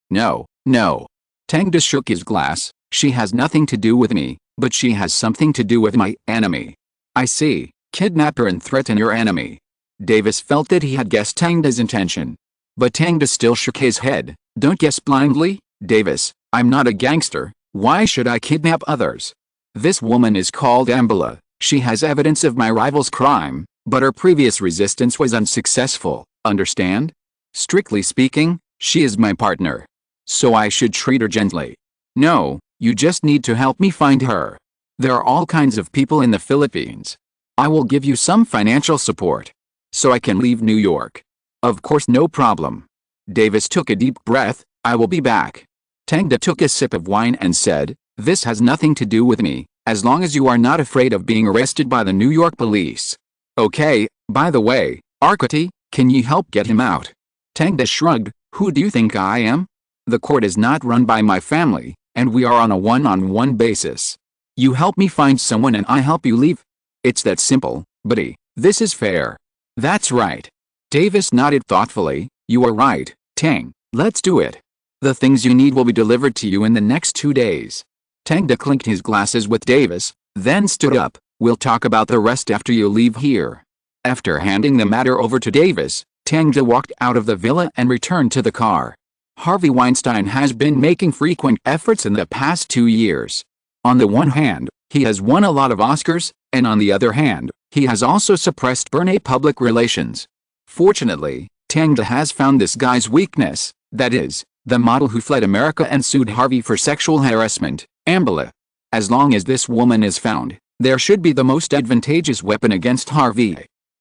Tang shook his glass. "She has nothing to do with me, but she has something to do with my enemy." "I see. Kidnap her and threaten your enemy." Davis felt that he had guessed Tang's intention. But Tang still shook his head. "Don't guess blindly, Davis. I'm not a gangster. Why should I kidnap others? This woman is called Ambula. She has evidence of my rival's crime, but her previous resistance was unsuccessful, understand? Strictly speaking, she is my partner. So I should treat her gently." "No, you just need to help me find her. There are all kinds of people in the Philippines. I will give you some financial support. So I can leave New York." "Of course, no problem." Davis took a deep breath. "I will be back." Tang took a sip of wine and said, "This has nothing to do with me, as long as you are not afraid of being arrested by the New York police." "Okay, by the way, Arcoti, can you help get him out?" Tang shrugged. "Who do you think I am? The court is not run by my family, and we are on a one-on-one basis. You help me find someone and I help you leave. It's that simple, buddy. This is fair." "That's right." Davis nodded thoughtfully. "You are right, Tang. Let's do it. The things you need will be delivered to you in the next 2 days." Tang clinked his glasses with Davis, then stood up. "We'll talk about the rest after you leave here." After handing the matter over to Davis, Tang walked out of the villa and returned to the car. Harvey Weinstein has been making frequent efforts in the past 2 years. On the one hand, he has won a lot of Oscars, and on the other hand, he has also suppressed burning public relations. Fortunately, Tang has found this guy's weakness, that is, the model who fled America and sued Harvey for sexual harassment, Ambula. As long as this woman is found, there should be the most advantageous weapon against Harvey.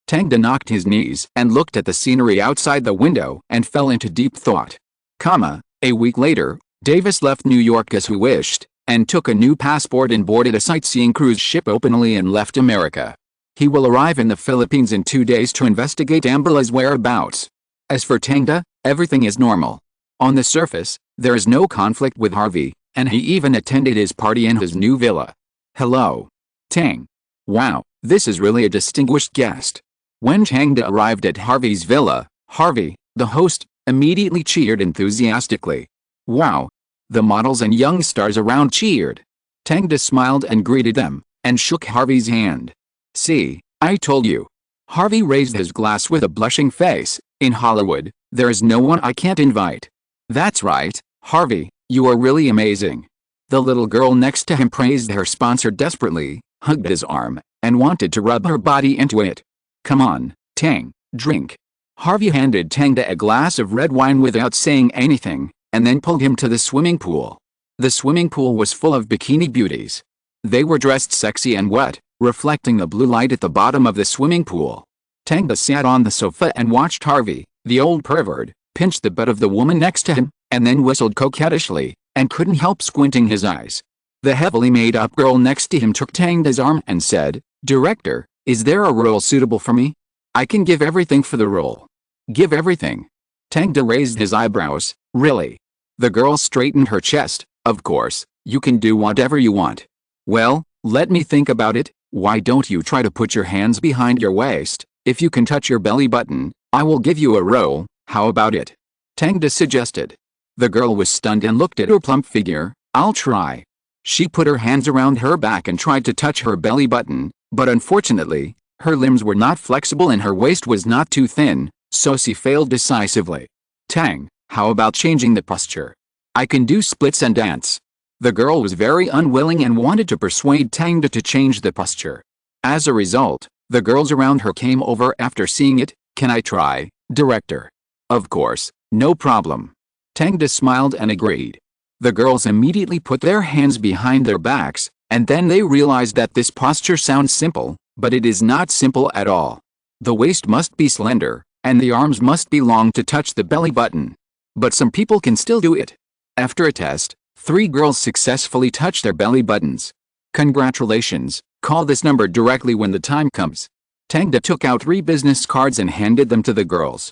Tang knocked his knees and looked at the scenery outside the window and fell into deep thought. A week later, Davis left New York as he wished, and took a new passport and boarded a sightseeing cruise ship openly and left America. He will arrive in the Philippines in 2 days to investigate Ambula's whereabouts. As for Tang, everything is normal. On the surface, there is no conflict with Harvey, and he even attended his party in his new villa. "Hello, Tang. Wow, this is really a distinguished guest." When Tang arrived at Harvey's villa, Harvey, the host, immediately cheered enthusiastically. "Wow." The models and young stars around cheered. Tang smiled and greeted them, and shook Harvey's hand. "See, I told you." Harvey raised his glass with a blushing face. "In Hollywood, there is no one I can't invite." "That's right, Harvey, you are really amazing." The little girl next to him praised her sponsor desperately, hugged his arm, and wanted to rub her body into it. "Come on, Tang, drink." Harvey handed Tang a glass of red wine without saying anything, and then pulled him to the swimming pool. The swimming pool was full of bikini beauties. They were dressed sexy and wet, reflecting the blue light at the bottom of the swimming pool. Tang sat on the sofa and watched Harvey, the old pervert, pinch the butt of the woman next to him, and then whistled coquettishly, and couldn't help squinting his eyes. The heavily made-up girl next to him took Tang's arm and said, "Director, is there a role suitable for me? I can give everything for the role." "Give everything?" Tang raised his eyebrows. "Really?" The girl straightened her chest. "Of course, you can do whatever you want." "Well, let me think about it. Why don't you try to put your hands behind your waist? If you can touch your belly button, I will give you a role. How about it?" Tang suggested. The girl was stunned and looked at her plump figure. "I'll try." She put her hands around her back and tried to touch her belly button, but unfortunately, her limbs were not flexible and her waist was not too thin, so she failed decisively. "Tang, how about changing the posture? I can do splits and dance." The girl was very unwilling and wanted to persuade Tang to change the posture. As a result, the girls around her came over after seeing it. "Can I try, director?" "Of course, no problem." Tang smiled and agreed. The girls immediately put their hands behind their backs, and then they realized that this posture sounds simple, but it is not simple at all. The waist must be slender, and the arms must be long to touch the belly button. But some people can still do it. After a test, 3 girls successfully touched their belly buttons. "Congratulations, call this number directly when the time comes." Tang took out 3 business cards and handed them to the girls.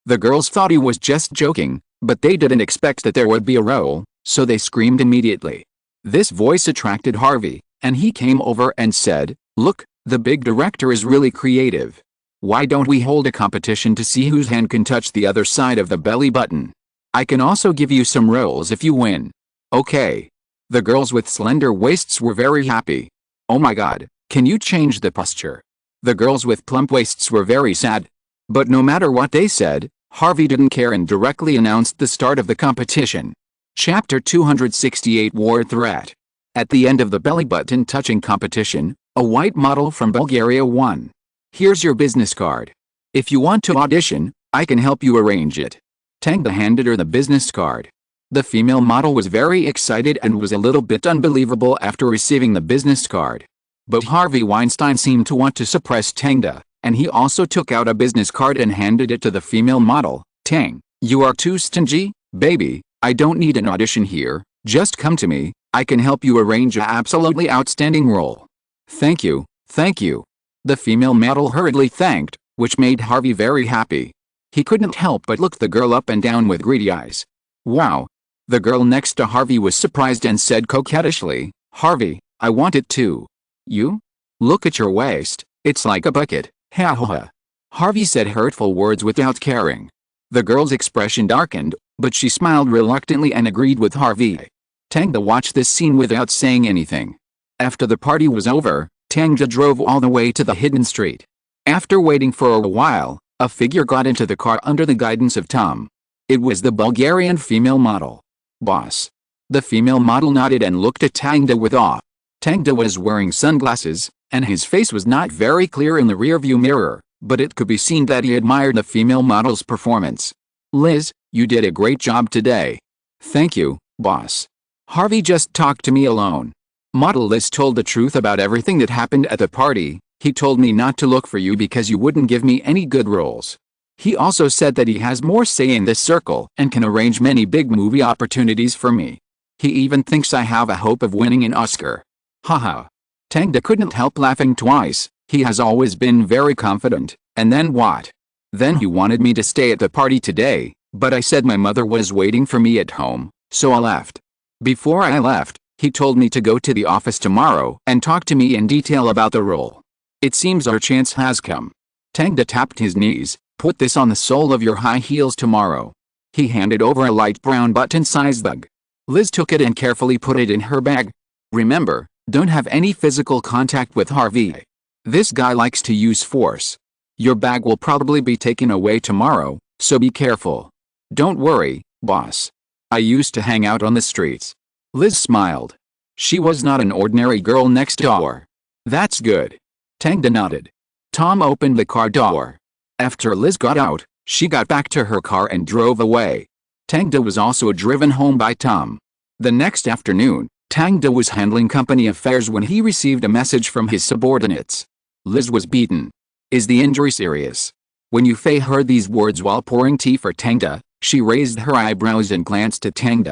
The girls thought he was just joking, but they didn't expect that there would be a role, so they screamed immediately. This voice attracted Harvey, and he came over and said, "Look, the big director is really creative. Why don't we hold a competition to see whose hand can touch the other side of the belly button? I can also give you some roles if you win." "Okay." The girls with slender waists were very happy. "Oh my god, can you change the posture?" The girls with plump waists were very sad. But no matter what they said, Harvey didn't care and directly announced the start of the competition. Chapter 268 War Threat. At the end of the belly button touching competition, a white model from Bulgaria won. "Here's your business card. If you want to audition, I can help you arrange it." Tang handed her the business card. The female model was very excited and was a little bit unbelievable after receiving the business card. But Harvey Weinstein seemed to want to suppress Tang, and he also took out a business card and handed it to the female model. "Tang, you are too stingy, baby. I don't need an audition here, just come to me, I can help you arrange a absolutely outstanding role." Thank you." The female model hurriedly thanked, which made Harvey very happy. He couldn't help but look the girl up and down with greedy eyes. "Wow." The girl next to Harvey was surprised and said coquettishly, "Harvey, I want it too." "You? Look at your waist, it's like a bucket." "Ha ha ha." Harvey said hurtful words without caring. The girl's expression darkened, but she smiled reluctantly and agreed with Harvey. Tang watched this scene without saying anything. After the party was over, Tang drove all the way to the hidden street. After waiting for a while, a figure got into the car under the guidance of Tom. It was the Bulgarian female model. "Boss." The female model nodded and looked at Tang with awe. Tang was wearing sunglasses, and his face was not very clear in the rearview mirror, but it could be seen that he admired the female model's performance. "Liz, you did a great job today." "Thank you, boss. Harvey just talked to me alone." Model Liz told the truth about everything that happened at the party. "He told me not to look for you because you wouldn't give me any good roles. He also said that he has more say in this circle and can arrange many big movie opportunities for me. He even thinks I have a hope of winning an Oscar." Haha. Tang couldn't help laughing twice. He has always been very confident. "And then what?" "Then he wanted me to stay at the party today, but I said my mother was waiting for me at home, so I left. Before I left, he told me to go to the office tomorrow and talk to me in detail about the role. It seems our chance has come." Tang tapped his knees. "Put this on the sole of your high heels tomorrow." He handed over a light brown button-sized bag. Liz took it and carefully put it in her bag. "Remember, don't have any physical contact with Harvey. This guy likes to use force. Your bag will probably be taken away tomorrow, so be careful." "Don't worry, boss. I used to hang out on the streets." Liz smiled. She was not an ordinary girl next door. "That's good." Tang nodded. Tom opened the car door. After Liz got out, she got back to her car and drove away. Tang was also driven home by Tom. The next afternoon, Tang was handling company affairs when he received a message from his subordinates. Liz was beaten. "Is the injury serious?" When Yufei heard these words while pouring tea for Tang, she raised her eyebrows and glanced at Tang.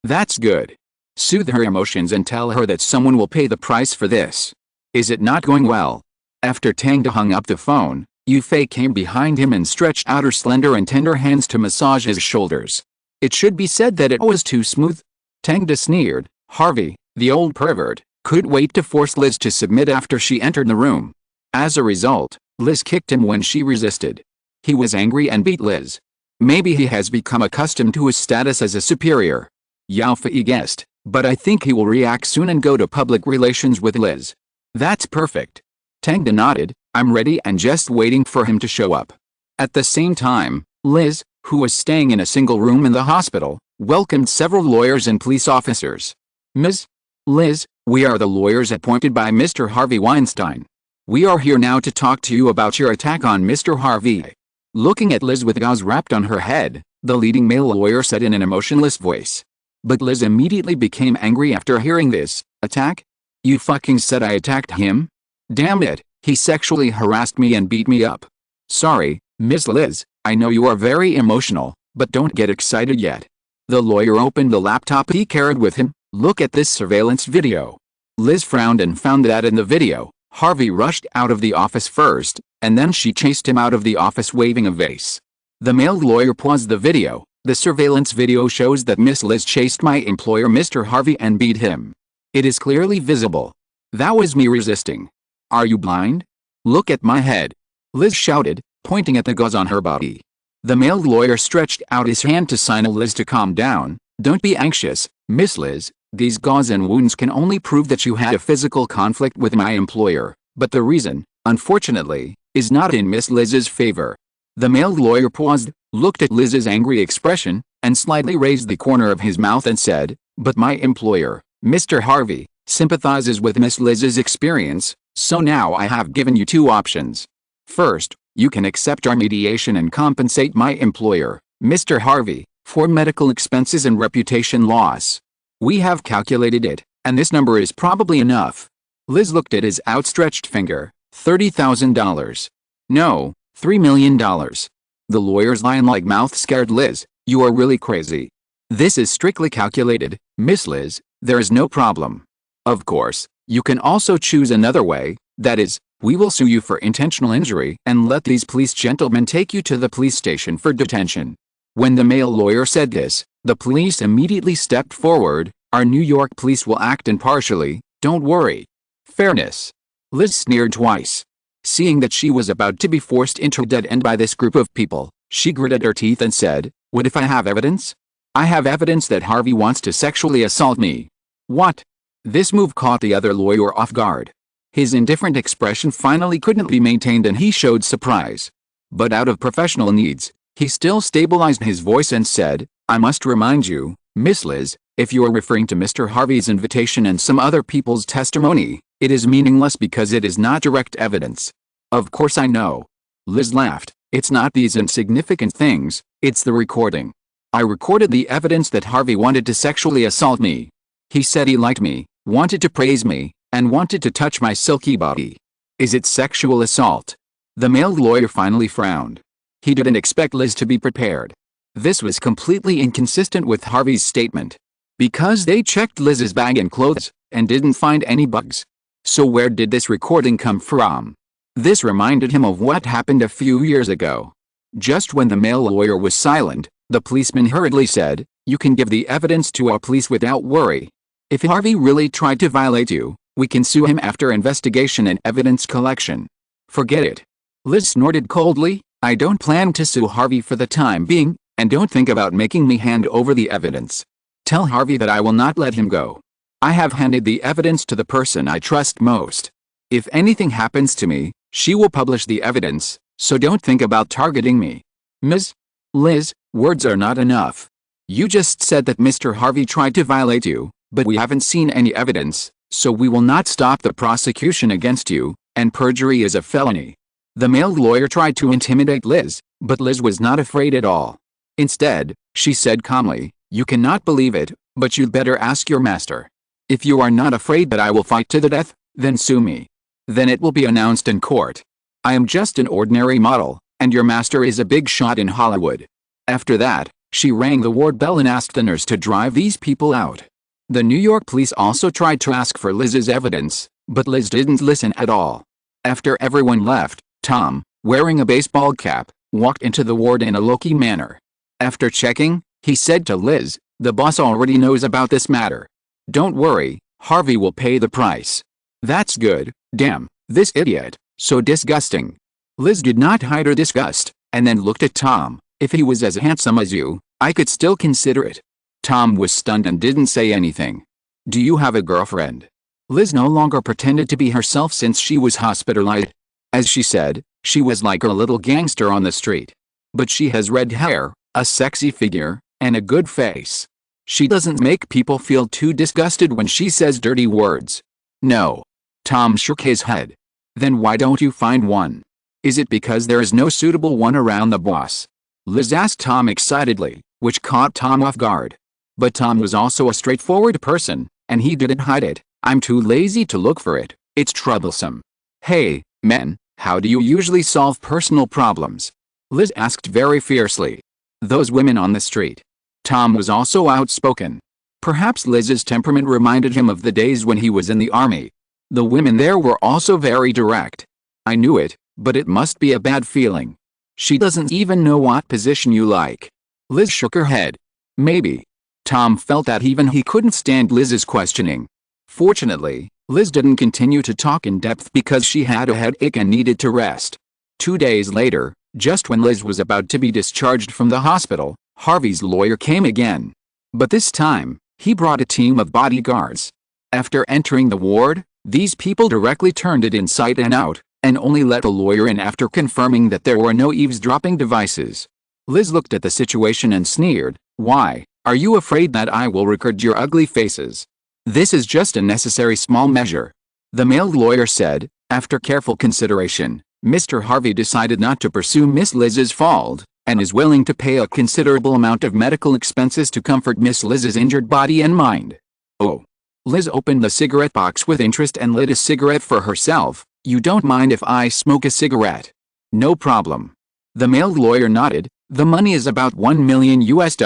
"That's good. Soothe her emotions and tell her that someone will pay the price for this. Is it not going well?" After Tang hung up the phone, Yufei came behind him and stretched out her slender and tender hands to massage his shoulders. It should be said that it was too smooth. Tang sneered. Harvey, the old pervert, couldn't wait to force Liz to submit after she entered the room. As a result, Liz kicked him when she resisted. He was angry and beat Liz. Maybe he has become accustomed to his status as a superior. Yao Fei guessed, but I think he will react soon and go to public relations with Liz. "That's perfect." Tang nodded. "I'm ready and just waiting for him to show up." At the same time, Liz, who was staying in a single room in the hospital, welcomed several lawyers and police officers. Ms. Liz, we are the lawyers appointed by Mr. Harvey Weinstein. We are here now to talk to you about your attack on Mr. Harvey. Looking at Liz with gauze wrapped on her head, the leading male lawyer said in an emotionless voice. But Liz immediately became angry after hearing this. Attack? You fucking said I attacked him? Damn it, he sexually harassed me and beat me up. Sorry, Miss Liz, I know you are very emotional, but don't get excited yet. The lawyer opened the laptop he carried with him. Look at this surveillance video. Liz frowned and found that in the video, Harvey rushed out of the office first, and then she chased him out of the office waving a vase. The male lawyer paused the video. The surveillance video shows that Miss Liz chased my employer Mr. Harvey and beat him. It is clearly visible. That was me resisting. Are you blind? Look at my head. Liz shouted, pointing at the gauze on her body. The male lawyer stretched out his hand to signal Liz to calm down. Don't be anxious, Miss Liz. These gauze and wounds can only prove that you had a physical conflict with my employer, but the reason, unfortunately, is not in Miss Liz's favor. The male lawyer paused, looked at Liz's angry expression, and slightly raised the corner of his mouth and said, but my employer, Mr. Harvey, sympathizes with Miss Liz's experience, so now I have given you two options. First, you can accept our mediation and compensate my employer, Mr. Harvey, for medical expenses and reputation loss. We have calculated it, and this number is probably enough. Liz looked at his outstretched finger. $30,000. No, $3 million. The lawyer's lion-like mouth scared Liz. You are really crazy. This is strictly calculated, Miss Liz, there is no problem. Of course, you can also choose another way, that is, we will sue you for intentional injury and let these police gentlemen take you to the police station for detention. When the male lawyer said this, the police immediately stepped forward. Our New York police will act impartially, don't worry. Fairness. Liz sneered twice. Seeing that she was about to be forced into a dead end by this group of people, she gritted her teeth and said, what if I have evidence? I have evidence that Harvey wants to sexually assault me. What? This move caught the other lawyer off guard. His indifferent expression finally couldn't be maintained and he showed surprise. But out of professional needs, he still stabilized his voice and said, I must remind you, Miss Liz, if you are referring to Mr. Harvey's invitation and some other people's testimony, it is meaningless because it is not direct evidence. Of course I know. Liz laughed. It's not these insignificant things, it's the recording. I recorded the evidence that Harvey wanted to sexually assault me. He said he liked me, wanted to praise me, and wanted to touch my silky body. Is it sexual assault? The male lawyer finally frowned. He didn't expect Liz to be prepared. This was completely inconsistent with Harvey's statement. Because they checked Liz's bag and clothes, and didn't find any bugs. So where did this recording come from? This reminded him of what happened a few years ago. Just when the male lawyer was silent, the policeman hurriedly said, you can give the evidence to our police without worry. If Harvey really tried to violate you, we can sue him after investigation and evidence collection. Forget it. Liz snorted coldly, I don't plan to sue Harvey for the time being, and don't think about making me hand over the evidence. Tell Harvey that I will not let him go. I have handed the evidence to the person I trust most. If anything happens to me, she will publish the evidence, so don't think about targeting me. Ms. Liz, words are not enough. You just said that Mr. Harvey tried to violate you, but we haven't seen any evidence, so we will not stop the prosecution against you, and perjury is a felony. The male lawyer tried to intimidate Liz, but Liz was not afraid at all. Instead, she said calmly, you cannot believe it, but you'd better ask your master. If you are not afraid that I will fight to the death, then sue me. Then it will be announced in court. I am just an ordinary model, and your master is a big shot in Hollywood. After that, she rang the ward bell and asked the nurse to drive these people out. The New York police also tried to ask for Liz's evidence, but Liz didn't listen at all. After everyone left, Tom, wearing a baseball cap, walked into the ward in a low-key manner. After checking, he said to Liz, the boss already knows about this matter. Don't worry, Harvey will pay the price. That's good, damn, this idiot, so disgusting. Liz did not hide her disgust, and then looked at Tom. If he was as handsome as you, I could still consider it. Tom was stunned and didn't say anything. Do you have a girlfriend? Liz no longer pretended to be herself since she was hospitalized. As she said, she was like a little gangster on the street. But she has red hair, a sexy figure, and a good face. She doesn't make people feel too disgusted when she says dirty words. No. Tom shook his head. Then why don't you find one? Is it because there is no suitable one around the boss? Liz asked Tom excitedly, which caught Tom off guard. But Tom was also a straightforward person, and he didn't hide it. I'm too lazy to look for it. It's troublesome. Hey, men, how do you usually solve personal problems? Liz asked very fiercely. Those women on the street. Tom was also outspoken. Perhaps Liz's temperament reminded him of the days when he was in the army. The women there were also very direct. I knew it, but it must be a bad feeling. She doesn't even know what position you like. Liz shook her head. Maybe. Tom felt that even he couldn't stand Liz's questioning. Fortunately, Liz didn't continue to talk in depth because she had a headache and needed to rest. 2 days later, just when Liz was about to be discharged from the hospital, Harvey's lawyer came again. But this time, he brought a team of bodyguards. After entering the ward, these people directly turned it inside and out, and only let the lawyer in after confirming that there were no eavesdropping devices. Liz looked at the situation and sneered. Why, are you afraid that I will record your ugly faces? This is just a necessary small measure. The male lawyer said. After careful consideration, Mr. Harvey decided not to pursue Miss Liz's fault, and is willing to pay a considerable amount of medical expenses to comfort Miss Liz's injured body and mind. Oh. Liz opened the cigarette box with interest and lit a cigarette for herself. You don't mind if I smoke a cigarette? No problem. The male lawyer nodded. The money is about $1 million US.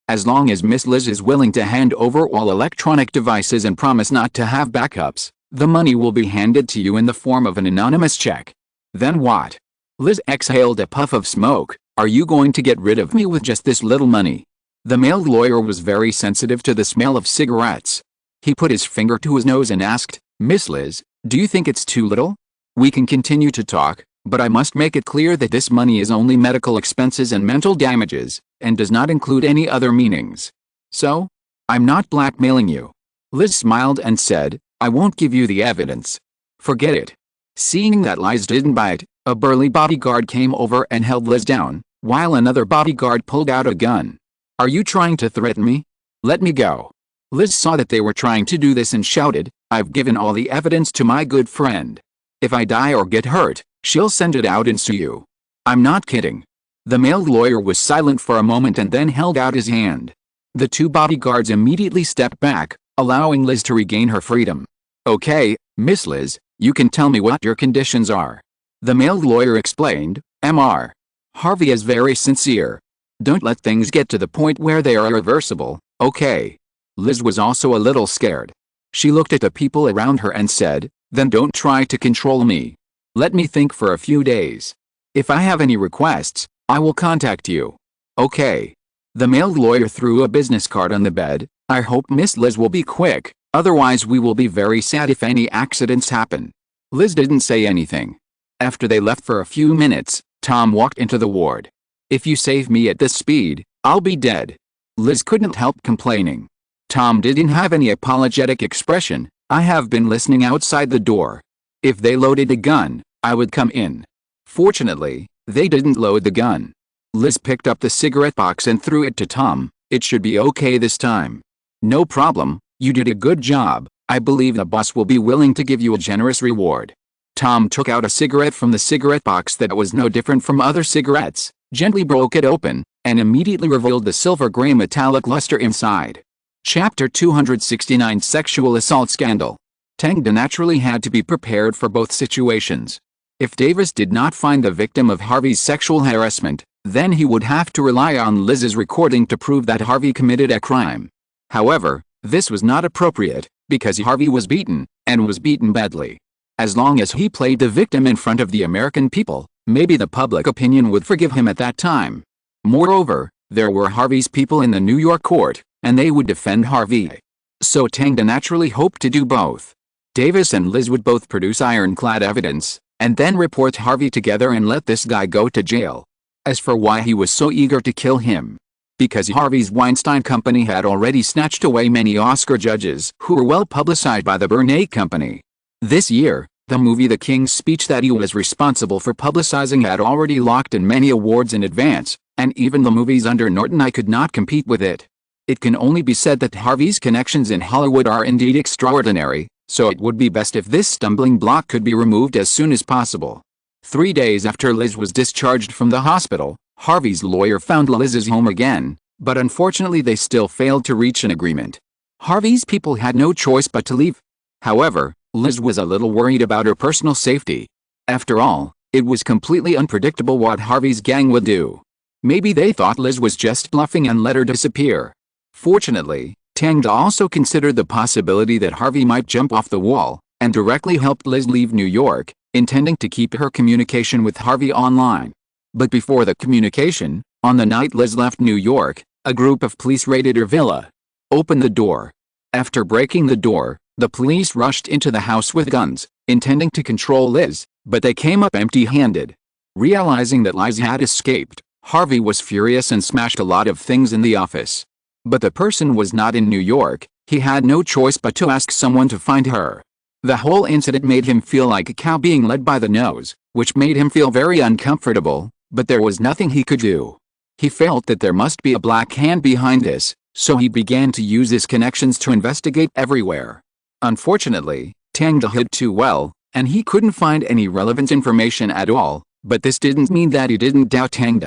As long as Miss Liz is willing to hand over all electronic devices and promise not to have backups, the money will be handed to you in the form of an anonymous check. Then what? Liz exhaled a puff of smoke. Are you going to get rid of me with just this little money? The male lawyer was very sensitive to the smell of cigarettes. He put his finger to his nose and asked, Miss Liz, do you think it's too little? We can continue to talk, but I must make it clear that this money is only medical expenses and mental damages, and does not include any other meanings. So? I'm not blackmailing you. Liz smiled and said, I won't give you the evidence. Forget it. Seeing that Liz didn't bite, a burly bodyguard came over and held Liz down, while another bodyguard pulled out a gun. Are you trying to threaten me? Let me go. Liz saw that they were trying to do this and shouted, I've given all the evidence to my good friend. If I die or get hurt, she'll send it out and sue you. I'm not kidding. The male lawyer was silent for a moment and then held out his hand. The two bodyguards immediately stepped back, allowing Liz to regain her freedom. Okay, Miss Liz, you can tell me what your conditions are. The male lawyer explained. Mr. Harvey is very sincere. Don't let things get to the point where they are irreversible, okay? Liz was also a little scared. She looked at the people around her and said, then don't try to control me. Let me think for a few days. If I have any requests, I will contact you. Okay. The male lawyer threw a business card on the bed. I hope Miss Liz will be quick, otherwise we will be very sad if any accidents happen. Liz didn't say anything. After they left for a few minutes, Tom walked into the ward. If you save me at this speed, I'll be dead. Liz couldn't help complaining. Tom didn't have any apologetic expression. I have been listening outside the door. If they loaded a gun, I would come in. Fortunately, they didn't load the gun. Liz picked up the cigarette box and threw it to Tom. It should be okay this time. No problem, you did a good job. I believe the boss will be willing to give you a generous reward. Tom took out a cigarette from the cigarette box that was no different from other cigarettes, gently broke it open, and immediately revealed the silver gray metallic luster inside. Chapter 269 Sexual Assault Scandal. Tang naturally had to be prepared for both situations. If Davis did not find the victim of Harvey's sexual harassment, then he would have to rely on Liz's recording to prove that Harvey committed a crime. However, this was not appropriate, because Harvey was beaten, and was beaten badly. As long as he played the victim in front of the American people, maybe the public opinion would forgive him at that time. Moreover, there were Harvey's people in the New York court, and they would defend Harvey. So Tang naturally hoped to do both. Davis and Liz would both produce ironclad evidence, and then report Harvey together and let this guy go to jail. As for why he was so eager to kill him. Because Harvey's Weinstein Company had already snatched away many Oscar judges who were well publicized by the Burnett Company. This year, the movie The King's Speech that he was responsible for publicizing had already locked in many awards in advance, and even the movies under Norton I could not compete with it. It can only be said that Harvey's connections in Hollywood are indeed extraordinary, so it would be best if this stumbling block could be removed as soon as possible. 3 days after Liz was discharged from the hospital, Harvey's lawyer found Liz's home again, but unfortunately they still failed to reach an agreement. Harvey's people had no choice but to leave. However, Liz was a little worried about her personal safety. After all, it was completely unpredictable what Harvey's gang would do. Maybe they thought Liz was just bluffing and let her disappear. Fortunately, Tang also considered the possibility that Harvey might jump off the wall, and directly helped Liz leave New York, intending to keep her communication with Harvey online. But before the communication, on the night Liz left New York, a group of police raided her villa. Opened the door. After breaking the door, the police rushed into the house with guns, intending to control Liz, but they came up empty-handed. Realizing that Liz had escaped, Harvey was furious and smashed a lot of things in the office. But the person was not in New York. He had no choice but to ask someone to find her. The whole incident made him feel like a cow being led by the nose, which made him feel very uncomfortable, but there was nothing he could do. He felt that there must be a black hand behind this, so he began to use his connections to investigate everywhere. Unfortunately, Tang hid too well, and he couldn't find any relevant information at all, but this didn't mean that he didn't doubt Tang.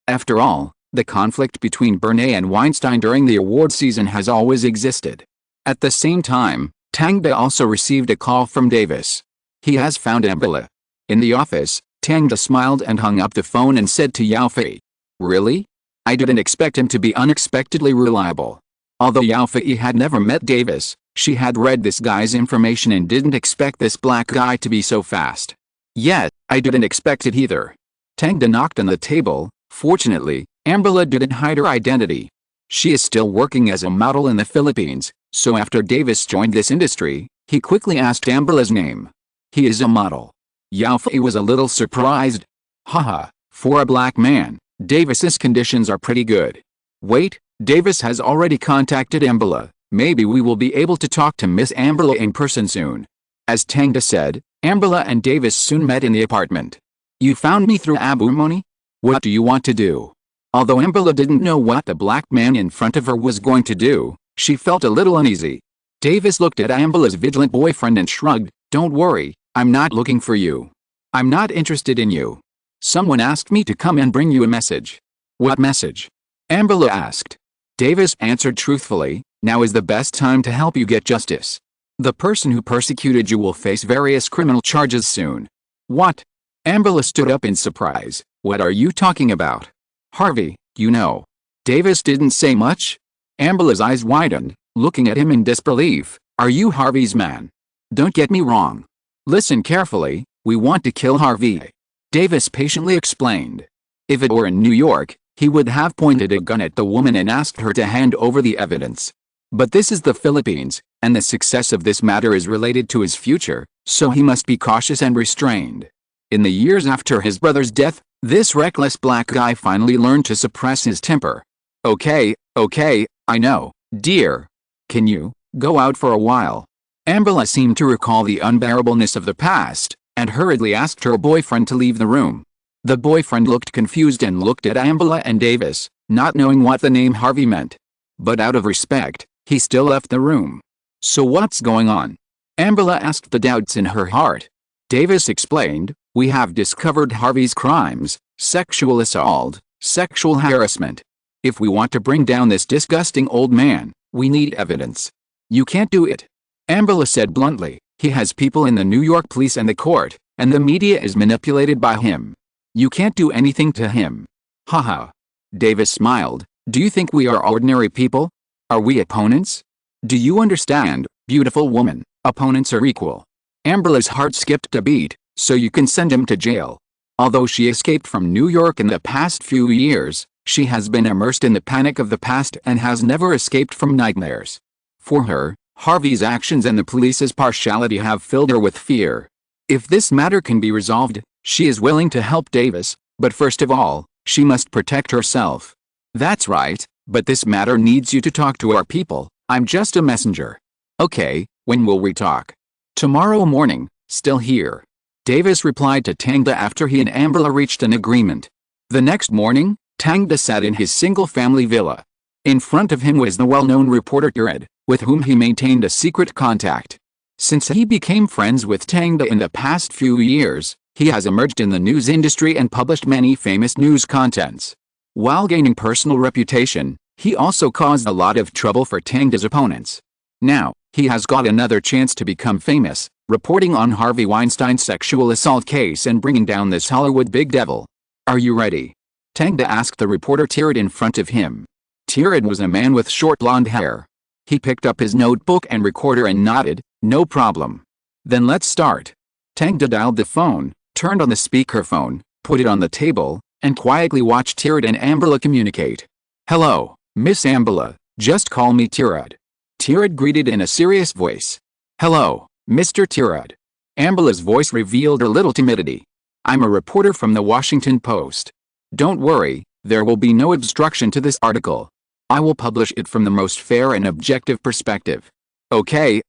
After all, the conflict between Bernay and Weinstein during the award season has always existed. At the same time, Tang also received a call from Davis. He has found Ambula. In the office, Tang smiled and hung up the phone and said to Yao Fei, "Really? I didn't expect him to be unexpectedly reliable." Although Yao Fei had never met Davis, she had read this guy's information and didn't expect this black guy to be so fast. Yet, I didn't expect it either. Tang knocked on the table. Fortunately, Ambula didn't hide her identity. She is still working as a model in the Philippines, so after Davis joined this industry, he quickly asked Ambula's name. He is a model. Yao Fei was a little surprised. Haha, for a black man, Davis's conditions are pretty good. Wait, Davis has already contacted Ambula. Maybe we will be able to talk to Miss Ambula in person soon. As Tang said, Ambula and Davis soon met in the apartment. You found me through Abumoni? What do you want to do? Although Ambula didn't know what the black man in front of her was going to do, she felt a little uneasy. Davis looked at Ambula's vigilant boyfriend and shrugged. Don't worry, I'm not looking for you. I'm not interested in you. Someone asked me to come and bring you a message. What message? Ambula asked. Davis answered truthfully, now is the best time to help you get justice. The person who persecuted you will face various criminal charges soon. What? Ambula stood up in surprise. What are you talking about? Harvey, you know. Davis didn't say much. Ambula's eyes widened, looking at him in disbelief. Are you Harvey's man? Don't get me wrong. Listen carefully, we want to kill Harvey. Davis patiently explained. If it were in New York, he would have pointed a gun at the woman and asked her to hand over the evidence. But this is the Philippines, and the success of this matter is related to his future, so he must be cautious and restrained. In the years after his brother's death, this reckless black guy finally learned to suppress his temper. Okay, I know, dear. Can you go out for a while? Ambula seemed to recall the unbearableness of the past, and hurriedly asked her boyfriend to leave the room. The boyfriend looked confused and looked at Ambula and Davis, not knowing what the name Harvey meant. But out of respect, he still left the room. So what's going on? Ambula asked the doubts in her heart. Davis explained, we have discovered Harvey's crimes, sexual assault, sexual harassment. If we want to bring down this disgusting old man, we need evidence. You can't do it. Ambula said bluntly, he has people in the New York police and the court, and the media is manipulated by him. You can't do anything to him. Haha. Davis smiled, do you think we are ordinary people? Are we opponents? Do you understand, beautiful woman, opponents are equal. Ambula's heart skipped a beat, so you can send him to jail. Although she escaped from New York in the past few years, she has been immersed in the panic of the past and has never escaped from nightmares. For her, Harvey's actions and the police's partiality have filled her with fear. If this matter can be resolved, she is willing to help Davis, but first of all, she must protect herself. That's right, but this matter needs you to talk to our people. I'm just a messenger. Okay, when will we talk? Tomorrow morning, still here. Davis replied to Tang after he and Ambula reached an agreement. The next morning, Tang sat in his single-family villa. In front of him was the well-known reporter Tirad, with whom he maintained a secret contact. Since he became friends with Tang in the past few years, he has emerged in the news industry and published many famous news contents. While gaining personal reputation, he also caused a lot of trouble for Tang's opponents. Now, he has got another chance to become famous, reporting on Harvey Weinstein's sexual assault case and bringing down this Hollywood big devil. Are you ready? Tang asked the reporter Tirad in front of him. Tirad was a man with short blonde hair. He picked up his notebook and recorder and nodded, "No problem." "Then let's start." Tang dialed the phone, turned on the speakerphone, put it on the table, and quietly watched Tirad and Ambala communicate. "Hello, Miss Ambala, just call me Tirad." Tirad greeted in a serious voice. "Hello, Mr. Tirad." Ambala's voice revealed a little timidity. "I'm a reporter from the Washington Post. Don't worry, there will be no obstruction to this article. I will publish it from the most fair and objective perspective." Okay.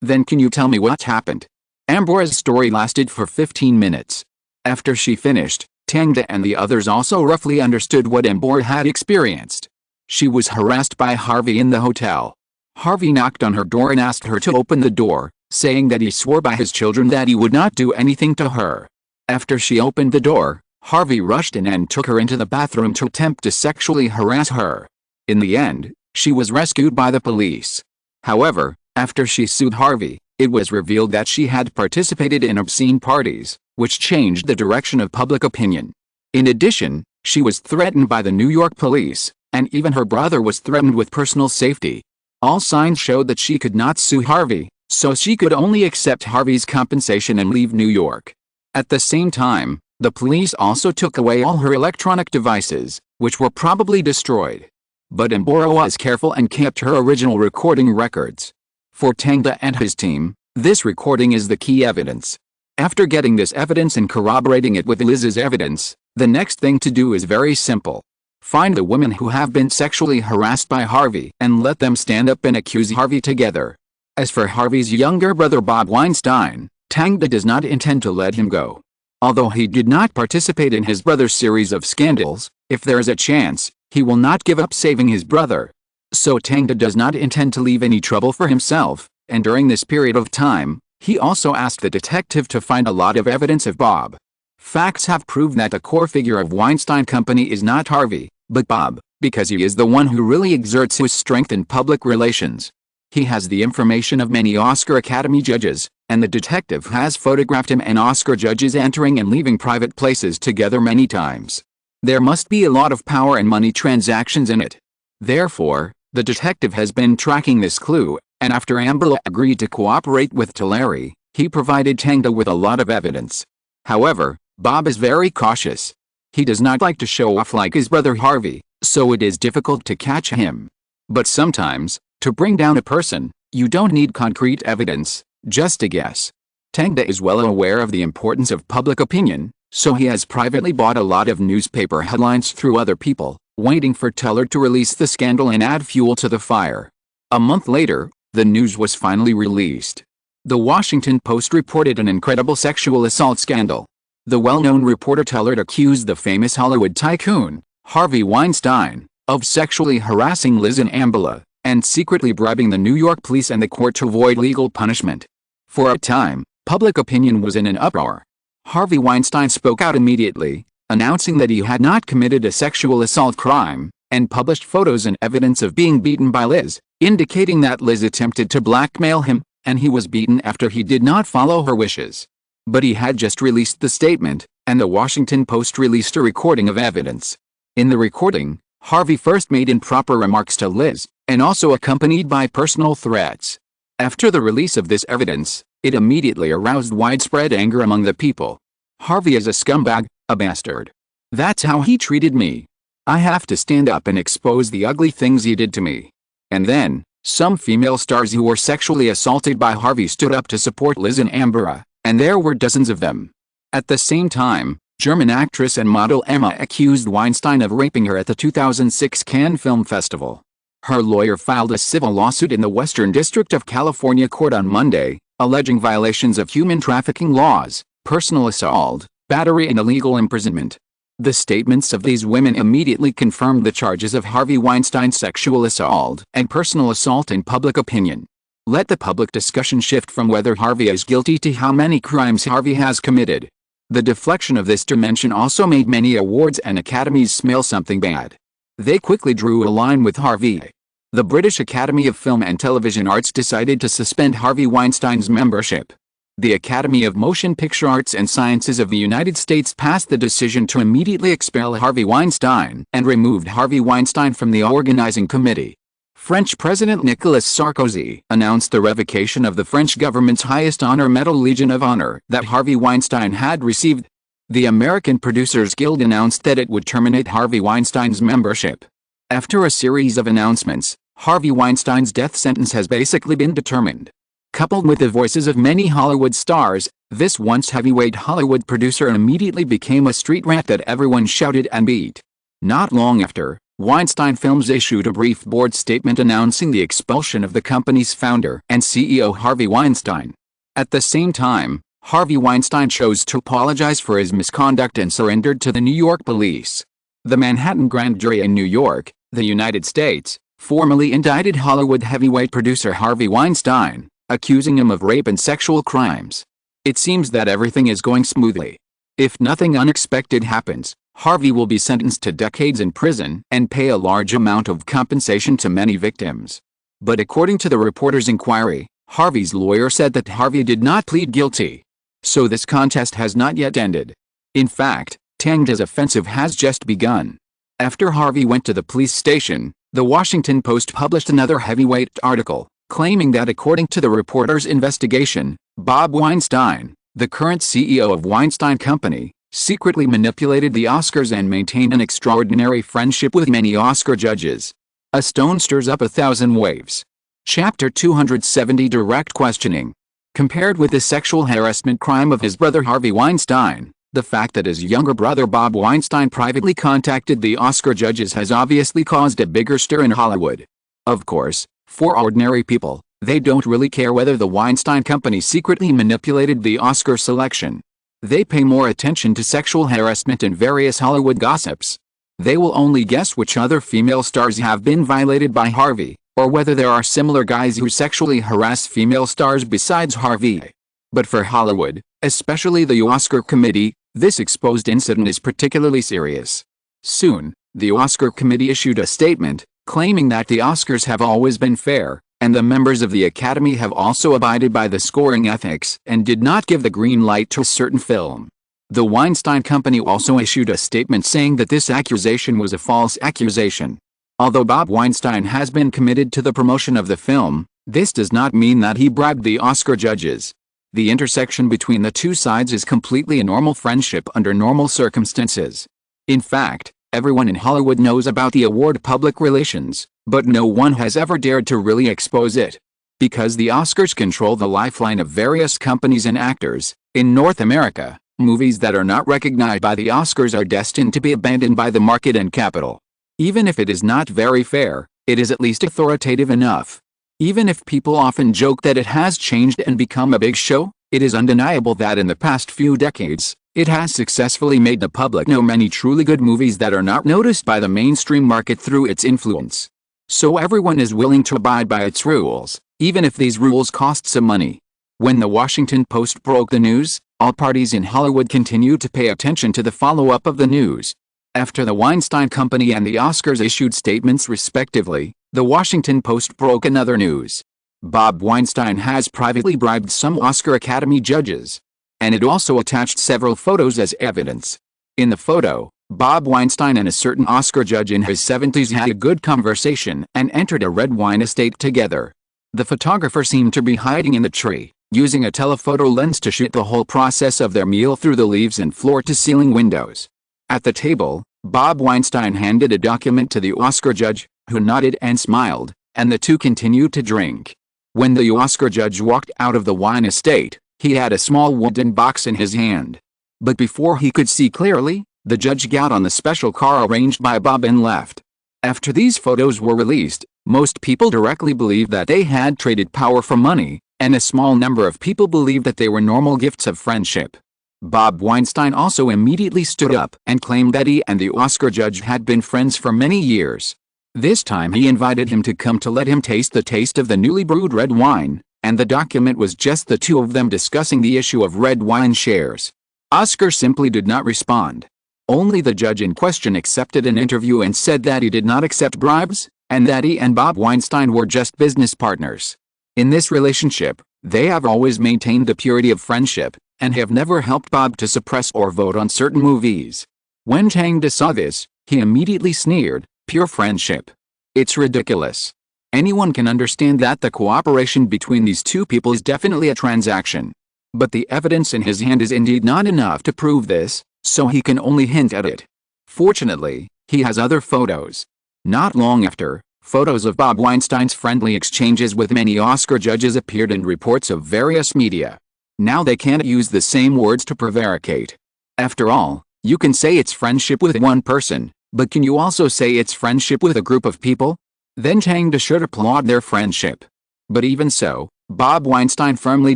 Then can you tell me what happened?" Ambala's story lasted for 15 minutes. After she finished, Tang and the others also roughly understood what Ambala had experienced. She was harassed by Harvey in the hotel. Harvey knocked on her door and asked her to open the door, saying that he swore by his children that he would not do anything to her. After she opened the door, Harvey rushed in and took her into the bathroom to attempt to sexually harass her. In the end, she was rescued by the police. However, after she sued Harvey, it was revealed that she had participated in obscene parties, which changed the direction of public opinion. In addition, she was threatened by the New York police, and even her brother was threatened with personal safety. All signs showed that she could not sue Harvey, so she could only accept Harvey's compensation and leave New York. At the same time, the police also took away all her electronic devices, which were probably destroyed. But Ambala was careful and kept her original recording records. For Tang and his team, this recording is the key evidence. After getting this evidence and corroborating it with Liz's evidence, the next thing to do is very simple. Find the women who have been sexually harassed by Harvey and let them stand up and accuse Harvey together. As for Harvey's younger brother Bob Weinstein, Tang does not intend to let him go. Although he did not participate in his brother's series of scandals, if there is a chance, he will not give up saving his brother. So Tang does not intend to leave any trouble for himself, and during this period of time, he also asked the detective to find a lot of evidence of Bob. Facts have proved that the core figure of Weinstein Company is not Harvey, but Bob, because he is the one who really exerts his strength in public relations. He has the information of many Oscar Academy judges, and the detective has photographed him and Oscar judges entering and leaving private places together many times. There must be a lot of power and money transactions in it. Therefore, the detective has been tracking this clue, and after Ambala agreed to cooperate with Taylor, he provided Tang with a lot of evidence. However, Bob is very cautious. He does not like to show off like his brother Harvey, so it is difficult to catch him. But sometimes, to bring down a person, you don't need concrete evidence, just a guess. Tang is well aware of the importance of public opinion, so he has privately bought a lot of newspaper headlines through other people, waiting for Taylor to release the scandal and add fuel to the fire. A month later, the news was finally released. The Washington Post reported an incredible sexual assault scandal. The well-known reporter Taylor accused the famous Hollywood tycoon, Harvey Weinstein, of sexually harassing Liz and Ambala, and secretly bribing the New York police and the court to avoid legal punishment. For a time, public opinion was in an uproar. Harvey Weinstein spoke out immediately, announcing that he had not committed a sexual assault crime, and published photos and evidence of being beaten by Liz, indicating that Liz attempted to blackmail him, and he was beaten after he did not follow her wishes. But he had just released the statement, and the Washington Post released a recording of evidence. In the recording, Harvey first made improper remarks to Liz, and also accompanied by personal threats. After the release of this evidence, it immediately aroused widespread anger among the people. Harvey is a scumbag, a bastard. That's how he treated me. I have to stand up and expose the ugly things he did to me. And then, some female stars who were sexually assaulted by Harvey stood up to support Liz and Ambala, and there were dozens of them. At the same time, German actress and model Emma accused Weinstein of raping her at the 2006 Cannes Film Festival. Her lawyer filed a civil lawsuit in the Western District of California court on Monday, alleging violations of human trafficking laws, personal assault, battery and illegal imprisonment. The statements of these women immediately confirmed the charges of Harvey Weinstein's sexual assault and personal assault in public opinion. Let the public discussion shift from whether Harvey is guilty to how many crimes Harvey has committed. The deflection of this dimension also made many awards and academies smell something bad. They quickly drew a line with Harvey. The British Academy of Film and Television Arts decided to suspend Harvey Weinstein's membership. The Academy of Motion Picture Arts and Sciences of the United States passed the decision to immediately expel Harvey Weinstein and removed Harvey Weinstein from the organizing committee. French President Nicolas Sarkozy announced the revocation of the French government's highest honor medal Legion of Honor that Harvey Weinstein had received. The American Producers Guild announced that it would terminate Harvey Weinstein's membership. After a series of announcements, Harvey Weinstein's death sentence has basically been determined. Coupled with the voices of many Hollywood stars, this once heavyweight Hollywood producer immediately became a street rat that everyone shouted and beat. Not long after, Weinstein Films issued a brief board statement announcing the expulsion of the company's founder and CEO Harvey Weinstein. At the same time, Harvey Weinstein chose to apologize for his misconduct and surrendered to the New York police. The Manhattan Grand Jury in New York, the United States, formally indicted Hollywood heavyweight producer Harvey Weinstein, accusing him of rape and sexual crimes. It seems that everything is going smoothly. If nothing unexpected happens, Harvey will be sentenced to decades in prison and pay a large amount of compensation to many victims. But according to the Reporter's inquiry, Harvey's lawyer said that Harvey did not plead guilty. So this contest has not yet ended. In fact, Tang's offensive has just begun. After Harvey went to the police station, the Washington Post published another heavyweight article, claiming that according to the Reporter's investigation, Bob Weinstein, the current CEO of Weinstein Company, secretly manipulated the Oscars and maintained an extraordinary friendship with many Oscar judges. A stone stirs up 1,000 waves. Chapter 270 Direct Questioning. Compared with the sexual harassment crime of his brother Harvey Weinstein, the fact that his younger brother Bob Weinstein privately contacted the Oscar judges has obviously caused a bigger stir in Hollywood. Of course, for ordinary people, they don't really care whether the Weinstein Company secretly manipulated the Oscar selection. They pay more attention to sexual harassment and various Hollywood gossips. They will only guess which other female stars have been violated by Harvey, or whether there are similar guys who sexually harass female stars besides Harvey. But for Hollywood, especially the Oscar committee, this exposed incident is particularly serious. Soon, the Oscar committee issued a statement, claiming that the Oscars have always been fair, and the members of the Academy have also abided by the scoring ethics and did not give the green light to a certain film. The Weinstein Company also issued a statement saying that this accusation was a false accusation. Although Bob Weinstein has been committed to the promotion of the film, this does not mean that he bribed the Oscar judges. The intersection between the two sides is completely a normal friendship under normal circumstances. In fact, everyone in Hollywood knows about the award public relations, but no one has ever dared to really expose it. Because the Oscars control the lifeline of various companies and actors, in North America, movies that are not recognized by the Oscars are destined to be abandoned by the market and capital. Even if it is not very fair, it is at least authoritative enough. Even if people often joke that it has changed and become a big show, it is undeniable that in the past few decades, it has successfully made the public know many truly good movies that are not noticed by the mainstream market through its influence. So everyone is willing to abide by its rules, even if these rules cost some money. When the Washington Post broke the news, all parties in Hollywood continued to pay attention to the follow-up of the news. After the Weinstein Company and the Oscars issued statements respectively, the Washington Post broke another news. Bob Weinstein has privately bribed some Oscar Academy judges. And it also attached several photos as evidence. In the photo, Bob Weinstein and a certain Oscar judge in his 70s had a good conversation and entered a red wine estate together. The photographer seemed to be hiding in the tree, using a telephoto lens to shoot the whole process of their meal through the leaves and floor-to-ceiling windows. At the table, Bob Weinstein handed a document to the Oscar judge, who nodded and smiled, and the two continued to drink. When the Oscar judge walked out of the wine estate, he had a small wooden box in his hand. But before he could see clearly, the judge got on the special car arranged by Bob and left. After these photos were released, most people directly believed that they had traded power for money, and a small number of people believed that they were normal gifts of friendship. Bob Weinstein also immediately stood up and claimed that he and the Oscar judge had been friends for many years. This time he invited him to come to let him taste the taste of the newly brewed red wine, and the document was just the two of them discussing the issue of red wine shares. Oscar simply did not respond. Only the judge in question accepted an interview and said that he did not accept bribes, and that he and Bob Weinstein were just business partners. In this relationship, they have always maintained the purity of friendship, and have never helped Bob to suppress or vote on certain movies. When Tang saw this, he immediately sneered, "Pure friendship. It's ridiculous. Anyone can understand that the cooperation between these two people is definitely a transaction. But the evidence in his hand is indeed not enough to prove this, so he can only hint at it." Fortunately, he has other photos. Not long after, photos of Bob Weinstein's friendly exchanges with many Oscar judges appeared in reports of various media. Now they can't use the same words to prevaricate. After all, you can say it's friendship with one person, but can you also say it's friendship with a group of people? Then Tang should applaud their friendship. But even so, Bob Weinstein firmly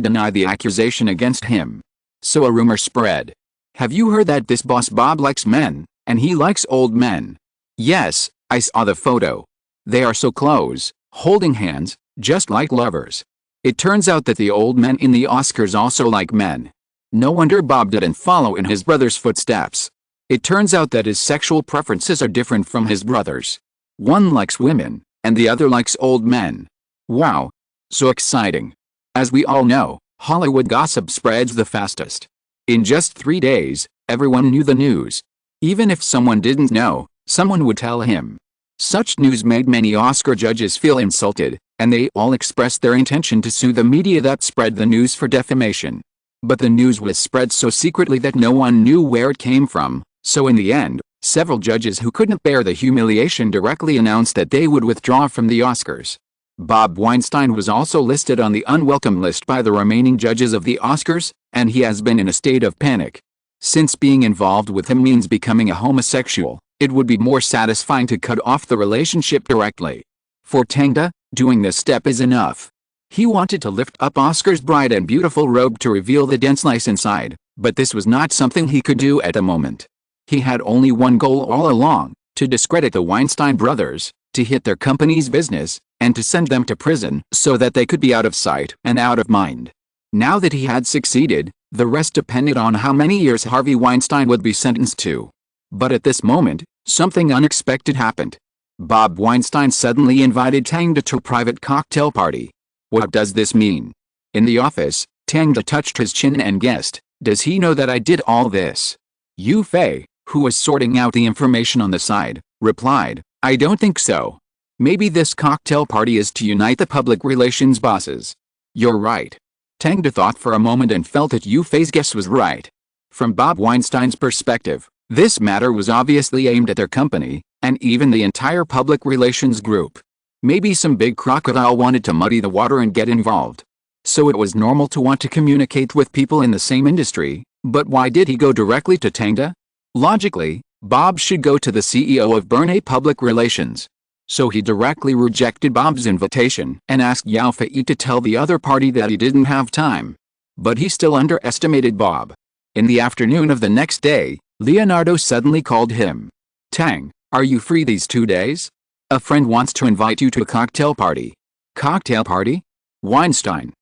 denied the accusation against him. So a rumor spread. "Have you heard that this boss Bob likes men, and he likes old men?" "Yes, I saw the photo. They are so close, holding hands, just like lovers." It turns out that the old men in the Oscars also like men. No wonder Bob didn't follow in his brother's footsteps. It turns out that his sexual preferences are different from his brother's. One likes women, and the other likes old men. Wow. So exciting. As we all know, Hollywood gossip spreads the fastest. In just 3 days, everyone knew the news. Even if someone didn't know, someone would tell him. Such news made many Oscar judges feel insulted, and they all expressed their intention to sue the media that spread the news for defamation. But the news was spread so secretly that no one knew where it came from, so in the end, several judges who couldn't bear the humiliation directly announced that they would withdraw from the Oscars. Bob Weinstein was also listed on the unwelcome list by the remaining judges of the Oscars, and he has been in a state of panic. Since being involved with him means becoming a homosexual, it would be more satisfying to cut off the relationship directly. For Tang, doing this step is enough. He wanted to lift up Oscar's bright and beautiful robe to reveal the dense lice inside, but this was not something he could do at the moment. He had only one goal all along, to discredit the Weinstein brothers, to hit their company's business, and to send them to prison so that they could be out of sight and out of mind. Now that he had succeeded, the rest depended on how many years Harvey Weinstein would be sentenced to. But at this moment, something unexpected happened. Bob Weinstein suddenly invited Tang to a private cocktail party. What does this mean? In the office, Tang touched his chin and guessed, "Does he know that I did all this?" Yu Fei, who was sorting out the information on the side, replied, "I don't think so. Maybe this cocktail party is to unite the public relations bosses." "You're right." Tang thought for a moment and felt that Yu Fei's guess was right. From Bob Weinstein's perspective, this matter was obviously aimed at their company, and even the entire public relations group. Maybe some big crocodile wanted to muddy the water and get involved. So it was normal to want to communicate with people in the same industry, but why did he go directly to Tang? Logically, Bob should go to the CEO of Burnett Public Relations. So he directly rejected Bob's invitation and asked Yao Fei to tell the other party that he didn't have time. But he still underestimated Bob. In the afternoon of the next day, Leonardo suddenly called him. "Tang, are you free these 2 days? A friend wants to invite you to a cocktail party." "Cocktail party?" Weinstein.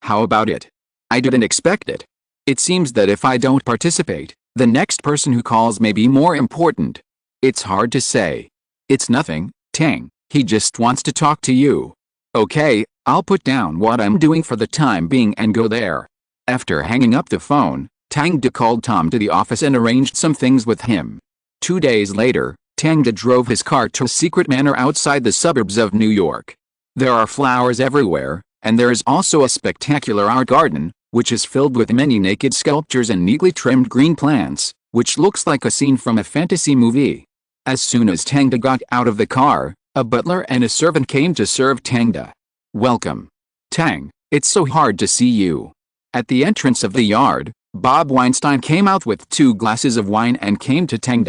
How about it? I didn't expect it. It seems that if I don't participate, the next person who calls may be more important. It's hard to say. It's nothing, Tang, he just wants to talk to you. Okay, I'll put down what I'm doing for the time being and go there. After hanging up the phone, Tang called Tom to the office and arranged some things with him. 2 days later, Tang drove his car to a secret manor outside the suburbs of New York. There are flowers everywhere, and there is also a spectacular art garden, which is filled with many naked sculptures and neatly trimmed green plants, which looks like a scene from a fantasy movie. As soon as Tang got out of the car, a butler and a servant came to serve Tang. "Welcome. Tang, it's so hard to see you." At the entrance of the yard, Bob Weinstein came out with 2 glasses of wine and came to Tang.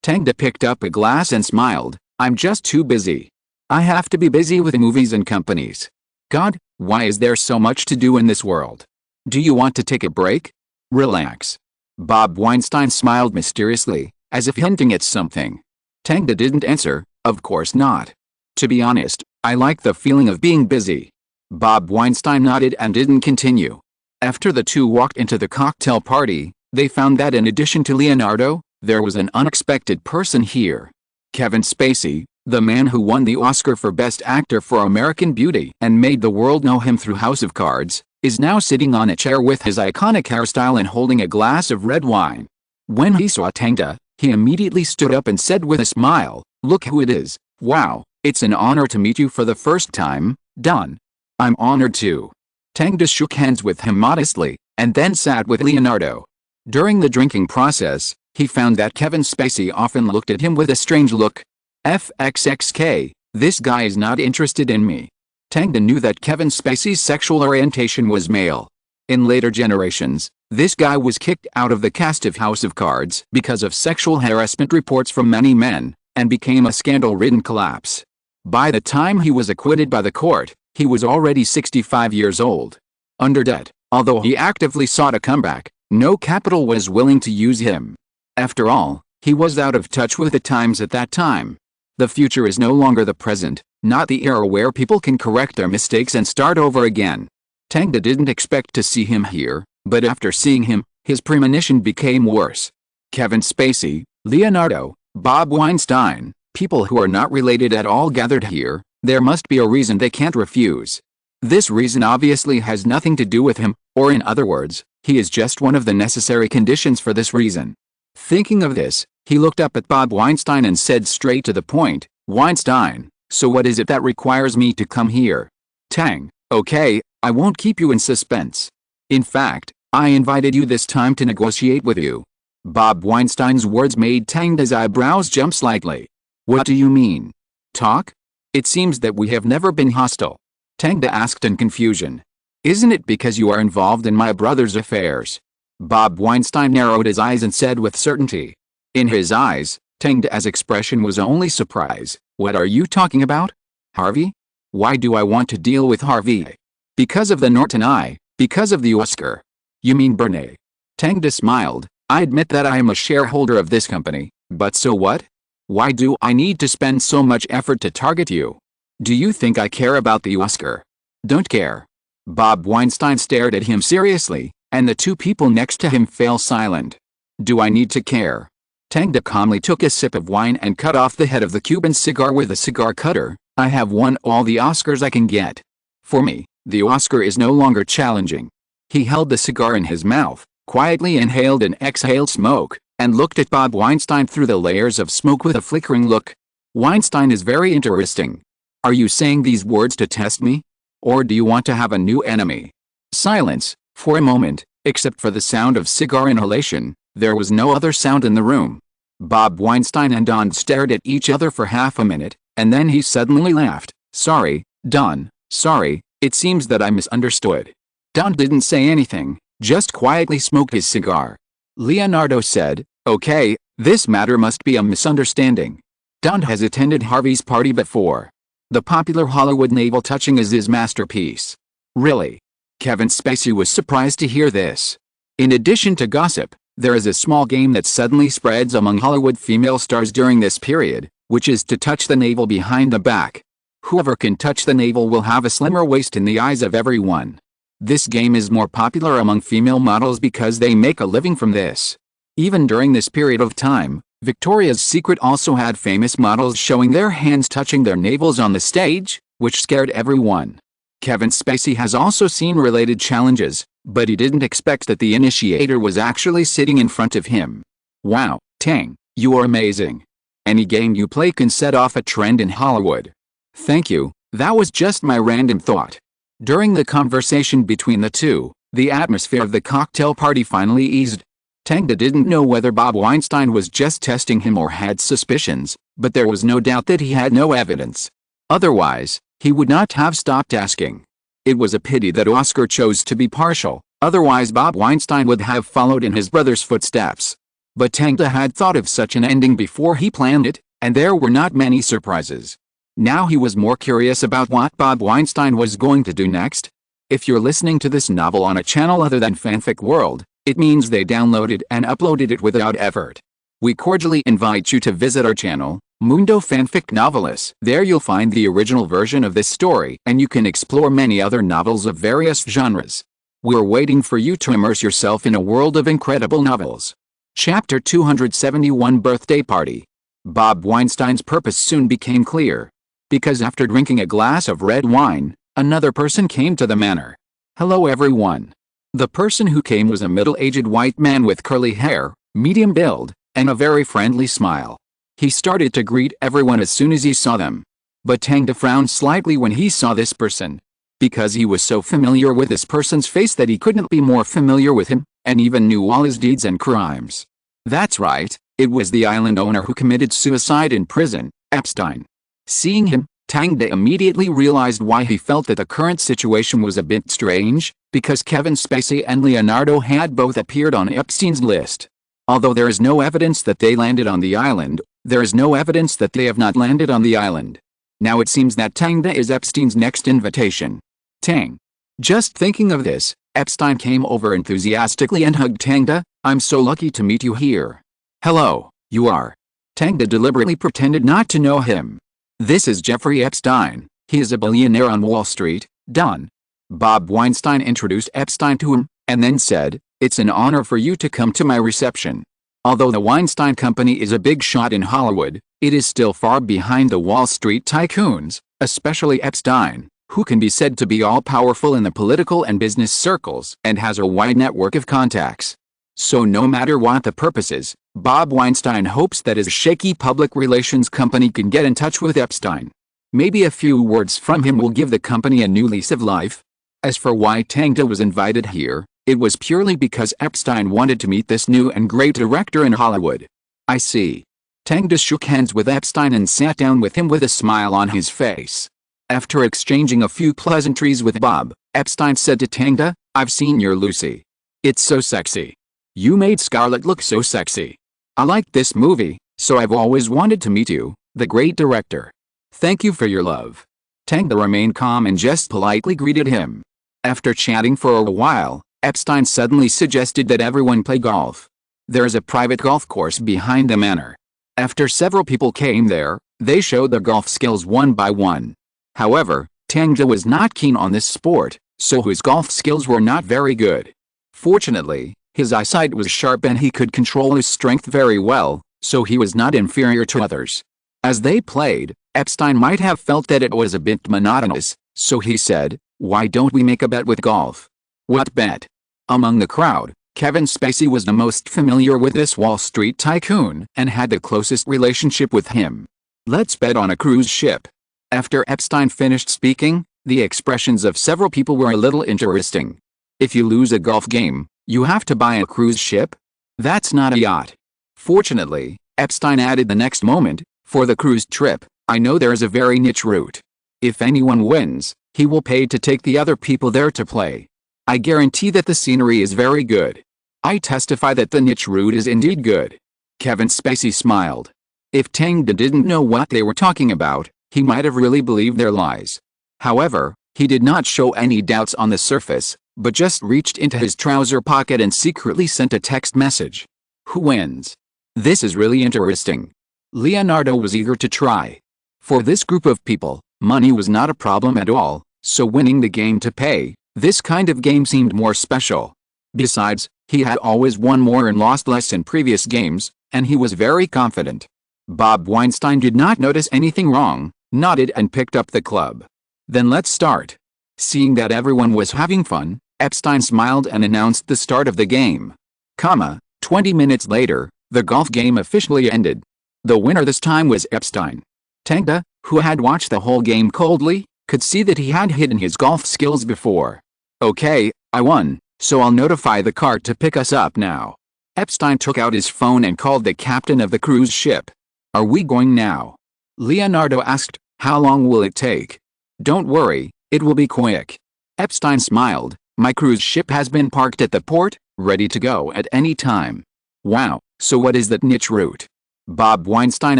Tang picked up a glass and smiled, "I'm just too busy. I have to be busy with movies and companies. God, why is there so much to do in this world? Do you want to take a break?" Relax. Bob Weinstein smiled mysteriously, as if hinting at something. Tang didn't answer, of course not. To be honest, I like the feeling of being busy. Bob Weinstein nodded and didn't continue. After the two walked into the cocktail party, they found that in addition to Leonardo, there was an unexpected person here. Kevin Spacey, the man who won the Oscar for Best Actor for American Beauty and made the world know him through House of Cards, is now sitting on a chair with his iconic hairstyle and holding a glass of red wine. When he saw Tang, he immediately stood up and said with a smile, "Look who it is. Wow, it's an honor to meet you for the first time, Don." "I'm honored too." Tang shook hands with him modestly, and then sat with Leonardo. During the drinking process, he found that Kevin Spacey often looked at him with a strange look. FXXK, this guy is not interested in me. Tang knew that Kevin Spacey's sexual orientation was male. In later generations, this guy was kicked out of the cast of House of Cards because of sexual harassment reports from many men, and became a scandal-ridden collapse. By the time he was acquitted by the court, he was already 65 years old. Under debt, although he actively sought a comeback, no capital was willing to use him. After all, he was out of touch with the times at that time. The future is no longer the present, not the era where people can correct their mistakes and start over again. Tang didn't expect to see him here, but after seeing him, his premonition became worse. Kevin Spacey, Leonardo, Bob Weinstein, people who are not related at all gathered here. There must be a reason they can't refuse. This reason obviously has nothing to do with him, or in other words, he is just one of the necessary conditions for this reason. Thinking of this, he looked up at Bob Weinstein and said straight to the point, "Weinstein, so what is it that requires me to come here?" "Tang, okay, I won't keep you in suspense. In fact, I invited you this time to negotiate with you." Bob Weinstein's words made Tang's eyebrows jump slightly. "What do you mean? Talk? It seems that we have never been hostile." Tang asked in confusion. "Isn't it because you are involved in my brother's affairs?" Bob Weinstein narrowed his eyes and said with certainty. In his eyes, Tang's expression was only surprise. "What are you talking about? Harvey? Why do I want to deal with Harvey?" "Because of the Norton Eye, because of the Oscar." "You mean Bernay?" Tang smiled. "I admit that I am a shareholder of this company, but so what? Why do I need to spend so much effort to target you? Do you think I care about the Oscar?" "Don't care." Bob Weinstein stared at him seriously, and the two people next to him fell silent. "Do I need to care?" Tang calmly took a sip of wine and cut off the head of the Cuban cigar with a cigar cutter. "I have won all the Oscars I can get. For me, the Oscar is no longer challenging." He held the cigar in his mouth, quietly inhaled and exhaled smoke, and looked at Bob Weinstein through the layers of smoke with a flickering look. "Weinstein is very interesting. Are you saying these words to test me? Or do you want to have a new enemy?" Silence, for a moment, except for the sound of cigar inhalation. There was no other sound in the room. Bob Weinstein and Don stared at each other for half a minute, and then he suddenly laughed. "Sorry, Don, sorry, it seems that I misunderstood." Don didn't say anything, just quietly smoked his cigar. Leonardo said, "Okay, this matter must be a misunderstanding. Don has attended Harvey's party before. The popular Hollywood navel touching is his masterpiece." "Really?" Kevin Spacey was surprised to hear this. In addition to gossip, there is a small game that suddenly spreads among Hollywood female stars during this period, which is to touch the navel behind the back. Whoever can touch the navel will have a slimmer waist in the eyes of everyone. This game is more popular among female models because they make a living from this. Even during this period of time, Victoria's Secret also had famous models showing their hands touching their navels on the stage, which scared everyone. Kevin Spacey has also seen related challenges, but he didn't expect that the initiator was actually sitting in front of him. "Wow, Tang, you are amazing. Any game you play can set off a trend in Hollywood." "Thank you, that was just my random thought." During the conversation between the two, the atmosphere of the cocktail party finally eased. Tang didn't know whether Bob Weinstein was just testing him or had suspicions, but there was no doubt that he had no evidence. Otherwise, he would not have stopped asking. It was a pity that Oscar chose to be partial, otherwise Bob Weinstein would have followed in his brother's footsteps. But Tang had thought of such an ending before he planned it, and there were not many surprises. Now he was more curious about what Bob Weinstein was going to do next. If you're listening to this novel on a channel other than Fanfic World, It means they downloaded and uploaded it without effort. We cordially invite you to visit our channel, Mundo Fanfic Novelist. There you'll find the original version of this story, and you can explore many other novels of various genres. We're waiting for you to immerse yourself in a world of incredible novels. Chapter 271 Birthday Party. Bob Weinstein's purpose soon became clear. Because after drinking a glass of red wine, another person came to the manor. Hello everyone. The person who came was a middle-aged white man with curly hair, medium build, and a very friendly smile. He started to greet everyone as soon as he saw them. But Tang frowned slightly when he saw this person. Because he was so familiar with this person's face that he couldn't be more familiar with him, and even knew all his deeds and crimes. That's right, it was the island owner who committed suicide in prison, Epstein. Seeing him, Tang immediately realized why he felt that the current situation was a bit strange, because Kevin Spacey and Leonardo had both appeared on Epstein's list. Although there is no evidence that they landed on the island, there is no evidence that they have not landed on the island. Now it seems that Tang is Epstein's next invitation. Tang. Just thinking of this, Epstein came over enthusiastically and hugged Tang. I'm so lucky to meet you here. Hello, you are. Tang deliberately pretended not to know him. This is Jeffrey Epstein. He is a billionaire on Wall Street, Don. Bob Weinstein introduced Epstein to him, and then said, "It's an honor for you to come to my reception." Although the Weinstein Company is a big shot in Hollywood, it is still far behind the Wall Street tycoons, especially Epstein, who can be said to be all-powerful in the political and business circles and has a wide network of contacts. So no matter what the purpose is, Bob Weinstein hopes that his shaky public relations company can get in touch with Epstein. Maybe a few words from him will give the company a new lease of life. As for why Tang was invited here, it was purely because Epstein wanted to meet this new and great director in Hollywood. I see. Tang shook hands with Epstein and sat down with him with a smile on his face. After exchanging a few pleasantries with Bob, Epstein said to Tang, "I've seen your Lucy. It's so sexy. You made Scarlett look so sexy. I liked this movie, so I've always wanted to meet you, the great director. Thank you for your love." Tang remained calm and just politely greeted him. After chatting for a while, Epstein suddenly suggested that everyone play golf. There is a private golf course behind the manor. After several people came there, they showed their golf skills one by one. However, Tang was not keen on this sport, so his golf skills were not very good. Fortunately, his eyesight was sharp and he could control his strength very well, so he was not inferior to others. As they played, Epstein might have felt that it was a bit monotonous, so he said, "Why don't we make a bet with golf?" What bet? Among the crowd, Kevin Spacey was the most familiar with this Wall Street tycoon and had the closest relationship with him. Let's bet on a cruise ship. After Epstein finished speaking, the expressions of several people were a little interesting. If you lose a golf game, you have to buy a cruise ship? That's not a yacht. Fortunately, Epstein added the next moment, for the cruise trip, I know there is a very niche route. If anyone wins, he will pay to take the other people there to play. I guarantee that the scenery is very good. I testify that the niche route is indeed good. Kevin Spacey smiled. If Tang didn't know what they were talking about, he might have really believed their lies. However, he did not show any doubts on the surface, but just reached into his trouser pocket and secretly sent a text message. Who wins? This is really interesting. Leonardo was eager to try. For this group of people, money was not a problem at all, so winning the game to pay, this kind of game seemed more special. Besides, he had always won more and lost less in previous games, and he was very confident. Bob Weinstein did not notice anything wrong, nodded and picked up the club. Then let's start. Seeing that everyone was having fun, Epstein smiled and announced the start of the game. 20 minutes later, the golf game officially ended. The winner this time was Epstein. Tang, who had watched the whole game coldly, could see that he had hidden his golf skills before. Okay, I won, so I'll notify the cart to pick us up now. Epstein took out his phone and called the captain of the cruise ship. Are we going now? Leonardo asked, how long will it take? Don't worry, it will be quick. Epstein smiled. My cruise ship has been parked at the port, ready to go at any time. Wow, so what is that niche route? Bob Weinstein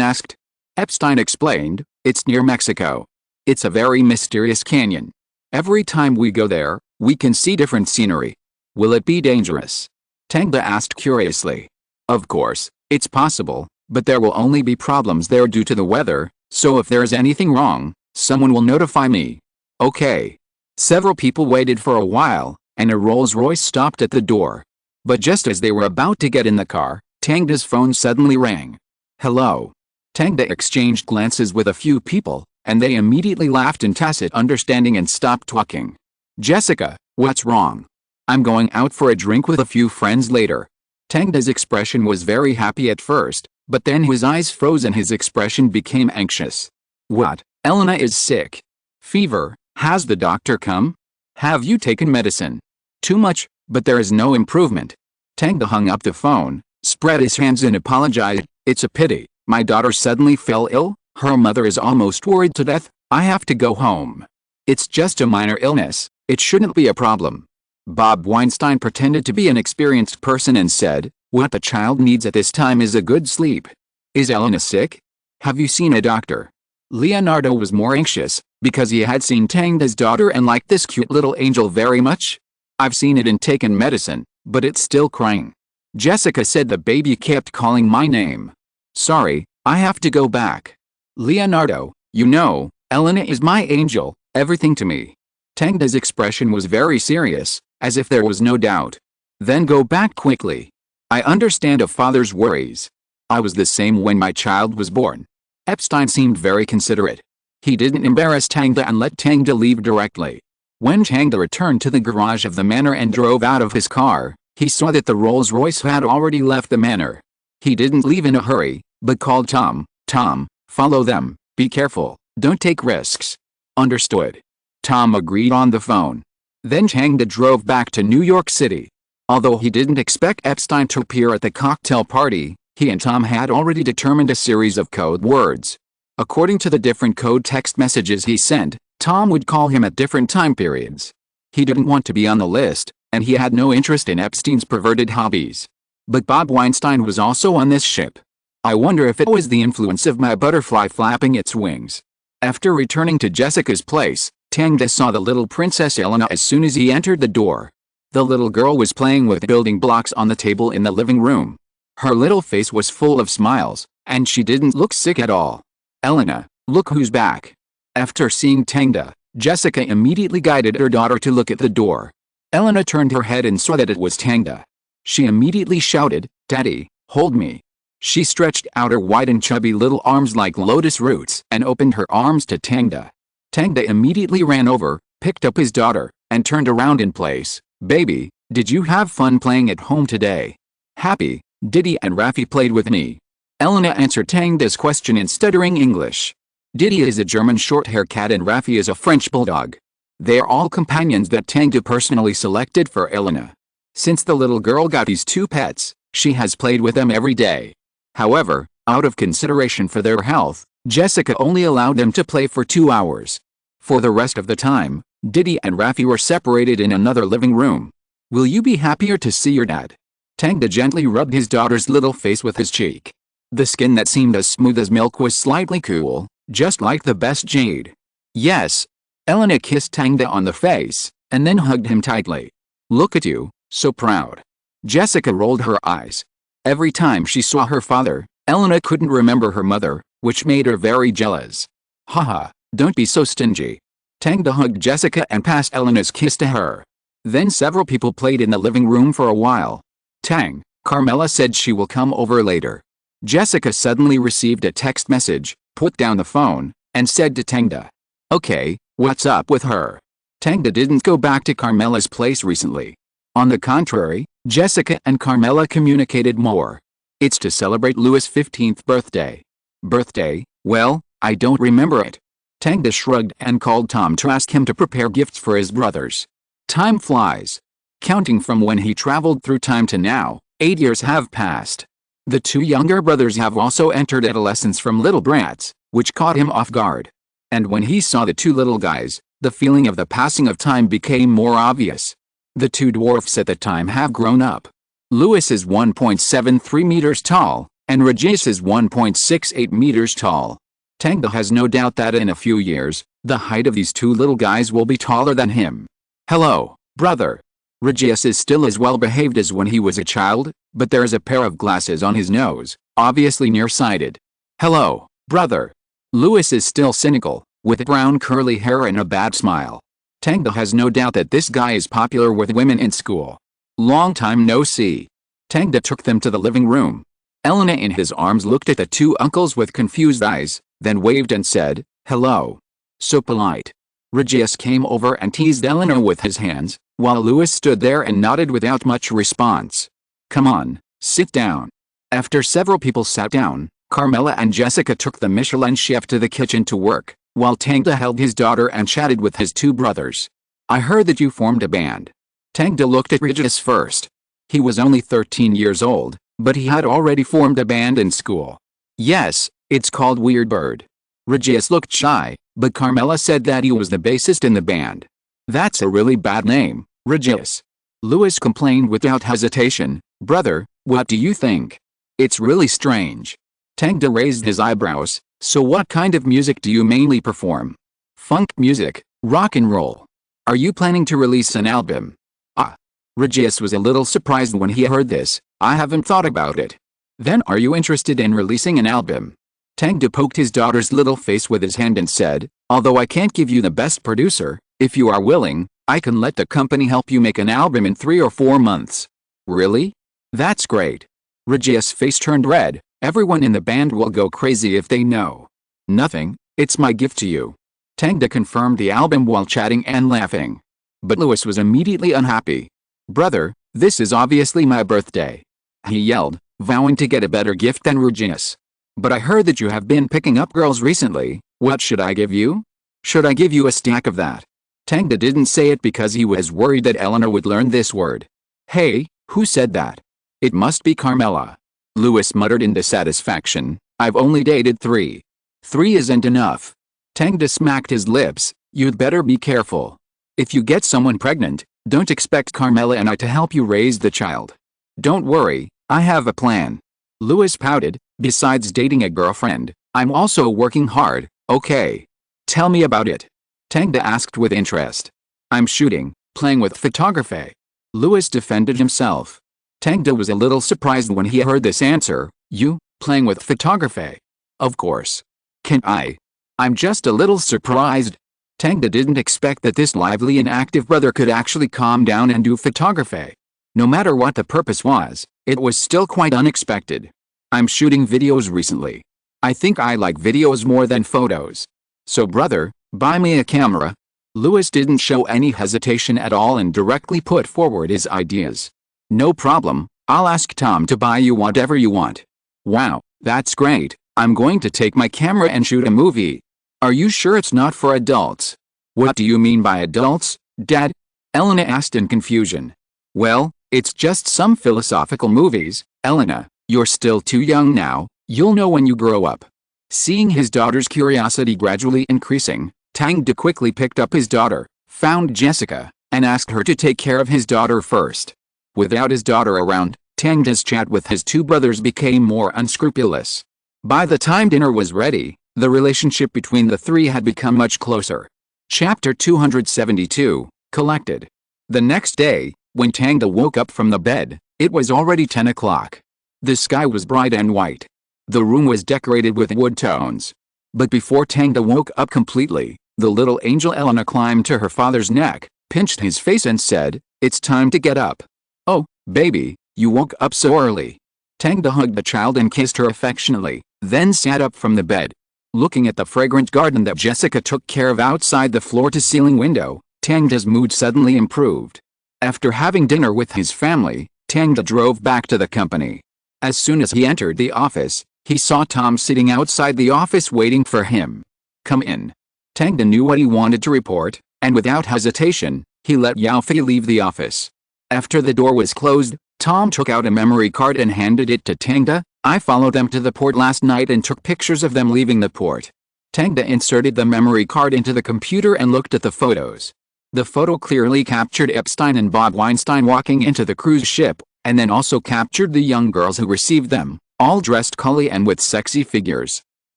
asked. Epstein explained, it's near Mexico. It's a very mysterious canyon. Every time we go there, we can see different scenery. Will it be dangerous? Tangda asked curiously. Of course, it's possible, but there will only be problems there due to the weather, so if there's anything wrong, someone will notify me. Okay. Several people waited for a while, and a Rolls-Royce stopped at the door. But just as they were about to get in the car, Tangda's phone suddenly rang. Hello. Tangda exchanged glances with a few people, and they immediately laughed in tacit understanding and stopped talking. Jessica, what's wrong? I'm going out for a drink with a few friends later. Tangda's expression was very happy at first, but then his eyes froze and his expression became anxious. What? Elena is sick. Fever. Has the doctor come? Have you taken medicine? Too much, but there is no improvement. Tangda hung up the phone, spread his hands and apologized. It's a pity. My daughter suddenly fell ill. Her mother is almost worried to death. I have to go home. It's just a minor illness. It shouldn't be a problem. Bob Weinstein pretended to be an experienced person and said, what the child needs at this time is a good sleep. Is Elena sick? Have you seen a doctor? Leonardo was more anxious, because he had seen Tangda's daughter and liked this cute little angel very much. I've seen it and taken medicine, but it's still crying. Jessica said the baby kept calling my name. Sorry, I have to go back. Leonardo, you know, Elena is my angel, everything to me. Tangda's expression was very serious, as if there was no doubt. Then go back quickly. I understand a father's worries. I was the same when my child was born. Epstein seemed very considerate. He didn't embarrass Tangda and let Tangda leave directly. When Tangda returned to the garage of the manor and drove out of his car, he saw that the Rolls-Royce had already left the manor. He didn't leave in a hurry, but called Tom. Tom, follow them, be careful, don't take risks. Understood. Tom agreed on the phone. Then Tangda drove back to New York City. Although he didn't expect Epstein to appear at the cocktail party, he and Tom had already determined a series of code words. According to the different code text messages he sent, Tom would call him at different time periods. He didn't want to be on the list, and he had no interest in Epstein's perverted hobbies. But Bob Weinstein was also on this ship. I wonder if it was the influence of my butterfly flapping its wings. After returning to Jessica's place, Tangda saw the little princess Elena as soon as he entered the door. The little girl was playing with building blocks on the table in the living room. Her little face was full of smiles, and she didn't look sick at all. Elena, look who's back. After seeing Tangda, Jessica immediately guided her daughter to look at the door. Elena turned her head and saw that it was Tangda. She immediately shouted, Daddy, hold me. She stretched out her white and chubby little arms like lotus roots and opened her arms to Tangda. Tangda immediately ran over, picked up his daughter, and turned around in place. Baby, did you have fun playing at home today? Happy. Diddy and Rafi played with me. Elena answered Tangda's question in stuttering English. Diddy is a German short-hair cat and Rafi is a French bulldog. They are all companions that Tangda personally selected for Elena. Since the little girl got these two pets, she has played with them every day. However, out of consideration for their health, Jessica only allowed them to play for 2 hours. For the rest of the time, Diddy and Rafi were separated in another living room. Will you be happier to see your dad? Tangda gently rubbed his daughter's little face with his cheek. The skin that seemed as smooth as milk was slightly cool, just like the best jade. Yes. Elena kissed Tangda on the face, and then hugged him tightly. Look at you, so proud. Jessica rolled her eyes. Every time she saw her father, Elena couldn't remember her mother, which made her very jealous. Haha, don't be so stingy. Tangda hugged Jessica and passed Elena's kiss to her. Then several people played in the living room for a while. Tang, Carmela said she will come over later. Jessica suddenly received a text message, put down the phone, and said to Tangda, okay, what's up with her? Tangda didn't go back to Carmela's place recently. On the contrary, Jessica and Carmela communicated more. It's to celebrate Louis' 15th birthday. Birthday? Well, I don't remember it. Tangda shrugged and called Tom to ask him to prepare gifts for his brothers. Time flies. Counting from when he traveled through time to now, 8 years have passed. The two younger brothers have also entered adolescence from little brats, which caught him off guard. And when he saw the two little guys, the feeling of the passing of time became more obvious. The two dwarfs at the time have grown up. Louis is 1.73 meters tall, and Regis is 1.68 meters tall. Tangda has no doubt that in a few years, the height of these two little guys will be taller than him. Hello, brother. Regius is still as well behaved as when he was a child, but there's a pair of glasses on his nose, obviously nearsighted. Hello, brother. Louis is still cynical, with brown curly hair and a bad smile. Tang has no doubt that this guy is popular with women in school. Long time no see. Tang took them to the living room. Elena in his arms looked at the two uncles with confused eyes, then waved and said, "Hello." So polite. Regius came over and teased Elena with his hands, while Louis stood there and nodded without much response. "Come on, sit down." After several people sat down, Carmela and Jessica took the Michelin chef to the kitchen to work, while Tang held his daughter and chatted with his two brothers. "I heard that you formed a band." Tang looked at Regius first. He was only 13 years old, but he had already formed a band in school. "Yes, it's called Weird Bird." Regius looked shy, but Carmela said that he was the bassist in the band. "That's a really bad name, Regius." Louis complained without hesitation, "Brother, what do you think? It's really strange." Tang raised his eyebrows. "So what kind of music do you mainly perform?" "Funk music, rock and roll." "Are you planning to release an album?" "Ah." Regius was a little surprised when he heard this. "I haven't thought about it." "Then are you interested in releasing an album?" Tang poked his daughter's little face with his hand and said, "Although I can't give you the best producer, if you are willing, I can let the company help you make an album in 3 or 4 months." "Really? That's great." Regius' face turned red. "Everyone in the band will go crazy if they know." "Nothing, it's my gift to you." Tang confirmed the album while chatting and laughing. But Louis was immediately unhappy. "Brother, this is obviously my birthday," he yelled, vowing to get a better gift than Regius. "But I heard that you have been picking up girls recently. What should I give you? Should I give you a stack of that?" Tang didn't say it because he was worried that Eleanor would learn this word. "Hey, who said that?" "It must be Carmela." Louis muttered in dissatisfaction, "I've only dated 3. 3 isn't enough." Tang smacked his lips. "You'd better be careful. If you get someone pregnant, don't expect Carmela and I to help you raise the child." "Don't worry, I have a plan." Louis pouted. "Besides dating a girlfriend, I'm also working hard, okay? Tell me about it." Tang asked with interest. "I'm shooting, playing with photography." Louis defended himself. Tang was a little surprised when he heard this answer. "You, playing with photography?" "Of course. Can I?" "I'm just a little surprised." Tang didn't expect that this lively and active brother could actually calm down and do photography. No matter what the purpose was, it was still quite unexpected. "I'm shooting videos recently. I think I like videos more than photos. So brother, buy me a camera." Louis didn't show any hesitation at all and directly put forward his ideas. "No problem, I'll ask Tom to buy you whatever you want." "Wow, that's great. I'm going to take my camera and shoot a movie." "Are you sure it's not for adults?" "What do you mean by adults, Dad?" Elena asked in confusion. "Well, it's just some philosophical movies, Elena. You're still too young now, you'll know when you grow up." Seeing his daughter's curiosity gradually increasing, Tang quickly picked up his daughter, found Jessica, and asked her to take care of his daughter first. Without his daughter around, Tang's chat with his two brothers became more unscrupulous. By the time dinner was ready, the relationship between the three had become much closer. Chapter 272, Collected. The next day, when Tang woke up from the bed, it was already 10 o'clock. The sky was bright and white. The room was decorated with wood tones. But before Tang woke up completely, the little angel Elena climbed to her father's neck, pinched his face and said, "It's time to get up." "Oh, baby, you woke up so early." Tang hugged the child and kissed her affectionately, then sat up from the bed. Looking at the fragrant garden that Jessica took care of outside the floor-to-ceiling window, Tang's mood suddenly improved. After having dinner with his family, Tang drove back to the company. As soon as he entered the office, he saw Tom sitting outside the office waiting for him. "Come in." Tang knew what he wanted to report, and without hesitation, he let Yaofei leave the office. After the door was closed, Tom took out a memory card and handed it to Tang. "I followed them to the port last night and took pictures of them leaving the port." Tang inserted the memory card into the computer and looked at the photos. The photo clearly captured Epstein and Bob Weinstein walking into the cruise ship, and then also captured the young girls who received them, all dressed coolly and with sexy figures.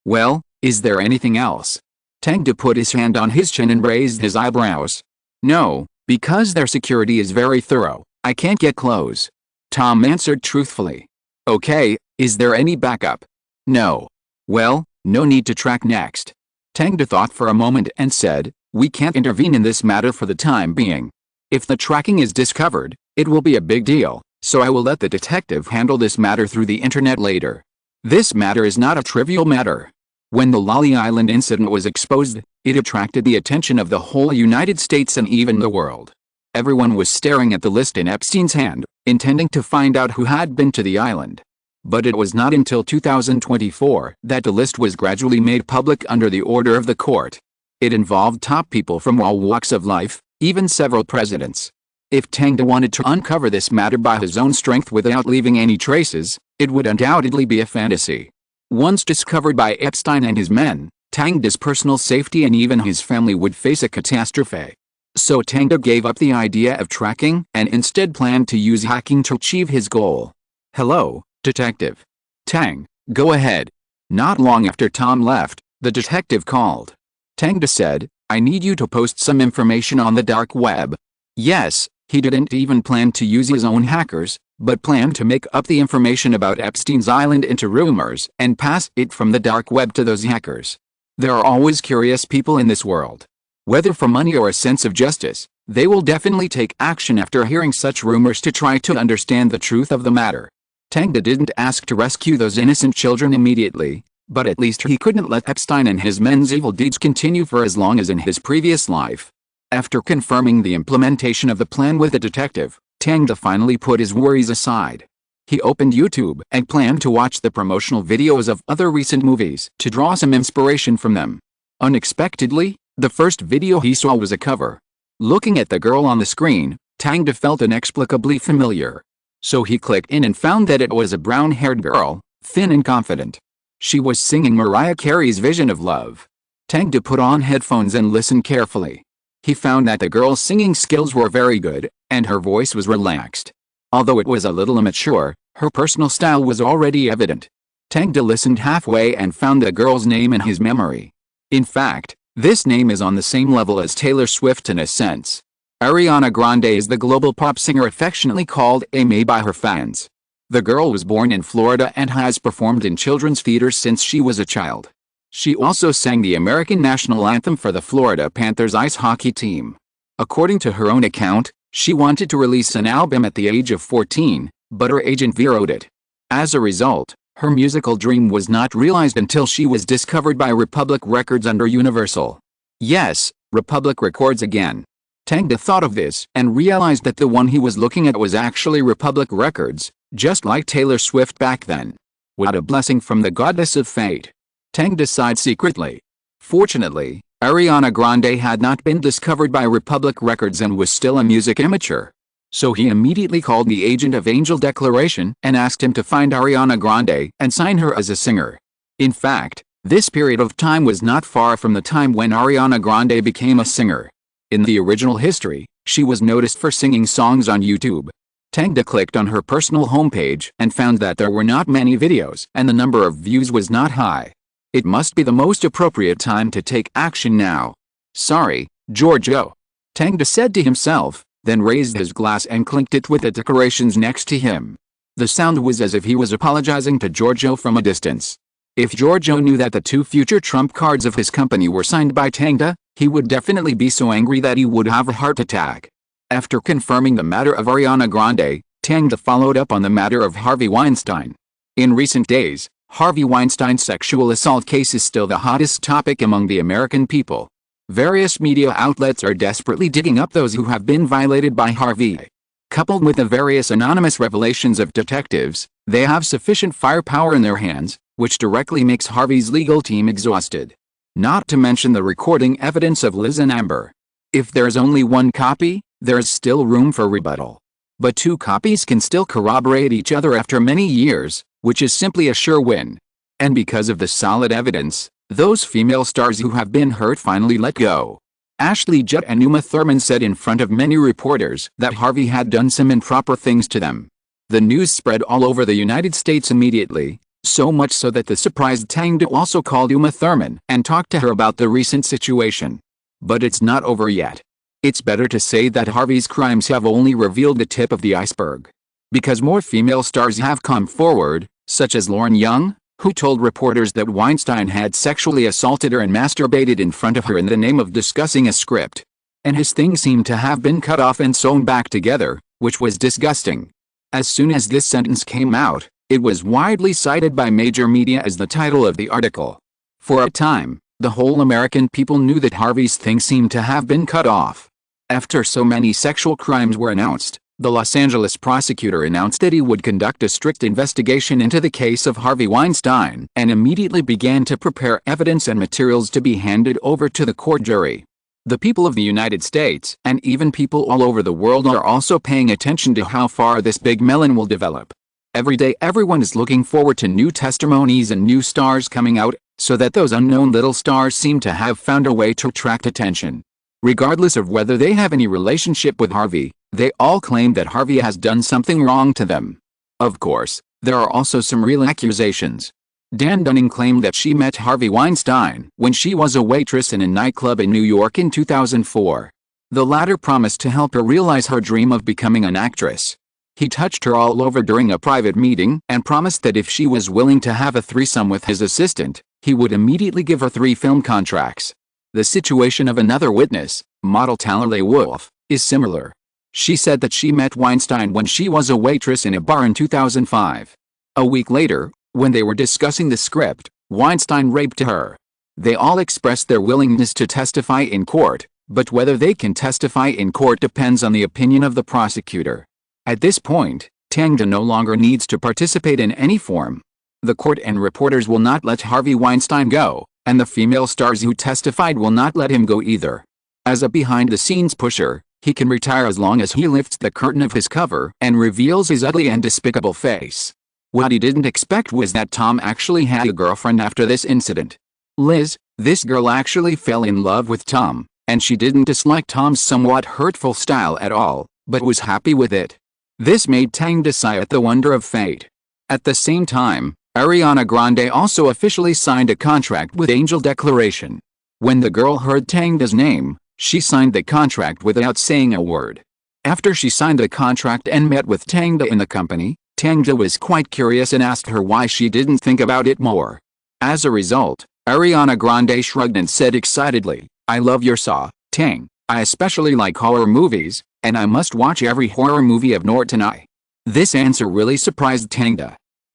"Well, is there anything else?" Tang put his hand on his chin and raised his eyebrows. "No, Because their security is very thorough, I can't get close. Tom answered truthfully. Okay, is there any backup? No. Well, no need to track next. Tang thought for a moment and said, we can't intervene in this matter for the time being. If the tracking is discovered, it will be a big deal, so I will let the detective handle this matter through the internet later. This matter is not a trivial matter. When the Lolly Island incident was exposed, it attracted the attention of the whole United States and even the world. Everyone was staring at the list in Epstein's hand, intending to find out who had been to the island. But it was not until 2024 that the list was gradually made public under the order of the court. It involved top people from all walks of life, even several presidents. If Tang wanted to uncover this matter by his own strength without leaving any traces, it would undoubtedly be a fantasy. Once discovered by Epstein and his men, Tang's personal safety and even his family would face a catastrophe. So Tang gave up the idea of tracking and instead planned to use hacking to achieve his goal. Hello, detective. Tang, go ahead. Not long after Tom left, the detective called. Tang said, I need you to post some information on the dark web. Yes, he didn't even plan to use his own hackers, but planned to make up the information about Epstein's Island into rumors and pass it from the dark web to those hackers. There are always curious people in this world. Whether for money or a sense of justice, they will definitely take action after hearing such rumors to try to understand the truth of the matter. Tang didn't ask to rescue those innocent children immediately, but at least he couldn't let Epstein and his men's evil deeds continue for as long as in his previous life. After confirming the implementation of the plan with the detective, Tang finally put his worries aside. He opened YouTube and planned to watch the promotional videos of other recent movies to draw some inspiration from them. Unexpectedly, the first video he saw was a cover. Looking at the girl on the screen, Tang felt inexplicably familiar. So he clicked in and found that it was a brown-haired girl, thin and confident. She was singing Mariah Carey's Vision of Love. Tang put on headphones and listened carefully. He found that the girl's singing skills were very good, and her voice was relaxed. Although it was a little immature, her personal style was already evident. Tang listened halfway and found the girl's name in his memory. In fact, this name is on the same level as Taylor Swift in a sense. Ariana Grande is the global pop singer affectionately called Amy by her fans. The girl was born in Florida and has performed in children's theaters since she was a child. She also sang the American national anthem for the Florida Panthers ice hockey team. According to her own account, she wanted to release an album at the age of 14, but her agent vetoed it. As a result, her musical dream was not realized until she was discovered by Republic Records under Universal. Yes, Republic Records again. Tang thought of this and realized that the one he was looking at was actually Republic Records, just like Taylor Swift back then. What a blessing from the goddess of fate. Tang sighed secretly. Fortunately, Ariana Grande had not been discovered by Republic Records and was still a music amateur. So he immediately called the agent of Angel Declaration and asked him to find Ariana Grande and sign her as a singer. In fact, this period of time was not far from the time when Ariana Grande became a singer. In the original history, she was noticed for singing songs on YouTube. Tang clicked on her personal homepage and found that there were not many videos and the number of views was not high. It must be the most appropriate time to take action now. Sorry, Giorgio. Tang said to himself, then raised his glass and clinked it with the decorations next to him. The sound was as if he was apologizing to Giorgio from a distance. If Giorgio knew that the two future trump cards of his company were signed by Tang, he would definitely be so angry that he would have a heart attack. After confirming the matter of Ariana Grande, Tang followed up on the matter of Harvey Weinstein. In recent days, Harvey Weinstein's sexual assault case is still the hottest topic among the American people. Various media outlets are desperately digging up those who have been violated by Harvey. Coupled with the various anonymous revelations of detectives, they have sufficient firepower in their hands, which directly makes Harvey's legal team exhausted. Not to mention the recording evidence of Liz and Amber. If there's only one copy, there's still room for rebuttal. But two copies can still corroborate each other after many years, which is simply a sure win. And because of the solid evidence, those female stars who have been hurt finally let go. Ashley Judd and Uma Thurman said in front of many reporters that Harvey had done some improper things to them. The news spread all over the United States immediately, so much so that the surprised Tang also called Uma Thurman and talked to her about the recent situation. But it's not over yet. It's better to say that Harvey's crimes have only revealed the tip of the iceberg. Because more female stars have come forward, such as Lauren Young, who told reporters that Weinstein had sexually assaulted her and masturbated in front of her in the name of discussing a script. And his thing seemed to have been cut off and sewn back together, which was disgusting. As soon as this sentence came out, it was widely cited by major media as the title of the article. For a time, the whole American people knew that Harvey's thing seemed to have been cut off. After so many sexual crimes were announced, the Los Angeles prosecutor announced that he would conduct a strict investigation into the case of Harvey Weinstein and immediately began to prepare evidence and materials to be handed over to the court jury. The people of the United States, and even people all over the world, are also paying attention to how far this big melon will develop. Every day everyone is looking forward to new testimonies and new stars coming out, so that those unknown little stars seem to have found a way to attract attention. Regardless of whether they have any relationship with Harvey, they all claim that Harvey has done something wrong to them. Of course, there are also some real accusations. Dan Dunning claimed that she met Harvey Weinstein when she was a waitress in a nightclub in New York in 2004. The latter promised to help her realize her dream of becoming an actress. He touched her all over during a private meeting and promised that if she was willing to have a threesome with his assistant, he would immediately give her 3 film contracts. The situation of another witness, model Taylor Wolfe, is similar. She said that she met Weinstein when she was a waitress in a bar in 2005. A week later, when they were discussing the script, Weinstein raped her. They all expressed their willingness to testify in court, but whether they can testify in court depends on the opinion of the prosecutor. At this point, Tang no longer needs to participate in any form. The court and reporters will not let Harvey Weinstein go, and the female stars who testified will not let him go either. As a behind-the-scenes pusher, he can retire as long as he lifts the curtain of his cover and reveals his ugly and despicable face. What he didn't expect was that Tom actually had a girlfriend after this incident. Liz, this girl actually fell in love with Tom, and she didn't dislike Tom's somewhat hurtful style at all, but was happy with it. This made Tang sigh at the wonder of fate. At the same time, Ariana Grande also officially signed a contract with Angel Declaration. When the girl heard Tang's name, she signed the contract without saying a word. After she signed the contract and met with Tang in the company, Tang was quite curious and asked her why she didn't think about it more. As a result, Ariana Grande shrugged and said excitedly, "I love your saw, Tang. I especially like horror movies, and I must watch every horror movie of Norton I." This answer really surprised Tang.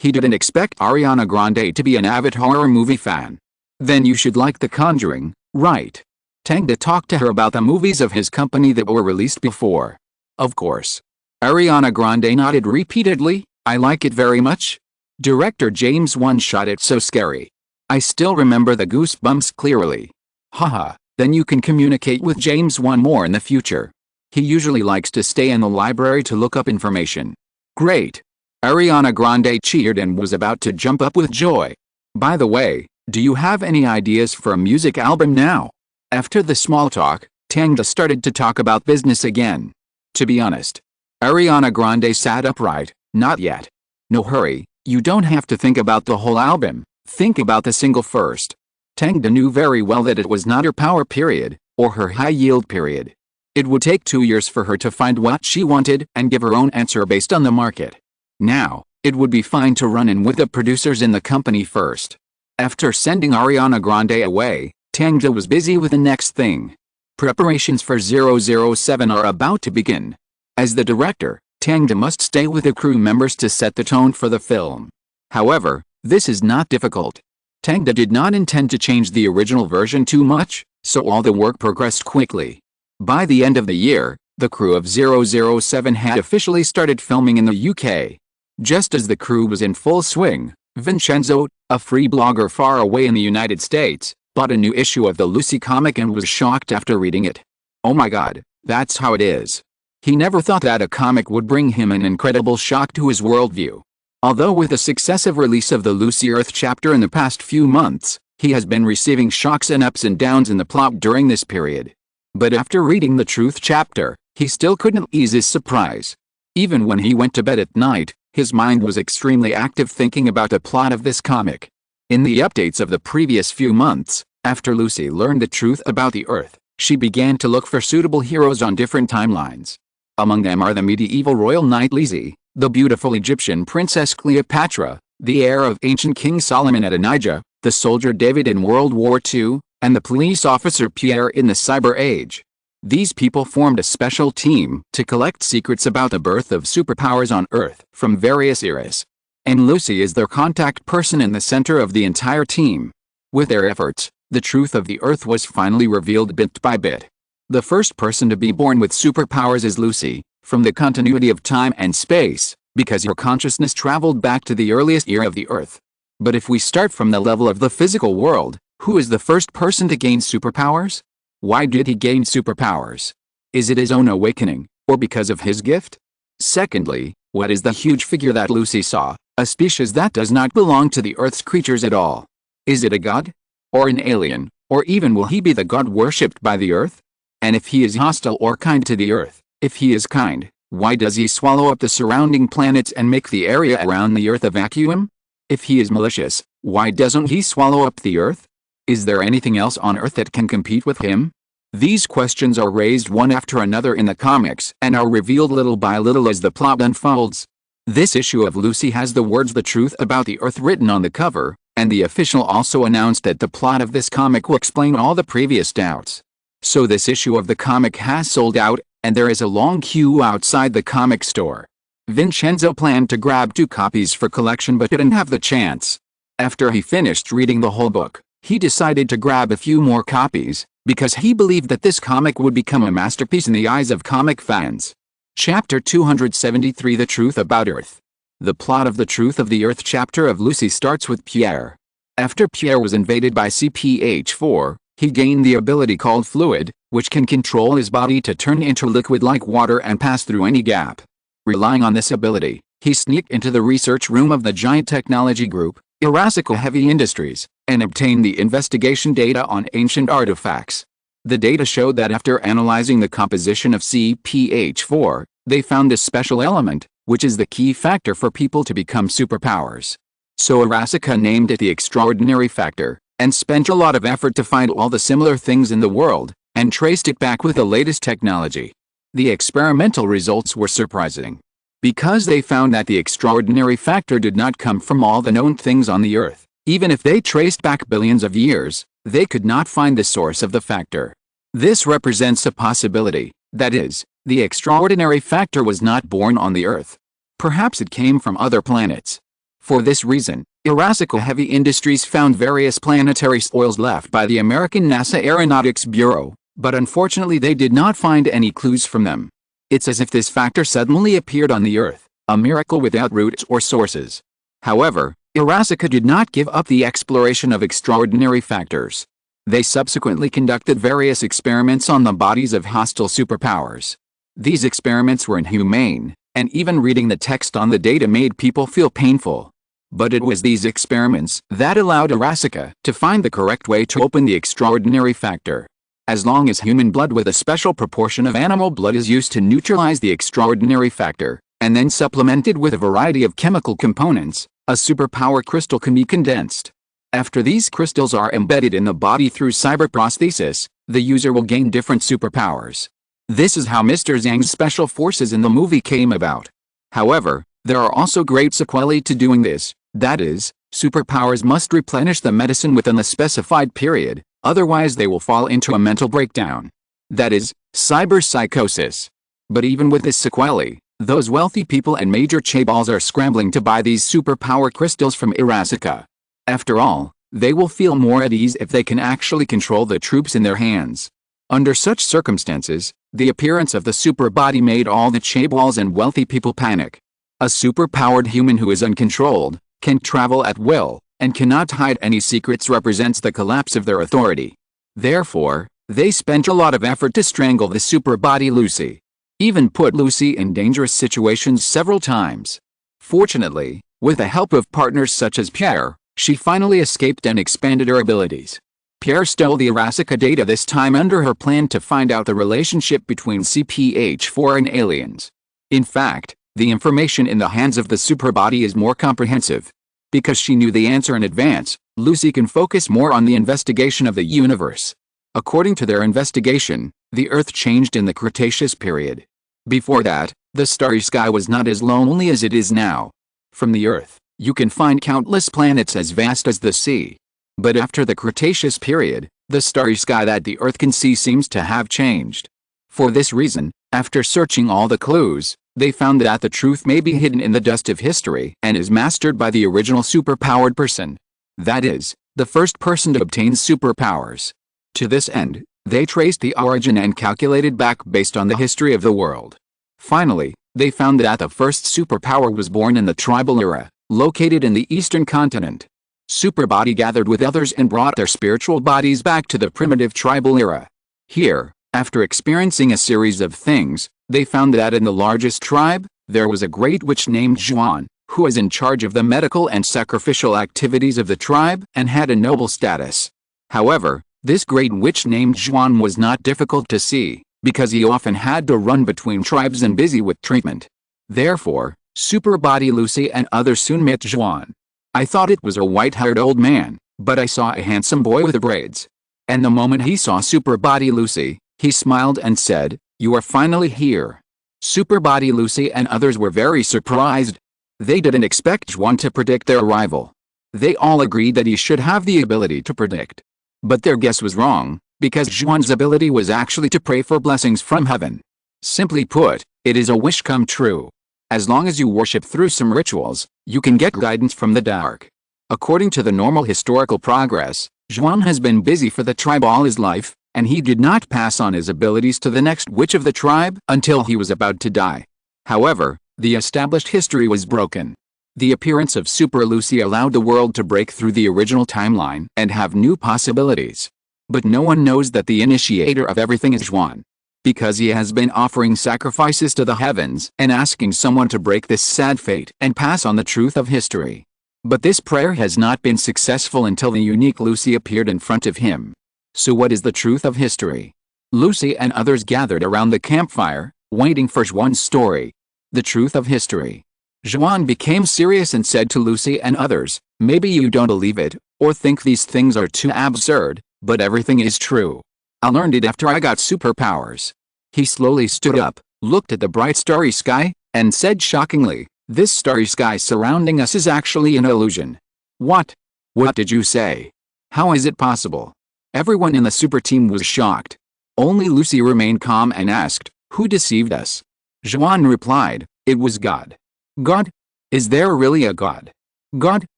He didn't expect Ariana Grande to be an avid horror movie fan. "Then you should like The Conjuring, right?" Tang talked to her about the movies of his company that were released before. Of course. Ariana Grande nodded repeatedly. "I like it very much. Director James Wan shot it so scary. I still remember the goosebumps clearly. Haha, then you can communicate with James Wan more in the future. He usually likes to stay in the library to look up information." "Great." Ariana Grande cheered and was about to jump up with joy. "By the way, do you have any ideas for a music album now?" After the small talk, Tang started to talk about business again. To be honest, Ariana Grande sat upright. "Not yet. No hurry, you don't have to think about the whole album, think about the single first." Tang knew very well that it was not her power period, or her high-yield period. It would take 2 years for her to find what she wanted and give her own answer based on the market. Now, it would be fine to run in with the producers in the company first. After sending Ariana Grande away, Tang was busy with the next thing. Preparations for 007 are about to begin. As the director, Tang must stay with the crew members to set the tone for the film. However, this is not difficult. Tang did not intend to change the original version too much, so all the work progressed quickly. By the end of the year, the crew of 007 had officially started filming in the UK. Just as the crew was in full swing, Vincenzo, a free blogger far away in the United States, bought a new issue of the Lucy comic and was shocked after reading it. Oh my god, that's how it is. He never thought that a comic would bring him an incredible shock to his worldview. Although with the successive release of the Lucy Earth chapter in the past few months, he has been receiving shocks and ups and downs in the plot during this period. But after reading the Truth chapter, he still couldn't ease his surprise. Even when he went to bed at night, his mind was extremely active thinking about the plot of this comic. In the updates of the previous few months, after Lucy learned the truth about the Earth, She began to look for suitable heroes on different timelines. Among them are the medieval royal knight Lizzie, the beautiful Egyptian princess Cleopatra, the heir of ancient King Solomon Adonijah, the soldier David in World War II, and the police officer Pierre in the Cyber Age. These people formed a special team to collect secrets about the birth of superpowers on Earth from various eras. And Lucy is their contact person in the center of the entire team. With their efforts, the truth of the Earth was finally revealed bit by bit. The first person to be born with superpowers is Lucy, from the continuity of time and space, because her consciousness traveled back to the earliest era of the Earth. But if we start from the level of the physical world, who is the first person to gain superpowers? Why did he gain superpowers? Is it his own awakening, or because of his gift? Secondly, what is the huge figure that Lucy saw, a species that does not belong to the Earth's creatures at all? Is it a god? Or an alien? Or even will he be the god worshipped by the Earth? And if he is hostile or kind to the Earth, if he is kind, why does he swallow up the surrounding planets and make the area around the Earth a vacuum? If he is malicious, why doesn't he swallow up the Earth? Is there anything else on Earth that can compete with him? These questions are raised one after another in the comics and are revealed little by little as the plot unfolds. This issue of Lucy has the words "The Truth About the Earth" written on the cover, and the official also announced that the plot of this comic will explain all the previous doubts. So this issue of the comic has sold out, and there is a long queue outside the comic store. Vincenzo planned to grab 2 copies for collection but didn't have the chance. After he finished reading the whole book, he decided to grab a few more copies, because he believed that this comic would become a masterpiece in the eyes of comic fans. Chapter 273 The Truth About Earth. The plot of The Truth of the Earth chapter of Lucy starts with Pierre. After Pierre was invaded by CPH4, he gained the ability called Fluid, which can control his body to turn into liquid like water and pass through any gap. Relying on this ability, he sneaked into the research room of the giant technology group, Irasical Heavy Industries, and obtained the investigation data on ancient artifacts. The data showed that after analyzing the composition of CPH4, they found a special element, which is the key factor for people to become superpowers. So Irasica named it the extraordinary factor, and spent a lot of effort to find all the similar things in the world, and traced it back with the latest technology. The experimental results were surprising, because they found that the extraordinary factor did not come from all the known things on the Earth. Even if they traced back billions of years, they could not find the source of the factor. This represents a possibility, that is, the extraordinary factor was not born on the Earth. Perhaps it came from other planets. For this reason, Irasical Heavy Industries found various planetary soils left by the American NASA Aeronautics Bureau, but unfortunately they did not find any clues from them. It's as if this factor suddenly appeared on the Earth, a miracle without roots or sources. However, Irasica did not give up the exploration of extraordinary factors. They subsequently conducted various experiments on the bodies of hostile superpowers. These experiments were inhumane, and even reading the text on the data made people feel painful. But it was these experiments that allowed Irasica to find the correct way to open the extraordinary factor. As long as human blood with a special proportion of animal blood is used to neutralize the extraordinary factor, and then supplemented with a variety of chemical components, a superpower crystal can be condensed. After these crystals are embedded in the body through cyberprosthesis, the user will gain different superpowers. This is how Mr. Zhang's special forces in the movie came about. However, there are also great sequelae to doing this, that is, superpowers must replenish the medicine within the specified period, otherwise they will fall into a mental breakdown. That is, cyberpsychosis. But even with this sequelae, those wealthy people and major chaebols are scrambling to buy these superpower crystals from Irasica. After all, they will feel more at ease if they can actually control the troops in their hands. Under such circumstances, the appearance of the super body made all the chaebols and wealthy people panic. A superpowered human who is uncontrolled, can travel at will, and cannot hide any secrets represents the collapse of their authority. Therefore, they spent a lot of effort to strangle the super body Lucy. Even put Lucy in dangerous situations several times. Fortunately, with the help of partners such as Pierre, she finally escaped and expanded her abilities. Pierre stole the Irasica data this time under her plan to find out the relationship between CPH4 and aliens. In fact, the information in the hands of the super body is more comprehensive. Because she knew the answer in advance, Lucy can focus more on the investigation of the universe. According to their investigation, the Earth changed in the Cretaceous period. Before that, the starry sky was not as lonely as it is now. From the Earth, you can find countless planets as vast as the sea. But after the Cretaceous period, the starry sky that the Earth can see seems to have changed. For this reason, after searching all the clues, they found that the truth may be hidden in the dust of history and is mastered by the original superpowered person. That is, the first person to obtain superpowers. To this end, they traced the origin and calculated back based on the history of the world. Finally, they found that the first superpower was born in the tribal era, located in the eastern continent. Superbody gathered with others and brought their spiritual bodies back to the primitive tribal era. Here, after experiencing a series of things, they found that in the largest tribe, there was a great witch named Johansson, who was in charge of the medical and sacrificial activities of the tribe and had a noble status. However, this great witch named Johansson was not difficult to see, because he often had to run between tribes and busy with treatment. Therefore, Superbody Lucy and others soon met Johansson. I thought it was a white-haired old man, but I saw a handsome boy with braids. And the moment he saw Superbody Lucy, he smiled and said, "You are finally here." Superbody Lucy and others were very surprised. They didn't expect Johansson to predict their arrival. They all agreed that he should have the ability to predict. But their guess was wrong, because Johansson's ability was actually to pray for blessings from heaven. Simply put, it is a wish come true. As long as you worship through some rituals, you can get guidance from the dark. According to the normal historical progress, Johansson has been busy for the tribe all his life, and he did not pass on his abilities to the next witch of the tribe until he was about to die. However, the established history was broken. The appearance of Super Lucy allowed the world to break through the original timeline and have new possibilities. But no one knows that the initiator of everything is Johansson, because he has been offering sacrifices to the heavens and asking someone to break this sad fate and pass on the truth of history. But this prayer has not been successful until the unique Lucy appeared in front of him. So what is the truth of history? Lucy and others gathered around the campfire, waiting for Johansson's story. The truth of history. Johansson became serious and said to Lucy and others, "Maybe you don't believe it, or think these things are too absurd, but everything is true. I learned it after I got superpowers." He slowly stood up, looked at the bright starry sky, and said shockingly, "This starry sky surrounding us is actually an illusion." "What? What did you say? How is it possible?" Everyone in the super team was shocked. Only Lucy remained calm and asked, "Who deceived us?" Johansson replied, "It was God." "God? Is there really a God?" "God?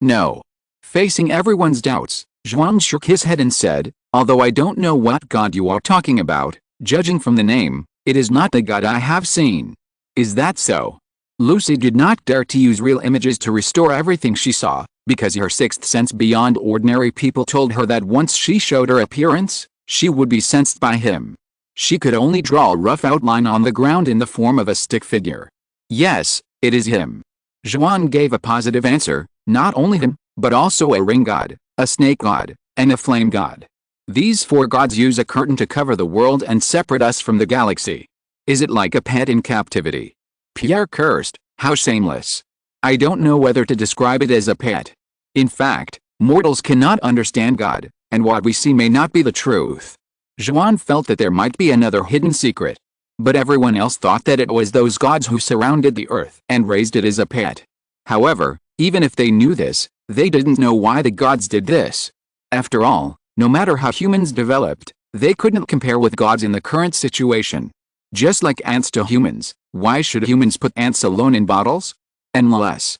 No." Facing everyone's doubts, Johansson shook his head and said, "Although I don't know what God you are talking about, judging from the name, it is not the God I have seen." "Is that so?" Lucy did not dare to use real images to restore everything she saw, because her sixth sense beyond ordinary people told her that once she showed her appearance, she would be sensed by him. She could only draw a rough outline on the ground in the form of a stick figure. "Yes, it is him." Johansson gave a positive answer, "Not only him, but also a ring god, a snake god, and a flame god. These four gods use a curtain to cover the world and separate us from the galaxy. Is it like a pet in captivity?" Pierre cursed, "How shameless. I don't know whether to describe it as a pet. In fact, mortals cannot understand God, and what we see may not be the truth." Johansson felt that there might be another hidden secret. But everyone else thought that it was those gods who surrounded the earth and raised it as a pet. However, even if they knew this, they didn't know why the gods did this. After all, no matter how humans developed, they couldn't compare with gods in the current situation. Just like ants to humans, why should humans put ants alone in bottles? Unless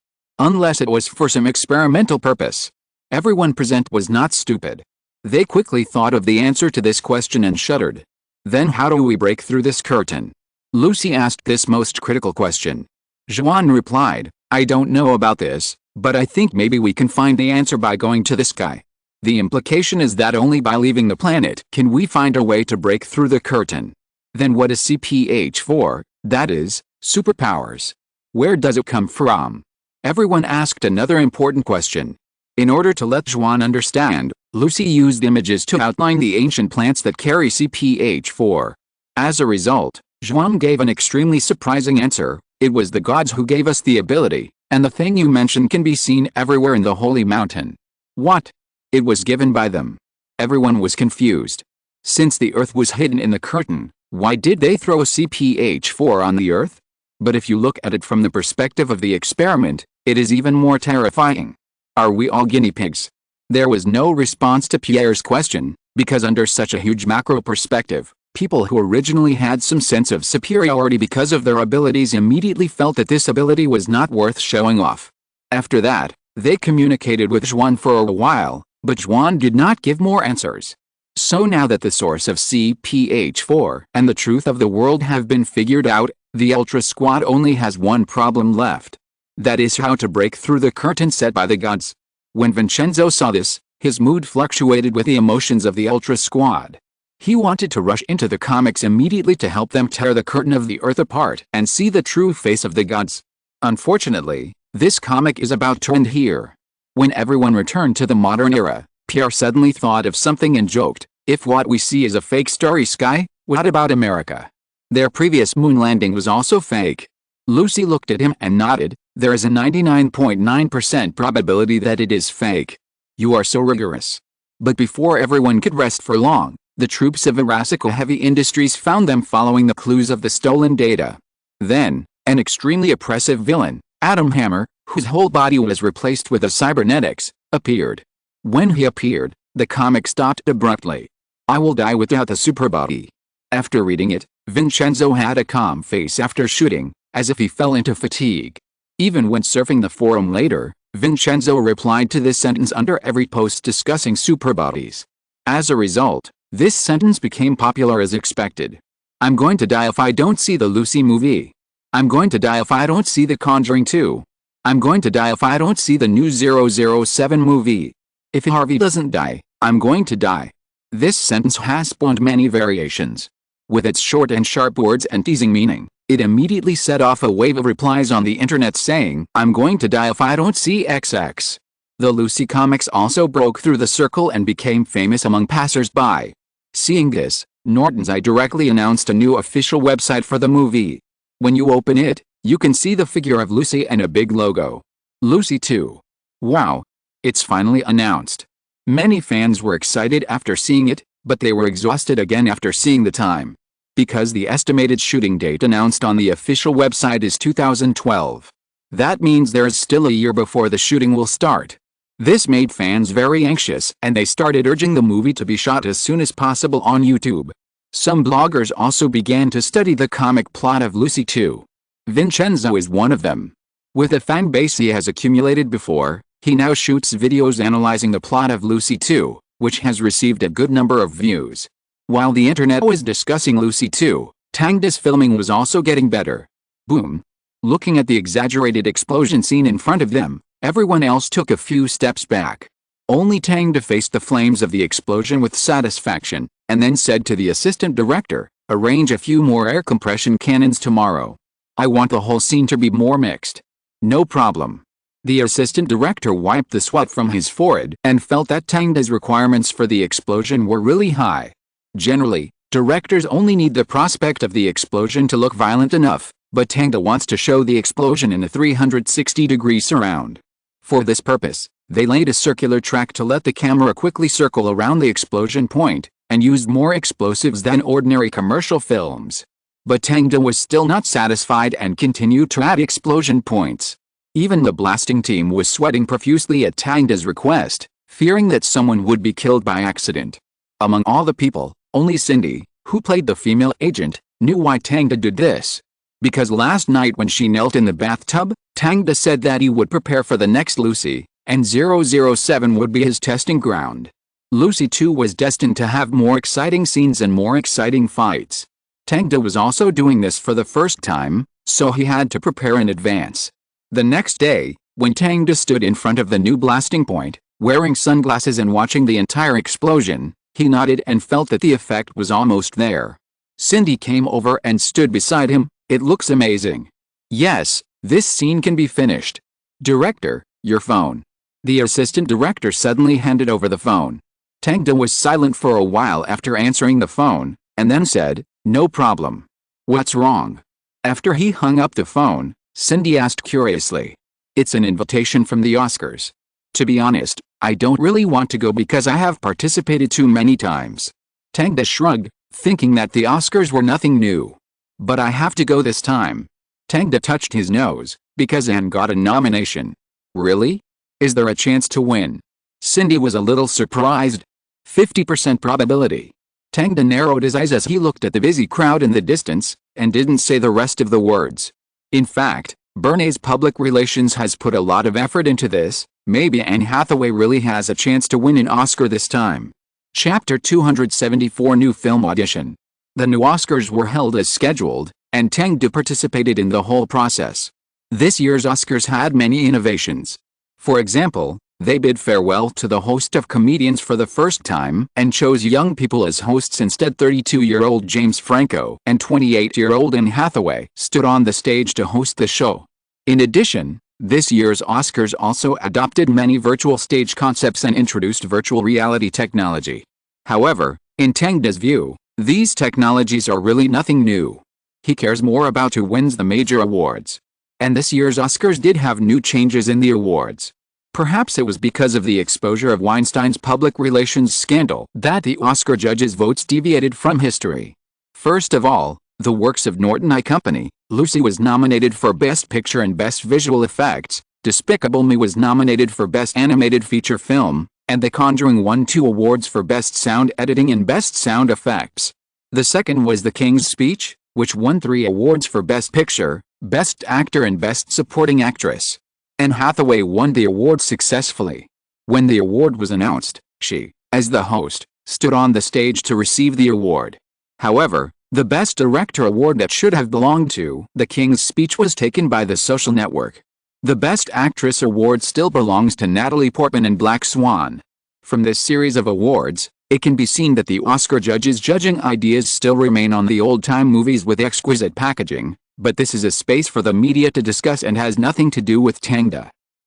it was for some experimental purpose. Everyone present was not stupid. They quickly thought of the answer to this question and shuddered. "Then how do we break through this curtain?" Lucy asked this most critical question. Johansson replied, "I don't know about this, but I think maybe we can find the answer by going to the sky. The implication is that only by leaving the planet can we find a way to break through the curtain." Then what is CPH4, that is, superpowers? Where does it come from? Everyone asked another important question. In order to let Johansson understand, Lucy used images to outline the ancient plants that carry CPH4. As a result, Johansson gave an extremely surprising answer. "It was the gods who gave us the ability, and the thing you mentioned can be seen everywhere in the holy mountain." "What? It was given by them?" Everyone was confused. Since the Earth was hidden in the curtain, why did they throw CPH4 on the Earth? But if you look at it from the perspective of the experiment, it is even more terrifying. Are we all guinea pigs? There was no response to Pierre's question, because under such a huge macro perspective, people who originally had some sense of superiority because of their abilities immediately felt that this ability was not worth showing off. After that, they communicated with Juan for a while, but Juan did not give more answers. So now that the source of CPH4 and the truth of the world have been figured out, the Ultra Squad only has one problem left. That is how to break through the curtain set by the gods. When Vincenzo saw this, his mood fluctuated with the emotions of the Ultra Squad. He wanted to rush into the comics immediately to help them tear the curtain of the Earth apart and see the true face of the gods. Unfortunately, this comic is about to end here. When everyone returned to the modern era, Pierre suddenly thought of something and joked, "If what we see is a fake starry sky, what about America? Their previous moon landing was also fake." Lucy looked at him and nodded. "There is a 99.9% probability that it is fake." "You are so rigorous." But before everyone could rest for long, the troops of Irascible Heavy Industries found them following the clues of the stolen data. Then, an extremely oppressive villain, Atom Hammer, whose whole body was replaced with a cybernetics, appeared. When he appeared, the comic stopped abruptly. "I will die without the superbody." After reading it, Vincenzo had a calm face after shooting, as if he fell into fatigue. Even when surfing the forum later, Vincenzo replied to this sentence under every post discussing superbodies. As a result, this sentence became popular as expected. "I'm going to die if I don't see the Lucy movie. I'm going to die if I don't see The Conjuring 2. I'm going to die if I don't see the new 007 movie. If Harvey doesn't die, I'm going to die." This sentence has spawned many variations. With its short and sharp words and teasing meaning, it immediately set off a wave of replies on the internet saying, "I'm going to die if I don't see XX." The Lucy comics also broke through the circle and became famous among passers-by. Seeing this, Norton's Eye directly announced a new official website for the movie. When you open it, you can see the figure of Lucy and a big logo. Lucy 2. Wow! It's finally announced. Many fans were excited after seeing it, but they were exhausted again after seeing the time. Because the estimated shooting date announced on the official website is 2012. That means there is still a year before the shooting will start. This made fans very anxious and they started urging the movie to be shot as soon as possible on YouTube. Some bloggers also began to study the comic plot of Lucy 2. Vincenzo is one of them. With the fan base he has accumulated before, he now shoots videos analyzing the plot of Lucy 2, which has received a good number of views. While the internet was discussing Lucy 2, Tang's filming was also getting better. Boom! Looking at the exaggerated explosion scene in front of them, everyone else took a few steps back. Only Tang faced the flames of the explosion with satisfaction, and then said to the assistant director, "Arrange a few more air compression cannons tomorrow. I want the whole scene to be more mixed." "No problem." The assistant director wiped the sweat from his forehead and felt that Tang's requirements for the explosion were really high. Generally, directors only need the prospect of the explosion to look violent enough, but Tang wants to show the explosion in a 360-degree surround. For this purpose, they laid a circular track to let the camera quickly circle around the explosion point, and used more explosives than ordinary commercial films. But Tang was still not satisfied and continued to add explosion points. Even the blasting team was sweating profusely at Tang's request, fearing that someone would be killed by accident. Among all the people, only Cindy, who played the female agent, knew why Tang did this. Because last night when she knelt in the bathtub, Tang said that he would prepare for the next Lucy, and 007 would be his testing ground. Lucy 2 was destined to have more exciting scenes and more exciting fights. Tang was also doing this for the first time, so he had to prepare in advance. The next day, when Tang stood in front of the new blasting point, wearing sunglasses and watching the entire explosion, he nodded and felt that the effect was almost there. Cindy came over and stood beside him. "It looks amazing." "Yes, this scene can be finished." "Director, your phone." The assistant director suddenly handed over the phone. Tang was silent for a while after answering the phone, and then said, "No problem." "What's wrong?" After he hung up the phone, Cindy asked curiously. "It's an invitation from the Oscars. To be honest, I don't really want to go because I have participated too many times." Tang shrugged, thinking that the Oscars were nothing new. But I have to go this time. Tang touched his nose, because Anne got a nomination. Really? Is there a chance to win? Cindy was a little surprised. 50% probability. Tang narrowed his eyes as he looked at the busy crowd in the distance, and didn't say the rest of the words. In fact, Bernays Public Relations has put a lot of effort into this. Maybe Anne Hathaway really has a chance to win an Oscar this time. Chapter 274 New Film Audition. The new Oscars were held as scheduled, and Tang participated in the whole process. This year's Oscars had many innovations. For example, they bid farewell to the host of comedians for the first time and chose young people as hosts instead. 32-year-old James Franco and 28-year-old Anne Hathaway stood on the stage to host the show. In addition, this year's Oscars also adopted many virtual stage concepts and introduced virtual reality technology. However, in Tang's view, these technologies are really nothing new. He cares more about who wins the major awards. And this year's Oscars did have new changes in the awards. Perhaps it was because of the exposure of Weinstein's public relations scandal that the Oscar judges' votes deviated from history. First of all, the works of Norton I Company. Lucy was nominated for Best Picture and Best Visual Effects, Despicable Me was nominated for Best Animated Feature Film, and The Conjuring won 2 awards for Best Sound Editing and Best Sound Effects. The second was The King's Speech, which won 3 awards for Best Picture, Best Actor and Best Supporting Actress. Anne Hathaway won the award successfully. When the award was announced, she, as the host, stood on the stage to receive the award. However, the Best Director award that should have belonged to The King's Speech was taken by The Social Network. The Best Actress award still belongs to Natalie Portman in Black Swan. From this series of awards, it can be seen that the Oscar judges' judging ideas still remain on the old-time movies with exquisite packaging, but this is a space for the media to discuss and has nothing to do with Tang.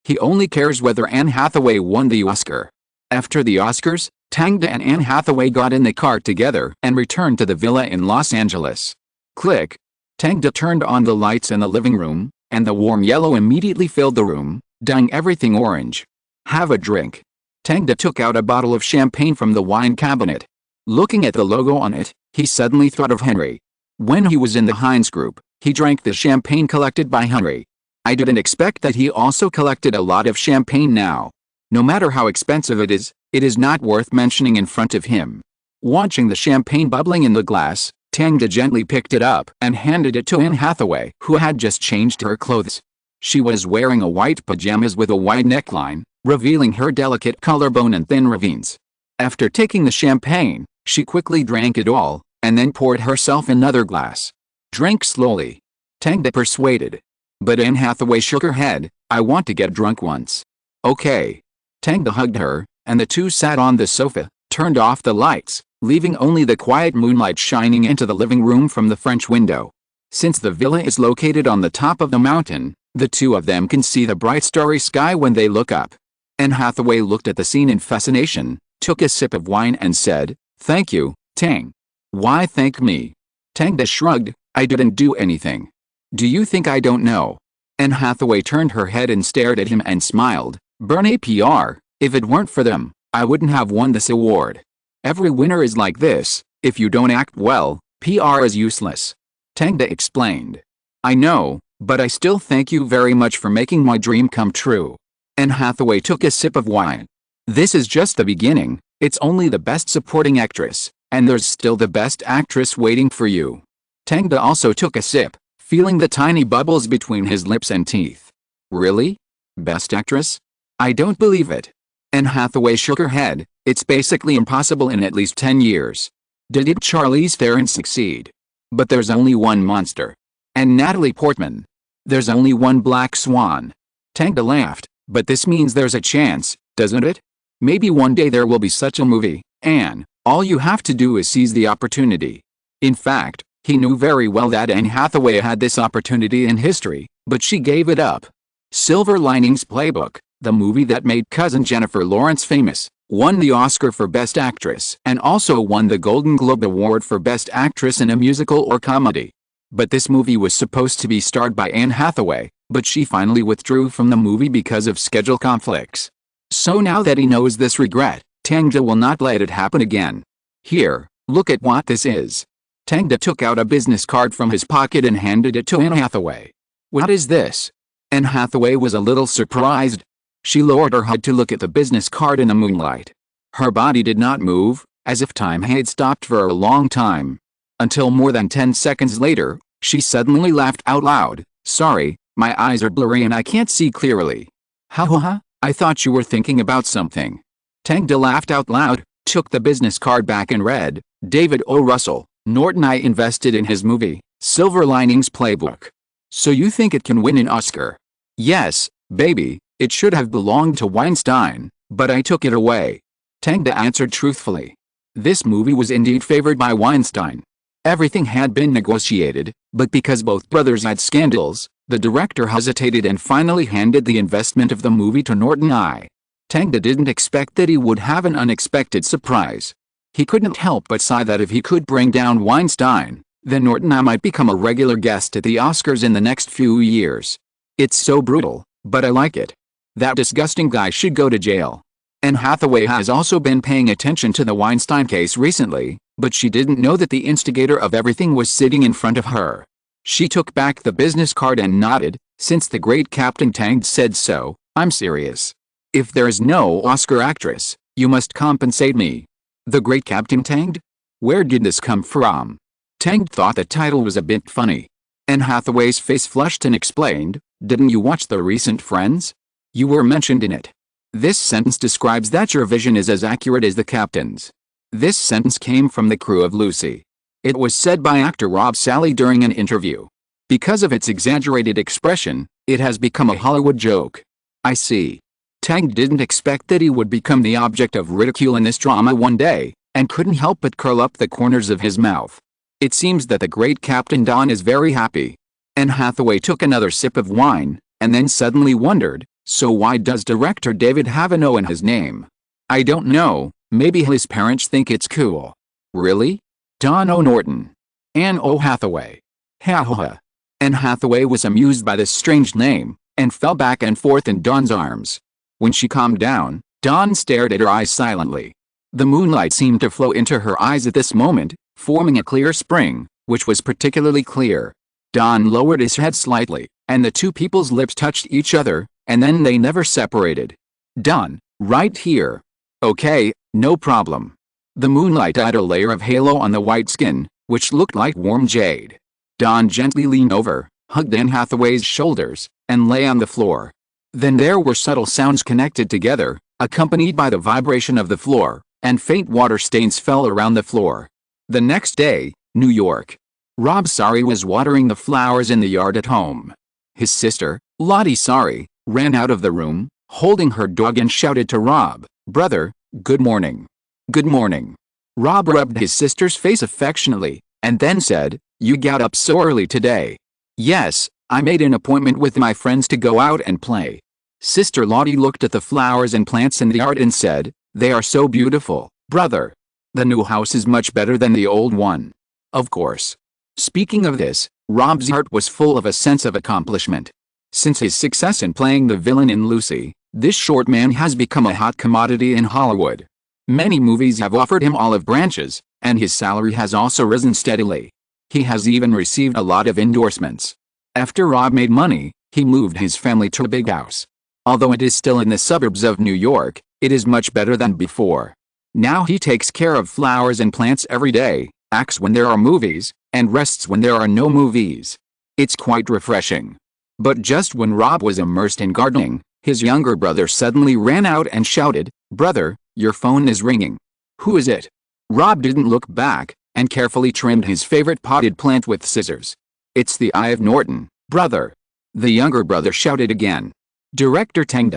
He only cares whether Anne Hathaway won the Oscar. After the Oscars, Tang and Anne Hathaway got in the car together and returned to the villa in Los Angeles. Click. Tang turned on the lights in the living room, and the warm yellow immediately filled the room, dyeing everything orange. Have a drink. Tang took out a bottle of champagne from the wine cabinet. Looking at the logo on it, he suddenly thought of Henry. When he was in the Heinz group, he drank the champagne collected by Henry. I didn't expect that he also collected a lot of champagne now. No matter how expensive it is not worth mentioning in front of him. Watching the champagne bubbling in the glass, Tang gently picked it up and handed it to Anne Hathaway, who had just changed her clothes. She was wearing a white pajamas with a wide neckline, revealing her delicate collarbone and thin ravines. After taking the champagne, she quickly drank it all, and then poured herself another glass. Drink slowly. Tang persuaded. But Anne Hathaway shook her head. I want to get drunk once. Okay. Tang hugged her, and the two sat on the sofa, turned off the lights, leaving only the quiet moonlight shining into the living room from the French window. Since the villa is located on the top of the mountain, the two of them can see the bright starry sky when they look up. Anne Hathaway looked at the scene in fascination, took a sip of wine and said, "Thank you, Tang." "Why thank me?" Tang shrugged. "I didn't do anything. Do you think I don't know?" Anne Hathaway turned her head and stared at him and smiled. "Bernays PR, if it weren't for them, I wouldn't have won this award. Every winner is like this. If you don't act well, PR is useless." Tang explained. "I know, but I still thank you very much for making my dream come true." Anne Hathaway took a sip of wine. "This is just the beginning. It's only the Best Supporting Actress, and there's still the Best Actress waiting for you." Tang also took a sip, feeling the tiny bubbles between his lips and teeth. "Really? Best Actress? I don't believe it." Anne Hathaway shook her head. "It's basically impossible in at least 10 years. Did Charlize Theron succeed? But there's only one monster. And Natalie Portman. There's only one Black Swan." Tang laughed. "But this means there's a chance, doesn't it? Maybe one day there will be such a movie, Anne. All you have to do is seize the opportunity." In fact, he knew very well that Anne Hathaway had this opportunity in history, but she gave it up. Silver Linings Playbook, the movie that made cousin Jennifer Lawrence famous, won the Oscar for Best Actress and also won the Golden Globe Award for Best Actress in a Musical or Comedy. But this movie was supposed to be starred by Anne Hathaway, but she finally withdrew from the movie because of schedule conflicts. So now that he knows this regret, Tang will not let it happen again. Here, Look at what this is. Tang took out a business card from his pocket and handed it to Anne Hathaway. What is this? Anne Hathaway was a little surprised. She lowered her head to look at the business card in the moonlight. Her body did not move, as if time had stopped for a long time. Until more than 10 seconds later, she suddenly laughed out loud. Sorry, my eyes are blurry and I can't see clearly. Ha ha ha, I thought you were thinking about something. Tang laughed out loud, took the business card back and read, David O. Russell, Norton. I invested in his movie, Silver Linings Playbook. So you think it can win an Oscar? Yes, baby, it should have belonged to Weinstein, but I took it away. Tang answered truthfully. This movie was indeed favored by Weinstein. Everything had been negotiated, but because both brothers had scandals, the director hesitated and finally handed the investment of the movie to Norton. Tang didn't expect that he would have an unexpected surprise. He couldn't help but sigh that if he could bring down Weinstein, then Norton might become a regular guest at the Oscars in the next few years. It's so brutal, but I like it. That disgusting guy should go to jail. Anne Hathaway has also been paying attention to the Weinstein case recently, but she didn't know that the instigator of everything was sitting in front of her. She took back the business card and nodded, since the great Captain Tang said so, I'm serious. If there's no Oscar actress, you must compensate me. The great Captain Tang? Where did this come from? Tang thought the title was a bit funny. Anne Hathaway's face flushed and explained, didn't you watch the recent Friends? You were mentioned in it. This sentence describes that your vision is as accurate as the captain's. This sentence came from the crew of Lucy. It was said by actor Rob Salley during an interview. Because of its exaggerated expression, it has become a Hollywood joke. I see. Tang didn't expect that he would become the object of ridicule in this drama one day, and couldn't help but curl up the corners of his mouth. It seems that the great Captain Don is very happy. Anne Hathaway took another sip of wine, and then suddenly wondered, so why does director David have an O in his name? I don't know, maybe his parents think it's cool. Really? Don O. Norton. Anne O. Hathaway. Ha ha ha. Anne Hathaway was amused by this strange name, and fell back and forth in Don's arms. When she calmed down, Don stared at her eyes silently. The moonlight seemed to flow into her eyes at this moment, forming a clear spring, which was particularly clear. Don lowered his head slightly, and the two people's lips touched each other, and then they never separated. Don, right here. Okay, no problem. The moonlight added a layer of halo on the white skin, which looked like warm jade. Don gently leaned over, hugged Anne Hathaway's shoulders, and lay on the floor. Then there were subtle sounds connected together, accompanied by the vibration of the floor, and faint water stains fell around the floor. The next day, New York. Rob Sari was watering the flowers in the yard at home. His sister, Lottie Sari, ran out of the room, holding her dog and shouted to Rob, brother, good morning. Good morning. Rob rubbed his sister's face affectionately, and then said, you got up so early today. Yes, I made an appointment with my friends to go out and play. Sister Lottie looked at the flowers and plants in the yard and said, they are so beautiful, brother. The new house is much better than the old one. Of course. Speaking of this, Rob's heart was full of a sense of accomplishment. Since his success in playing the villain in Lucy, this short man has become a hot commodity in Hollywood. Many movies have offered him olive branches, and his salary has also risen steadily. He has even received a lot of endorsements. After Rob made money, he moved his family to a big house. Although it is still in the suburbs of New York, it is much better than before. Now he takes care of flowers and plants every day, acts when there are movies, and rests when there are no movies. It's quite refreshing. But just when Rob was immersed in gardening, his younger brother suddenly ran out and shouted, brother, your phone is ringing. Who is it? Rob didn't look back, and carefully trimmed his favorite potted plant with scissors. It's the Eye of Norton, brother. The younger brother shouted again. Director Tang.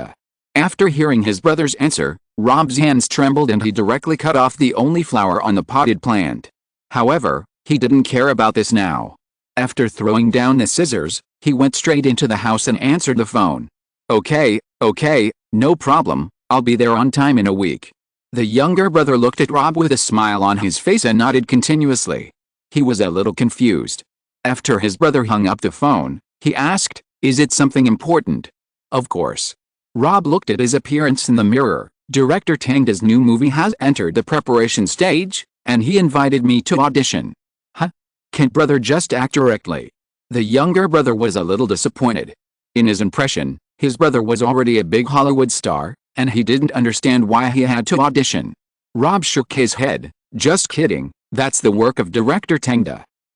After hearing his brother's answer, Rob's hands trembled and he directly cut off the only flower on the potted plant. However, he didn't care about this now. After throwing down the scissors, he went straight into the house and answered the phone. Okay, no problem, I'll be there on time in a week. The younger brother looked at Rob with a smile on his face and nodded continuously. He was a little confused. After his brother hung up the phone, he asked, is it something important? Of course. Rob looked at his appearance in the mirror. Director Tang's new movie has entered the preparation stage, and he invited me to audition. Huh? Can't brother just act directly? The younger brother was a little disappointed. In his impression, his brother was already a big Hollywood star, and he didn't understand why he had to audition. Rob shook his head. Just kidding, that's the work of director Tang.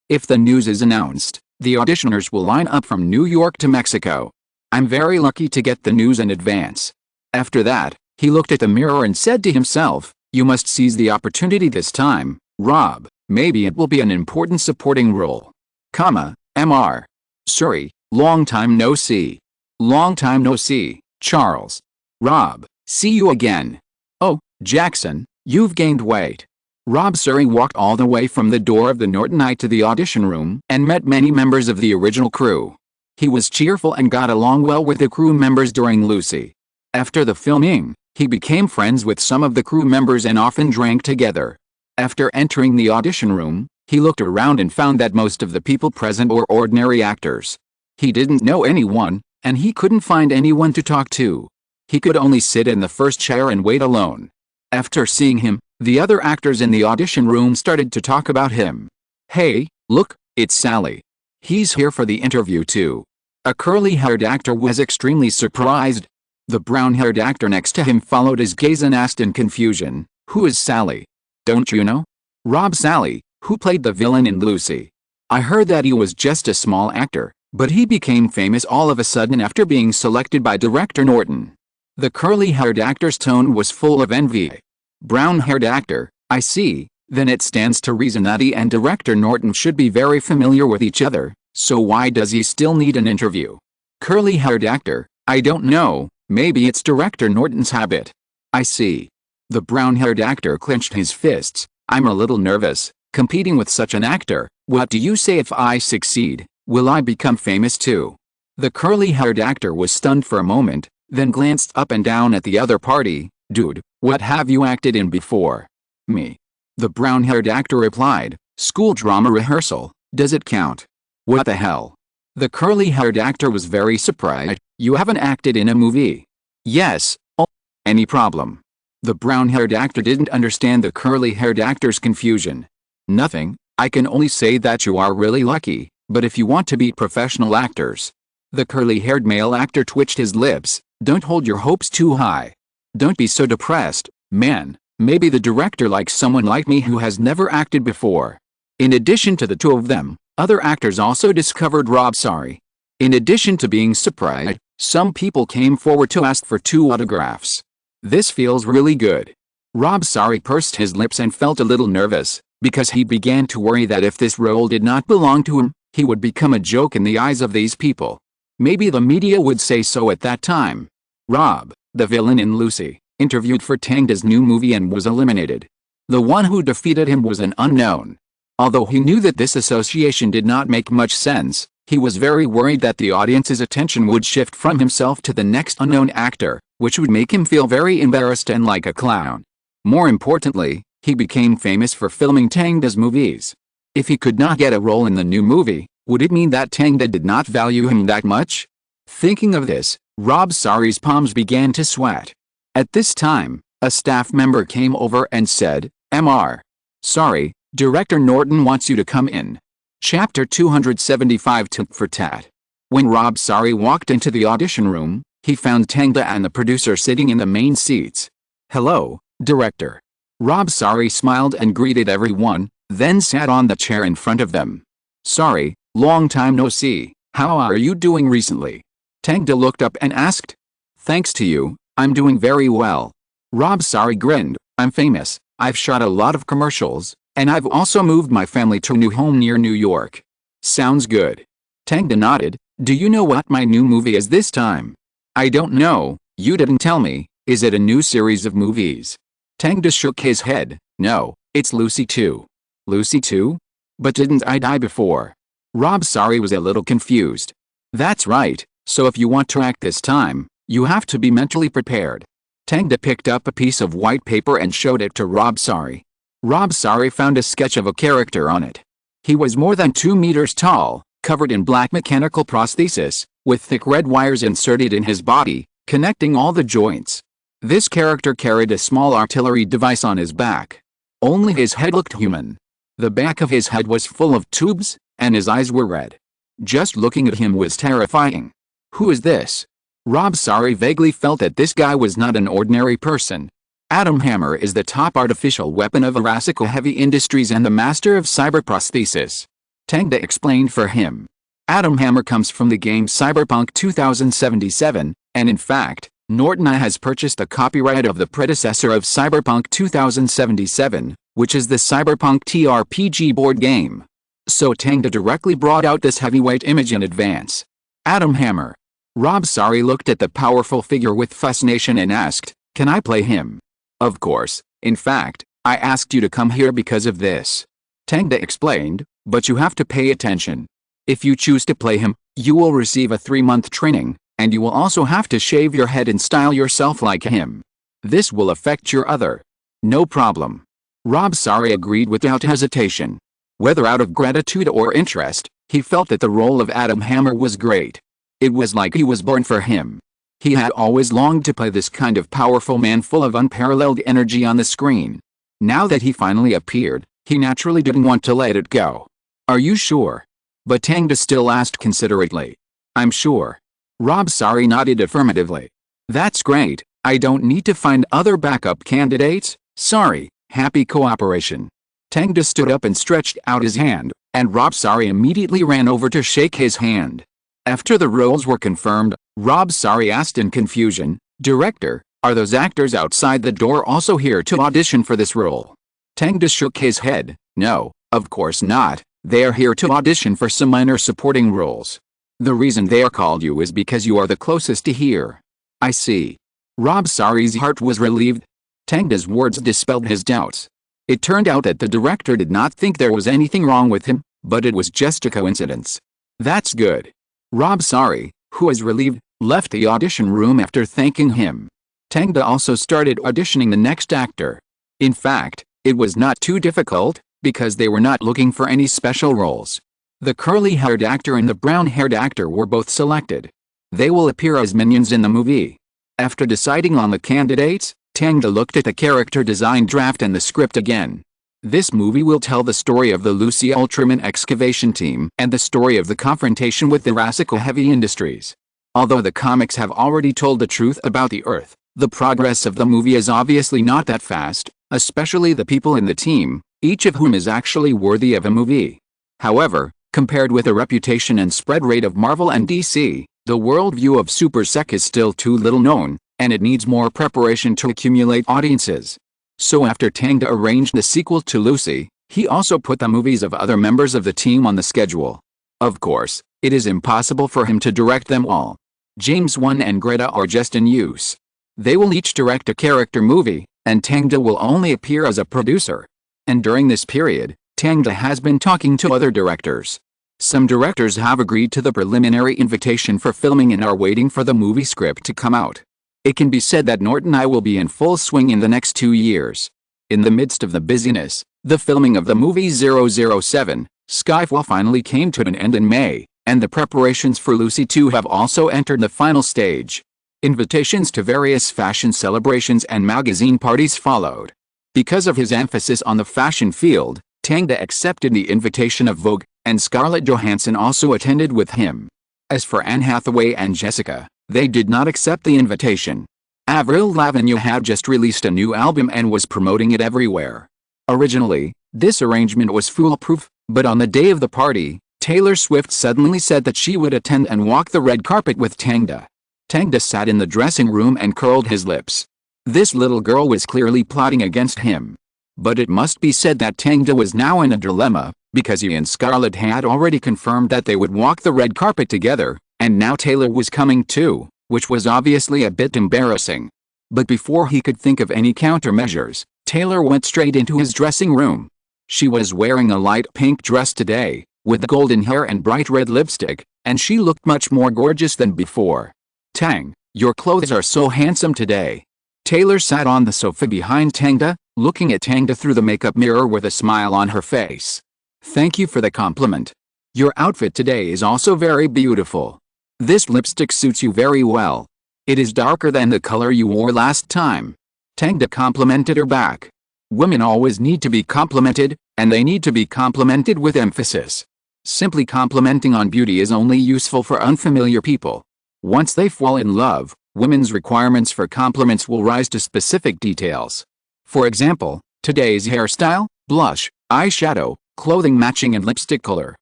If the news is announced, the auditioners will line up from New York to Mexico. I'm very lucky to get the news in advance. After that, he looked at the mirror and said to himself, you must seize the opportunity this time, Rob. Maybe it will be an important supporting role. Mr. Sorry, long time no see. Long time no see, Charles. Rob, see you again. Oh, Jackson, you've gained weight. Rob Surrey walked all the way from the door of the Nortonite to the audition room and met many members of the original crew. He was cheerful and got along well with the crew members during Lucy. After the filming, he became friends with some of the crew members and often drank together. After entering the audition room, he looked around and found that most of the people present were ordinary actors. He didn't know anyone, and he couldn't find anyone to talk to. He could only sit in the first chair and wait alone. After seeing him, the other actors in the audition room started to talk about him. Hey, look, it's Sally. He's here for the interview too. A curly-haired actor was extremely surprised. The brown-haired actor next to him followed his gaze and asked in confusion, who is Sally? Don't you know? Rob Sally, who played the villain in Lucy. I heard that he was just a small actor, but he became famous all of a sudden after being selected by director Norton. The curly-haired actor's tone was full of envy. Brown-haired actor, I see, then it stands to reason that he and director Norton should be very familiar with each other, so why does he still need an interview? Curly-haired actor, I don't know, maybe it's director Norton's habit. I see. The brown-haired actor clenched his fists. I'm a little nervous, competing with such an actor. What do you say if I succeed? Will I become famous too? The curly-haired actor was stunned for a moment, then glanced up and down at the other party. Dude, what have you acted in before? Me. The brown-haired actor replied, school drama rehearsal, does it count? What the hell? The curly-haired actor was very surprised. You haven't acted in a movie? Yes. Oh, any problem? The brown-haired actor didn't understand the curly-haired actor's confusion. Nothing, I can only say that you are really lucky, but if you want to be professional actors. The curly-haired male actor twitched his lips. Don't hold your hopes too high. Don't be so depressed, man. Maybe the director likes someone like me who has never acted before. In addition to the two of them, other actors also discovered Rob Surrey. In addition to being surprised, some people came forward to ask for 2 autographs. This feels really good. Rob Surrey pursed his lips and felt a little nervous, because he began to worry that if this role did not belong to him, he would become a joke in the eyes of these people. Maybe the media would say so at that time. Rob, the villain in Lucy, interviewed for Tang's new movie and was eliminated. The one who defeated him was an unknown. Although he knew that this association did not make much sense, he was very worried that the audience's attention would shift from himself to the next unknown actor, which would make him feel very embarrassed and like a clown. More importantly, he became famous for filming Tang's movies. If he could not get a role in the new movie, would it mean that Tang did not value him that much? Thinking of this, Rob Surrey's palms began to sweat. At this time, a staff member came over and said, Mr. Sorry, Director Norton wants you to come in. Chapter 275 Tit for Tat. When Rob Surrey walked into the audition room, he found Tang and the producer sitting in the main seats. Hello, Director. Rob Surrey smiled and greeted everyone, then sat on the chair in front of them. Sorry, long time no see, how are you doing recently? Tang looked up and asked. Thanks to you, I'm doing very well. Rob Surrey grinned. I'm famous, I've shot a lot of commercials, and I've also moved my family to a new home near New York. Sounds good. Tang nodded. Do you know what my new movie is this time? I don't know, you didn't tell me. Is it a new series of movies? Tang shook his head. No, it's Lucy 2. Lucy 2? But didn't I die before? Rob Surrey was a little confused. That's right, so if you want to act this time, you have to be mentally prepared. Tang picked up a piece of white paper and showed it to Rob Surrey. Rob Surrey found a sketch of a character on it. He was more than 2 meters tall, covered in black mechanical prosthesis, with thick red wires inserted in his body, connecting all the joints. This character carried a small artillery device on his back. Only his head looked human. The back of his head was full of tubes, and his eyes were red. Just looking at him was terrifying. Who is this? Rob Sorry vaguely felt that this guy was not an ordinary person. Atom Hammer is the top artificial weapon of Arasico Heavy Industries and the master of cyberprosthesis. Tangda explained for him. Atom Hammer comes from the game Cyberpunk 2077, and in fact, Norton has purchased the copyright of the predecessor of Cyberpunk 2077, which is the Cyberpunk TRPG board game. So Tangda directly brought out this heavyweight image in advance. Atom Hammer. Rob Sorry looked at the powerful figure with fascination and asked, "Can I play him?" "Of course. In fact, I asked you to come here because of this." Tangda explained, "But you have to pay attention. If you choose to play him, you will receive a 3-month training, and you will also have to shave your head and style yourself like him. This will affect your other." "No problem." Rob Sorry agreed without hesitation. Whether out of gratitude or interest, he felt that the role of Atom Hammer was great. It was like he was born for him. He had always longed to play this kind of powerful man full of unparalleled energy on the screen. Now that he finally appeared, he naturally didn't want to let it go. "Are you sure?" But Tangda still asked considerately. "I'm sure." Rob Sorry nodded affirmatively. "That's great. I don't need to find other backup candidates. Sorry, happy cooperation." Tangda stood up and stretched out his hand, and Rob Sorry immediately ran over to shake his hand. After the roles were confirmed, Rob Sorry asked in confusion, "Director, are those actors outside the door also here to audition for this role?" Tangda shook his head. "No, of course not. They are here to audition for some minor supporting roles. The reason they are called you is because you are the closest to here." "I see." Rob Sorry's heart was relieved. Tangda's words dispelled his doubts. It turned out that the director did not think there was anything wrong with him, but it was just a coincidence. "That's good." Rob Sorry, who was relieved, left the audition room after thanking him. Tangda also started auditioning the next actor. In fact, it was not too difficult, because they were not looking for any special roles. The curly-haired actor and the brown-haired actor were both selected. They will appear as minions in the movie. After deciding on the candidates, Tangda looked at the character design draft and the script again. This movie will tell the story of the Lucy Ultraman excavation team and the story of the confrontation with the Arasico Heavy Industries. Although the comics have already told the truth about the Earth, the progress of the movie is obviously not that fast, especially the people in the team, each of whom is actually worthy of a movie. However, compared with the reputation and spread rate of Marvel and DC, the worldview of Super Sec is still too little known, and it needs more preparation to accumulate audiences. So after Tangda arranged the sequel to Lucy, he also put the movies of other members of the team on the schedule. Of course, it is impossible for him to direct them all. James Wan and Greta are just in use. They will each direct a character movie, and Tangda will only appear as a producer. And during this period, Tangda has been talking to other directors. Some directors have agreed to the preliminary invitation for filming and are waiting for the movie script to come out. It can be said that Norton will be in full swing in the next 2 years. In the midst of the busyness, the filming of the movie 007, Skyfall finally came to an end in May, and the preparations for Lucy 2 have also entered the final stage. Invitations to various fashion celebrations and magazine parties followed. Because of his emphasis on the fashion field, Tangda accepted the invitation of Vogue, and Scarlett Johansson also attended with him. As for Anne Hathaway and Jessica, they did not accept the invitation. Avril Lavigne had just released a new album and was promoting it everywhere. Originally, this arrangement was foolproof, but on the day of the party, Taylor Swift suddenly said that she would attend and walk the red carpet with Tangda. Tangda sat in the dressing room and curled his lips. This little girl was clearly plotting against him. But it must be said that Tangda was now in a dilemma, because he and Scarlett had already confirmed that they would walk the red carpet together, and now Taylor was coming too, which was obviously a bit embarrassing. But before he could think of any countermeasures, Taylor went straight into his dressing room. She was wearing a light pink dress today, with golden hair and bright red lipstick, and she looked much more gorgeous than before. "Tang, your clothes are so handsome today." Taylor sat on the sofa behind Tangda, looking at Tangda through the makeup mirror with a smile on her face. "Thank you for the compliment. Your outfit today is also very beautiful. This lipstick suits you very well. It is darker than the color you wore last time." Tangda complimented her back. Women always need to be complimented, and they need to be complimented with emphasis. Simply complimenting on beauty is only useful for unfamiliar people. Once they fall in love, women's requirements for compliments will rise to specific details. For example, today's hairstyle, blush, eyeshadow, clothing matching and lipstick color.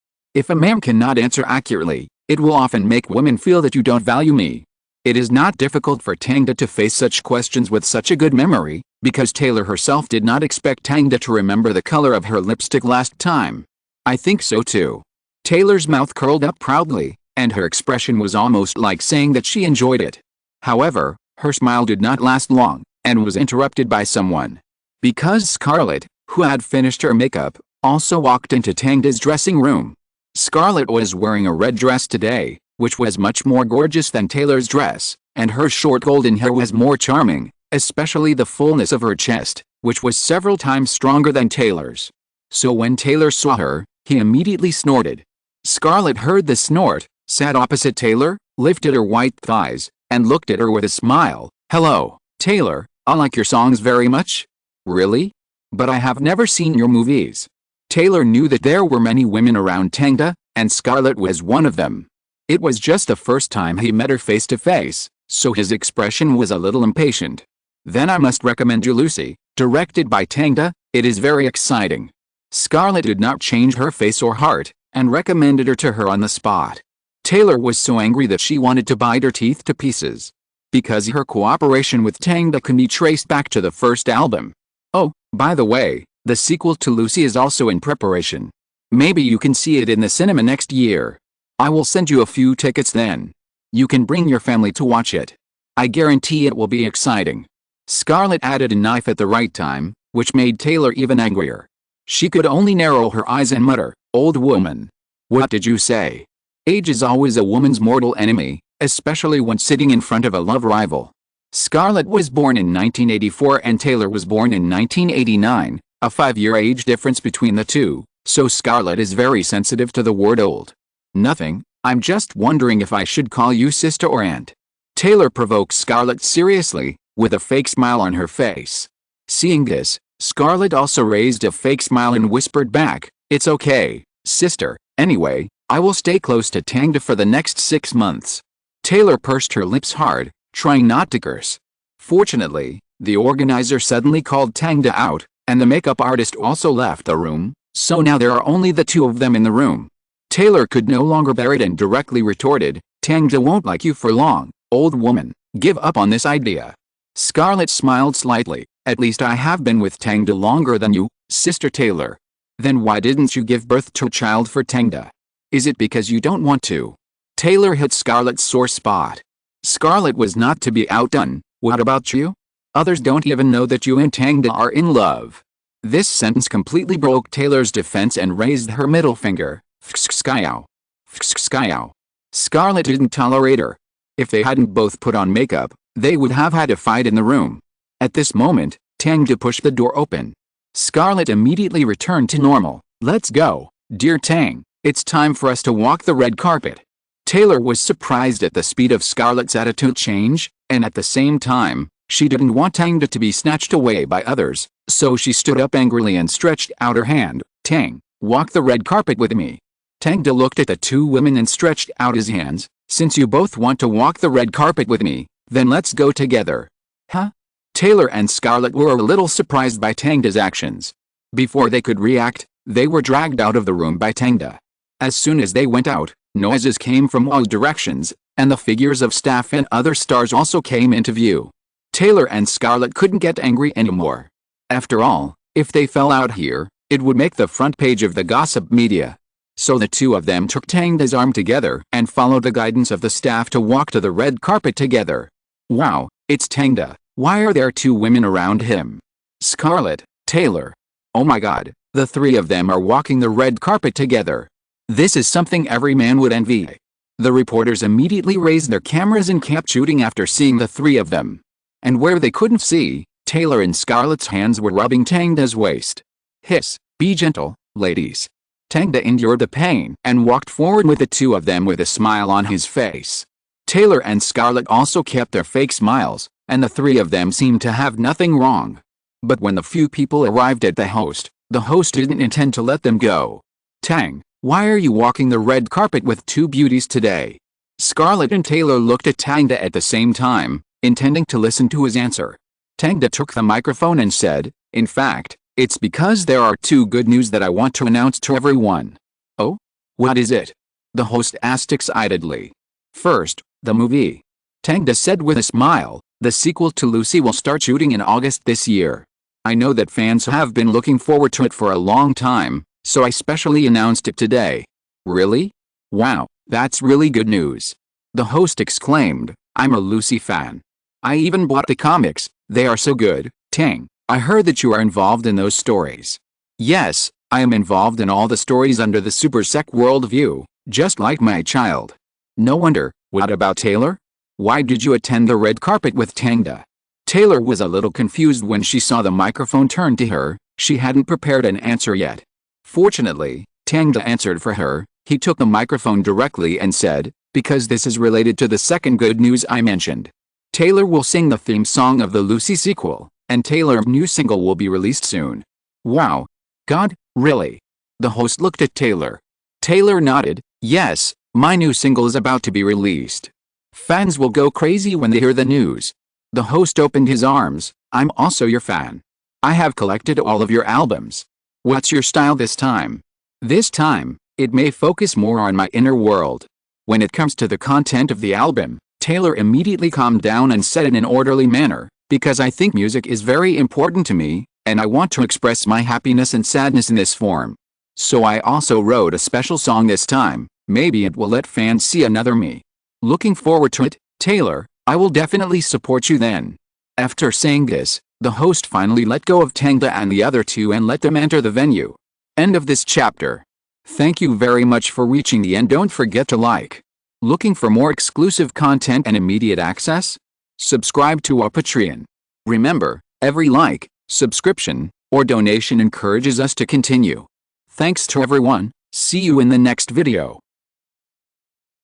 If a man cannot answer accurately, it will often make women feel that you don't value me. It is not difficult for Tangda to face such questions with such a good memory, because Taylor herself did not expect Tangda to remember the color of her lipstick last time. I think so too. Taylor's mouth curled up proudly, and her expression was almost like saying that she enjoyed it. However, her smile did not last long, and was interrupted by someone. Because Scarlett, who had finished her makeup, also walked into Tangda's dressing room. Scarlett was wearing a red dress today, which was much more gorgeous than Taylor's dress, and her short golden hair was more charming, especially the fullness of her chest, which was several times stronger than Taylor's. So when Taylor saw her, he immediately snorted. Scarlett heard the snort, sat opposite Taylor, lifted her white thighs, and looked at her with a smile. "Hello, Taylor, I like your songs very much." "Really? But I have never seen your movies." Taylor knew that there were many women around Tangda, and Scarlett was one of them. It was just the first time he met her face to face, so his expression was a little impatient. "Then I must recommend you Lucy, directed by Tangda. It is very exciting." Scarlett did not change her face or heart, and recommended her to her on the spot. Taylor was so angry that she wanted to bite her teeth to pieces. Because her cooperation with Tangda can be traced back to the first album. Oh, by the way, the sequel to Lucy is also in preparation. Maybe you can see it in the cinema next year. I will send you a few tickets then. You can bring your family to watch it. I guarantee it will be exciting. Scarlett added a knife at the right time, which made Taylor even angrier. She could only narrow her eyes and mutter, "Old woman. What did you say?" Age is always a woman's mortal enemy, especially when sitting in front of a love rival. Scarlett was born in 1984 and Taylor was born in 1989, a 5-year age difference between the two, so Scarlett is very sensitive to the word old. "Nothing, I'm just wondering if I should call you sister or aunt." Taylor provoked Scarlett seriously, with a fake smile on her face. Seeing this, Scarlett also raised a fake smile and whispered back, "It's okay, sister. Anyway, I will stay close to Tangda for the next 6 months." Taylor pursed her lips hard, trying not to curse. Fortunately, the organizer suddenly called Tangda out, and the makeup artist also left the room, so now there are only the two of them in the room. Taylor could no longer bear it and directly retorted, "Tangda won't like you for long, old woman. Give up on this idea." Scarlett smiled slightly. "At least I have been with Tangda longer than you, Sister Taylor." "Then why didn't you give birth to a child for Tangda? Is it because you don't want to?" Taylor hit Scarlett's sore spot. Scarlett was not to be outdone. "What about you? Others don't even know that you and Tangda are in love." This sentence completely broke Taylor's defense and raised her middle finger. Fskskyow. Fskskyow. Scarlett didn't tolerate her. If they hadn't both put on makeup, they would have had a fight in the room. At this moment, Tangda pushed the door open. Scarlett immediately returned to normal. "Let's go, dear Tang. It's time for us to walk the red carpet." Taylor was surprised at the speed of Scarlett's attitude change, and at the same time, she didn't want Tangda to be snatched away by others, so she stood up angrily and stretched out her hand. "Tang, walk the red carpet with me." Tangda looked at the two women and stretched out his hands. "Since you both want to walk the red carpet with me, then let's go together." "Huh?" Taylor and Scarlett were a little surprised by Tangda's actions. Before they could react, they were dragged out of the room by Tangda. As soon as they went out, noises came from all directions, and the figures of staff and other stars also came into view. Taylor and Scarlett couldn't get angry anymore. After all, if they fell out here, it would make the front page of the gossip media. So the two of them took Tangda's arm together and followed the guidance of the staff to walk to the red carpet together. "Wow, it's Tangda. Why are there two women around him? Scarlett, Taylor. Oh my god, the three of them are walking the red carpet together. This is something every man would envy." The reporters immediately raised their cameras and kept shooting after seeing the three of them. And where they couldn't see, Taylor and Scarlett's hands were rubbing Tangda's waist. "Hiss, be gentle, ladies." Tangda endured the pain and walked forward with the two of them with a smile on his face. Taylor and Scarlett also kept their fake smiles, and the three of them seemed to have nothing wrong. But when the few people arrived at the host didn't intend to let them go. Tang, why are you walking the red carpet with two beauties today? Scarlett and Taylor looked at Tangda at the same time, intending to listen to his answer. Tangda took the microphone and said, "In fact, it's because there are two good news that I want to announce to everyone." "Oh? What is it?" the host asked excitedly. "First, the movie," Tangda said with a smile. "The sequel to Lucy will start shooting in August this year. I know that fans have been looking forward to it for a long time, so I specially announced it today." "Really? Wow, that's really good news," the host exclaimed. "I'm a Lucy fan. I even bought the comics, they are so good." "Tang, I heard that you are involved in those stories." "Yes, I am involved in all the stories under the Super Sec worldview, just like my child." "No wonder." "What about Taylor? Why did you attend the red carpet with Tangda?" Taylor was a little confused when she saw the microphone turned to her. She hadn't prepared an answer yet. Fortunately, Tangda answered for her. He took the microphone directly and said, "Because this is related to the second good news I mentioned. Taylor will sing the theme song of the Lucy sequel, and Taylor's new single will be released soon." "Wow. God, really?" The host looked at Taylor. Taylor nodded. "Yes, my new single is about to be released. Fans will go crazy when they hear the news." The host opened his arms. "I'm also your fan. I have collected all of your albums. What's your style this time?" "This time, it may focus more on my inner world." When it comes to the content of the album, Taylor immediately calmed down and said in an orderly manner, "Because I think music is very important to me, and I want to express my happiness and sadness in this form. So I also wrote a special song this time. Maybe it will let fans see another me. Looking forward to it, Taylor. I will definitely support you then." After saying this, the host finally let go of Tangda and the other two and let them enter the venue. End of this chapter. Thank you very much for reaching the end. Don't forget to like. Looking for more exclusive content and immediate access? Subscribe to our Patreon. Remember, every like, subscription, or donation encourages us to continue. Thanks to everyone. See you in the next video.